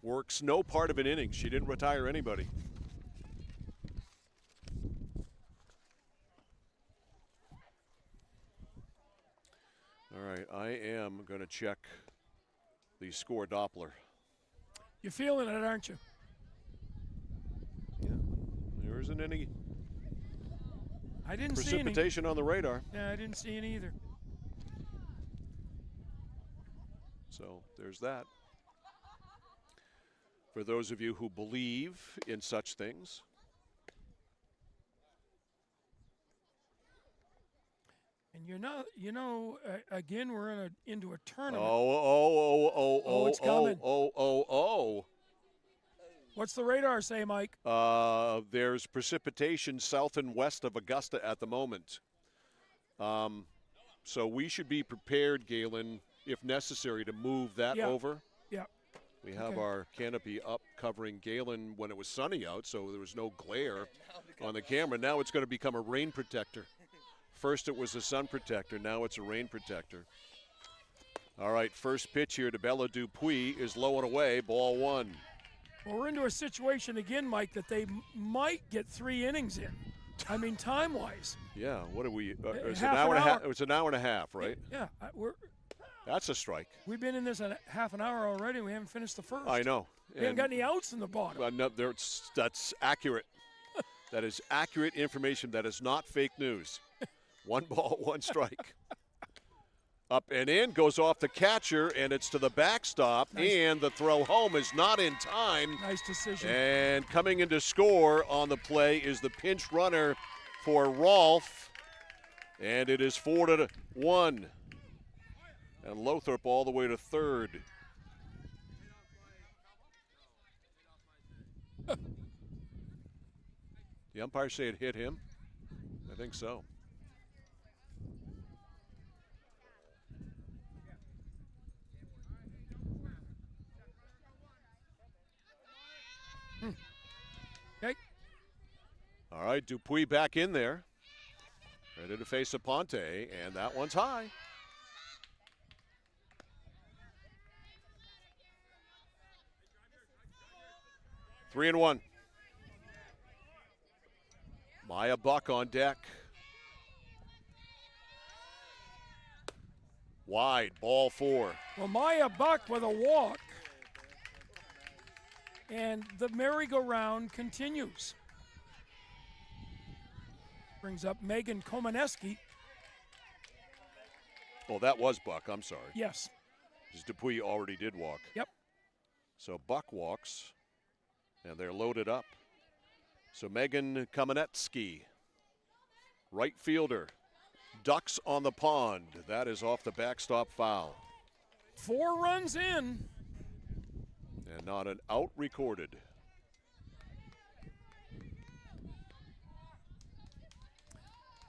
works no part of an inning. She didn't retire anybody. All right, I am going to check the score Doppler. You're feeling it, aren't you? Yeah, there isn't any I didn't see precipitation on the radar. Yeah, I didn't see any either. So there's that. For those of you who believe in such things. And again, we're into a tournament. It's coming. Oh. What's the radar say, Mike? There's precipitation south and west of Augusta at the moment. So we should be prepared, Galen, if necessary, to move that over. Yeah. We have our canopy up covering Galen when it was sunny out, so there was no glare on the camera. Now it's going to become a rain protector. First it was a sun protector, now it's a rain protector. All right, first pitch here to Bella Dupuis is low and away, ball 1. Well, we're into a situation again, Mike, that they might get 3 innings in. I mean, time-wise. Yeah, what are we? It's Half an hour an and a half. hour. It's an hour and a half, right? Yeah, That's a strike. we've been in this a half an hour already, and we haven't finished the first. I know. We haven't got any outs in the bottom. No, that's accurate. That is accurate information. That is not fake news. 1 ball, 1 strike. Up and in, goes off the catcher, and it's to the backstop, and the throw home is not in time. Nice decision. And coming in to score on the play is the pinch runner for Rolfe, and it is 4-1. And Lothrop all the way to third. The umpires say it hit him. I think so. All right, Dupuis back in there. Ready to face Aponte, and that one's high. Three and one. Maya Buck on deck. Wide, ball 4. Well, Maya Buck with a walk. And the merry-go-round continues. Brings up Megan Komaneski. Oh, that was Buck. I'm sorry. Yes. Because Dupuis already did walk. Yep. So Buck walks, and they're loaded up. So Megan Komaneski, right fielder, ducks on the pond. That is off the backstop foul. 4 runs in. And not an out recorded.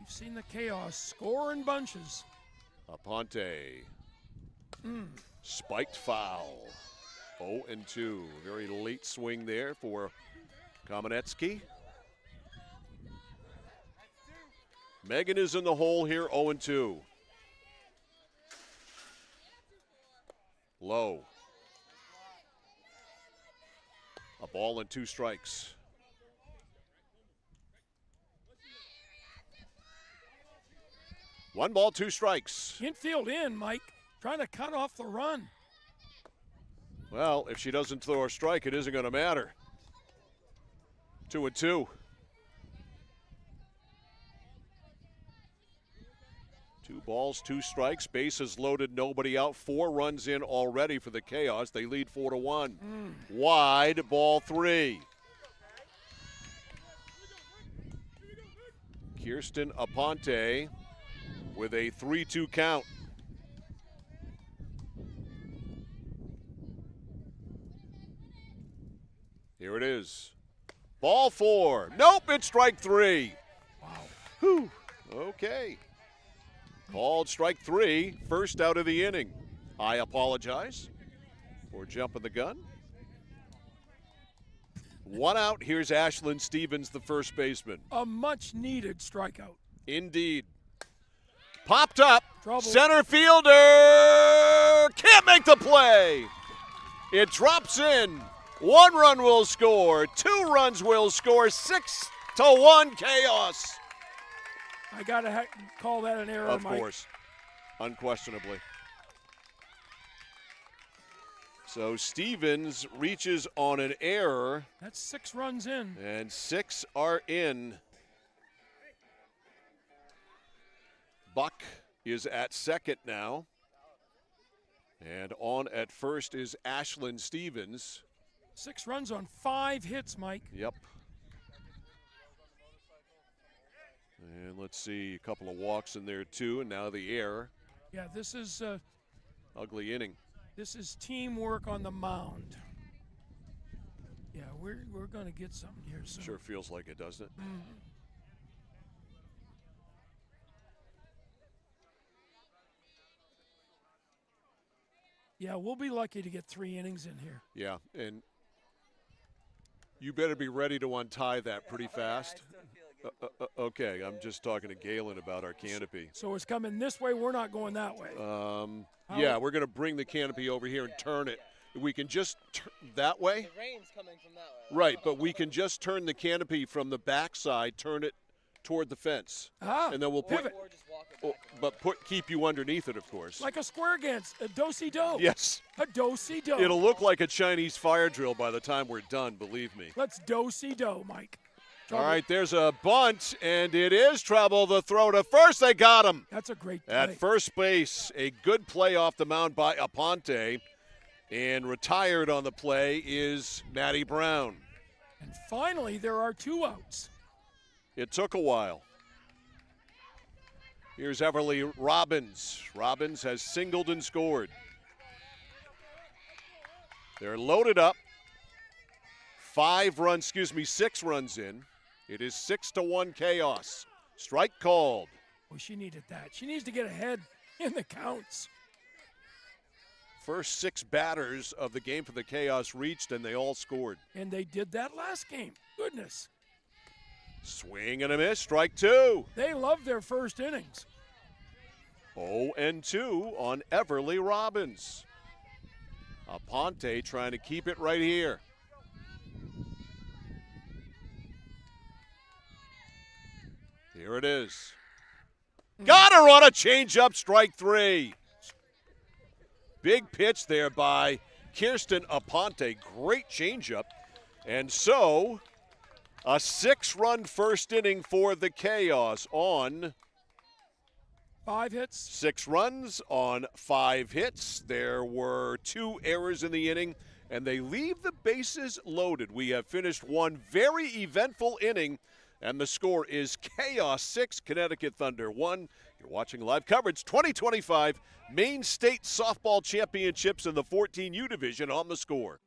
You've seen the chaos score in bunches. Aponte. Spiked foul. 0-2. Very late swing there for Komaneski. Megan is in the hole here, 0-2. Low. A ball and 2 strikes. One ball, 2 strikes. Infield in, Mike. Trying to cut off the run. Well, if she doesn't throw a strike, it isn't going to matter. 2-2. 2 balls, 2 strikes. Bases loaded, nobody out. 4 runs in already for the Chaos. They lead 4-1. Wide, ball 3. Kirsten Aponte with a 3-2 count. Here it is. Ball 4. Nope, it's strike 3. Wow. Whew. Okay. Called strike 3, first out of the inning. I apologize for jumping the gun. 1 out. Here's Ashlyn Stevens, the first baseman. A much-needed strikeout. Indeed. Popped up. Trouble. Center fielder can't make the play. It drops in. 1 run will score. 2 runs will score. 6-1 Chaos. I got to call that an error, Of Mike. course. Unquestionably. So Stevens reaches on an error. That's 6 runs in. And 6 are in. Buck is at second now. And on at first is Ashlyn Stevens. 6 runs on 5 hits, Mike. Yep. And let's see, a couple of walks in there too, and now the error. Yeah, this is Ugly inning. this is teamwork on the mound. Yeah, we're going to get something here soon. Sure feels like it, doesn't it? Yeah, we'll be lucky to get 3 innings in here. Yeah, and you better be ready to untie that pretty fast. Okay, I'm just talking to Galen about our canopy. So it's coming this way. We're not going that way. Yeah, we're going to bring the canopy over here and turn it. We can just that way. The rain's coming from that way. Right, but we can just turn the canopy from the backside, turn it toward the fence. And then we'll pivot. Keep you underneath it, of course. Like a square against a do-si-do. Yes. A do-si-do. It'll look like a Chinese fire drill by the time we're done, believe me. Let's do-si-do, Mike. All right, there's a bunt, and it is trouble. The throw to first. They got him. That's a great play. At first base, a good play off the mound by Aponte. And retired on the play is Maddie Brown. And finally, there are 2 outs. It took a while. Here's Everly Robbins. Robbins has singled and scored. They're loaded up. 6 runs in. It is 6-1 Chaos. Strike called. Well, she needed that. She needs to get ahead in the counts. First 6 batters of the game for the Chaos reached, and they all scored. And they did that last game. Goodness. Swing and a miss, strike 2. They love their first innings. 0-2 on Everly Robbins. Aponte trying to keep it right here. Here it is. Got her on a changeup, strike 3. Big pitch there by Kirsten Aponte. Great changeup. And so, a 6-run first inning for the Chaos on 5 hits. 6 runs on 5 hits. There were 2 errors in the inning, and they leave the bases loaded. We have finished one very eventful inning, and the score is Chaos 6, Connecticut Thunder 1. You're watching live coverage 2025 Maine State Softball Championships in the 14U Division on the Score.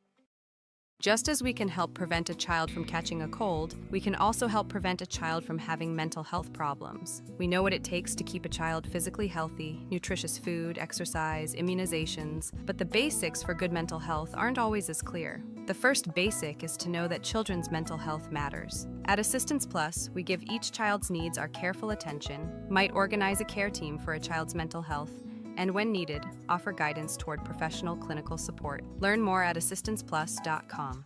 Just as we can help prevent a child from catching a cold, we can also help prevent a child from having mental health problems. We know what it takes to keep a child physically healthy: nutritious food, exercise, immunizations, but the basics for good mental health aren't always as clear. The first basic is to know that children's mental health matters. At Assistance Plus, we give each child's needs our careful attention, might organize a care team for a child's mental health, and when needed, offer guidance toward professional clinical support. Learn more at assistanceplus.com.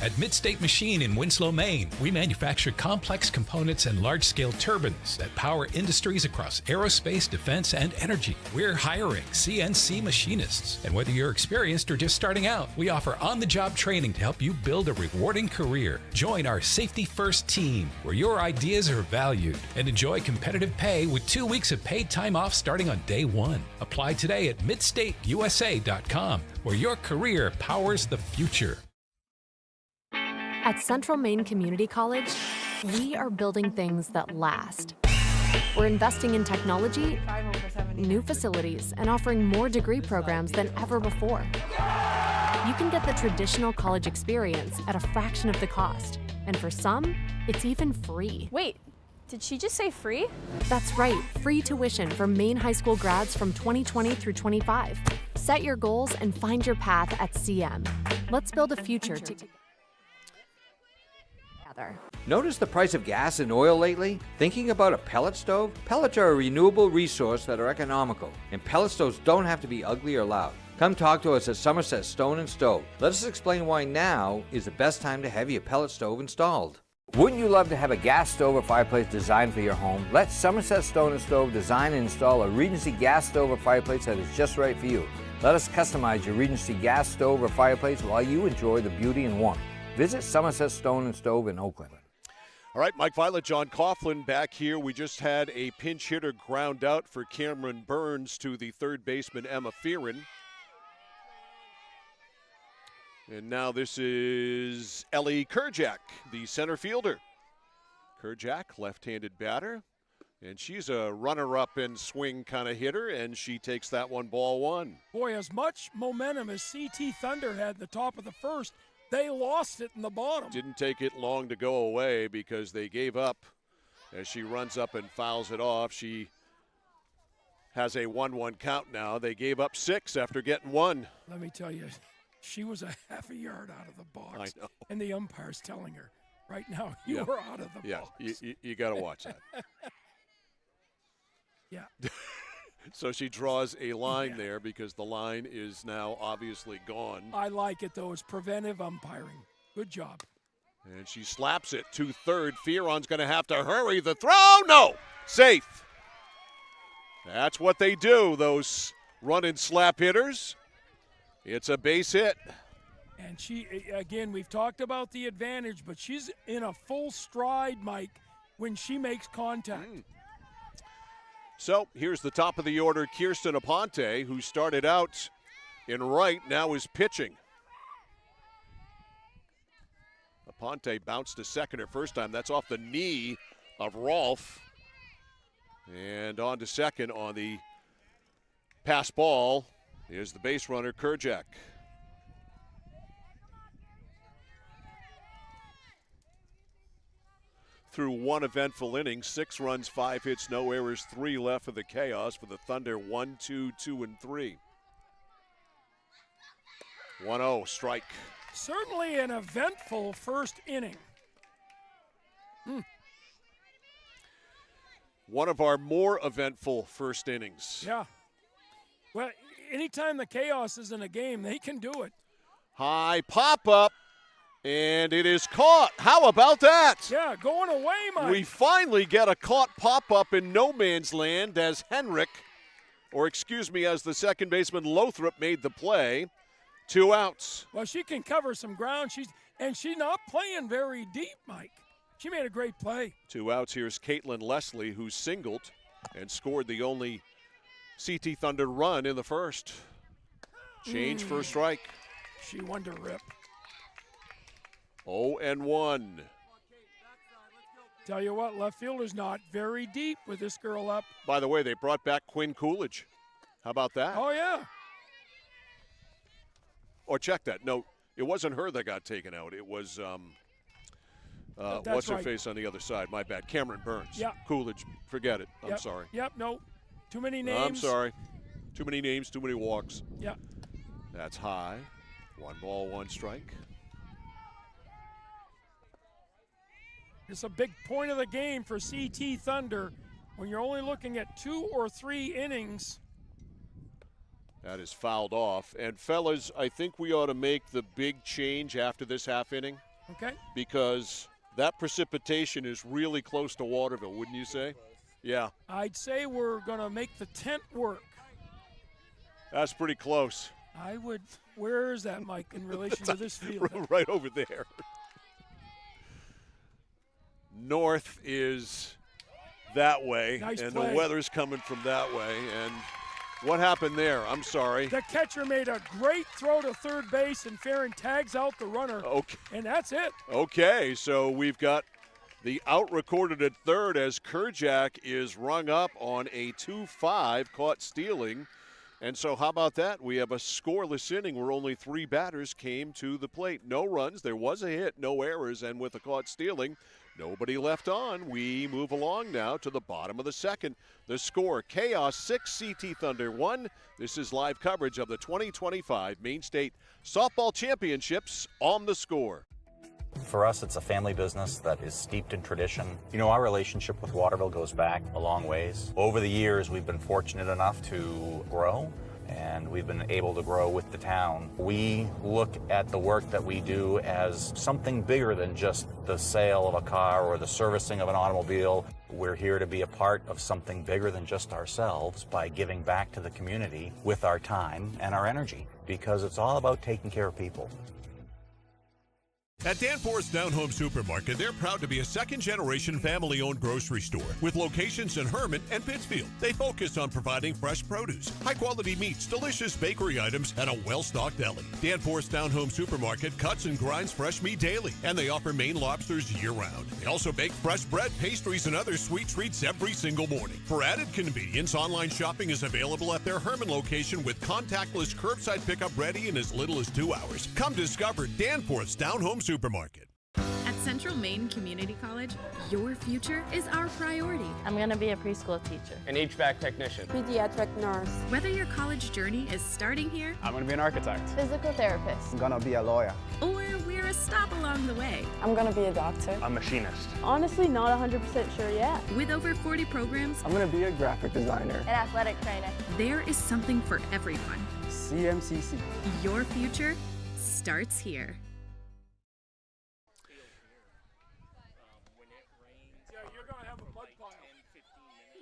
At Midstate Machine in Winslow, Maine, we manufacture complex components and large-scale turbines that power industries across aerospace, defense, and energy. We're hiring CNC machinists. And whether you're experienced or just starting out, we offer on-the-job training to help you build a rewarding career. Join our Safety First team, where your ideas are valued, and enjoy competitive pay with 2 weeks of paid time off starting on day 1. Apply today at midstateusa.com, where your career powers the future. At Central Maine Community College, we are building things that last. We're investing in technology, new facilities, and offering more degree programs than ever before. You can get the traditional college experience at a fraction of the cost, and for some, it's even free. Wait, did she just say free? That's right, free tuition for Maine high school grads from 2020 through 25. Set your goals and find your path at CM. Let's build a future together. Notice the price of gas and oil lately? Thinking about a pellet stove? Pellets are a renewable resource that are economical, and pellet stoves don't have to be ugly or loud. Come talk to us at Somerset Stone & Stove. Let us explain why now is the best time to have your pellet stove installed. Wouldn't you love to have a gas stove or fireplace designed for your home? Let Somerset Stone & Stove design and install a Regency gas stove or fireplace that is just right for you. Let us customize your Regency gas stove or fireplace while you enjoy the beauty and warmth. Visit Somerset Stone & Stove in Oakland. All right, Mike Violet, John Coughlin back here. We just had a pinch hitter ground out for Cameron Burns to the third baseman, Emma Fearon. And now this is Ellie Kerjack, the center fielder. Kerjack, left-handed batter. And she's a runner-up and swing kind of hitter, and she takes that one, ball 1. Boy, as much momentum as CT Thunder had at the top of the first, they lost it in the bottom. Didn't take it long to go away because they gave up as she runs up and fouls it off. She has a 1-1 count now. They gave up 6 after getting 1. Let me tell you, she was a half a yard out of the box. I know. And the umpire's telling her, right now, you are out of the box. You got to watch that. Yeah. So she draws a line there because the line is now obviously gone. I like it, though. It's preventive umpiring. Good job. And she slaps it to third. Fearon's going to have to hurry. The throw, no, safe. That's what they do, those run and slap hitters. It's a base hit. And she, again, we've talked about the advantage, but she's in a full stride, Mike, when she makes contact. So here's the top of the order, Kirsten Aponte, who started out in right, now is pitching. Aponte bounced to second her first time. That's off the knee of Rolfe. And on to second on the pass ball is the base runner, Kerjack. Through one eventful inning, 6 runs, 5 hits, no errors, 3 left for the Chaos. For the Thunder, 1, 2, 2, and 3. 1-0, strike. Certainly an eventful first inning. One of our more eventful first innings. Yeah. Well, anytime the chaos is in a game, they can do it. High pop-up, and it is caught. How about that? Yeah, going away, Mike. We finally get a caught pop-up in no man's land as as the second baseman Lothrop made the play. 2 outs. Well, she can cover some ground. She's not playing very deep, Mike. She made a great play. 2 outs. Here's Caitlin Leslie, who singled and scored the only CT Thunder run in the first. Change for a strike. She won to rip. 0-1. Tell you what, left fielder's not very deep with this girl up. By the way, they brought back Quinn Coolidge. How about that? Oh, yeah. Or check that. No, it wasn't her that got taken out. It was, what's her face on the other side? My bad. Cameron Burns. Yeah. Coolidge. Forget it. I'm Yep. sorry. Yep, no. Too many names. I'm sorry. Too many names, too many walks. Yeah. That's high. 1 ball, 1 strike. It's a big point of the game for CT Thunder when you're only looking at 2 or 3 innings. That is fouled off. And, fellas, I think we ought to make the big change after this half inning. Okay. Because that precipitation is really close to Waterville, wouldn't you say? Yeah. I'd say we're going to make the tent work. That's pretty close. I would. Where is that, Mike, in relation to this field? Right over there. North is that way, Nice and play. the weather's coming from that way. And what happened there? I'm sorry. The catcher made a great throw to third base, and Farron tags out the runner. Okay. And that's it. Okay, so we've got the out recorded at third as Kerjak is rung up on a 2-5, caught stealing. And so how about that? We have a scoreless inning where only 3 batters came to the plate. No runs, there was a hit, no errors, and with a caught stealing, nobody left on. We move along now to the bottom of the second. The score, Chaos 6, CT Thunder 1. This is live coverage of the 2025 Maine State Softball Championships on The Score. For us, it's a family business that is steeped in tradition. You know, our relationship with Waterville goes back a long ways. Over the years, we've been fortunate enough to grow, and we've been able to grow with the town. We look at the work that we do as something bigger than just the sale of a car or the servicing of an automobile. We're here to be a part of something bigger than just ourselves by giving back to the community with our time and our energy, because it's all about taking care of people. At Danforth's Down Home Supermarket, they're proud to be a second-generation family-owned grocery store with locations in Hermit and Pittsfield. They focus on providing fresh produce, high-quality meats, delicious bakery items, and a well-stocked deli. Danforth's Down Home Supermarket cuts and grinds fresh meat daily, and they offer Maine lobsters year-round. They also bake fresh bread, pastries, and other sweet treats every single morning. For added convenience, online shopping is available at their Hermit location with contactless curbside pickup ready in as little as 2 hours. Come discover Danforth's Down Home Supermarket. At Central Maine Community College, your future is our priority. I'm going to be a preschool teacher. An HVAC technician. Pediatric nurse. Whether your college journey is starting here, I'm going to be an architect. Physical therapist. I'm going to be a lawyer. or we're a stop along the way. I'm going to be a doctor. A machinist. Honestly, not 100% sure yet. With over 40 programs, I'm going to be a graphic designer. An athletic trainer. There is something for everyone. CMCC. Your future starts here.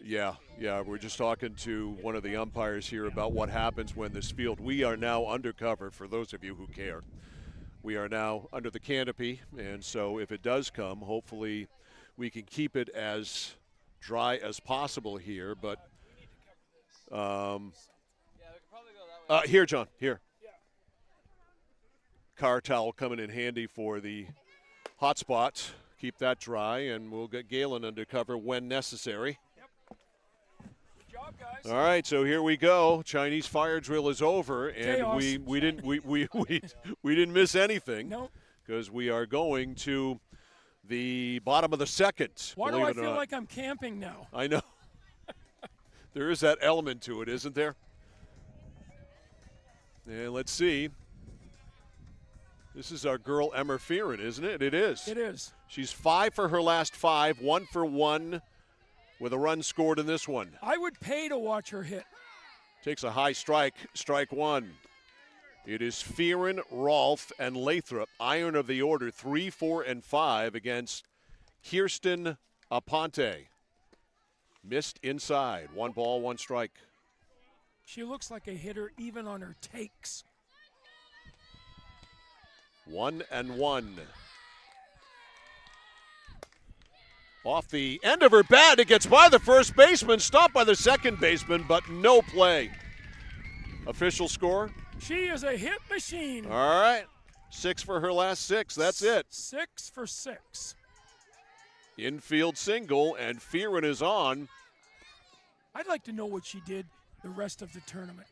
Yeah, we're just talking to one of the umpires here about what happens when this field. We are now undercover, for those of you who care. We are now under the canopy, and so if it does come, hopefully we can keep it as dry as possible here. But here, John, here. Car towel coming in handy for the hot spot. Keep that dry, and we'll get Galen undercover when necessary. All right, so here we go. Chinese fire drill is over, and we didn't miss anything. Because we are going to the bottom of the second. Why do I feel like I'm camping now? I know. There is that element to it, isn't there? And let's see. This is our girl Emma Fearon, isn't it? It is. It is. She's 5 for her last 5, 1 for 1 with a run scored in this one. I would pay to watch her hit. Takes a high strike, strike one. It is Fearon, Rolfe, and Lathrop, iron of the order, 3, 4, and 5 against Kirsten Aponte. Missed inside. 1 ball, 1 strike. She looks like a hitter even on her takes. 1-1. Off the end of her bat, it gets by the first baseman, stopped by the second baseman, but no play. Official score? She is a hit machine. All right. 6 for her last 6. That's it. 6 for 6. Infield single, and Fearon is on. I'd like to know what she did the rest of the tournament.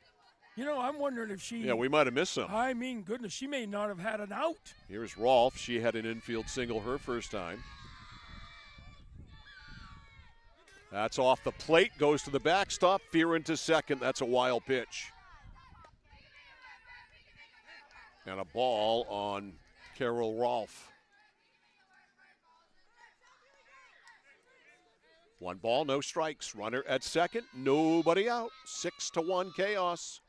You know, I'm wondering if she... Yeah, we might have missed some. I mean, goodness, she may not have had an out. Here's Rolfe. She had an infield single her first time. That's off the plate, goes to the backstop. Fearon to second. That's a wild pitch. And a ball on Carol Rolfe. 1 ball, no strikes. Runner at second, nobody out. 6-1 chaos.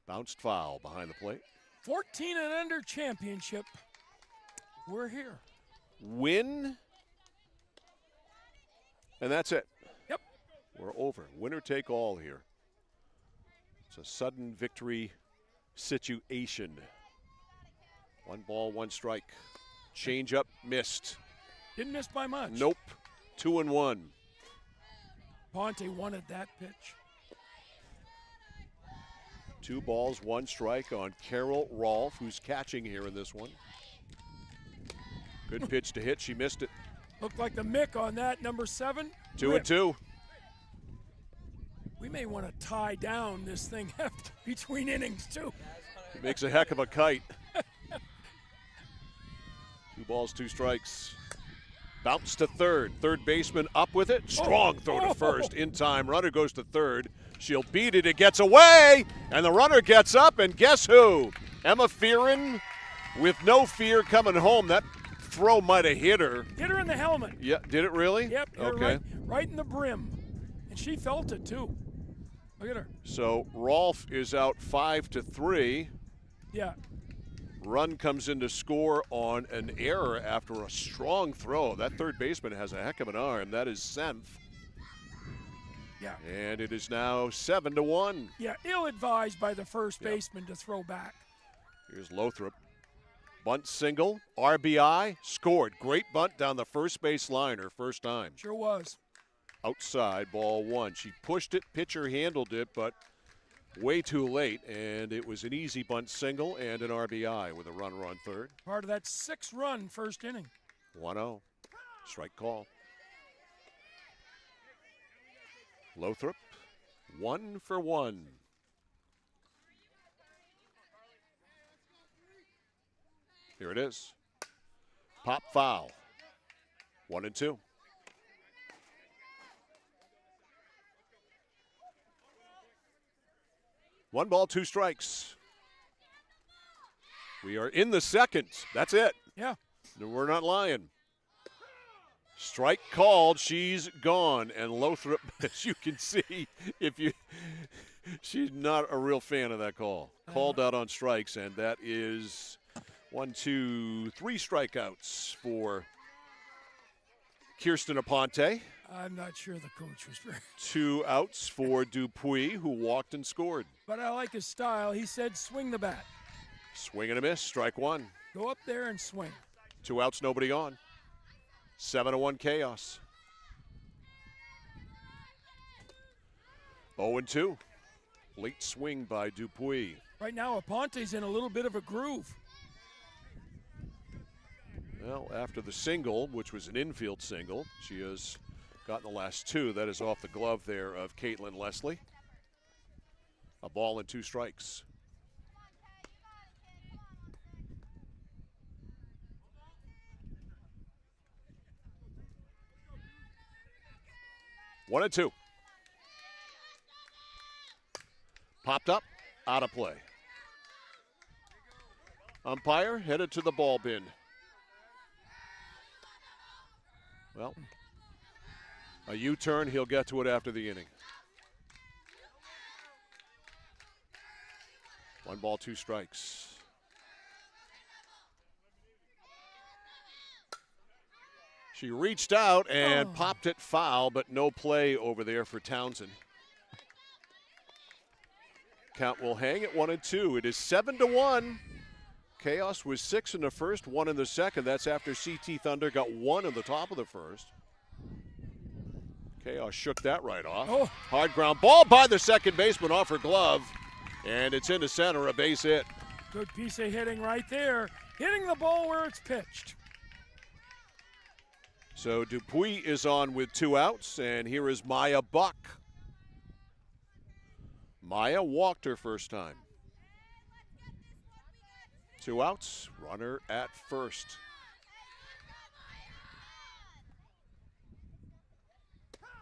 Bounced foul behind the plate. 14 and under championship. We're here. Win. And that's it. Yep. We're over. Winner take all here. It's a sudden victory situation. 1 ball, 1 strike. Change up, missed. Didn't miss by much. Nope. 2-1. Ponte wanted that pitch. 2 balls, 1 strike on Carol Rolfe, who's catching here in this one. Good pitch to hit. She missed it. Looked like the Mick on that, number 7. 2-2. We may want to tie down this thing between innings, too. He makes a heck of a kite. 2 balls, 2 strikes. Bounce to third. Third baseman up with it. Strong throw to first. In time. Runner goes to third. She'll beat it. It gets away. And the runner gets up. And guess who? Emma Fearon with no fear coming home. That throw might have hit her. Hit her in the helmet. Yeah, did it really? Yep. Okay. Right in the brim. And she felt it, too. Look at her. So Rolfe is out 5-3. Yeah. Run comes in to score on an error after a strong throw. That third baseman has a heck of an arm. That is Senf. Yeah. And it is now 7-1. Yeah, ill-advised by the first baseman to throw back. Here's Lathrop. Bunt single, RBI, scored. Great bunt down the first base line her first time. Sure was. Outside, ball 1. She pushed it, pitcher handled it, but way too late, and it was an easy bunt single and an RBI with a runner on third. Part of that 6-run first inning. 1-0. Strike call. Lathrop, 1 for 1. Here it is. Pop foul. 1-2. One ball, 2 strikes. We are in the second. That's it. Yeah. We're not lying. Strike called. She's gone. And Lathrop, as you can see, she's not a real fan of that call. Called out on strikes, and that is 1, 2, 3 strikeouts for Kirsten Aponte. I'm not sure the coach was very... 2 outs for Dupuis, who walked and scored. But I like his style. He said swing the bat. Swing and a miss, strike 1. Go up there and swing. 2 outs, nobody on. 7-1 chaos. 0-2. Late swing by Dupuis. Right now, Aponte's in a little bit of a groove. Well, after the single, which was an infield single, she has gotten the last 2. That is off the glove there of Caitlin Leslie. A ball and 2 strikes. One and 2. Popped up, out of play. Umpire headed to the ball bin. Well, a U-turn, he'll get to it after the inning. 1 ball, 2 strikes. She reached out and popped it foul, but no play over there for Townsend. Count will hang at 1-2. It is 7-1. Chaos was 6 in the first, 1 in the second. That's after CT Thunder got 1 in the top of the first. Chaos shook that right off. Hard ground ball by the second baseman off her glove. And it's into center, a base hit. Good piece of hitting right there. Hitting the ball where it's pitched. So Dupuis is on with 2 outs, and here is Maya Buck. Maya walked her first time. 2 outs, runner at first.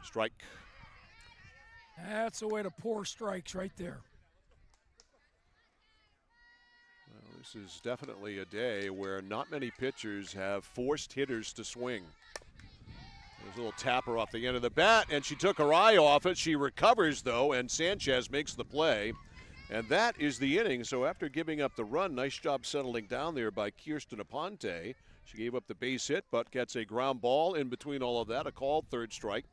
Strike. That's a way to pour strikes right there. Well, this is definitely a day where not many pitchers have forced hitters to swing. There's a little tapper off the end of the bat, and she took her eye off it. She recovers, though, and Sanchez makes the play. And that is the inning. So after giving up the run, nice job settling down there by Kirsten Aponte. She gave up the base hit, but gets a ground ball in between all of that, a called third strike.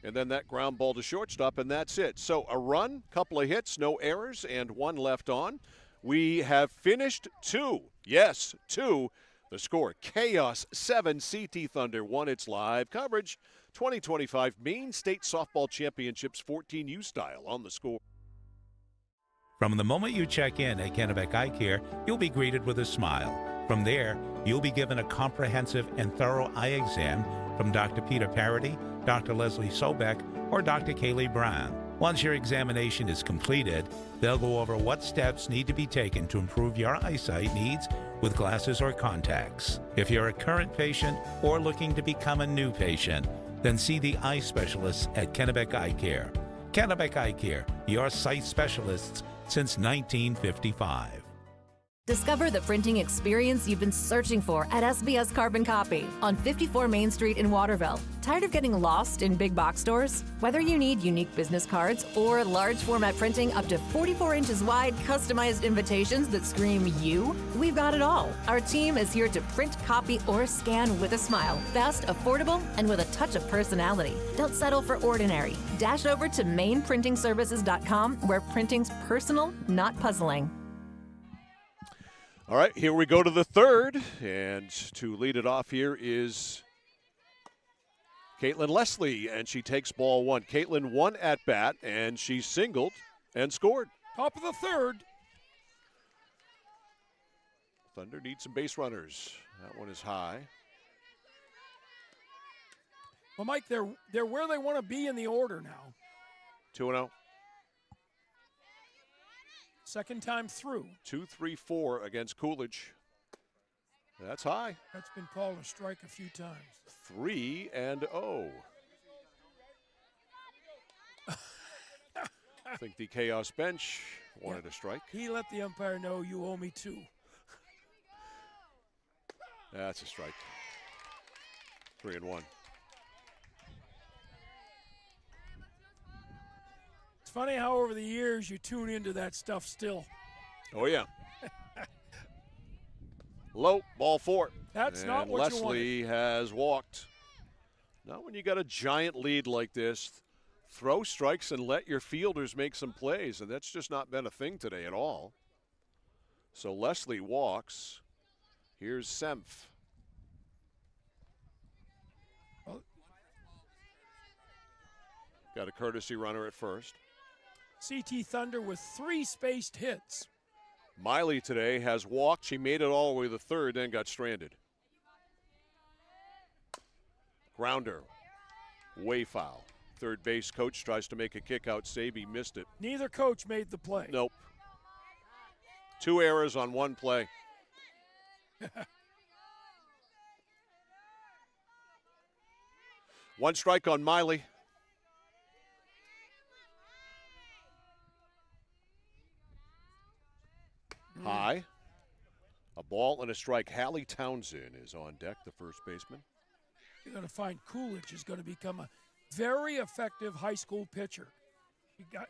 And then that ground ball to shortstop, and that's it. So a run, couple of hits, no errors, and 1 left on. We have finished 2. Yes, 2. The score, Chaos 7, CT Thunder 1. It's live coverage. 2025 Maine State Softball Championships 14U style on the score. From the moment you check in at Kennebec Eye Care, you'll be greeted with a smile. From there, you'll be given a comprehensive and thorough eye exam from Dr. Peter Parody, Dr. Leslie Sobeck, or Dr. Kaylee Brown. Once your examination is completed, they'll go over what steps need to be taken to improve your eyesight needs with glasses or contacts. If you're a current patient or looking to become a new patient, then see the eye specialists at Kennebec Eye Care. Kennebec Eye Care, your sight specialists since 1955. Discover the printing experience you've been searching for at SBS Carbon Copy on 54 Main Street in Waterville. Tired of getting lost in big box stores? Whether you need unique business cards or large format printing up to 44 inches wide, customized invitations that scream you, we've got it all. Our team is here to print, copy, or scan with a smile. Fast, affordable, and with a touch of personality. Don't settle for ordinary. Dash over to mainprintingservices.com where printing's personal, not puzzling. All right, here we go to the third, and to lead it off here is Caitlin Leslie, and she takes ball 1. Caitlin 1 at bat, and she singled and scored. Top of the third. Thunder needs some base runners. That one is high. Well, Mike, they're where they want to be in the order now. 2-0. Second time through. 2-3-4 against Coolidge. That's high. That's been called a strike a few times. 3-0. I think the Chaos bench wanted a strike. He let the umpire know you owe me 2. That's a strike. 3-1. It's funny how over the years you tune into that stuff still. Oh, yeah. Low, ball 4. That's and not what Leslie you wanted. has walked. Not when you got a giant lead like this. Throw strikes and let your fielders make some plays, and that's just not been a thing today at all. So Leslie walks. Here's Senf. Got a courtesy runner at first. CT Thunder with 3 spaced hits. Miley today has walked. She made it all the way to the third, then got stranded. Grounder, way foul. Third base coach tries to make a kick-out save. He missed it. Neither coach made the play. Nope. 2 errors on 1 play. One strike on Miley. High. A ball and a strike. Hallie Townsend is on deck, the first baseman. You're going to find Coolidge is going to become a very effective high school pitcher.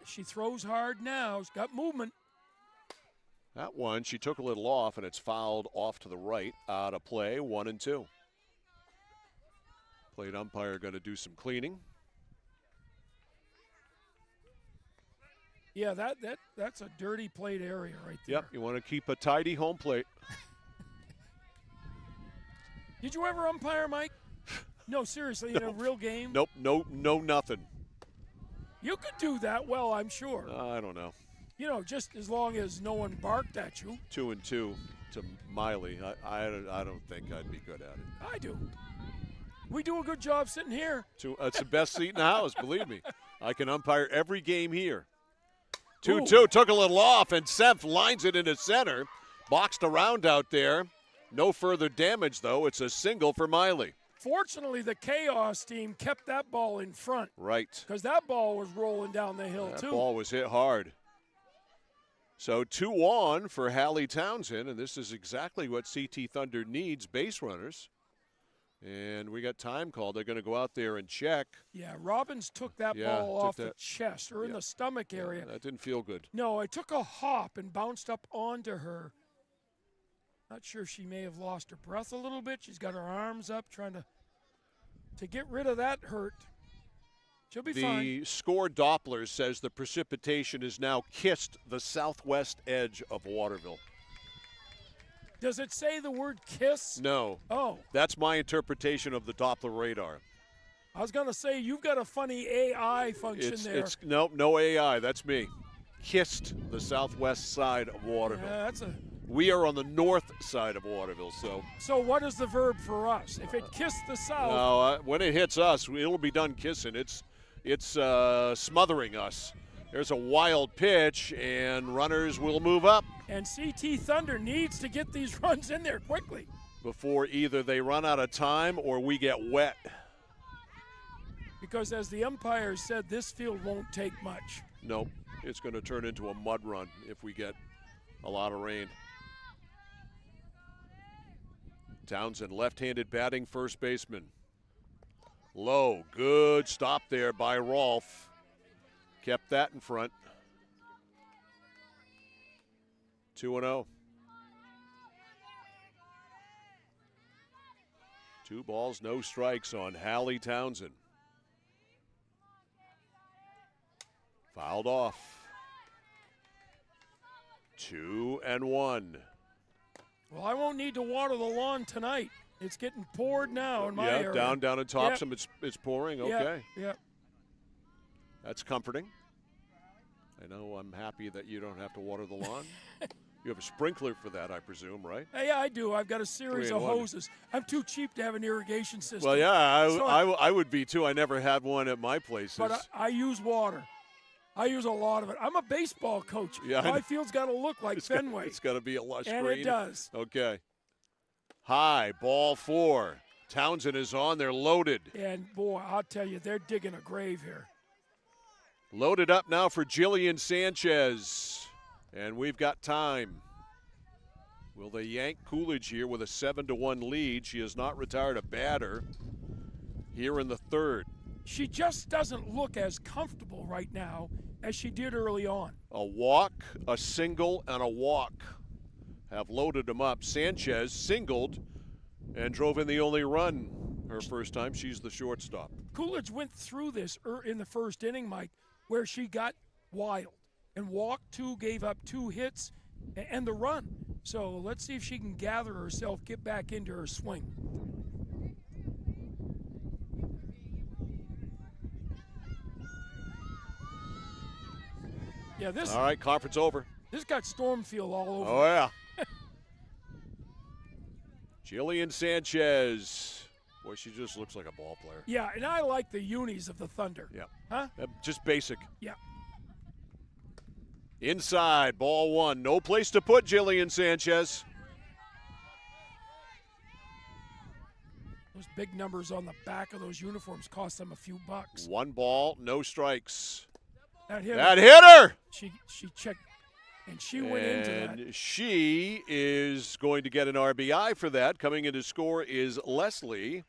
She throws hard now. She's got movement. That one, she took a little off, and it's fouled off to the right, out of play, 1-2. Plate umpire going to do some cleaning. Yeah, that's a dirty plate area right there. Yep, you want to keep a tidy home plate. Did you ever umpire, Mike? No, seriously, in a real game? Nope, no, nothing. You could do that well, I'm sure. I don't know. You know, just as long as no one barked at you. 2-2 to Miley. I don't think I'd be good at it. I do. We do a good job sitting here. It's the best seat in the house, believe me. I can umpire every game here. 2-2, took a little off, and Seth lines it into center. Boxed around out there. No further damage, though. It's a single for Miley. Fortunately, the Chaos team kept that ball in front. Right. Because that ball was rolling down the hill, too. That ball was hit hard. So 2 on for Hallie Townsend, and this is exactly what CT Thunder needs, base runners. And we got time called. They're going to go out there and check. Yeah, Robbins took that ball off the chest or in the stomach area. That didn't feel good. No, it took a hop and bounced up onto her. Not sure if she may have lost her breath a little bit. She's got her arms up trying to get rid of that hurt. She'll be fine. The score Doppler says the precipitation has now kissed the southwest edge of Waterville. Does it say the word kiss? No. Oh. That's my interpretation of the Doppler radar. I was going to say, you've got a funny AI function there. No AI. That's me. Kissed the southwest side of Waterville. Yeah, We are on the north side of Waterville, so. So what is the verb for us? If it kissed the south. No, when it hits us, it'll be done kissing. It's smothering us. There's a wild pitch, and runners will move up. And CT Thunder needs to get these runs in there quickly. Before either they run out of time or we get wet. Because as the umpire said, this field won't take much. Nope, it's going to turn into a mud run if we get a lot of rain. Townsend, left-handed batting first baseman. Low, good stop there by Rolfe. Kept that in front. 2-0. 2 balls, no strikes on Hallie Townsend. Fouled off. 2-1. Well, I won't need to water the lawn tonight. It's getting poured now in my area. Down in Topsom, it's pouring. Okay. Yep. That's comforting. I know I'm happy that you don't have to water the lawn. You have a sprinkler for that, I presume, right? Yeah, I do. I've got a series of hoses. I'm too cheap to have an irrigation system. Well, yeah, I would be too. I never had one at my places. But I use water. I use a lot of it. I'm a baseball coach. Yeah, my field's got to look like Fenway. It's got to be a lush green. And it does. Okay. High, ball 4. Townsend is on. They're loaded. And, boy, I'll tell you, they're digging a grave here. Loaded up now for Jillian Sanchez. And we've got time. Will they yank Coolidge here with a 7-1 lead? She has not retired a batter here in the third. She just doesn't look as comfortable right now as she did early on. A walk, a single, and a walk have loaded them up. Sanchez singled and drove in the only run her first time. She's the shortstop. Coolidge went through this in the first inning, Mike, where she got wild and walked 2, gave up 2 hits, and the run. So let's see if she can gather herself, get back into her swing. Yeah, All right, conference over. This got Stormfield all over. Oh, yeah. Jillian Sanchez. Boy, she just looks like a ball player. Yeah, and I like the unis of the Thunder. Yeah. Huh? Just basic. Yeah. Inside, ball 1. No place to put Jillian Sanchez. Those big numbers on the back of those uniforms cost them a few bucks. 1 ball, no strikes. That hit her. She checked. And she went into that. And she is going to get an RBI for that. Coming in to score is Leslie.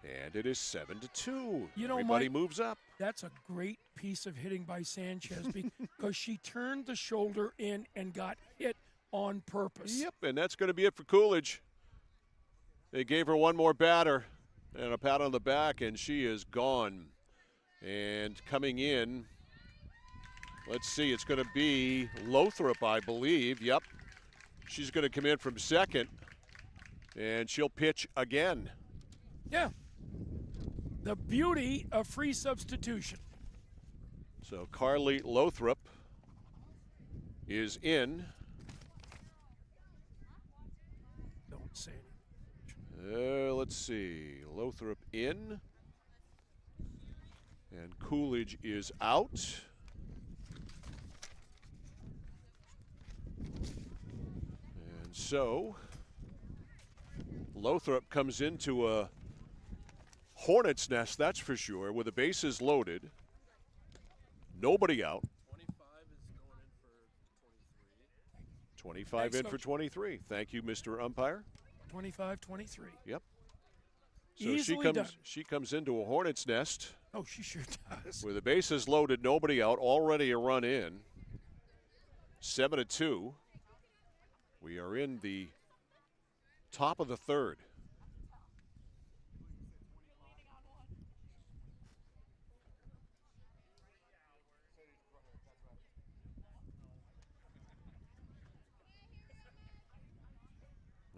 And it is 7-2. You know, everybody Mike, moves up. That's a great piece of hitting by Sanchez because she turned the shoulder in and got hit on purpose. Yep, and that's going to be it for Coolidge. They gave her one more batter and a pat on the back, and she is gone. And coming in, let's see, it's going to be Lothrop, I believe. Yep. She's going to come in from second, and she'll pitch again. Yeah. The beauty of free substitution. So Carly Lothrop is in. Don't say Let's see. Lothrop in. And Coolidge is out. And so Lothrop comes into a hornet's nest, that's for sure, with the bases loaded. Nobody out. 25 in for 23. Thank you, Mr. Umpire. 25-23. Yep. So Easily done. she comes into a hornet's nest. Oh, she sure does. With the bases loaded, nobody out, already a run in. 7-2. We are in the top of the third.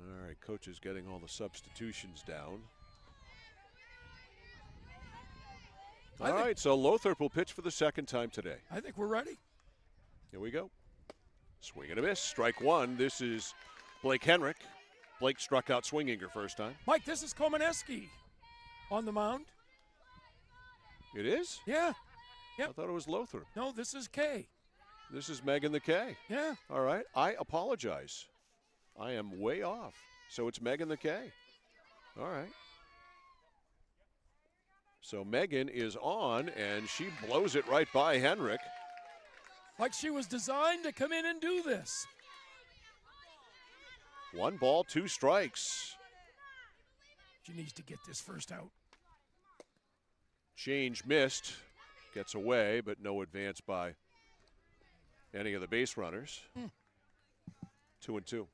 All right, coach is getting all the substitutions down. All right, so Lothrop will pitch for the second time today. I think we're ready. Here we go. Swing and a miss. Strike one. This is Blake Henrik. Blake struck out swinging her first time. Mike, this is Komaneski on the mound. It is? Yeah. Yep. I thought it was Lothrop. No, this is K. This is Megan the K. Yeah. All right. I apologize. I am way off. So it's Megan the K. All right. So Megan is on, and she blows it right by Henrik. Like she was designed to come in and do this. 1 ball, 2 strikes. She needs to get this first out. Change missed. Gets away, but no advance by any of the base runners. 2-2.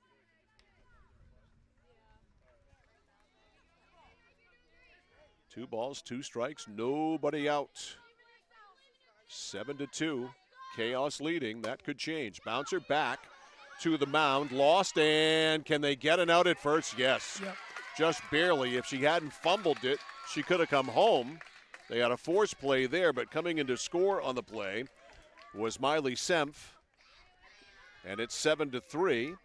Two balls, 2 strikes, nobody out. 7-2. Chaos leading. That could change. Bouncer back to the mound. Lost, and can they get an out at first? Yes. Yep. Just barely. If she hadn't fumbled it, she could have come home. They had a force play there, but coming in to score on the play was Miley Sempf. And it's 7-3.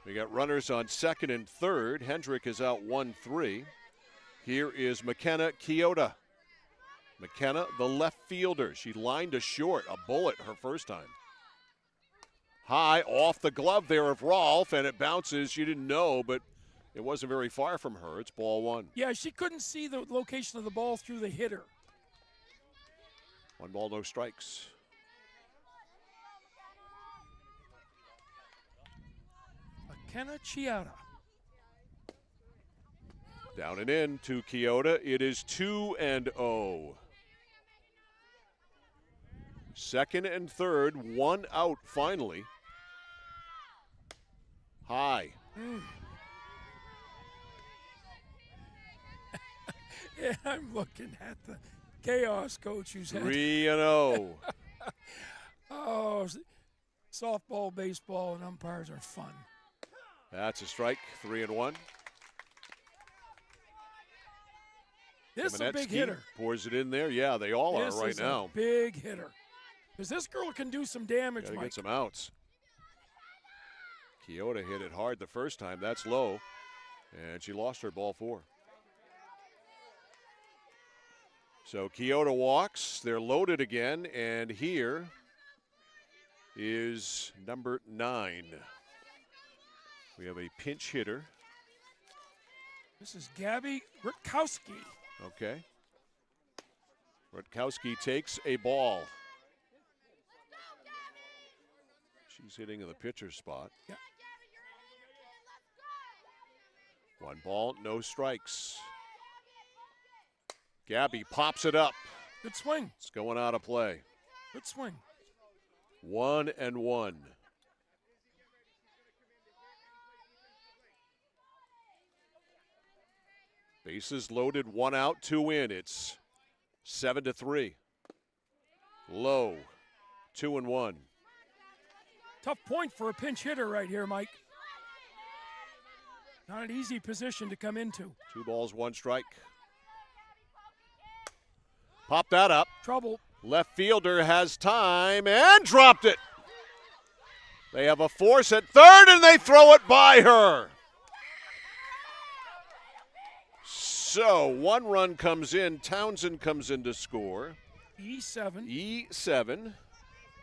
We got runners on second and third. Hendrick is out 1-3. Here is McKenna Kyoto. McKenna, the left fielder. She lined a short, a bullet her first time. High off the glove there of Rolfe, and it bounces. She didn't know, but it wasn't very far from her. It's ball 1. Yeah, she couldn't see the location of the ball through the hitter. 1 ball, no strikes. McKenna Chiara. Down and in to Kyoto. It is 2-0. Second and third, 1 out finally. High. Yeah, I'm looking at the chaos coach who's had 3-0. Oh, softball, baseball, and umpires are fun. That's a strike. 3-1. This is a big Kamenetsky hitter. pours it in there. Yeah, they all This are right is now. a big hitter. Because this girl can do some damage, Gotta Mike. get some outs. Kyoto hit it hard the first time. That's low. And she lost her ball 4. So Kyoto walks. They're loaded again. And here is number 9. We have a pinch hitter. This is Gabby Rutkowski. Okay. Rutkowski takes a ball. She's hitting in the pitcher's spot. Yeah. 1 ball, no strikes. Gabby pops it up. Good swing. It's going out of play. Good swing. 1-1. Bases loaded, 1 out, 2 in. It's 7-3. Low, 2-1. Tough point for a pinch hitter right here, Mike. Not an easy position to come into. 2 balls, 1 strike. Pop that up. Trouble. Left fielder has time and dropped it. They have a force at third and they throw it by her. So 1 run comes in. Townsend comes in to score. E7. E7.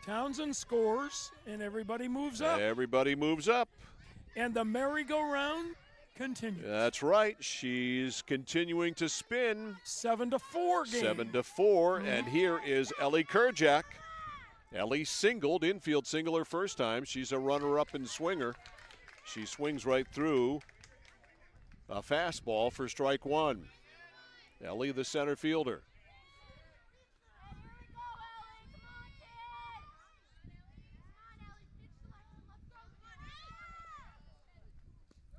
Townsend scores and everybody moves up. Everybody moves up. And the merry-go-round continues. That's right. She's continuing to spin. 7-4 game. 7-4. And here is Ellie Kerjack. Ellie singled, infield single her first time. She's a runner-up and swinger. She swings right through a fastball for strike 1. Ellie, the center fielder.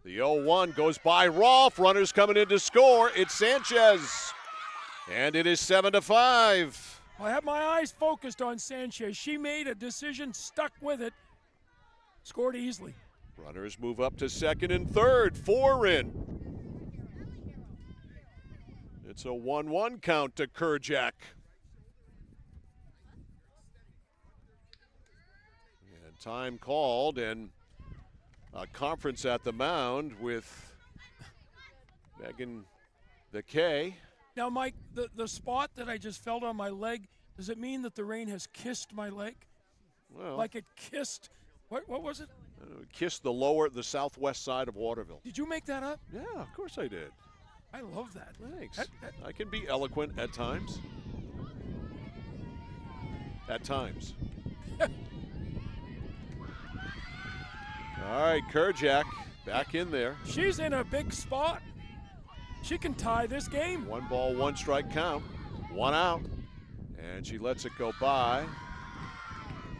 The 0-1 goes by Rolfe. Runners coming in to score. It's Sanchez. And it is 7-5. I have my eyes focused on Sanchez. She made a decision, stuck with it, scored easily. Runners move up to second and third. 4 in. It's a 1-1 count to Kerjack. And time called, and a conference at the mound with Megan the K. Now, Mike, the spot that I just felt on my leg, does it mean that the rain has kissed my leg? Well, like it kissed, what was it? Kissed the southwest side of Waterville. Did you make that up? Yeah, of course I did. I love that. Thanks. I can be eloquent at times. At times. All right, Kerjack back in there. She's in a big spot. She can tie this game. 1 ball, 1 strike count. 1 out. And she lets it go by.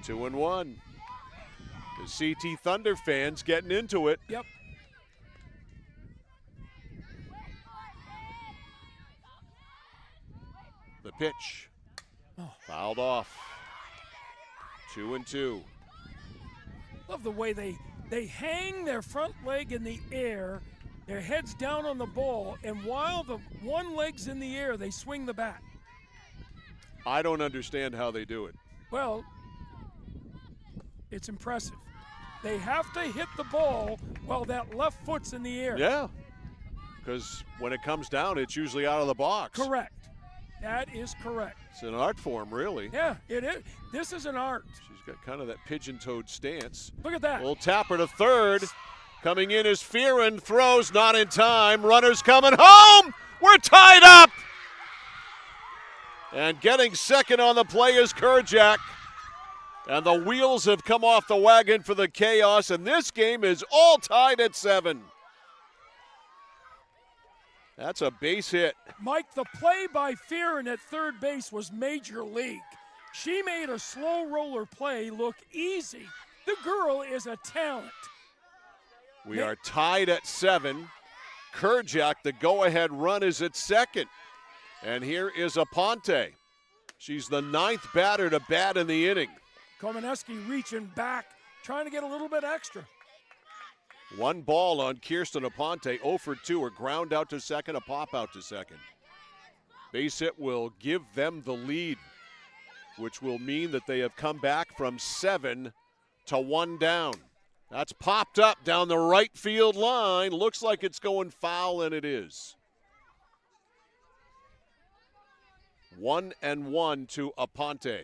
2-1. The CT Thunder fans getting into it. Yep. The pitch. Fouled off. 2-2. Love the way they hang their front leg in the air, their head's down on the ball, and while the one leg's in the air, they swing the bat. I don't understand how they do it. Well, it's impressive. They have to hit the ball while that left foot's in the air. Yeah, because when it comes down, it's usually out of the box. Correct. That is correct. It's an art form, really. Yeah, it is. This is an art. She's got kind of that pigeon-toed stance. Look at that. Little tapper to third. Coming in is Fearon. Throws not in time. Runners coming home. We're tied up. And getting second on the play is Kerjack. And the wheels have come off the wagon for the Chaos, and this game is all tied at 7. That's a base hit. Mike, the play by Fearon at third base was major league. She made a slow roller play look easy. The girl is a talent. We are tied at 7. Kerjack, the go-ahead run is at second. And here is Aponte. She's the 9th batter to bat in the inning. Komaneski reaching back, trying to get a little bit extra. 1 ball on Kirsten Aponte. 0 for 2. A ground out to second, a pop out to second. Base hit will give them the lead, which will mean that they have come back from 7 to 1 down. That's popped up down the right field line. Looks like it's going foul, and it is. 1-1 to Aponte.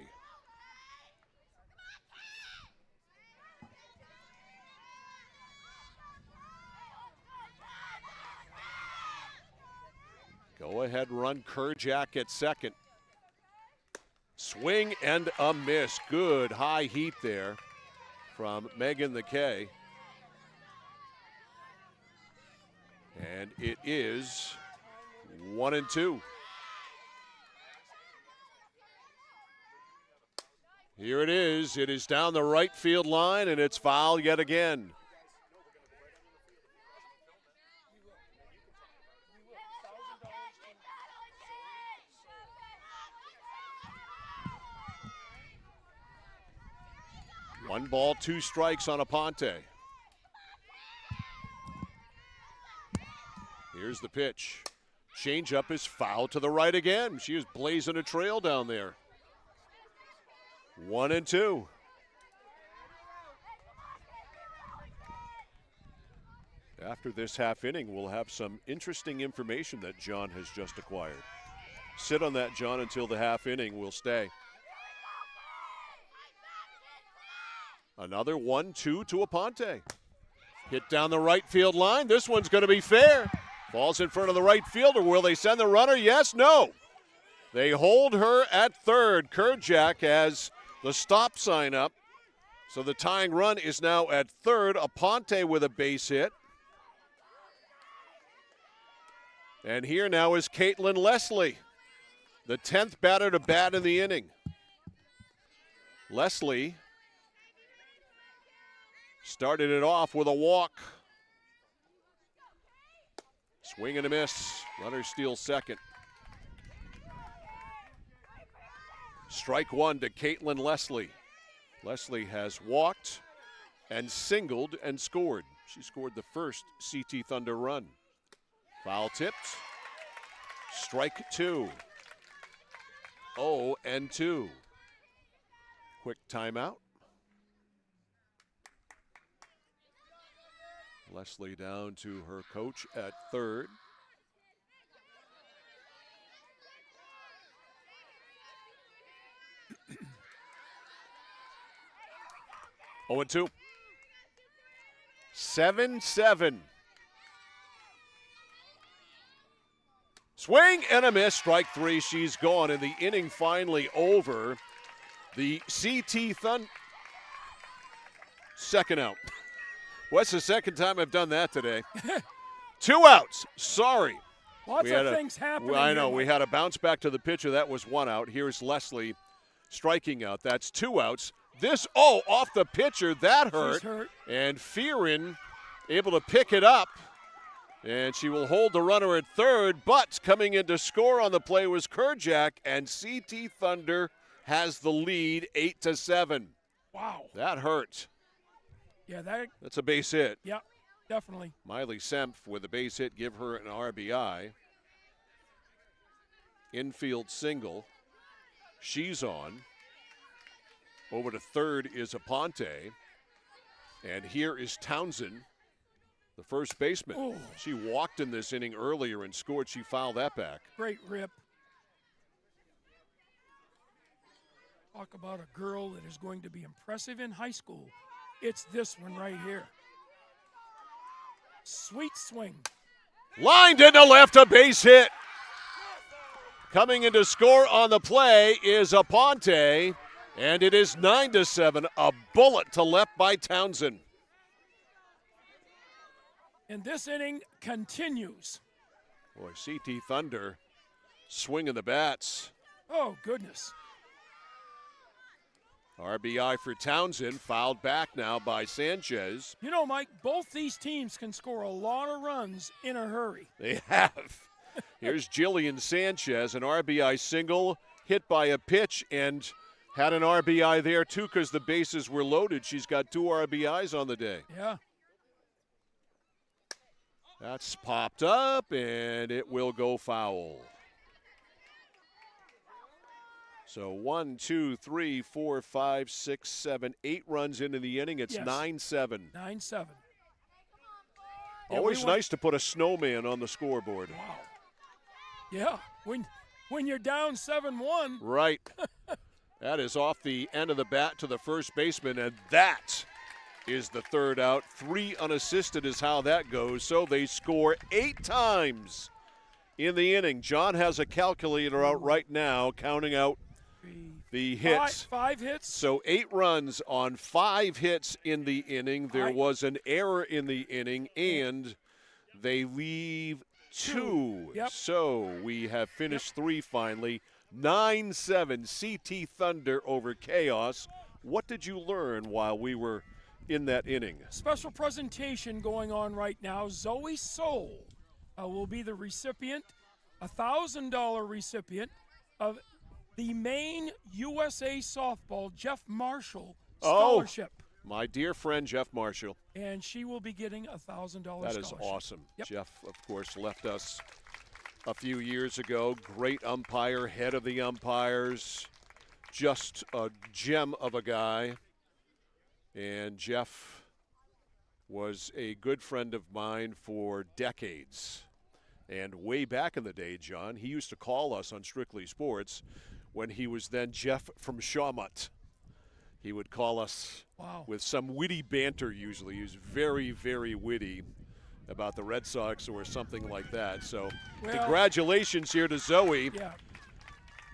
Go ahead run, Kerjack at second. Swing and a miss. Good high heat there from Megan the K. And it is 1-2. Here it is. It is down the right field line, and it's foul yet again. One ball, 2 strikes on Aponte. Here's the pitch. Changeup is foul to the right again. She is blazing a trail down there. 1-2. After this half inning, we'll have some interesting information that John has just acquired. Sit on that, John, until the half inning. We'll stay. Another 1-2 to Aponte. Hit down the right field line. This one's going to be fair. Falls in front of the right fielder. Will they send the runner? Yes, no. They hold her at third. Kerjak has the stop sign up. So the tying run is now at third. Aponte with a base hit. And here now is Caitlin Leslie, the 10th batter to bat in the inning. Leslie started it off with a walk. Swing and a miss. Runner steals second. Strike one to Caitlin Leslie. Leslie has walked and singled and scored. She scored the first CT Thunder run. Foul tipped. Strike two. 0-2. Quick timeout. Leslie down to her coach at third. Oh, and 2. 7-7. Swing and a miss. Strike three. She's gone. And the inning finally over. The CT Thunder. Second out. What's the second time I've done that today? 2 outs. Sorry. Lots of things happening. I know. We had a bounce back to the pitcher. That was 1 out. Here's Leslie striking out. That's 2 outs. This, off the pitcher. That hurt. And Fearon able to pick it up. And she will hold the runner at third. But coming in to score on the play was Kerjak. And CT Thunder has the lead 8-7. Wow. That hurt. Yeah, that's a base hit. Yeah, definitely. Miley Sempf with a base hit, give her an RBI. Infield single. She's on. Over to third is Aponte. And here is Townsend, the first baseman. Oh. She walked in this inning earlier and scored. She fouled that back. Great rip. Talk about a girl that is going to be impressive in high school. It's this one right here. Sweet swing. Lined into left, a base hit. Coming in to score on the play is Aponte, and it is 9-7. A bullet to left by Townsend. And this inning continues. Boy, CT Thunder swinging the bats. Oh, goodness. RBI for Townsend, fouled back now by Sanchez. You know, Mike, both these teams can score a lot of runs in a hurry. They have. Here's Jillian Sanchez, an RBI single, hit by a pitch, and had an RBI there too because the bases were loaded. She's got 2 RBIs on the day. Yeah. That's popped up, and it will go foul. So 1, 2, 3, 4, 5, 6, 7, 8 runs into the inning. It's 9-7. 9-7. Always nice to put a snowman on the scoreboard. Wow. Yeah, when you're down 7-1. Right. That is off the end of the bat to the first baseman, and that is the third out. 3 unassisted is how that goes. So they score 8 times in the inning. John has a calculator out right now, counting out the hits. Five hits. So 8 runs on 5 hits in the inning. There was an error in the inning, and they leave 2. Yep. So we have finished 3 finally. 9-7 CT Thunder over Chaos. What did you learn while we were in that inning? Special presentation going on right now. Zoe Soul will be the recipient, $1,000 recipient of the Maine USA Softball Jeff Marshall Scholarship. Oh, my dear friend Jeff Marshall. And she will be getting $1,000 scholarship. That is awesome. Yep. Jeff, of course, left us a few years ago. Great umpire, head of the umpires, just a gem of a guy. And Jeff was a good friend of mine for decades. And way back in the day, John, he used to call us on Strictly Sports when he was then Jeff from Shawmut. He would call us with some witty banter usually. He was very, very witty about the Red Sox or something like that. So congratulations here to Zoe,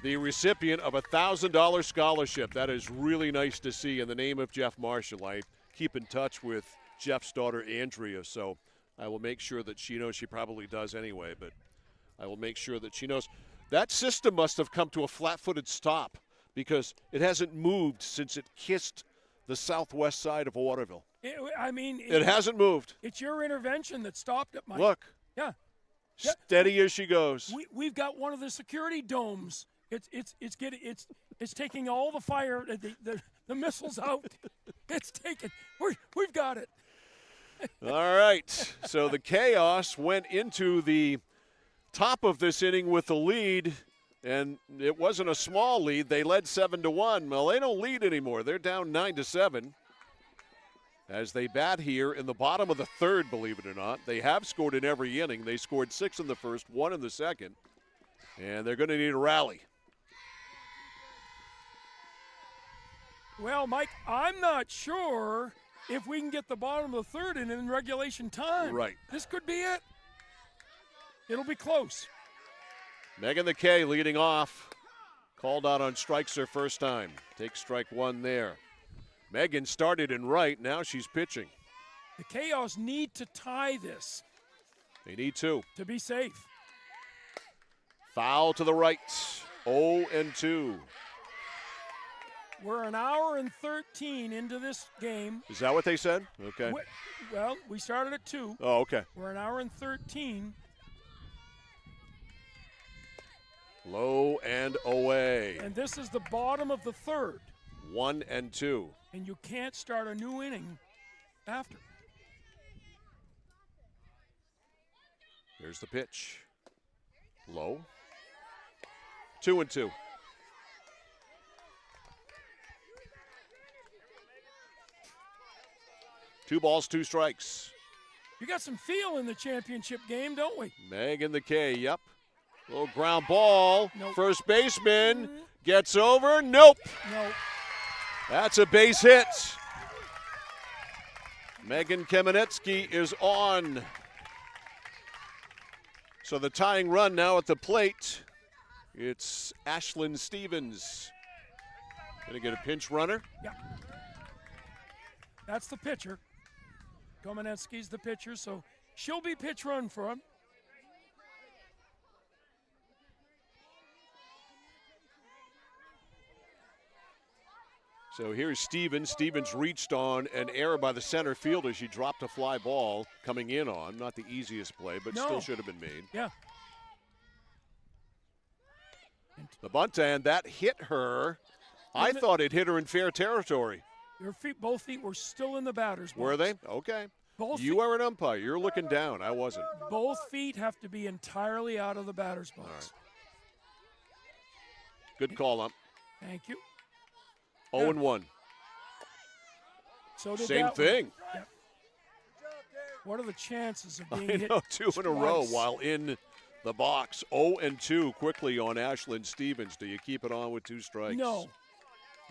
the recipient of a $1,000 scholarship. That is really nice to see in the name of Jeff Marshall. I keep in touch with Jeff's daughter, Andrea, so I will make sure that she knows. She probably does anyway, but I will make sure that she knows. That system must have come to a flat-footed stop because it hasn't moved since it kissed the southwest side of Waterville. It hasn't moved. It's your intervention that stopped it, Mike. Look. Yeah. Steady as she goes. We've got one of the security domes. It's taking all the fire, the missiles out. It's taken. We've got it. All right. So the Chaos went into the top of this inning with the lead, and it wasn't a small lead. They led 7-1. Well, they don't lead anymore. They're down 9-7 as they bat here in the bottom of the third, believe it or not. They have scored in every inning. They scored 6 in the first, 1 in the second, and they're going to need a rally. Well, Mike, I'm not sure if we can get the bottom of the third in regulation time. Right. This could be it. It'll be close. Megan the K leading off. Called out on strikes her first time. Takes strike 1 there. Megan started in right. Now she's pitching. The Chaos need to tie this. They need to be safe. Foul to the right. 0-2. We're an hour and 13 into this game. Is that what they said? Okay. Well, we started at 2. Oh, okay. We're an hour and 13. Low and away. And this is the bottom of the third. 1-2. And you can't start a new inning after. Here's the pitch. Low. 2-2. Two balls, 2 strikes. You got some feel in the championship game, don't we? Megan the K, yep. Little ground ball. Nope. First baseman gets over. Nope. Nope. That's a base hit. Megan Kamenetsky is on. So the tying run now at the plate. It's Ashlyn Stevens. Gonna get a pinch runner. Yeah. That's the pitcher. Komanetsky's the pitcher, so she'll be pitch run for him. So here's Stevens. Stevens reached on an error by the center fielder. She dropped a fly ball coming in on. Not the easiest play, but still should have been made. Yeah. The bunt, and that hit her. I thought it hit her in fair territory. Your feet, both feet were still in the batter's box. Were they? Okay. You are an umpire. You're looking down. I wasn't. Both feet have to be entirely out of the batter's box. All right. Good call, ump. Thank you. 0-1. So did Same thing. Yeah. What are the chances of being I hit know, 2 in a row twice? while in the box. 0-2 quickly on Ashlyn Stevens. Do you keep it on with 2 strikes? No.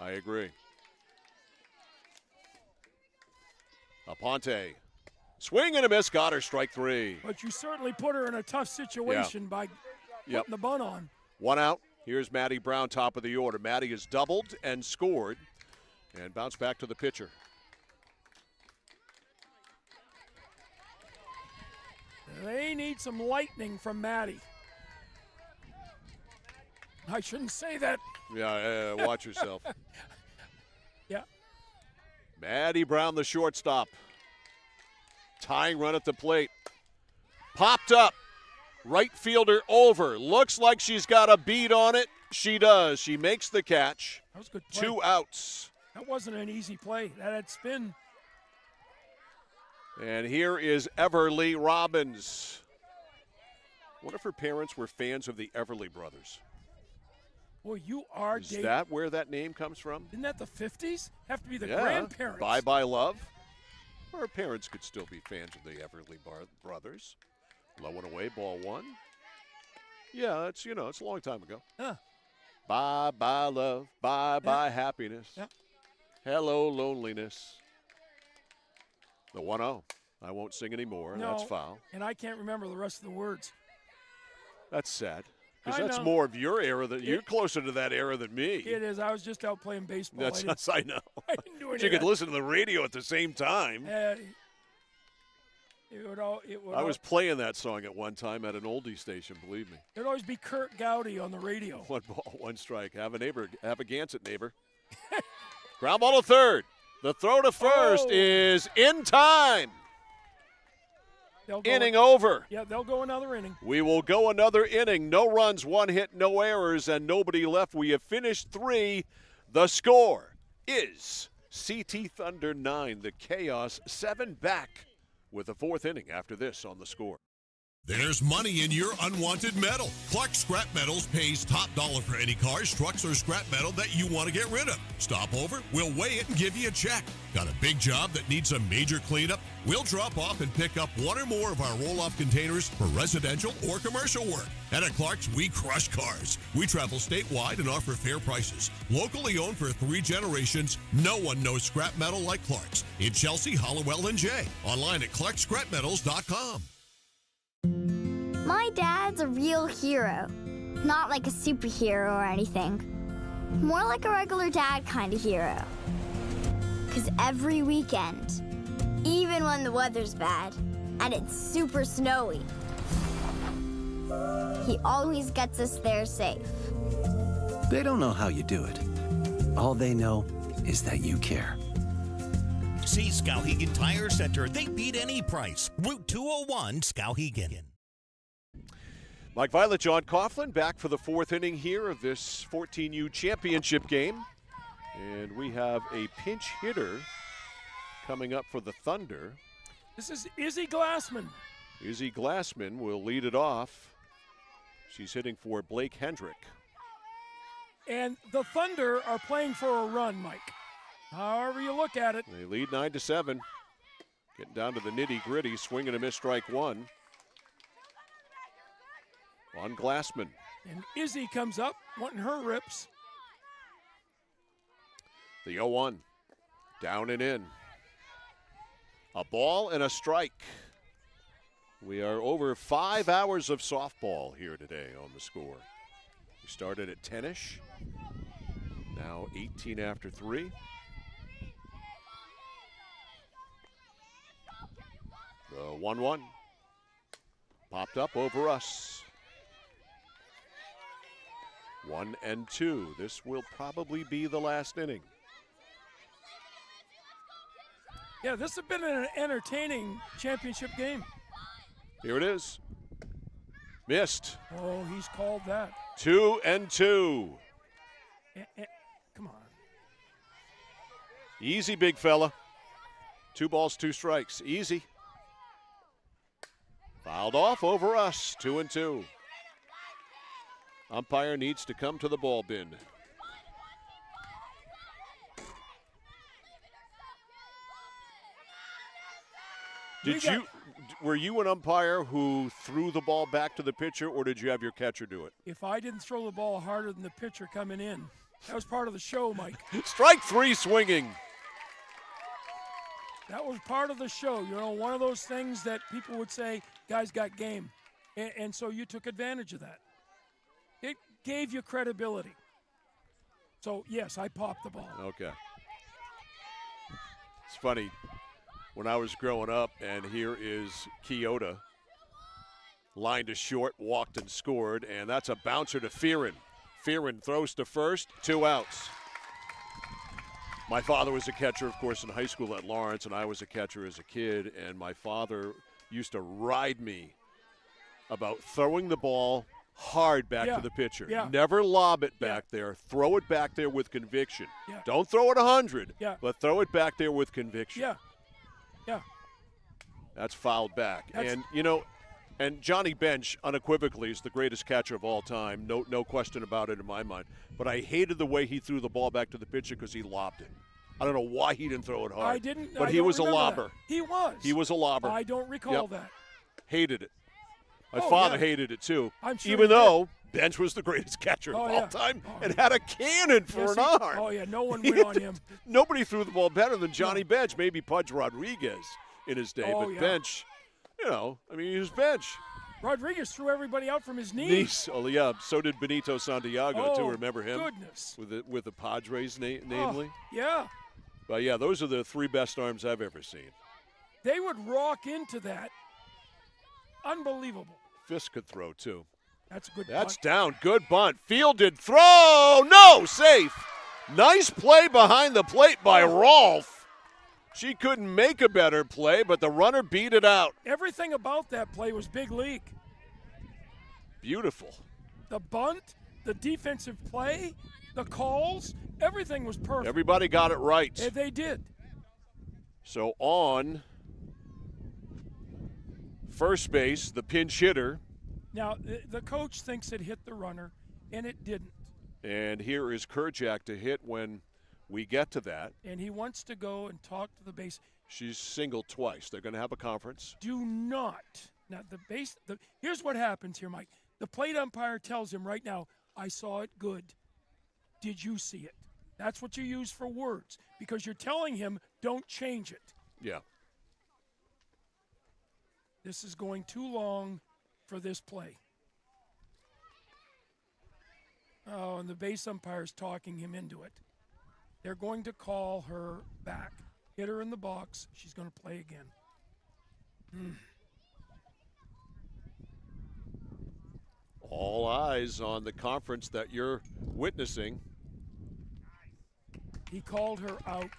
I agree. Aponte. Swing and a miss. Got her. Strike 3. But you certainly put her in a tough situation by putting the bunt on. 1 out. Here's Maddie Brown, top of the order. Maddie has doubled and scored and bounced back to the pitcher. They need some lightning from Maddie. I shouldn't say that. Yeah, watch yourself. Yeah. Maddie Brown, the shortstop. Tying run at the plate. Popped up. Right fielder over. Looks like she's got a beat on it. She does. She makes the catch. That was a good play. 2 outs. That wasn't an easy play. That had spin. And here is Everly Robbins. What if her parents were fans of the Everly Brothers? Boy, you are Is that where that name comes from? Isn't that the 50s? Have to be the Yeah. grandparents. Bye Bye Love. Her parents could still be fans of the Everly Brothers. Low and away, ball 1. Yeah, it's a long time ago. Huh. Bye Bye Love. Bye Bye Happiness. Yeah. Hello Loneliness. The 1-0. I won't sing anymore. No, That's foul. and I can't remember the rest of the words. That's sad. I Because that's know. more of your era. You're closer to that era than me. It is. I was just out playing baseball. I know. I didn't do But any you of could that. listen to the radio at the same time. I was playing that song at one time at an oldie station, believe me. There'd always be Kurt Gowdy on the radio. 1 ball, 1 strike. Have a Gansett neighbor. Ground ball to third. The throw to first is in time. Inning over. Yeah, they'll go another inning. We will go another inning. No runs, 1 hit, no errors, and nobody left. We have finished 3. The score is CT Thunder 9, the Chaos 7 back with the 4th inning after this on the score. There's money in your unwanted metal. Clark Scrap Metals pays top dollar for any cars, trucks, or scrap metal that you want to get rid of. Stop over, we'll weigh it and give you a check. Got a big job that needs a major cleanup? We'll drop off and pick up 1 or more of our roll-off containers for residential or commercial work. And at Clark's, we crush cars. We travel statewide and offer fair prices. Locally owned for 3 generations, no one knows scrap metal like Clark's. In Chelsea, Hollowell, and Jay. Online at clarkscrapmetals.com. My dad's a real hero. Not like a superhero or anything. More like a regular dad kind of hero. Because every weekend, even when the weather's bad and it's super snowy, he always gets us there safe. They don't know how you do it. All they know is that you care. See Skowhegan Tire Center. They beat any price. Route 201, Skowhegan. Mike Violet, John Coughlin back for the 4th inning here of this 14U championship game. And we have a pinch hitter coming up for the Thunder. This is Izzy Glassman. Izzy Glassman will lead it off. She's hitting for Blake Hendrick. And the Thunder are playing for a run, Mike. However you look at it. They lead 9-7. Getting down to the nitty-gritty. Swing and a miss, strike 1. On Glassman. And Izzy comes up, wanting her rips. The 0-1. Down and in. A ball and a strike. We are over 5 hours of softball here today on the score. We started at 10-ish. Now 18 after 3. The 1-1. Popped up over us. 1-2. This will probably be the last inning. Yeah, this has been an entertaining championship game. Here it is. Missed. Oh, he's called that. 2-2. Come on. Easy, big fella. 2 balls, 2 strikes. Easy. Fouled off over us. 2-2. Umpire needs to come to the ball bin. Were you an umpire who threw the ball back to the pitcher, or did you have your catcher do it? If I didn't throw the ball harder than the pitcher coming in, that was part of the show, Mike. Strike 3 swinging. That was part of the show. You know, one of those things that people would say, guys got game. And so you took advantage of that. gave you credibility. So, yes, I popped the ball. Okay. It's funny. When I was growing up, and here is Keota. Line to short, walked and scored, and that's a bouncer to Fearon. Fearon throws to first, 2 outs. My father was a catcher, of course, in high school at Lawrence, and I was a catcher as a kid, and my father used to ride me about throwing the ball hard back to the pitcher. Yeah. Never lob it back there. Throw it back there with conviction. Yeah. Don't throw it 100, Yeah. but throw it back there with conviction. Yeah. Yeah. That's fouled back. That's- And, you know, and Johnny Bench unequivocally is the greatest catcher of all time. No question about it in my mind. But I hated the way he threw the ball back to the pitcher because he lobbed it. I don't know why he didn't throw it hard. I didn't. But I he don't was a remember lobber. that. He was. He was a lobber. I don't recall Yep. that. Hated it. My Oh, father yeah. hated it too. I'm sure even he did. though Bench was the greatest catcher of Oh, all yeah. time Oh, and had a cannon for Yes, an he- arm. Oh, yeah, no one went on him. Nobody threw the ball better than Johnny Bench. Maybe Pudge Rodriguez in his day, Oh, but yeah. Bench, you know, I mean, he was Bench. Rodriguez threw everybody out from his knees. Nice. Oh, yeah. So did Benito Santiago, too. Oh, Remember him? goodness. With the Padres, namely. Oh, yeah. But, yeah, those are the 3 best arms I've ever seen. They would rock into that. Unbelievable. Fisk could throw, too. That's a good That's bunt. down. Good bunt. Fielded. Throw. No. Safe. Nice play behind the plate by Rolfe. She couldn't make a better play, but the runner beat it out. Everything about that play was big league. Beautiful. The bunt, the defensive play, the calls, everything was perfect. Everybody got it right. And they did. So on first base, the pinch hitter. Now, the coach thinks it hit the runner, and it didn't. And here is Kerjak to hit when we get to that. And he wants to go and talk to the base. She's singled twice. They're going to have a conference. Do not. Now, here's what happens here, Mike. The plate umpire tells him right now, I saw it good. Did you see it? That's what you use for words because you're telling him, don't change it. Yeah. This is going too long for this play. Oh, and the base umpire's talking him into it. They're going to call her back. Hit her in the box. She's going to play again. All eyes on the conference that you're witnessing. He called her out.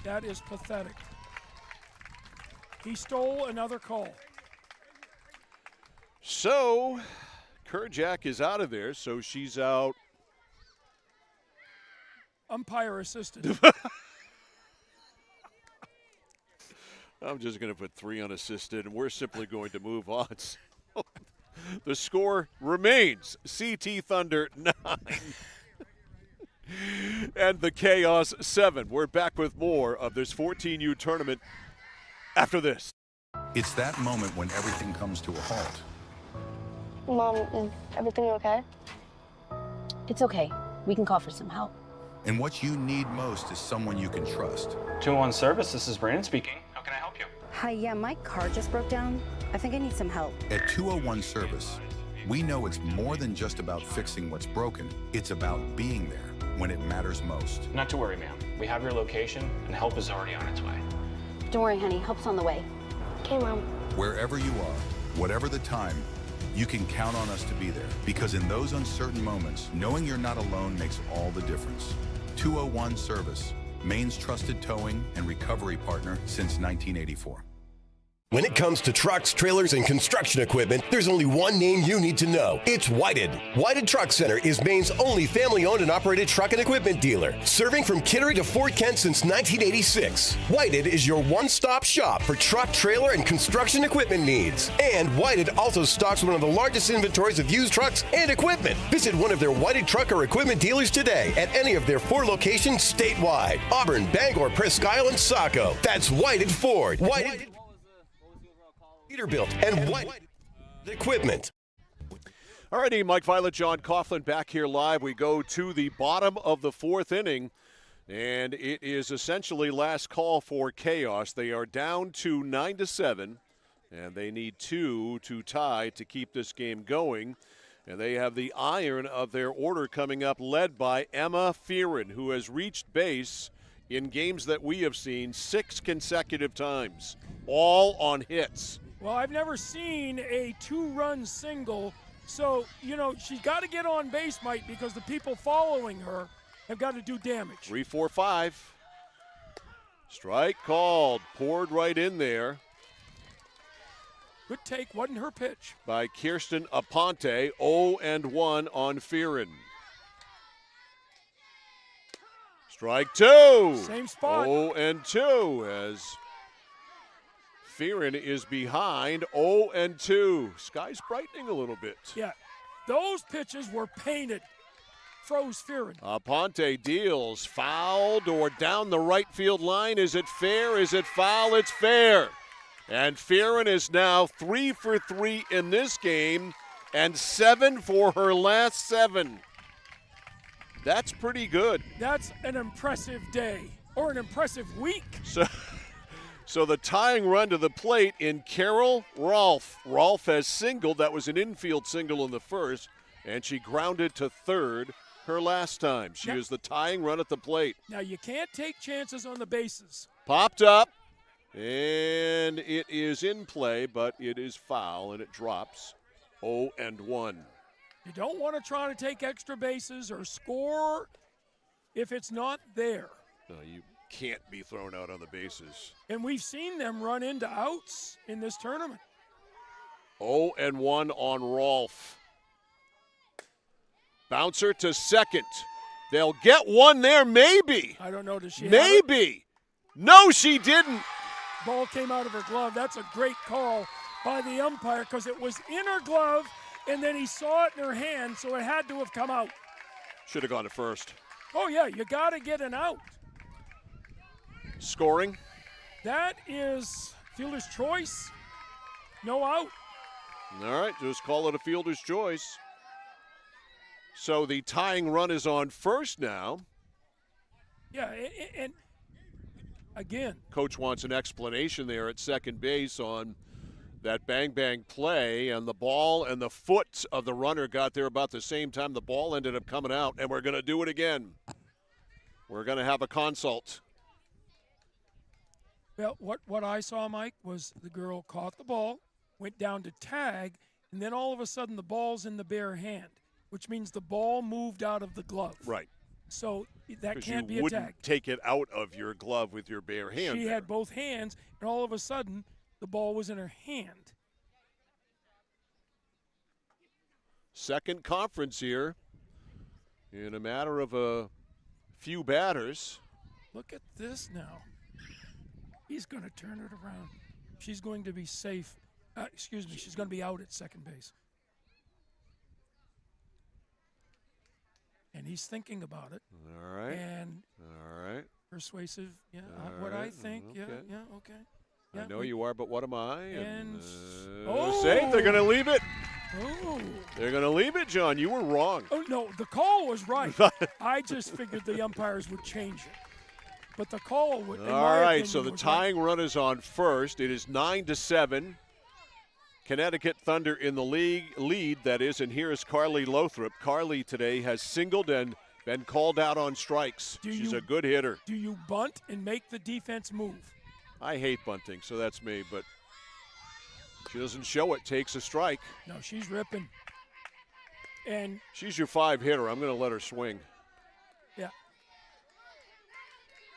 That is pathetic. He stole another call. So, Kerjak is out of there, so she's out. Umpire assisted. I'm just going to put 3 unassisted, and we're simply going to move on. So, the score remains CT Thunder 9 and the Chaos 7. We're back with more of this 14U tournament after this. It's that moment when everything comes to a halt. Mom, is everything okay? It's okay. We can call for some help. And what you need most is someone you can trust. 201 Service, this is Brandon speaking. How can I help you? Hi, yeah, my car just broke down. I think I need some help. At 201 Service, we know it's more than just about fixing what's broken. It's about being there when it matters most. Not to worry, ma'am. We have your location, and help is already on its way. Don't worry, honey. Help's on the way. Okay, Mom. Wherever you are, whatever the time, you can count on us to be there. Because in those uncertain moments, knowing you're not alone makes all the difference. 201 Service, Maine's trusted towing and recovery partner since 1984. When it comes to trucks, trailers, and construction equipment, there's only one name you need to know. It's Whited. Whited Truck Center is Maine's only family-owned and operated truck and equipment dealer, serving from Kittery to Fort Kent since 1986. Whited is your one-stop shop for truck, trailer, and construction equipment needs. And Whited also stocks one of the largest inventories of used trucks and equipment. Visit one of their Whited truck or equipment dealers today at any of their 4 locations statewide: Auburn, Bangor, Presque Isle, and Saco. That's Whited Ford. Whited Peterbilt and White equipment. All righty, Mike Violet, John Coughlin back here live. We go to the bottom of the 4th inning, and it is essentially last call for Chaos. They are down to 9-7, and they need 2 to tie to keep this game going. And they have the iron of their order coming up, led by Emma Fearon, who has reached base in games that we have seen 6 consecutive times, all on hits. Well, I've never seen a 2-run single, so, she's got to get on base, Mike, because the people following her have got to do damage. 3-4-5. Strike called, poured right in there. Good take, wasn't her pitch. By Kirsten Aponte, 0-1 on Fearon. Strike 2. Same spot. 0-2 as Fearon is behind 0-2. Sky's brightening a little bit. Yeah, those pitches were painted. Froze Fearon. Aponte deals, fouled or down the right field line. Is it fair? Is it foul? It's fair. And Fearon is now 3 for 3 in this game and 7 for her last 7. That's pretty good. That's an impressive day or an impressive week. So the tying run to the plate in Carol Rolfe. Rolfe has singled. That was an infield single in the first, and she grounded to third her last time. She is the tying run at the plate. Now, you can't take chances on the bases. Popped up, and it is in play, but it is foul, and it drops 0-1. You don't want to try to take extra bases or score if it's not there. No, you can't be thrown out on the bases. And we've seen them run into outs in this tournament. 0-1 on Rolfe. Bouncer to second. They'll get one there, maybe. I don't know. Does she Maybe. No, she didn't. Ball came out of her glove. That's a great call by the umpire because it was in her glove, and then he saw it in her hand, so it had to have come out. Should have gone to first. Oh, yeah, you got to get an out. Scoring? That is fielder's choice. No out. All right, just call it a fielder's choice. So the tying run is on first now. Yeah, and again. Coach wants an explanation there at second base on that bang-bang play, and the ball and the foot of the runner got there about the same time. The ball ended up coming out, and we're going to do it again. We're going to have a consult. Well, what I saw, Mike, was the girl caught the ball, went down to tag, and then all of a sudden the ball's in the bare hand, which means the ball moved out of the glove. Right. So that can't be a you wouldn't tag. take it out of your glove with your bare hand. She had both hands, and all of a sudden the ball was in her hand. Second conference here in a matter of a few batters. Look at this now. He's going to turn it around. She's going to be safe. She's going to be out at second base. And he's thinking about it. All right. And all right. Persuasive. Yeah. All what right. I think. Okay. Yeah. Okay. Yeah, I know you are, but what am I? And safe. They're going to leave it. Oh. They're going to leave it, John. You were wrong. Oh, no. The call was right. I just figured the umpires would change it. But the call would. All right. So the tying run is on first. It is 9-7. Connecticut Thunder in the lead, that is, and here is Carly Lothrop. Carly today has singled and been called out on strikes. She's a good hitter. Do you bunt and make the defense move? I hate bunting, so that's me, but she doesn't show it, takes a strike. No, she's ripping. And she's your 5 hitter. I'm going to let her swing. Yeah.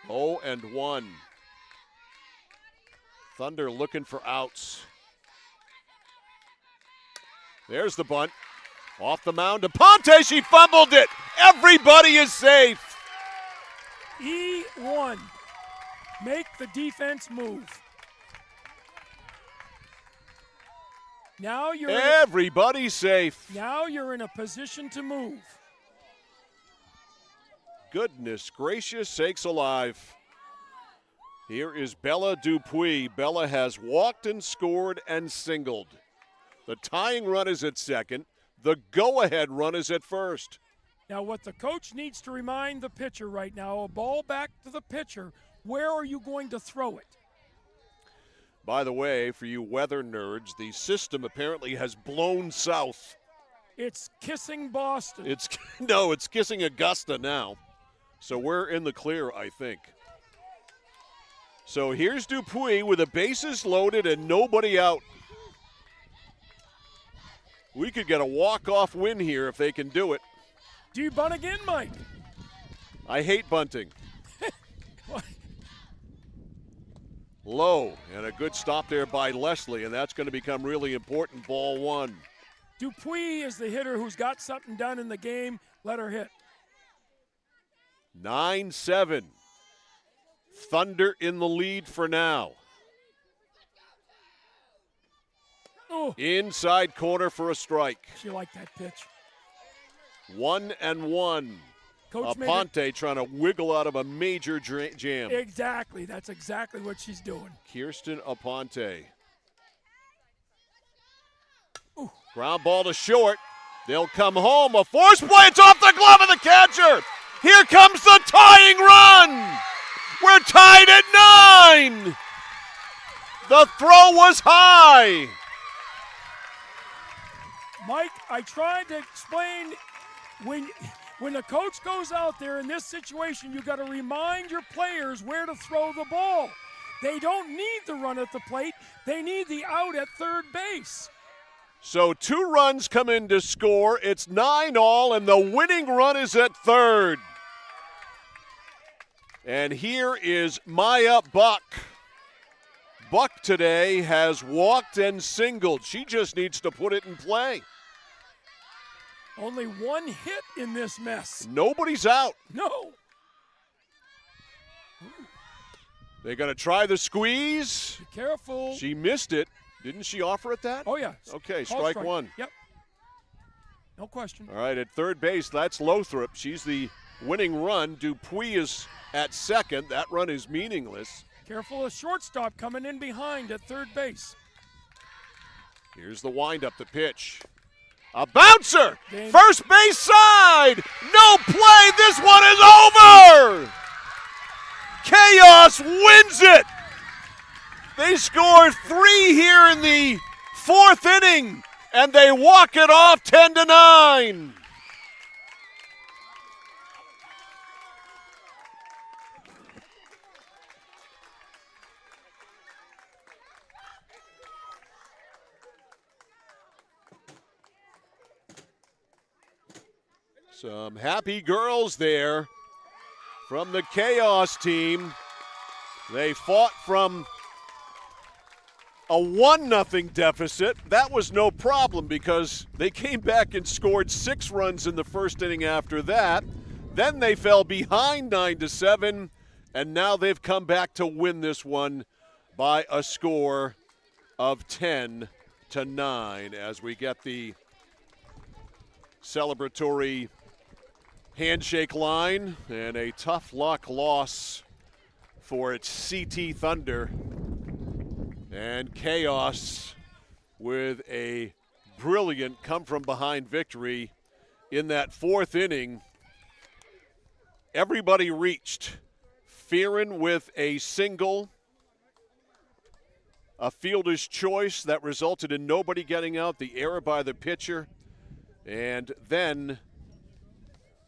0-1. Thunder looking for outs. There's the bunt. Off the mound to Ponte. She fumbled it. Everybody is safe. E1. Make the defense move. Now you're everybody's safe. Now you're in a position to move. Goodness gracious sakes alive. Here is Bella Dupuis. Bella has walked and scored and singled. The tying run is at second. The go-ahead run is at first. Now what the coach needs to remind the pitcher right now, a ball back to the pitcher, where are you going to throw it? By the way, for you weather nerds, the system apparently has blown south. It's kissing Boston. It's kissing Augusta now. So we're in the clear, I think. So here's Dupuis with the bases loaded and nobody out. We could get a walk-off win here if they can do it. Do you bunt again, Mike? I hate bunting. Low, and a good stop there by Leslie, and that's going to become really important. Ball one. Dupuis is the hitter who's got something done in the game. Let her hit. 9-7. Thunder in the lead for now. Oh. Inside corner for a strike. She liked that pitch. 1-1. Coach Aponte trying to wiggle out of a major jam. Exactly. That's exactly what she's doing. Kirsten Aponte. Ooh. Ground ball to short. They'll come home. A force play. It's off the glove of the catcher. Here comes the tying run. We're tied at 9. The throw was high. Mike, I tried to explain when the coach goes out there in this situation, you got to remind your players where to throw the ball. They don't need the run at the plate. They need the out at third base. So 2 runs come in to score. It's 9-all, and the winning run is at third. And here is Maya Buck. Buck today has walked and singled. She just needs to put it in play. Only 1 hit in this mess. Nobody's out. No. They're going to try the squeeze. Be careful. She missed it. Didn't she offer it that? Oh, yeah. Okay, strike one. Yep. No question. All right, at third base, that's Lothrop. She's the winning run. Dupuis is at second. That run is meaningless. Careful, a shortstop coming in behind at third base. Here's the windup, the pitch. A bouncer! First base side! No play! This one is over! Chaos wins it! They score 3 here in the 4th inning, and they walk it off 10-9. Some happy girls there from the Chaos team. They fought from a 1-0 deficit. That was no problem because they came back and scored 6 runs in the first inning after that. Then they fell behind 9-7, and now they've come back to win this one by a score of 10-9 as we get the celebratory handshake line and a tough luck loss for its CT Thunder. And Chaos with a brilliant come-from-behind victory in that 4th inning. Everybody reached. Fearon with a single, a fielder's choice that resulted in nobody getting out, the error by the pitcher, and then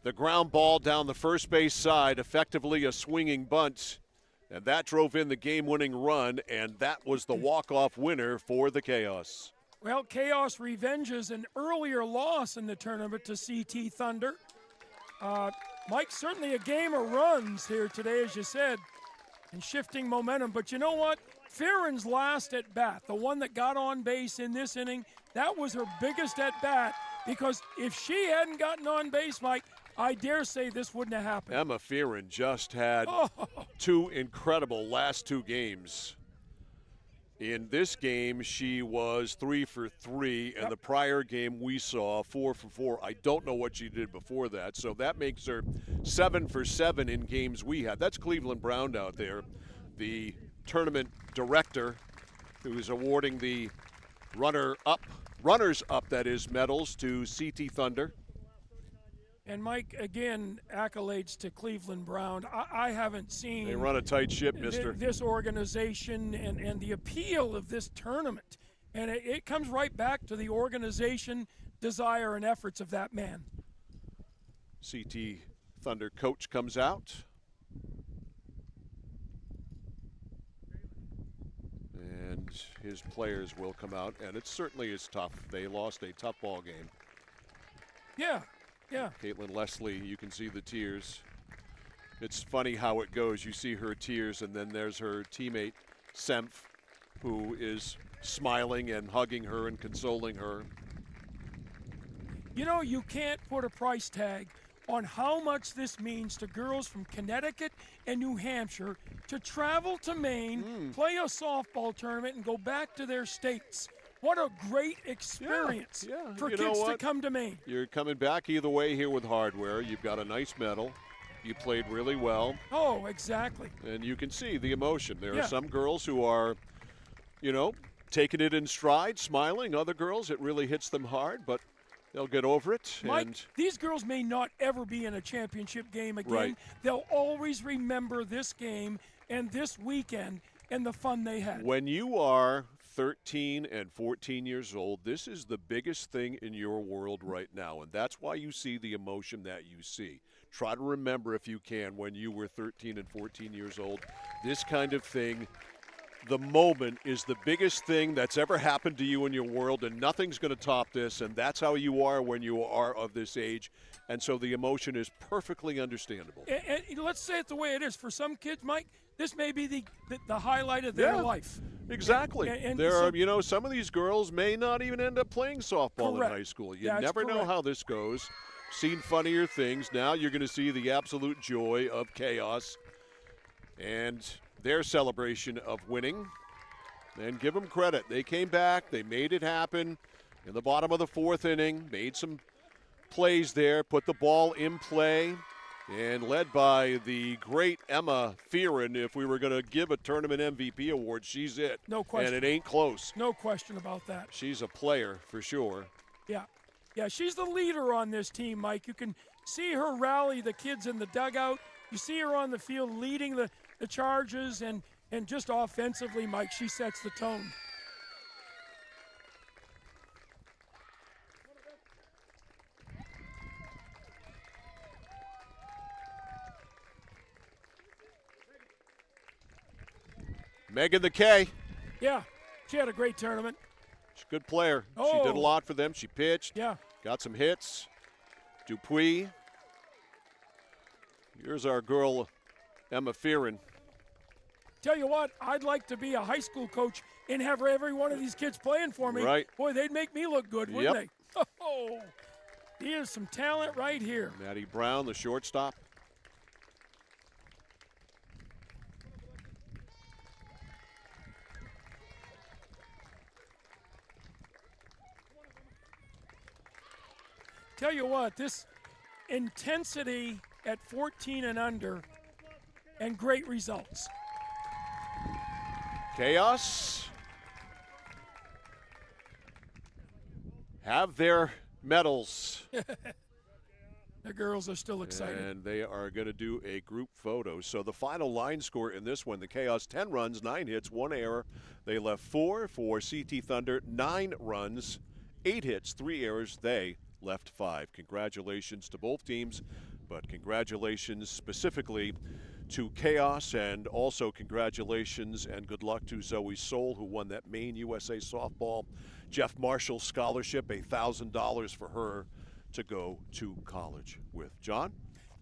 the ground ball down the first base side, effectively a swinging bunt. And that drove in the game-winning run, and that was the walk-off winner for the Chaos. Well, Chaos revenges an earlier loss in the tournament to CT Thunder. Mike, certainly a game of runs here today, as you said, and shifting momentum. But you know what? Fearon's last at-bat, the one that got on base in this inning, that was her biggest at-bat, because if she hadn't gotten on base, Mike, I dare say this wouldn't have happened. Emma Fearon just had 2 incredible last 2 games. In this game, she was 3 for 3, and the prior game we saw 4 for 4. I don't know what she did before that, so that makes her 7 for 7 in games we had. That's Cleveland Brown out there, the tournament director, who is awarding the runners-up, that is, medals to CT Thunder. And, Mike, again, accolades to Cleveland Brown. I haven't seen... They run a tight ship, mister. This organization and the appeal of this tournament. And it comes right back to the organization, desire and efforts of that man. CT Thunder coach comes out. And his players will come out, and it certainly is tough. They lost a tough ball game. Yeah, yeah. Caitlin Leslie, you can see the tears. It's funny how it goes. You see her tears, and then there's her teammate, Semph, who is smiling and hugging her and consoling her. You know, you can't put a price tag on how much this means to girls from Connecticut and New Hampshire to travel to Maine, play a softball tournament, and go back to their states. What a great experience for kids to come to Maine. You're coming back either way here with hardware. You've got a nice medal. You played really well. Oh, exactly. And you can see the emotion. There are some girls who are, you know, taking it in stride, smiling. Other girls, it really hits them hard, but they'll get over it. Mike, and these girls may not ever be in a championship game again. Right. They'll always remember this game and this weekend and the fun they had. when you are 13 and 14 years old, this is the biggest thing in your world right now, and that's why you see the emotion that you see. Try to remember, if you can, when you were 13 and 14 years old, this kind of thing. The moment is the biggest thing that's ever happened to you in your world, and nothing's going to top this, and that's how you are when you are of this age. And so the emotion is perfectly understandable. And let's say it the way it is. For some kids, Mike, this may be the highlight of their life. Exactly. And there so- are, you know, some of these girls may not even end up playing softball Correct. in high school. You That's never know correct. how this goes. Seen funnier things. Now you're going to see the absolute joy of chaos and their celebration of winning. And give them credit. They came back. They made it happen in the bottom of the fourth inning. Made some plays there. Put the ball in play. And led by the great Emma Fearon. If we were going to give a tournament MVP award, she's it. No question. And it ain't close. No question about that. She's a player for sure. Yeah. Yeah, she's the leader on this team, Mike. You can see her rally the kids in the dugout. You see her on the field leading the charges, and just offensively, Mike, she sets the tone. Megan the K. Yeah, she had a great tournament. She's a good player. She Oh. did a lot for them. She pitched. Yeah. Got some hits. Dupuis. Here's our girl, Emma Fearon. Tell you what, I'd like to be a high school coach and have every one of these kids playing for me. Right. Boy, they'd make me look good, wouldn't Yep. they? Oh, here's some talent right here. Maddie Brown, the shortstop. Tell you what, this intensity at 14 and under and great results. Chaos have their medals. The girls are still excited. And they are going to do a group photo. So the final line score in this one, the Chaos, 10 runs, 9 hits, 1 error. They left 4 for CT Thunder, 9 runs, 8 hits, 3 errors. They left 5. Congratulations to both teams, but congratulations specifically to Chaos, and also congratulations and good luck to Zoe Soul, who won that Maine USA softball Jeff Marshall scholarship, $1,000 for her to go to college with. John?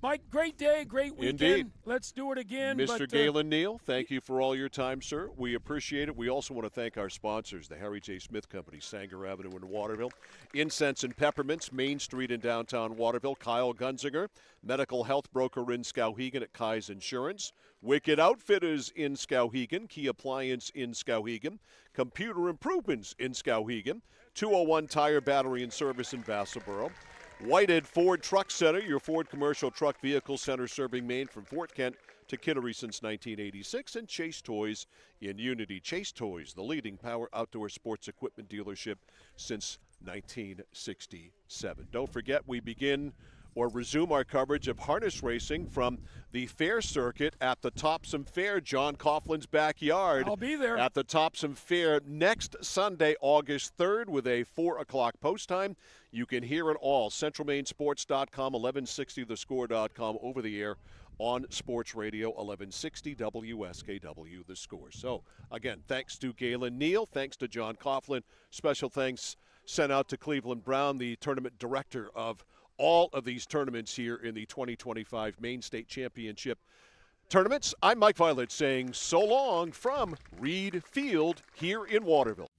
Mike, great day, great weekend. Indeed. Let's do it again. Mr. but, Galen Neal, thank you for all your time, sir. We appreciate it. We also want to thank our sponsors, the Harry J. Smith Company, Sanger Avenue in Waterville, Incense and Peppermints, Main Street in downtown Waterville, Kyle Gunzinger, Medical Health Broker in Skowhegan at Kai's Insurance, Wicked Outfitters in Skowhegan, Key Appliance in Skowhegan, Computer Improvements in Skowhegan, 201 Tire Battery and Service in Vassalboro, Whitehead Ford Truck Center, your Ford commercial truck vehicle center serving Maine from Fort Kent to Kittery since 1986, and Chase Toys in Unity. Chase Toys, the leading power outdoor sports equipment dealership since 1967. Don't forget, we begin or resume our coverage of harness racing from the fair circuit at the Topsom Fair, John Coughlin's backyard. I'll be there. At the Topsom Fair next Sunday, August 3rd, with a 4 o'clock post time. You can hear it all. CentralMaineSports.com, 1160thescore.com, over the air on Sports Radio 1160 WSKW, The Score. So, again, thanks to Galen Neal, thanks to John Coughlin. Special thanks sent out to Cleveland Brown, the tournament director of all of these tournaments here in the 2025 Maine State Championship tournaments. I'm Mike Violet saying so long from Reed Field here in Waterville.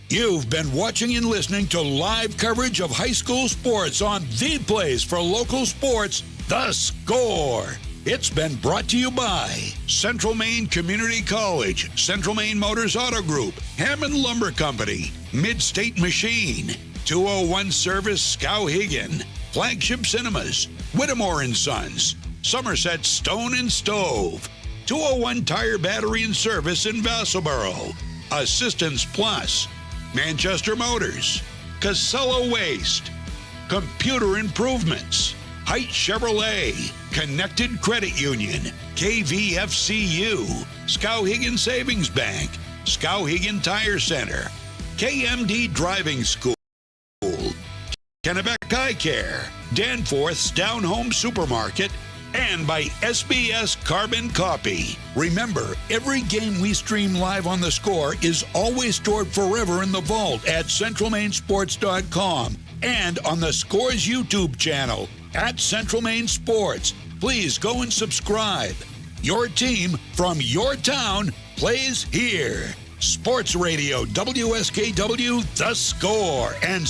You've been watching and listening to live coverage of high school sports on the place for local sports, The Score. It's been brought to you by Central Maine Community College, Central Maine Motors Auto Group, Hammond Lumber Company, Mid-State Machine, 201 Service Skowhegan, Flagship Cinemas, Whittemore & Sons, Somerset Stone and Stove, 201 Tire Battery and Service in Vassalboro, Assistance Plus, Manchester Motors, Casella Waste, Computer Improvements, Height Chevrolet, Connected Credit Union, KVFCU, Skowhegan Savings Bank, Skowhegan Tire Center, KMD Driving School, Kennebec Eye Care, Danforth's Down Home Supermarket, and by SBS Carbon Copy. Remember, every game we stream live on The Score is always stored forever in the vault at CentralMaineSports.com and on The Score's YouTube channel at Central Maine Sports. Please go and subscribe. Your team from your town plays here. Sports Radio, WSKW, The Score, and